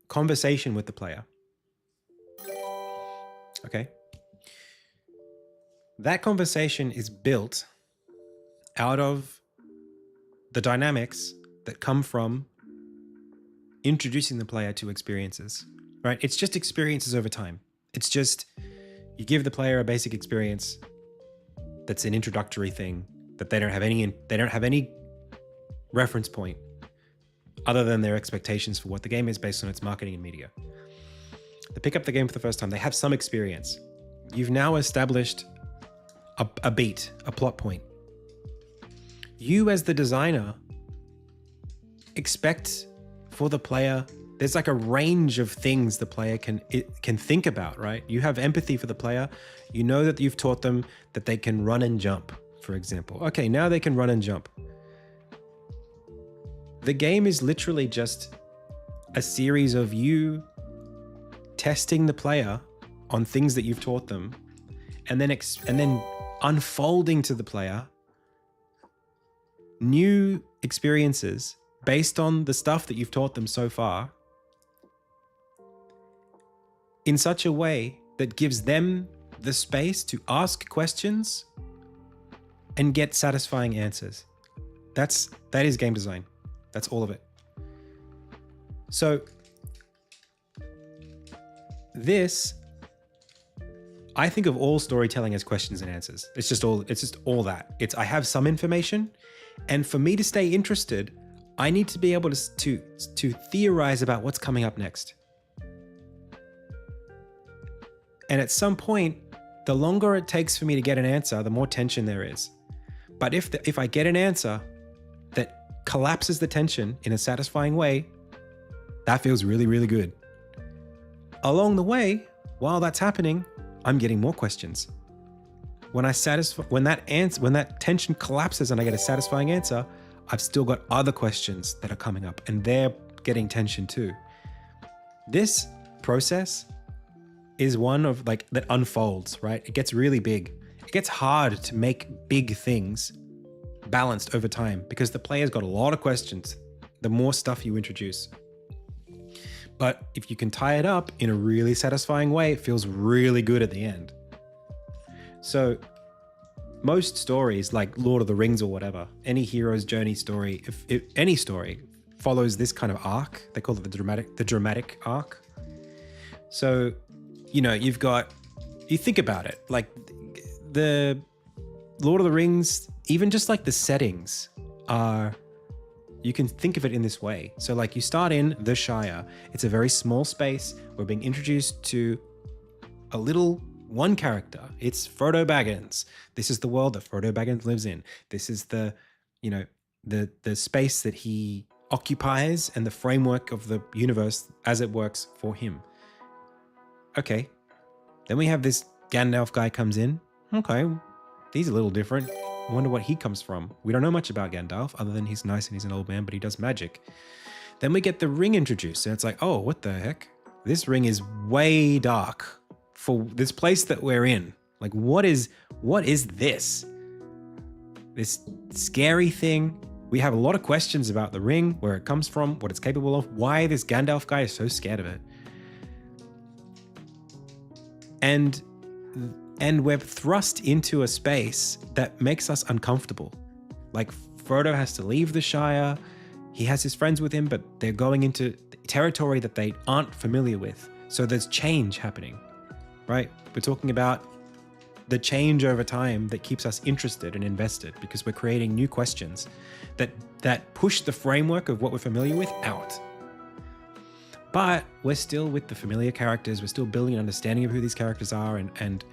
conversation with the player. Okay. That conversation is built out of the dynamics that come from introducing the player to experiences, right? It's just experiences over time. It's just, you give the player a basic experience that's an introductory thing that they don't have any reference point other than their expectations for what the game is based on its marketing and media. They pick up the game for the first time, they have some experience. You've now established a beat, a plot point. You as the designer expect for the player, there's like a range of things the player can think about, right? You have empathy for the player. You know that you've taught them that they can run and jump, for example. Okay, now they can run and jump. The game is literally just a series of you testing the player on things that you've taught them, and then unfolding to the player new experiences based on the stuff that you've taught them so far in such a way that gives them the space to ask questions and get satisfying answers. That is game design. That's all of it. So this, I think of all storytelling as questions and answers. It's just all that. I have some information, and for me to stay interested, I need to be able to theorize about what's coming up next. And at some point, the longer it takes for me to get an answer, the more tension there is. But if I get an answer that collapses the tension in a satisfying way, that feels really, really good. Along the way, while that's happening, I'm getting more questions. When that tension collapses and I get a satisfying answer, I've still got other questions that are coming up, and they're getting tension too. This process is one of that unfolds, right? It gets really big. It gets hard to make big things balanced over time because the player's got a lot of questions the more stuff you introduce. But if you can tie it up in a really satisfying way, it feels really good at the end. So most stories like Lord of the Rings or whatever, any hero's journey story, if any story follows this kind of arc, they call it the dramatic arc. So, you think about it, like the Lord of the Rings, even just like the settings are, you can think of it in this way. So like you start in the Shire. It's a very small space. We're being introduced to one character. It's Frodo Baggins. This is the world that Frodo Baggins lives in. This is the space that he occupies and the framework of the universe as it works for him. Okay. Then we have this Gandalf guy comes in. Okay. He's a little different. I wonder what he comes from. We don't know much about Gandalf other than he's nice and he's an old man, but he does magic. Then we get the ring introduced and it's like, oh, what the heck? This ring is way dark for this place that we're in. Like, what is this? This scary thing. We have a lot of questions about the ring, where it comes from, what it's capable of, why this Gandalf guy is so scared of it. And we're thrust into a space that makes us uncomfortable. Like Frodo has to leave the Shire. He has his friends with him, but they're going into territory that they aren't familiar with. So there's change happening, right? We're talking about the change over time that keeps us interested and invested because we're creating new questions that push the framework of what we're familiar with out. But we're still with the familiar characters. We're still building an understanding of who these characters are and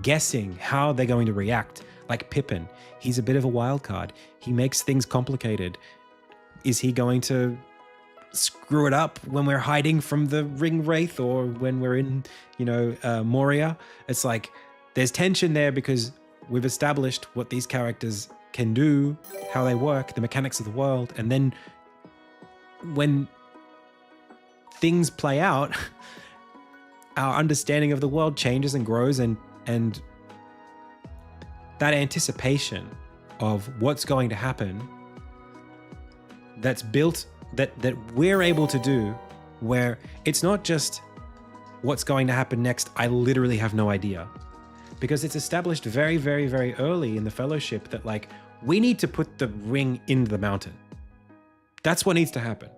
guessing how they're going to react. Like Pippin, he's a bit of a wild card. He makes things complicated. Is he going to screw it up when we're hiding from the ring wraith or when we're in, Moria? It's like there's tension there because we've established what these characters can do, how they work, the mechanics of the world. And then when things play out, our understanding of the world changes and grows, and that anticipation of what's going to happen that's built, that we're able to do, where it's not just what's going to happen next, I literally have no idea. Because it's established very, very, very early in the Fellowship that like, we need to put the ring in the mountain. That's what needs to happen.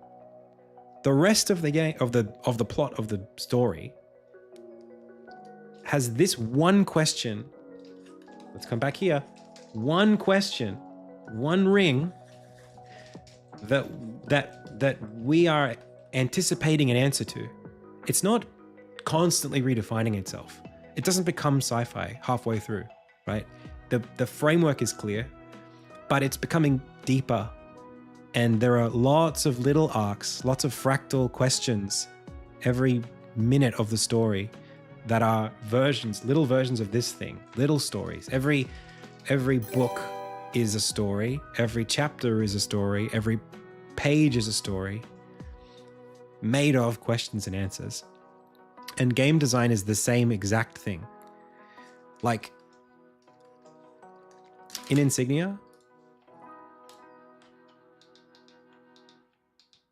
The rest of the game, of the plot of the story has this one question. Let's come back here. One question, one ring that we are anticipating an answer to. It's not constantly redefining itself. It doesn't become sci-fi halfway through, right? The framework is clear, but it's becoming deeper. And there are lots of little arcs, lots of fractal questions every minute of the story that are little versions of this thing, little stories. Every book is a story. Every chapter is a story. Every page is a story made of questions and answers. And game design is the same exact thing. Like in Insignia,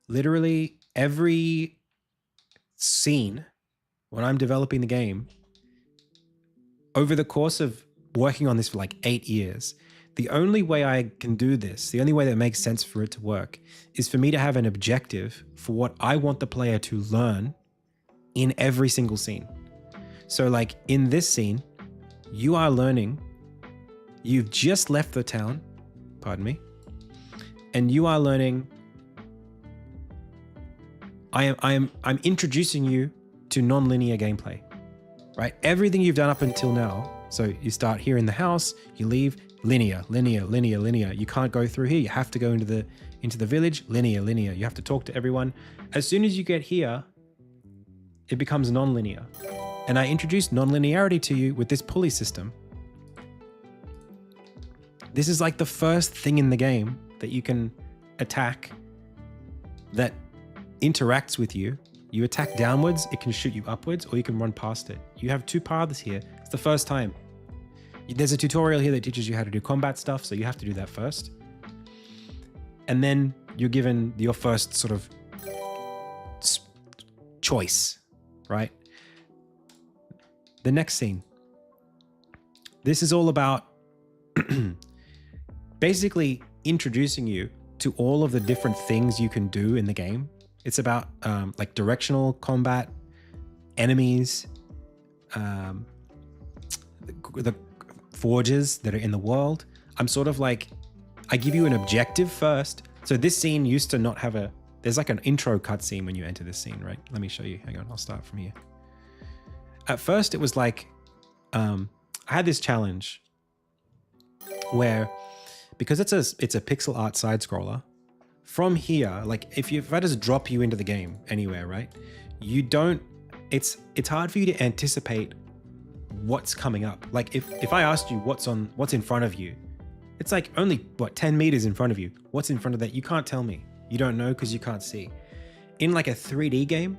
literally every scene when I'm developing the game, over the course of working on this for like 8 years, the only way I can do this, the only way that makes sense for it to work, is for me to have an objective for what I want the player to learn in every single scene. So like in this scene, you are learning, you've just left the town, pardon me, and you are learning, I'm introducing you to non-linear gameplay, right? Everything you've done up until now, so you start here in the house, you leave, linear. You can't go through here. You have to go into the village, linear. You have to talk to everyone. As soon as you get here, it becomes non-linear. And I introduced non-linearity to you with this pulley system. This is like the first thing in the game that you can attack that interacts with you. You attack downwards, it can shoot you upwards, or you can run past it. You have two paths here. It's the first time. There's a tutorial here that teaches you how to do combat stuff, so you have to do that first. And then you're given your first sort of choice, right? The next scene. This is all about basically introducing you to all of the different things you can do in the game. It's about like directional combat, enemies, the forges that are in the world. I'm sort of like, I give you an objective first. So this scene used to not have there's like an intro cutscene when you enter this scene, right? Let me show you. Hang on, I'll start from here. At first it was like, I had this challenge where, because it's a pixel art side scroller, from here, like if I just drop you into the game anywhere, right? It's hard for you to anticipate what's coming up. Like if I asked you what's in front of you, it's like only 10 meters in front of you. What's in front of that? You can't tell me. You don't know because you can't see. In like a 3D game,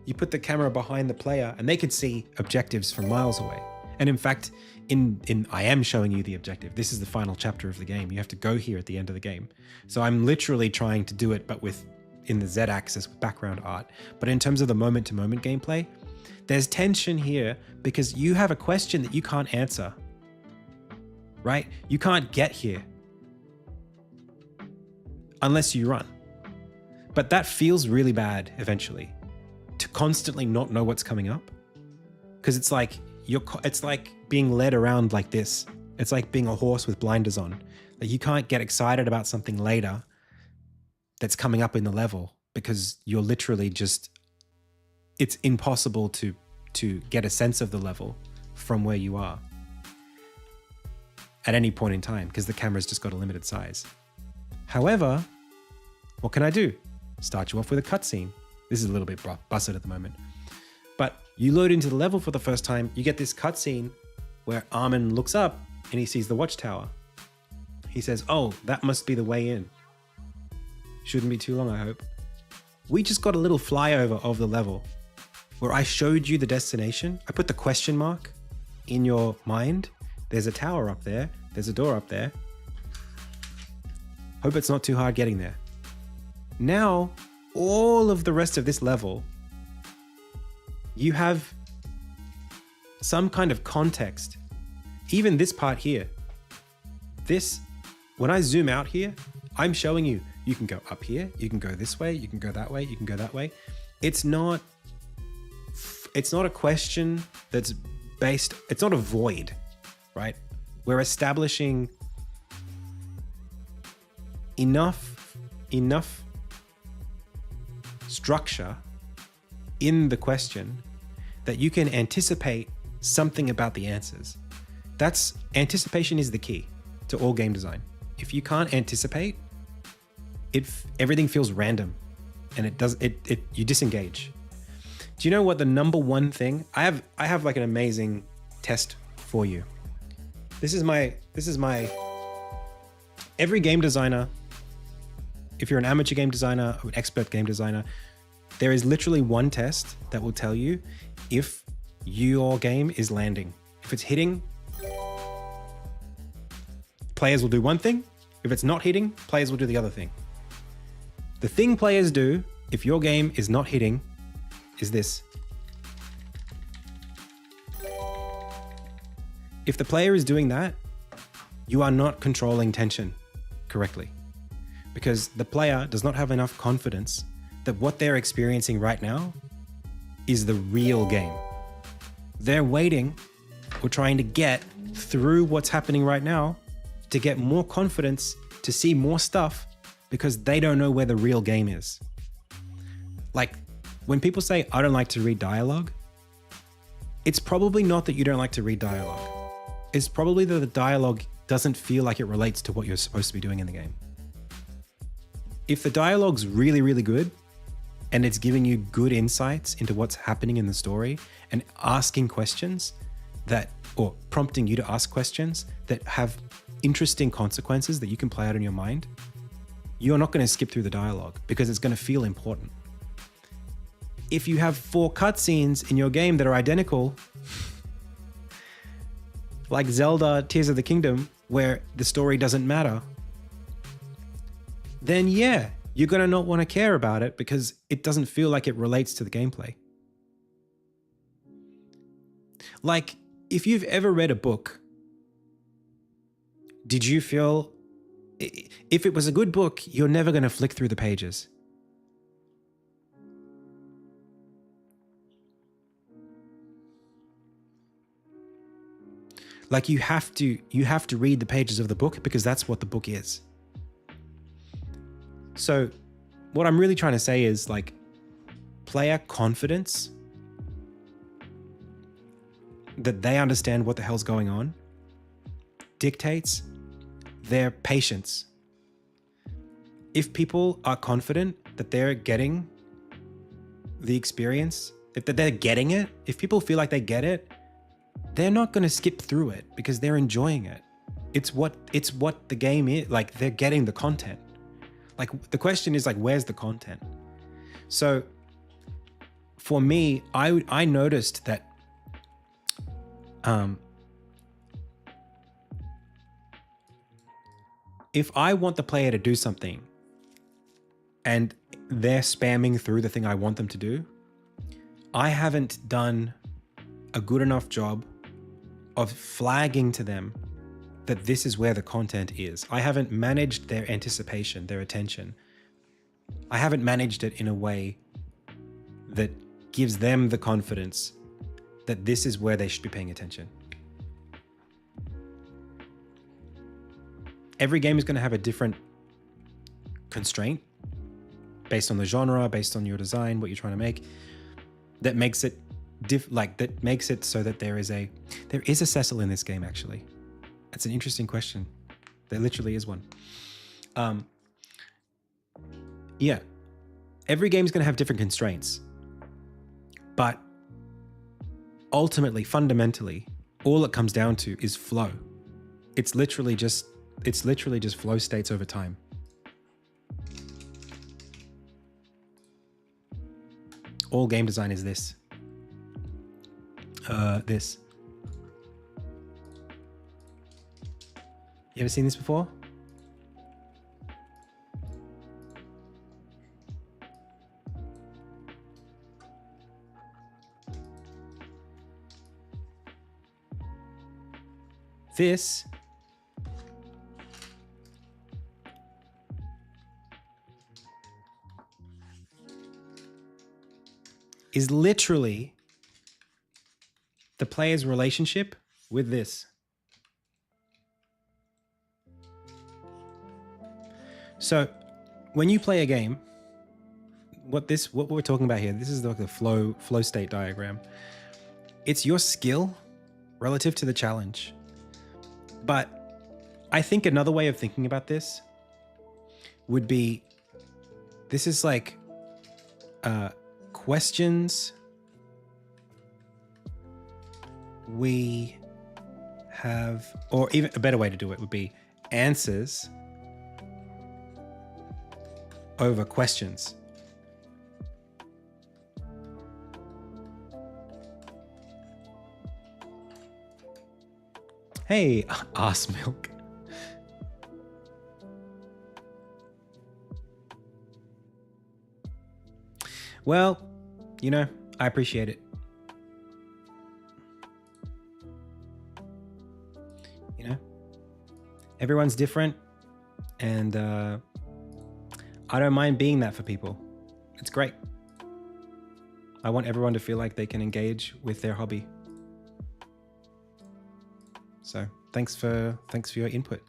you put the camera behind the player and they could see objectives from miles away. And in fact, I am showing you the objective. This is the final chapter of the game. You have to go here at the end of the game. So I'm literally trying to do it, but in the Z-axis with background art. But in terms of the moment-to-moment gameplay, there's tension here because you have a question that you can't answer, right? You can't get here unless you run. But that feels really bad eventually, to constantly not know what's coming up. Because it's like being led around like this. It's like being a horse with blinders on. Like you can't get excited about something later that's coming up in the level because you're literally just, it's impossible to get a sense of the level from where you are at any point in time because the camera's just got a limited size. However, what can I do? Start you off with a cutscene. This is a little bit busted at the moment. But you load into the level for the first time, you get this cutscene where Armin looks up and he sees the watchtower. He says, oh, that must be the way in. Shouldn't be too long, I hope. We just got a little flyover of the level where I showed you the destination. I put the question mark in your mind. There's a tower up there. There's a door up there. Hope it's not too hard getting there. Now, all of the rest of this level, you have some kind of context. Even this part here. When I zoom out here, I'm showing you, you can go up here, you can go this way, you can go that way, you can go that way. It's not a question that's based, it's not a void, right? We're establishing enough structure in the question that you can anticipate something about the answers. Anticipation is the key to all game design. If you can't anticipate, everything feels random and you disengage. Do you know what the number one thing? I have like an amazing test for you. This is my every game designer, if you're an amateur game designer or an expert game designer, there is literally one test that will tell you if your game is landing. If it's hitting, players will do one thing. If it's not hitting, players will do the other thing. The thing players do if your game is not hitting is this. If the player is doing that, you are not controlling tension correctly, because the player does not have enough confidence that what they're experiencing right now is the real game. They're waiting or trying to get through what's happening right now to get more confidence to see more stuff, because they don't know where the real game is. Like, when people say, I don't like to read dialogue, it's probably not that you don't like to read dialogue. It's probably that the dialogue doesn't feel like it relates to what you're supposed to be doing in the game. If the dialogue's really, really good, and it's giving you good insights into what's happening in the story and asking questions or prompting you to ask questions that have interesting consequences that you can play out in your mind, you're not going to skip through the dialogue because it's going to feel important. If you have 4 cutscenes in your game that are identical, like Zelda Tears of the Kingdom, where the story doesn't matter, then yeah, you're going to not want to care about it because it doesn't feel like it relates to the gameplay. Like, if you've ever read a book, did you feel, if it was a good book, you're never going to flick through the pages. Like, you have to read the pages of the book because that's what the book is. So what I'm really trying to say is, like, player confidence that they understand what the hell's going on dictates their patience. If people are confident that they're getting the experience, if they're getting it, if people feel like they get it, they're not going to skip through it because they're enjoying it. It's what the game is. Like, they're getting the content. Like, the question is, like, where's the content? So for me, I noticed that if I want the player to do something and they're spamming through the thing I want them to do, I haven't done a good enough job of flagging to them that this is where the content is. I haven't managed their anticipation, their attention. I haven't managed it in a way that gives them the confidence that this is where they should be paying attention. Every game is going to have a different constraint based on the genre, based on your design, what you're trying to make, that makes it so that there is a Cecil in this game, actually. That's an interesting question. There literally is one. Yeah. Every game is going to have different constraints. But ultimately, fundamentally, all it comes down to is flow. It's literally just flow states over time. All game design is this. This. You ever seen this before? This is literally the player's relationship with this. So when you play a game, what we're talking about here, this is like the flow state diagram. It's your skill relative to the challenge. But I think another way of thinking about this would be, this is like questions we have, or even a better way to do it would be answers over questions. Hey, ass milk. Well, you know, I appreciate it. You know, Everyone's different, and I don't mind being that for people. It's great. I want everyone to feel like they can engage with their hobby. So thanks for your input.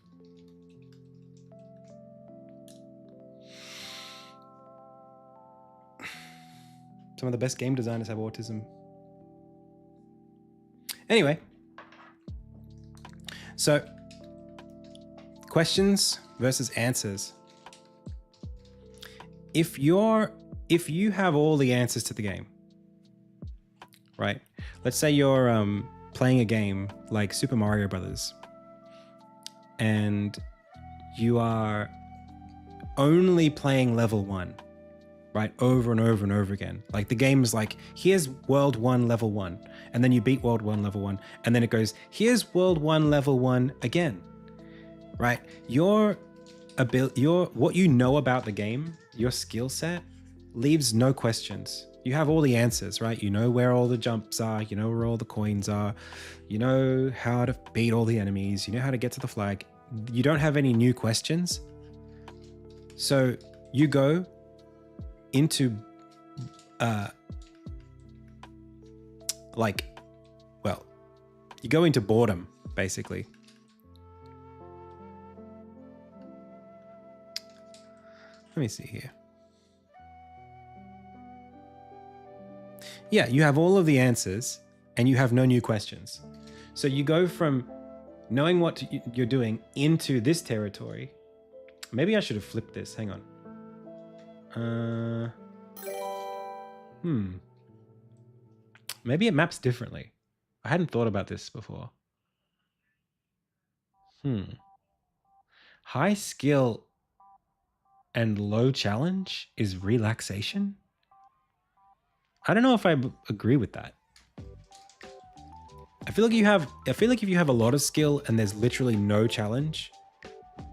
Some of the best game designers have autism. Anyway, so questions versus answers. If you have all the answers to the game, right? Let's say you're playing a game like Super Mario Brothers, and you are only playing level 1, right? Over and over and over again. Like the game is like, here's world 1, level 1. And then you beat world 1, level 1. And then it goes, here's world 1, level 1 again, right? What you know about the game, your skill set leaves no questions. You have all the answers, right? You know where all the jumps are. You know where all the coins are. You know how to beat all the enemies. You know how to get to the flag. You don't have any new questions. So you go into you go into boredom, basically. Let me see here. Yeah, you have all of the answers and you have no new questions. So you go from knowing what you're doing into this territory. Maybe I should have flipped this. Hang on. Maybe it maps differently. I hadn't thought about this before. High skill and low challenge is relaxation? I don't know if I agree with that. I feel like if you have a lot of skill and there's literally no challenge,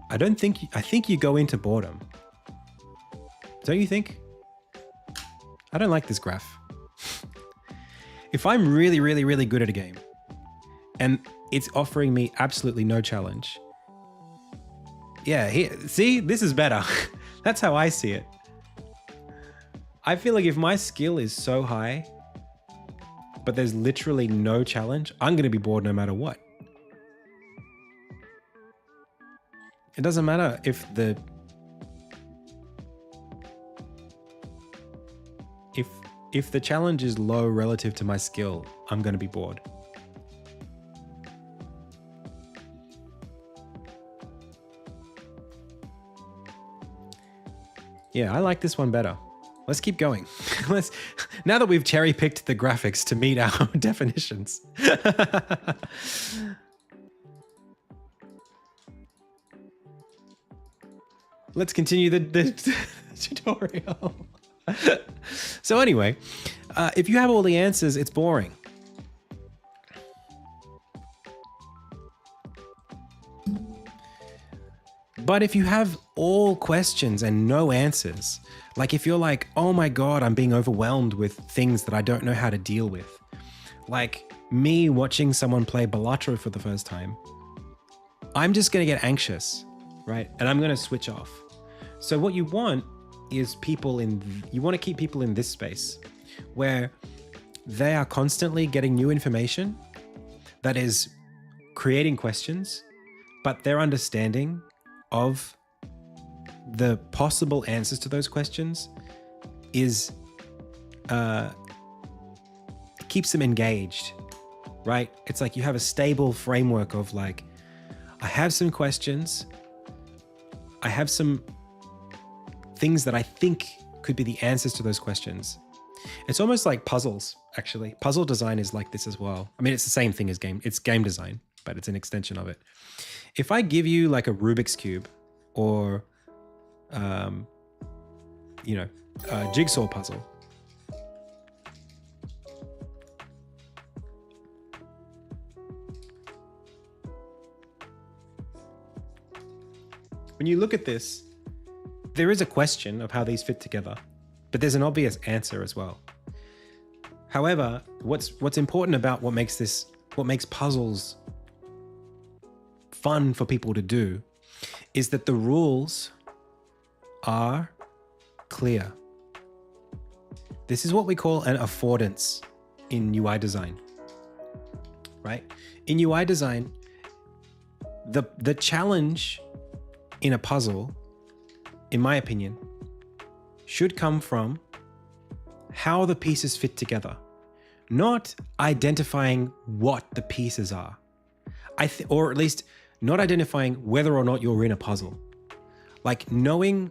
I think you go into boredom. Don't you think? I don't like this graph. If I'm really, really, really good at a game and it's offering me absolutely no challenge. Yeah, here, see, this is better. That's how I see it. I feel like if my skill is so high, but there's literally no challenge, I'm going to be bored no matter what. It doesn't matter if the challenge is low relative to my skill, I'm going to be bored. Yeah, I like this one better. Let's keep going. Now that we've cherry-picked the graphics to meet our definitions. Let's continue the tutorial. So anyway, if you have all the answers, it's boring. But if you have all questions and no answers, like if you're like, oh my God, I'm being overwhelmed with things that I don't know how to deal with. Like me watching someone play Balatro for the first time, I'm just gonna get anxious, right? And I'm gonna switch off. So what you want is you want to keep people in this space where they are constantly getting new information that is creating questions, but their understanding of the possible answers to those questions is keeps them engaged, right? It's like you have a stable framework of like, I have some questions, I have some things that I think could be the answers to those questions. It's almost like puzzles, actually. Puzzle design is like this as well. I mean, it's the same thing as it's game design, but it's an extension of it. If I give you like a Rubik's Cube or, a jigsaw puzzle, when you look at this, there is a question of how these fit together, but there's an obvious answer as well. However, what's important about what makes puzzles fun for people to do is that the rules are clear. This is what we call an affordance in UI design, right? In UI design, the challenge in a puzzle, in my opinion, should come from how the pieces fit together, not identifying what the pieces are. Or at least not identifying whether or not you're in a puzzle. Like knowing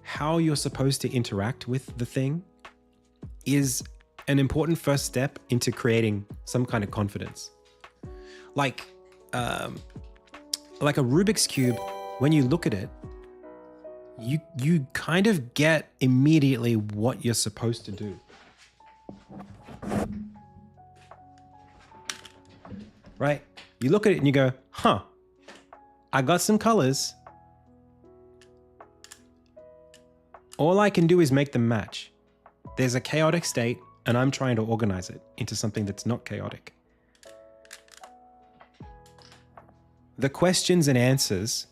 how you're supposed to interact with the thing is an important first step into creating some kind of confidence. Like a Rubik's Cube, when you look at it, you kind of get immediately what you're supposed to do. Right? You look at it and you go, huh, I got some colors. All I can do is make them match. There's a chaotic state and I'm trying to organize it into something that's not chaotic. The questions and answers,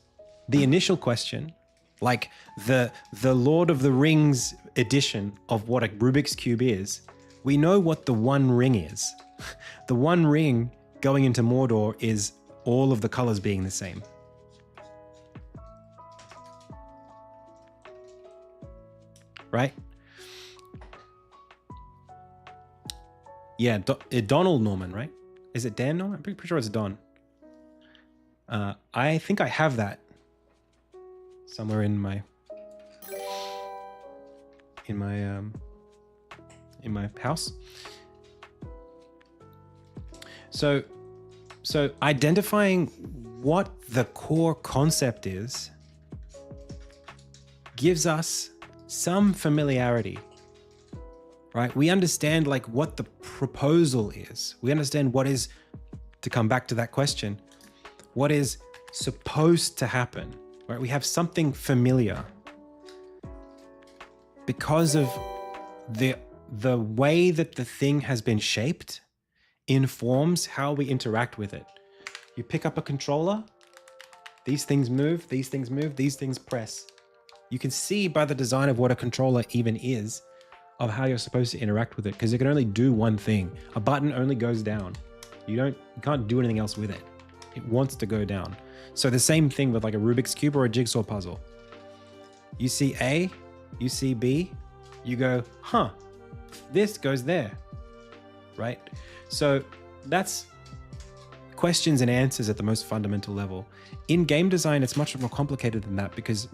the initial question, like the Lord of the Rings edition of what a Rubik's Cube is, we know what the one ring is. The one ring going into Mordor is all of the colors being the same. Right? Yeah, Donald Norman, right? Is it Dan Norman? I'm pretty sure it's Don. I think I have that somewhere in my house. So identifying what the core concept is gives us some familiarity, right? We understand like what the proposal is. We understand what is, to come back to that question, what is supposed to happen, right? We have something familiar because of the way that the thing has been shaped informs how we interact with it. You pick up a controller, these things move, these things move, these things press. You can see by the design of what a controller even is of how you're supposed to interact with it, because it can only do one thing. A button only goes down. You can't do anything else with it. It wants to go down. So the same thing with like a Rubik's Cube or a jigsaw puzzle. You see A, you see B, you go, huh, this goes there, right? So that's questions and answers at the most fundamental level. In game design, it's much more complicated than that because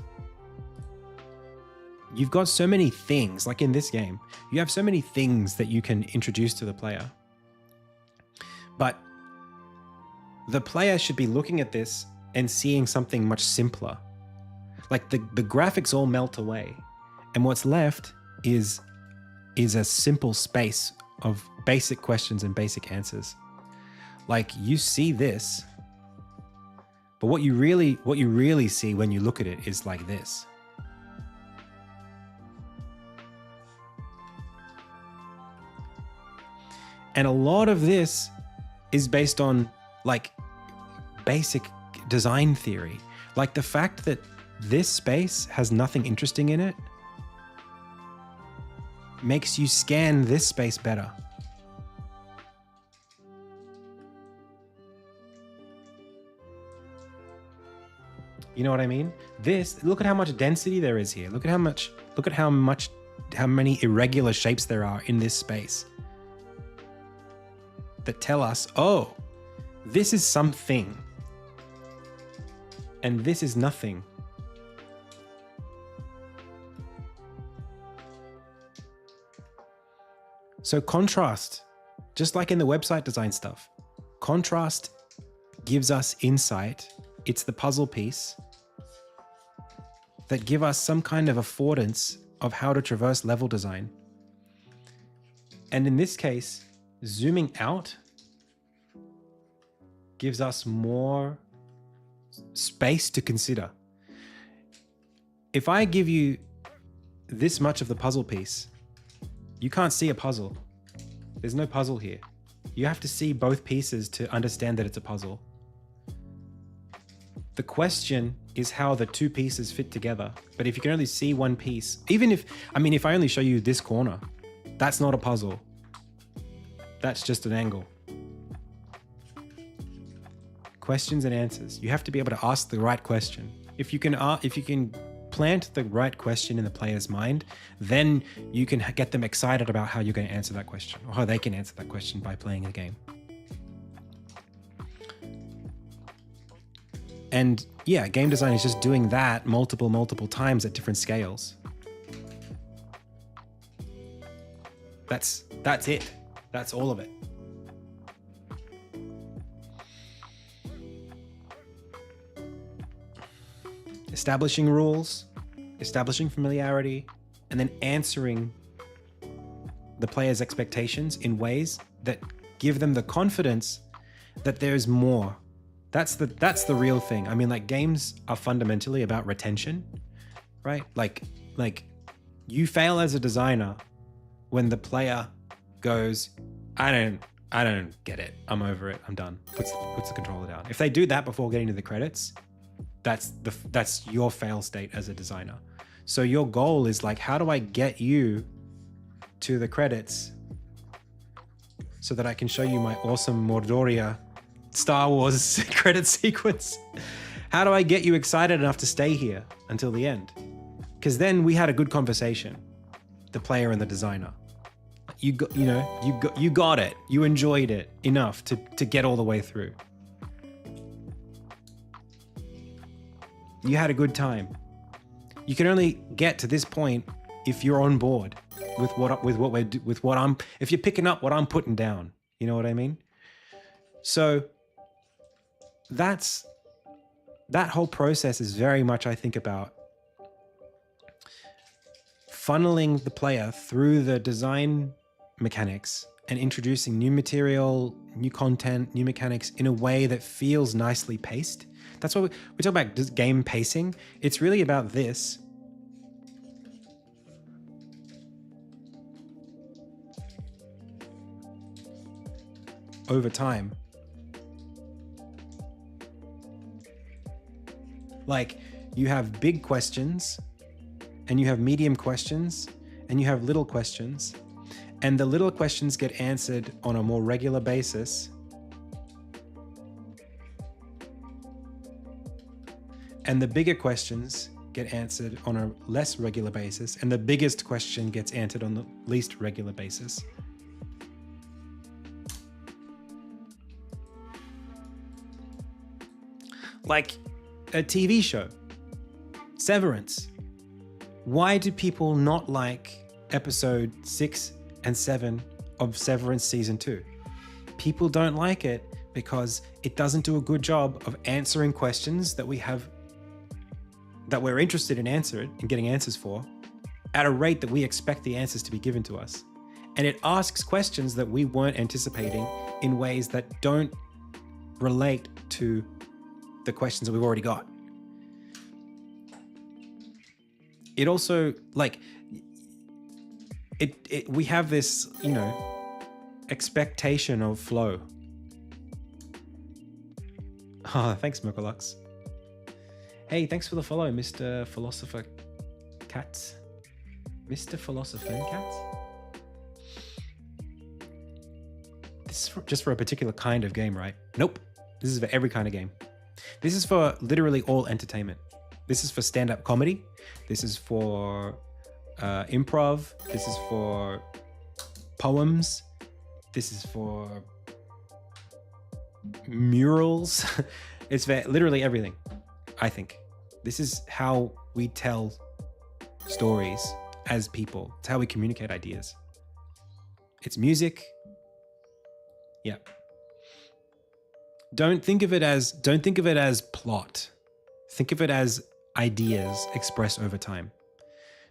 you've got so many things, like in this game, you have so many things that you can introduce to the player. But the player should be looking at this and seeing something much simpler. Like the graphics all melt away. And what's left is a simple space of basic questions and basic answers. Like you see this, but what you really see when you look at it is like this. And a lot of this is based on like basic design theory. Like the fact that this space has nothing interesting in it makes you scan this space better. You know what I mean? Look at how much density there is here. Look at how many irregular shapes there are in this space that tell us, oh, this is something and this is nothing. So contrast, just like in the website design stuff, contrast gives us insight. It's the puzzle piece that give us some kind of affordance of how to traverse level design. And in this case, zooming out gives us more space to consider. If I give you this much of the puzzle piece, you can't see a puzzle. There's no puzzle here. You have to see both pieces to understand that it's a puzzle. The question is how the two pieces fit together. But if you can only see one piece, even if I only show you this corner, that's not a puzzle. That's just an angle. Questions and answers. You have to be able to ask the right question. If you can plant the right question in the player's mind, then you can get them excited about how you're going to answer that question, or how they can answer that question by playing the game. And yeah, game design is just doing that multiple times at different scales. That's it. That's all of it. Establishing rules, establishing familiarity, and then answering the player's expectations in ways that give them the confidence that there's more. That's the real thing. I mean, like, games are fundamentally about retention, right? Like you fail as a designer when the player goes, I don't get it. I'm over it. I'm done. Puts the controller down. If they do that before getting to the credits, that's your fail state as a designer. So your goal is like, how do I get you to the credits so that I can show you my awesome Mordoria Star Wars credit sequence? How do I get you excited enough to stay here until the end? Because then we had a good conversation, the player and the designer. You got it. You enjoyed it enough to get all the way through. You had a good time. You can only get to this point if you're on board if you're picking up what I'm putting down. You know what I mean? So that whole process is very much, I think, about funneling the player through the design mechanics and introducing new material, new content, new mechanics in a way that feels nicely paced. That's what we talk about game pacing. It's really about this. Over time. Like, you have big questions, and you have medium questions, and you have little questions, and the little questions get answered on a more regular basis. And the bigger questions get answered on a less regular basis, and the biggest question gets answered on the least regular basis. Like a TV show, Severance. Why do people not like episode 6 and 7 of Severance season 2? People don't like it because it doesn't do a good job of answering questions that we're interested in getting answers for at a rate that we expect the answers to be given to us. And it asks questions that we weren't anticipating in ways that don't relate to the questions that we've already got. It also, like, we have this, expectation of flow. Oh, thanks, Mokolux. Hey, thanks for the follow, Mr. Philosopher Cats. Mr. Philosopher Cats? This is just for a particular kind of game, right? Nope. This is for every kind of game. This is for literally all entertainment. This is for stand-up comedy. This is for improv. This is for poems. This is for murals. It's for literally everything, I think. This is how we tell stories as people. It's how we communicate ideas. It's music. Yeah. Don't think of it as plot. Think of it as ideas expressed over time.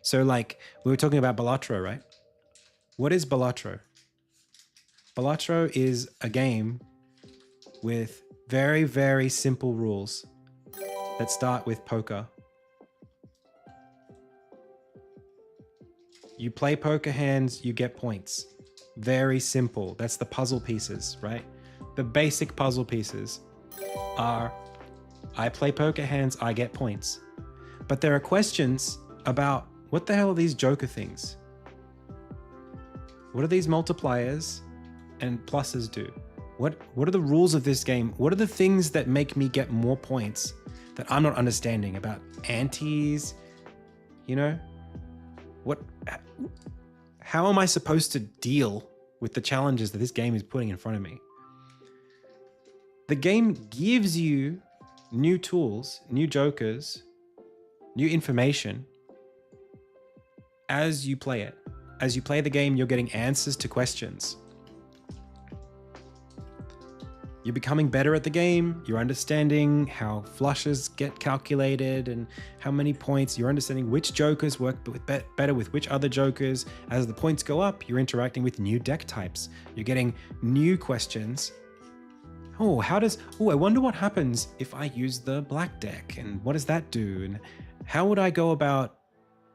So, like, we were talking about Balatro, right? What is Balatro? Balatro is a game with very, very simple rules that start with poker. You play poker hands, you get points. Very simple. That's the puzzle pieces, right? The basic puzzle pieces are I play poker hands, I get points. But there are questions about what the hell are these joker things? What are these multipliers and pluses do? What are the rules of this game? What are the things that make me get more points that I'm not understanding about antes? You know? How am I supposed to deal with the challenges that this game is putting in front of me? The game gives you new tools, new jokers, new information as you play it. As you play the game, you're getting answers to questions. You're becoming better at the game. You're understanding how flushes get calculated and how many points. You're understanding which jokers work better with which other jokers. As the points go up, you're interacting with new deck types. You're getting new questions. Oh, I wonder what happens if I use the black deck, and what does that do? And how would I go about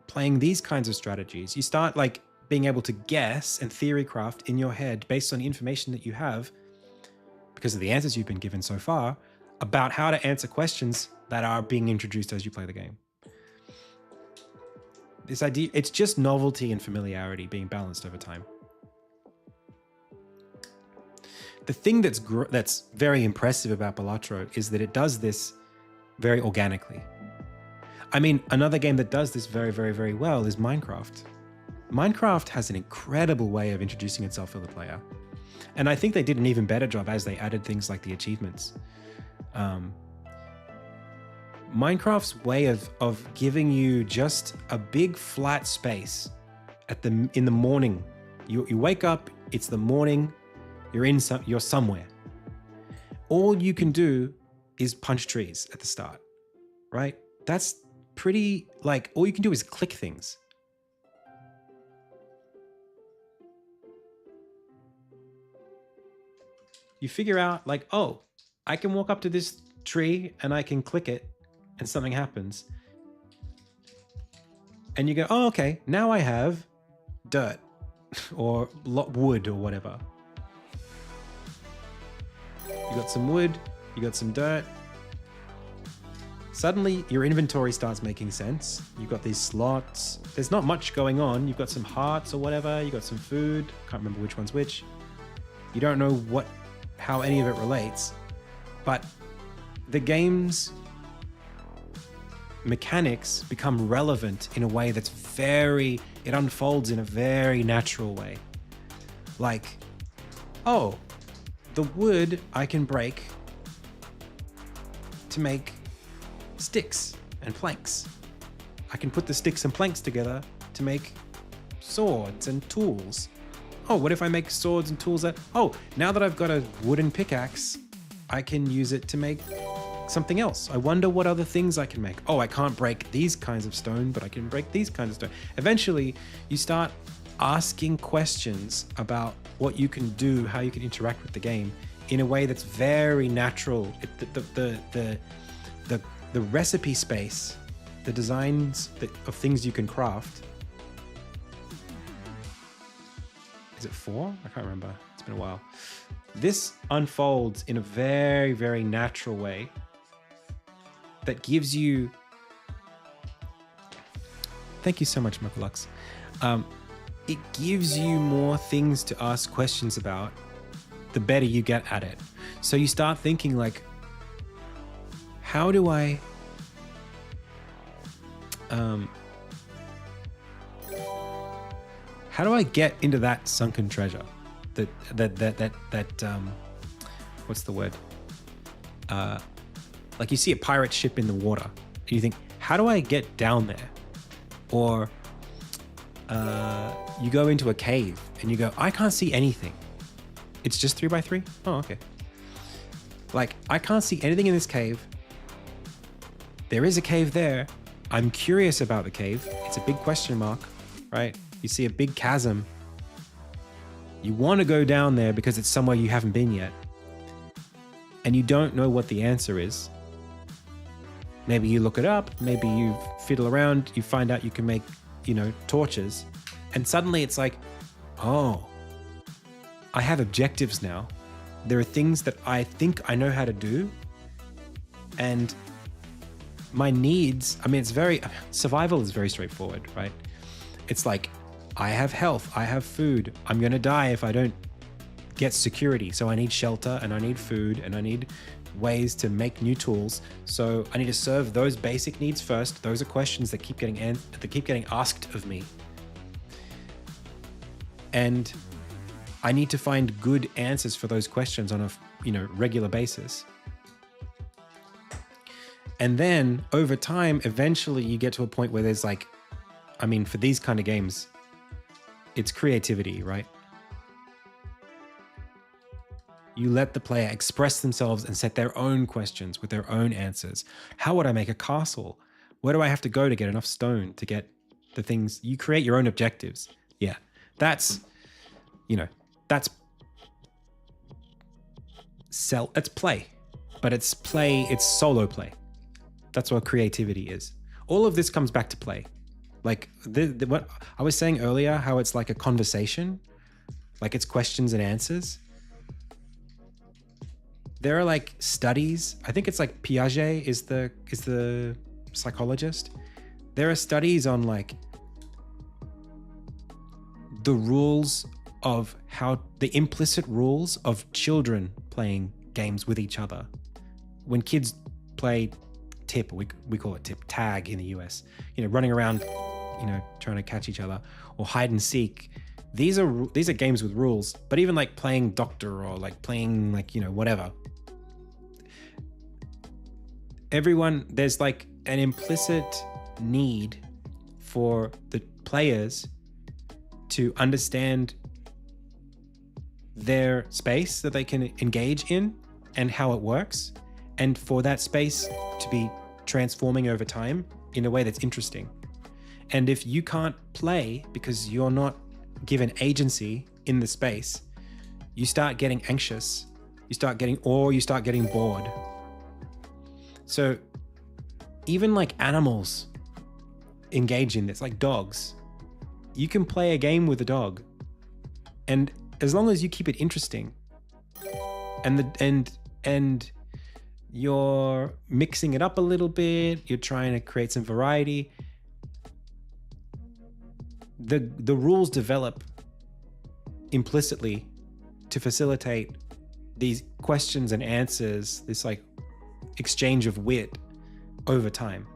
playing these kinds of strategies? You start like being able to guess and theory craft in your head based on the information that you have, because of the answers you've been given so far, about how to answer questions that are being introduced as you play the game. This idea, it's just novelty and familiarity being balanced over time. The thing that's very impressive about Balatro is that it does this very organically. I mean, another game that does this very, very, very well is Minecraft. Minecraft has an incredible way of introducing itself to the player. And I think they did an even better job as they added things like the achievements. Minecraft's way of giving you just a big flat space in the morning. You wake up, it's the morning, you're somewhere. All you can do is punch trees at the start, right? That's pretty, like, all you can do is click things. You figure out like, oh, I can walk up to this tree and I can click it and something happens. And you go, oh, okay, now I have dirt or wood or whatever. You got some wood, you got some dirt. Suddenly your inventory starts making sense. You've got these slots. There's not much going on. You've got some hearts or whatever. You got some food. Can't remember which one's which. You don't know how any of it relates, but the game's mechanics become relevant in a way that's it unfolds in a very natural way. Like, oh, the wood I can break to make sticks and planks. I can put the sticks and planks together to make swords and tools. Oh, what if I make swords and tools now that I've got a wooden pickaxe, I can use it to make something else. I wonder what other things I can make. Oh, I can't break these kinds of stone, but I can break these kinds of stone. Eventually, you start asking questions about what you can do, how you can interact with the game in a way that's very natural. The recipe space, the designs of things you can craft. Is it 4? I can't remember. It's been a while. This unfolds in a very, very natural way that gives you... Thank you so much, Michael Lux. It gives you more things to ask questions about the better you get at it. So you start thinking like, how do I... How do I get into that sunken treasure? What's the word? Like you see a pirate ship in the water and you think, how do I get down there? Or you go into a cave and you go, I can't see anything. It's just 3x3? Oh, okay. Like, I can't see anything in this cave. There is a cave there. I'm curious about the cave. It's a big question mark, right? You see a big chasm. You want to go down there because it's somewhere you haven't been yet. And you don't know what the answer is. Maybe you look it up. Maybe you fiddle around. You find out you can make, torches. And suddenly it's like, oh, I have objectives now. There are things that I think I know how to do. And my needs, I mean, survival is very straightforward, right? It's like, I have health, I have food, I'm gonna die if I don't get security. So I need shelter and I need food and I need ways to make new tools. So I need to serve those basic needs first. Those are questions that keep getting asked of me. And I need to find good answers for those questions on a regular basis. And then over time, eventually you get to a point where there's like, I mean, for these kind of games, it's creativity, right? You let the player express themselves and set their own questions with their own answers. How would I make a castle? Where do I have to go to get enough stone to get the things? You create your own objectives. Yeah, that's play, but it's solo play. That's what creativity is. All of this comes back to play. Like what I was saying earlier, how it's like a conversation, like it's questions and answers. There are like studies. I think it's like Piaget is the psychologist. There are studies on like the rules of how the implicit rules of children playing games with each other. When kids play tip, we call it tip, tag in the US, running around, trying to catch each other, or hide and seek. These are games with rules, but even like playing doctor or like playing like, whatever. There's like an implicit need for the players to understand their space that they can engage in and how it works, and for that space to be transforming over time in a way that's interesting. And if you can't play because you're not given agency in the space, you start getting anxious, you start getting bored. So even like animals engage in this, like dogs. You can play a game with a dog, and as long as you keep it interesting and you're mixing it up a little bit, you're trying to create some variety, the rules develop implicitly to facilitate these questions and answers, this like exchange of wit over time.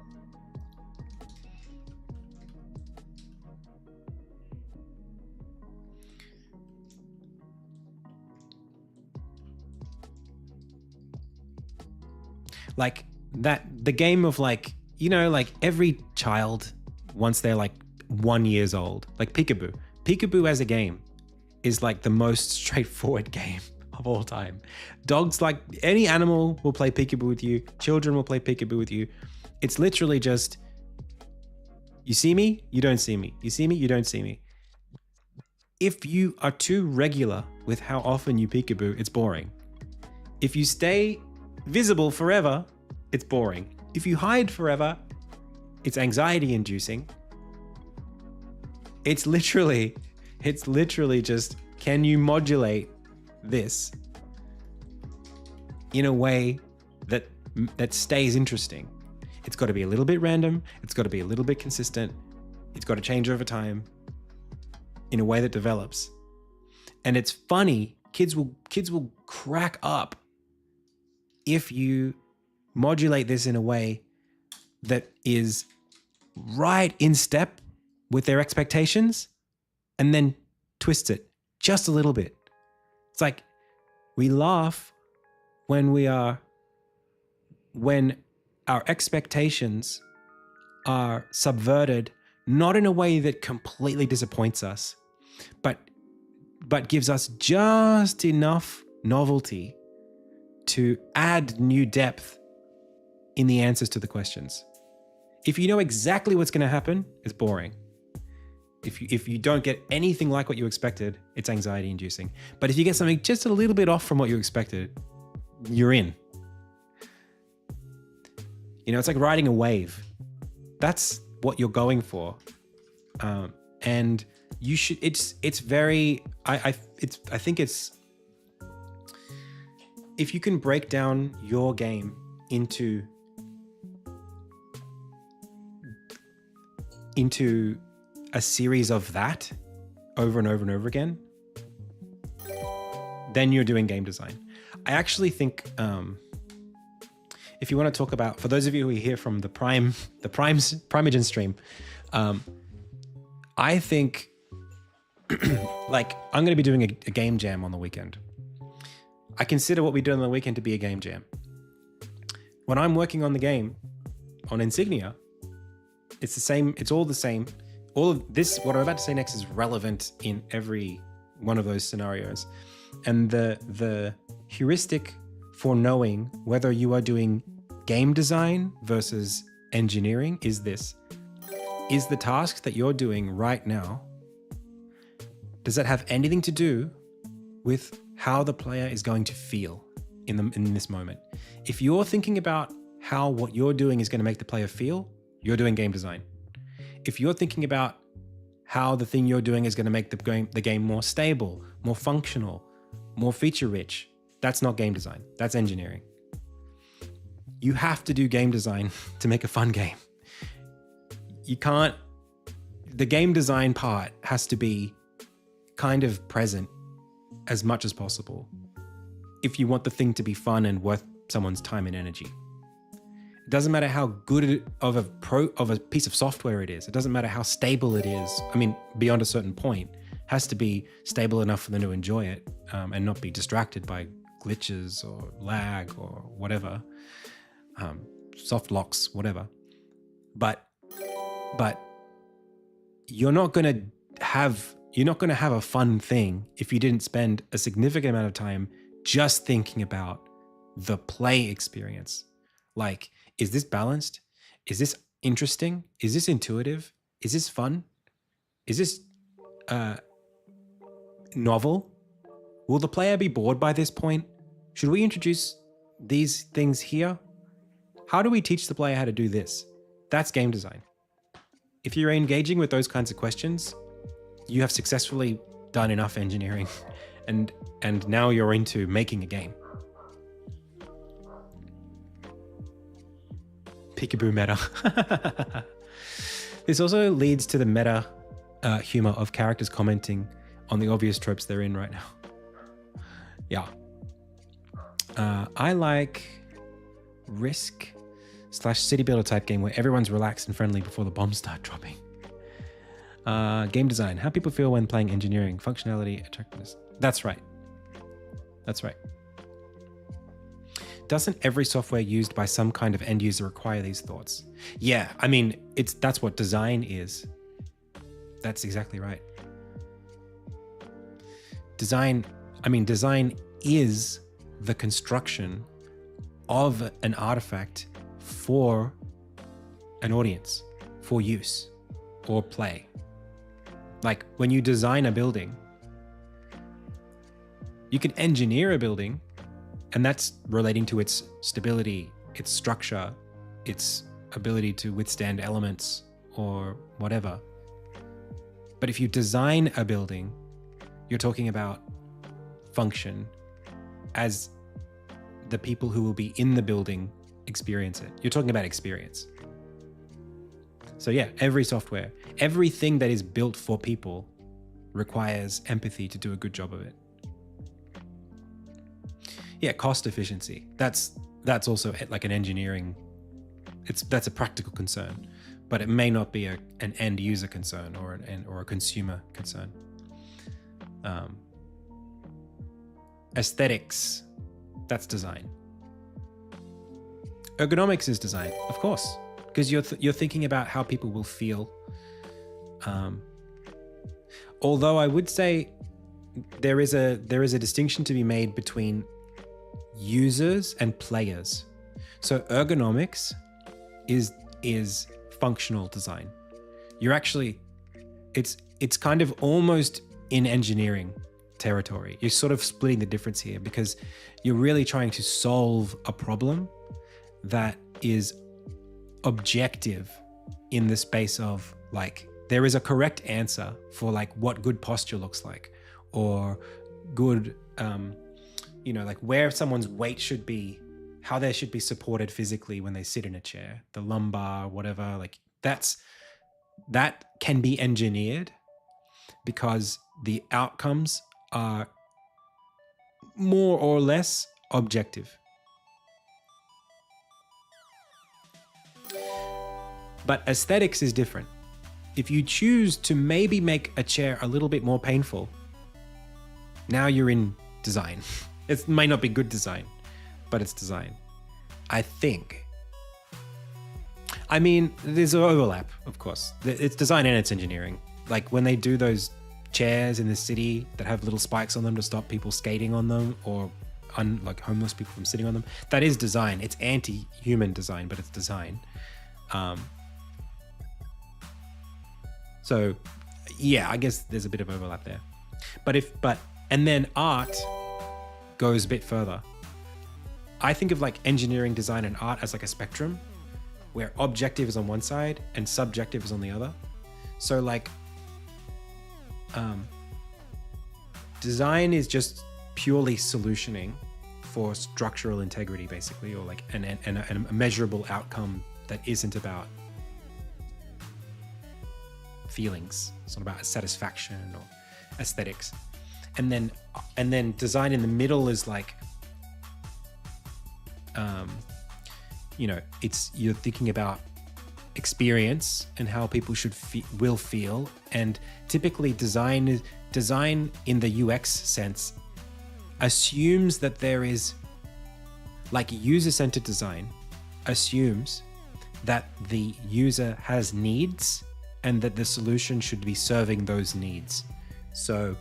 Like that, the game of like, like every child, once they're like 1 year old, like peekaboo. Peekaboo as a game is like the most straightforward game of all time. Dogs, like any animal, will play peekaboo with you. Children will play peekaboo with you. It's literally just, you see me, you don't see me. You see me, you don't see me. If you are too regular with how often you peekaboo, it's boring. If you stay visible forever, it's boring. If you hide forever, it's anxiety inducing. It's literally just, can you modulate this in a way that stays interesting? It's got to be a little bit random. It's got to be a little bit consistent. It's got to change over time in a way that develops. And it's funny, kids will crack up if you modulate this in a way that is right in step with their expectations and then twist it just a little bit. It's like we laugh when our expectations are subverted, not in a way that completely disappoints us, but gives us just enough novelty to add new depth in the answers to the questions. If you know exactly what's going to happen, it's boring. If you don't get anything like what you expected, it's anxiety inducing. But if you get something just a little bit off from what you expected, you're in. It's like riding a wave. That's what you're going for. And you should, it's very, I think it's, if you can break down your game into into a series of that over and over and over again, then you're doing game design. I actually think if you want to talk about, for those of you who are here from the Primeagen stream, I think like I'm going to be doing a game jam on the weekend. I consider what we do on the weekend to be a game jam. When I'm working on the game on Insignia, it's the same. It's all the same. All of this, what I'm about to say next, is relevant in every one of those scenarios. And the heuristic for knowing whether you are doing game design versus engineering is this. Is the task that you're doing right now, does that have anything to do with how the player is going to feel in this moment? If you're thinking about how what you're doing is going to make the player feel, you're doing game design. If you're thinking about how the thing you're doing is going to make the game more stable, more functional, more feature rich, that's not game design. That's engineering. You have to do game design to make a fun game. You can't, the game design part has to be kind of present as much as possible if you want the thing to be fun and worth someone's time and energy. It doesn't matter how good of a piece of software it is. It doesn't matter how stable it is. I mean, beyond a certain point, it has to be stable enough for them to enjoy it and not be distracted by glitches or lag or whatever, soft locks, whatever. But you're not going to have a fun thing if you didn't spend a significant amount of time just thinking about the play experience. Like, is this balanced? Is this interesting? Is this intuitive? Is this fun? Is this novel? Will the player be bored by this point? Should we introduce these things here? How do we teach the player how to do this? That's game design. If you're engaging with those kinds of questions, you have successfully done enough engineering and now you're into making a game. Peekaboo meta. This also leads to the meta humor of characters commenting on the obvious tropes they're in right now. Yeah. I like Risk/city builder type game where everyone's relaxed and friendly before the bombs start dropping. Game design. How people feel when playing engineering. Functionality, attractiveness. That's right. That's right. Doesn't every software used by some kind of end user require these thoughts? Yeah, I mean, that's what design is. That's exactly right. Design is the construction of an artifact for an audience, for use or play. Like when you design a building, you can engineer a building, and that's relating to its stability, its structure, its ability to withstand elements or whatever. But if you design a building, you're talking about function as the people who will be in the building experience it. You're talking about experience. So yeah, every software, everything that is built for people requires empathy to do a good job of it. Yeah, cost efficiency. That's also like an engineering. That's a practical concern, but it may not be an end user concern or a consumer concern. Aesthetics, that's design. Ergonomics is design, of course, because you're thinking about how people will feel. Although I would say there is a distinction to be made between users and players. So ergonomics is functional design. You're actually, it's kind of almost in engineering territory. You're sort of splitting the difference here because you're really trying to solve a problem that is objective in the space of like, there is a correct answer for like what good posture looks like, or good, like where someone's weight should be, how they should be supported physically when they sit in a chair, the lumbar, whatever, like that's that can be engineered because the outcomes are more or less objective. But aesthetics is different. If you choose to maybe make a chair a little bit more painful, now you're in design. It might not be good design, but it's design. I think. I mean, there's an overlap, of course. It's design and it's engineering. Like when they do those chairs in the city that have little spikes on them to stop people skating on them or like homeless people from sitting on them, that is design. It's anti-human design, but it's design. So yeah, I guess there's a bit of overlap there. And then art goes a bit further. I think of like engineering, design, and art as like a spectrum where objective is on one side and subjective is on the other. So like design is just purely solutioning for structural integrity, basically, or like a measurable outcome that isn't about feelings. It's not about satisfaction or aesthetics. And then design in the middle is like, you're thinking about experience and how people will feel. And typically design in the UX sense assumes that there is, like, user-centered design assumes that the user has needs and that the solution should be serving those needs. So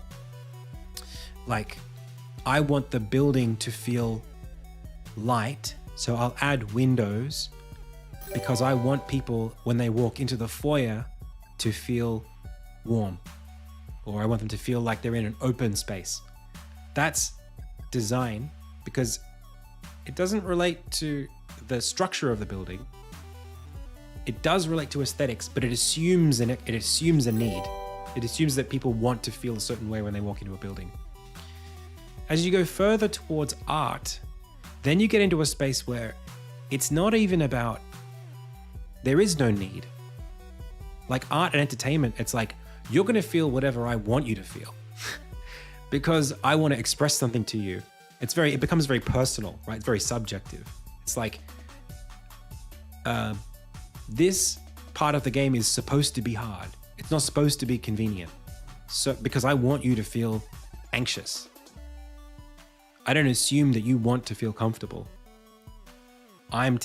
like, I want the building to feel light, so I'll add windows because I want people, when they walk into the foyer, to feel warm, or I want them to feel like they're in an open space. That's design because it doesn't relate to the structure of the building. It does relate to aesthetics, but it assumes a need. It assumes that people want to feel a certain way when they walk into a building. As you go further towards art, then you get into a space where it's not even about, there is no need. Like art and entertainment, it's like, you're going to feel whatever I want you to feel because I want to express something to you. It becomes very personal, right? It's very subjective. It's like, this part of the game is supposed to be hard. It's not supposed to be convenient. So, because I want you to feel anxious. I don't assume that you want to feel comfortable. I'm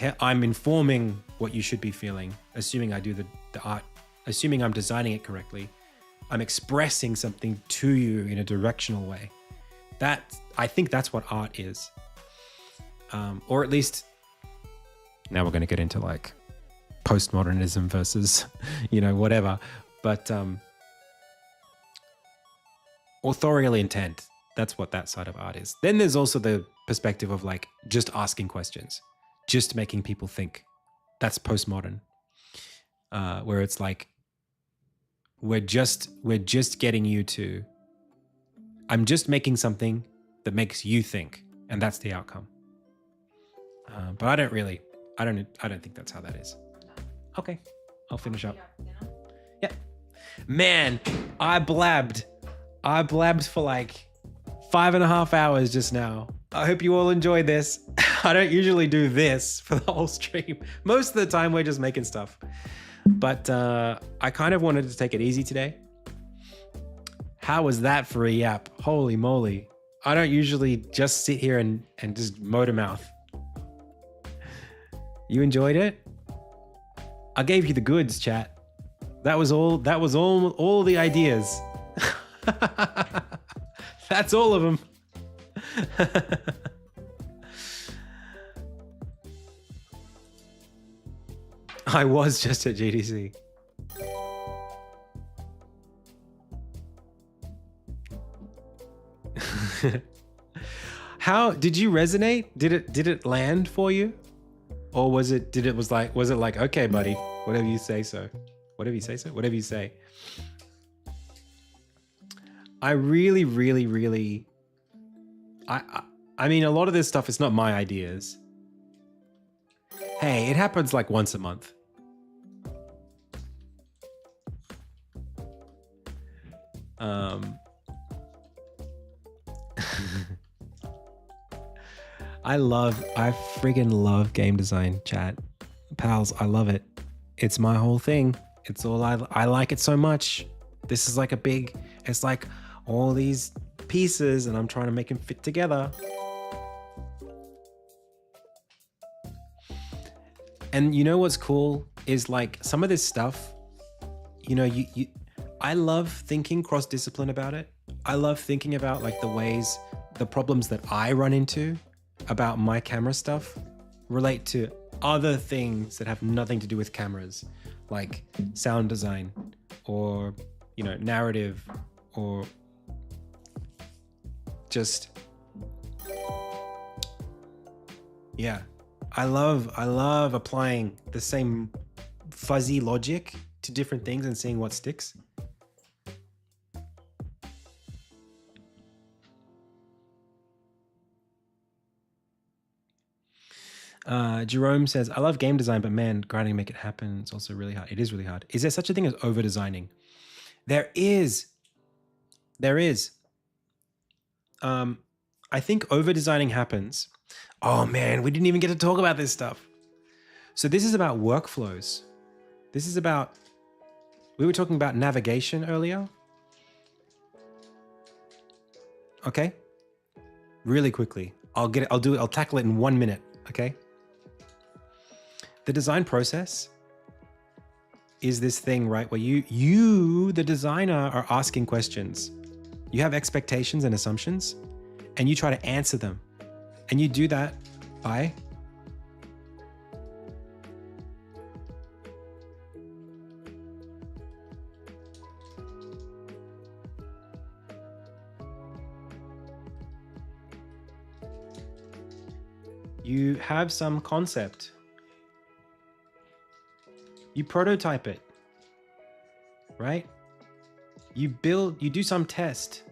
informing what you should be feeling, assuming I do the art, assuming I'm designing it correctly. I'm expressing something to you in a directional way. I think that's what art is. Or at least, now we're going to get into like postmodernism versus, whatever. But authorial intent, that's what that side of art is. Then there's also the perspective of like just asking questions, just making people think. That's postmodern, where it's like, we're just getting you to, I'm just making something that makes you think, and that's the outcome. But I don't think that's how that is. Okay, I'll finish up. Yeah. Man, I blabbed for like 5.5 hours just now. I hope you all enjoyed this. I don't usually do this for the whole stream. Most of the time we're just making stuff. But I kind of wanted to take it easy today. How was that for a yap? Holy moly. I don't usually just sit here and just motor mouth. You enjoyed it? I gave you the goods, chat. That was all the ideas. That's all of them. I was just at GDC. How did you resonate? Did it land for you? Or was it like, okay, buddy, whatever you say so. Whatever you say so. Whatever you say. I really, really, really, I mean, a lot of this stuff is not my ideas. Hey, it happens like once a month. I friggin' love game design, chat. Pals, I love it. It's my whole thing. It's all I like it so much. This is like it's like all these pieces and I'm trying to make them fit together. And you know what's cool is like some of this stuff, you know, I love thinking cross-discipline about it. I love thinking about like the problems that I run into about my camera stuff relate to other things that have nothing to do with cameras, like sound design or, you know, narrative or just, yeah. I love applying the same fuzzy logic to different things and seeing what sticks. Jerome says, I love game design, but man, grinding to make it happen, it's also really hard. It is really hard. Is there such a thing as over-designing? There is. I think over-designing happens. Oh man, we didn't even get to talk about this stuff. So this is about workflows. We were talking about navigation earlier. Okay. Really quickly. I'll tackle it in 1 minute. Okay. The design process is this thing, right? Where you, the designer, are asking questions. You have expectations and assumptions, and you try to answer them. And you do that by you have some concept. You prototype it, right? You do some test.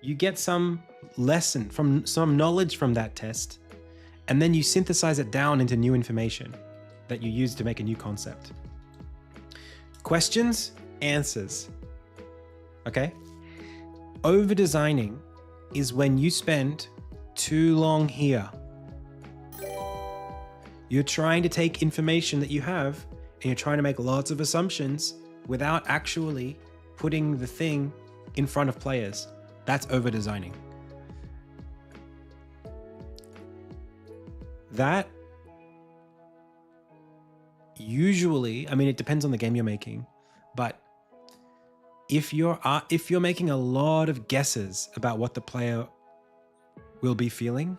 You get some lesson from some knowledge from that test, and then you synthesize it down into new information that you use to make a new concept. Questions, answers. Okay? Over-designing is when you spend too long here. You're trying to take information that you have and you're trying to make lots of assumptions without actually putting the thing in front of players. That's over-designing. That usually, I mean, it depends on the game you're making, but if you're making a lot of guesses about what the player will be feeling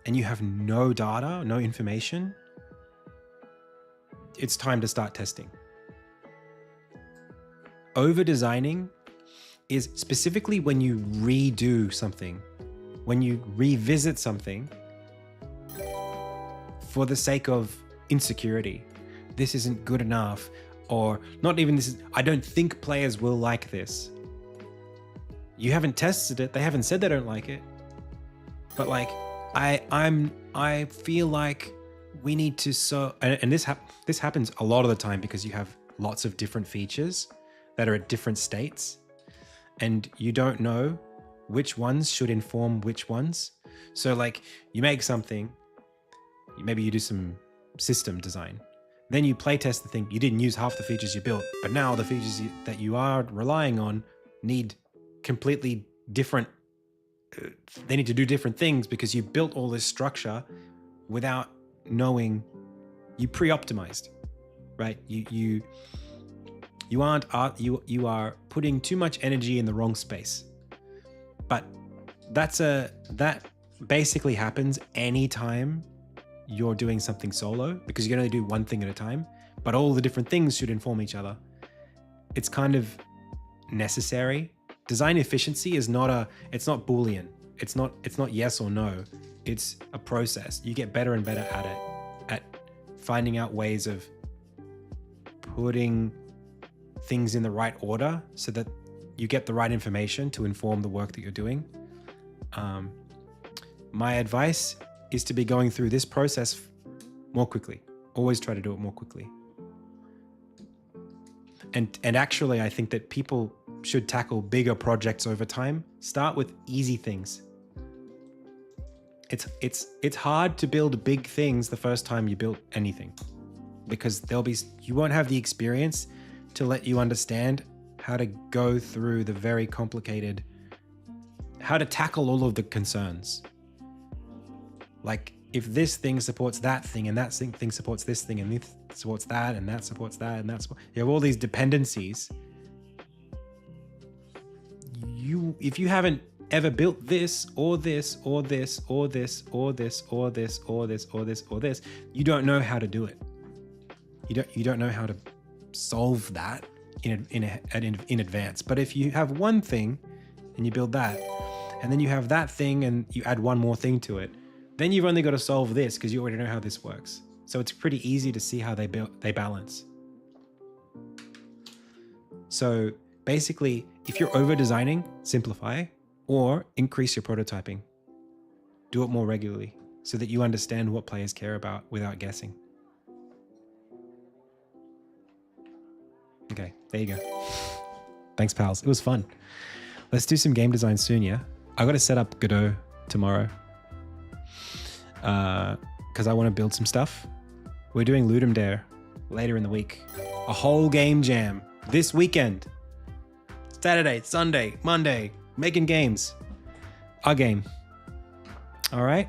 and you have no data, no information, it's time to start testing. Over-designing is specifically when you redo something, when you revisit something for the sake of insecurity. This isn't good enough, or not even this. I don't think players will like this. You haven't tested it. They haven't said they don't like it. But like, I feel like we need to and this happens a lot of the time because you have lots of different features that are at different states, and you don't know which ones should inform which ones. So like, you make something, maybe you do some system design, then you play test the thing. You didn't use half the features you built, but now the features that you are relying on need completely different. They need to do different things because you built all this structure without knowing. You pre-optimized, right? You are putting too much energy in the wrong space. But that basically happens anytime you're doing something solo, because you can only do one thing at a time, but all the different things should inform each other. It's kind of necessary. Design efficiency is it's not Boolean. It's not yes or no. It's a process. You get better and better at it, at finding out ways of putting things in the right order so that you get the right information to inform the work that you're doing. My advice is to be going through this process more quickly. Always try to do it more quickly. And actually, I think that people should tackle bigger projects over time, start with easy things. It's hard to build big things the first time you build anything, because you won't have the experience to let you understand how to go through the very complicated, how to tackle all of the concerns. Like, if this thing supports that thing, and that thing supports this thing, and this supports that, and that supports that, and that's, you have all these dependencies. If you haven't ever built this, or this, or this, or this, or this, or this, or this, or this, or this, you don't know how to do it. You don't know how to solve that in advance. But if you have one thing and you build that, and then you have that thing and you add one more thing to it, then you've only got to solve this because you already know how this works. So it's pretty easy to see how they balance. So basically, if you're over designing, simplify or increase your prototyping. Do it more regularly so that you understand what players care about without guessing. Okay, there you go. Thanks, pals. It was fun. Let's do some game design soon, yeah? I got to set up Godot tomorrow because I want to build some stuff. We're doing Ludum Dare later in the week. A whole game jam this weekend. Saturday, Sunday, Monday, making games. Our game. All right?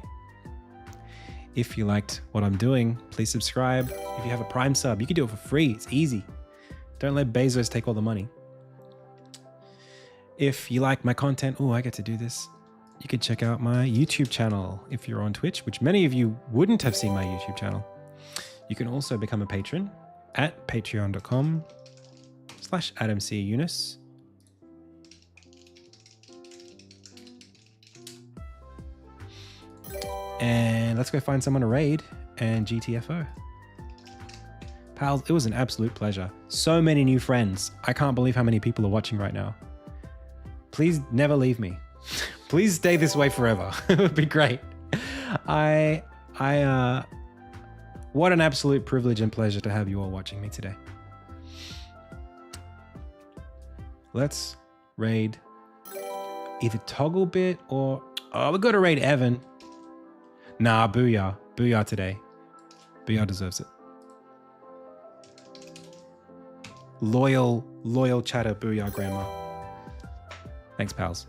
If you liked what I'm doing, please subscribe. If you have a Prime sub, you can do it for free. It's easy. Don't let Bezos take all the money. If you like my content, I get to do this. You can check out my YouTube channel if you're on Twitch, which many of you wouldn't have seen my YouTube channel. You can also become a patron at patreon.com/AdamCEunice. And let's go find someone to raid and GTFO. Pals, it was an absolute pleasure. So many new friends. I can't believe how many people are watching right now. Please never leave me. Please stay this way forever. It would be great. What an absolute privilege and pleasure to have you all watching me today. Let's raid either Togglebit or... we got to raid Evan. Nah, Booyah. Booyah today. Booyah deserves it. Loyal chatter Booyah Grandma. Thanks, pals.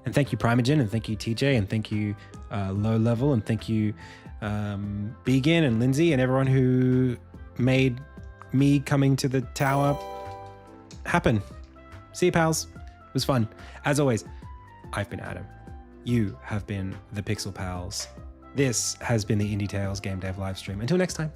And thank you, Primogen, and thank you, TJ, and thank you, Low Level, and thank you, Began and Lindsay, and everyone who made me coming to the tower happen. See you, pals. It was fun. As always, I've been Adam. You have been the Pixel Pals. This has been the IndieTales Game Dev Livestream. Until next time.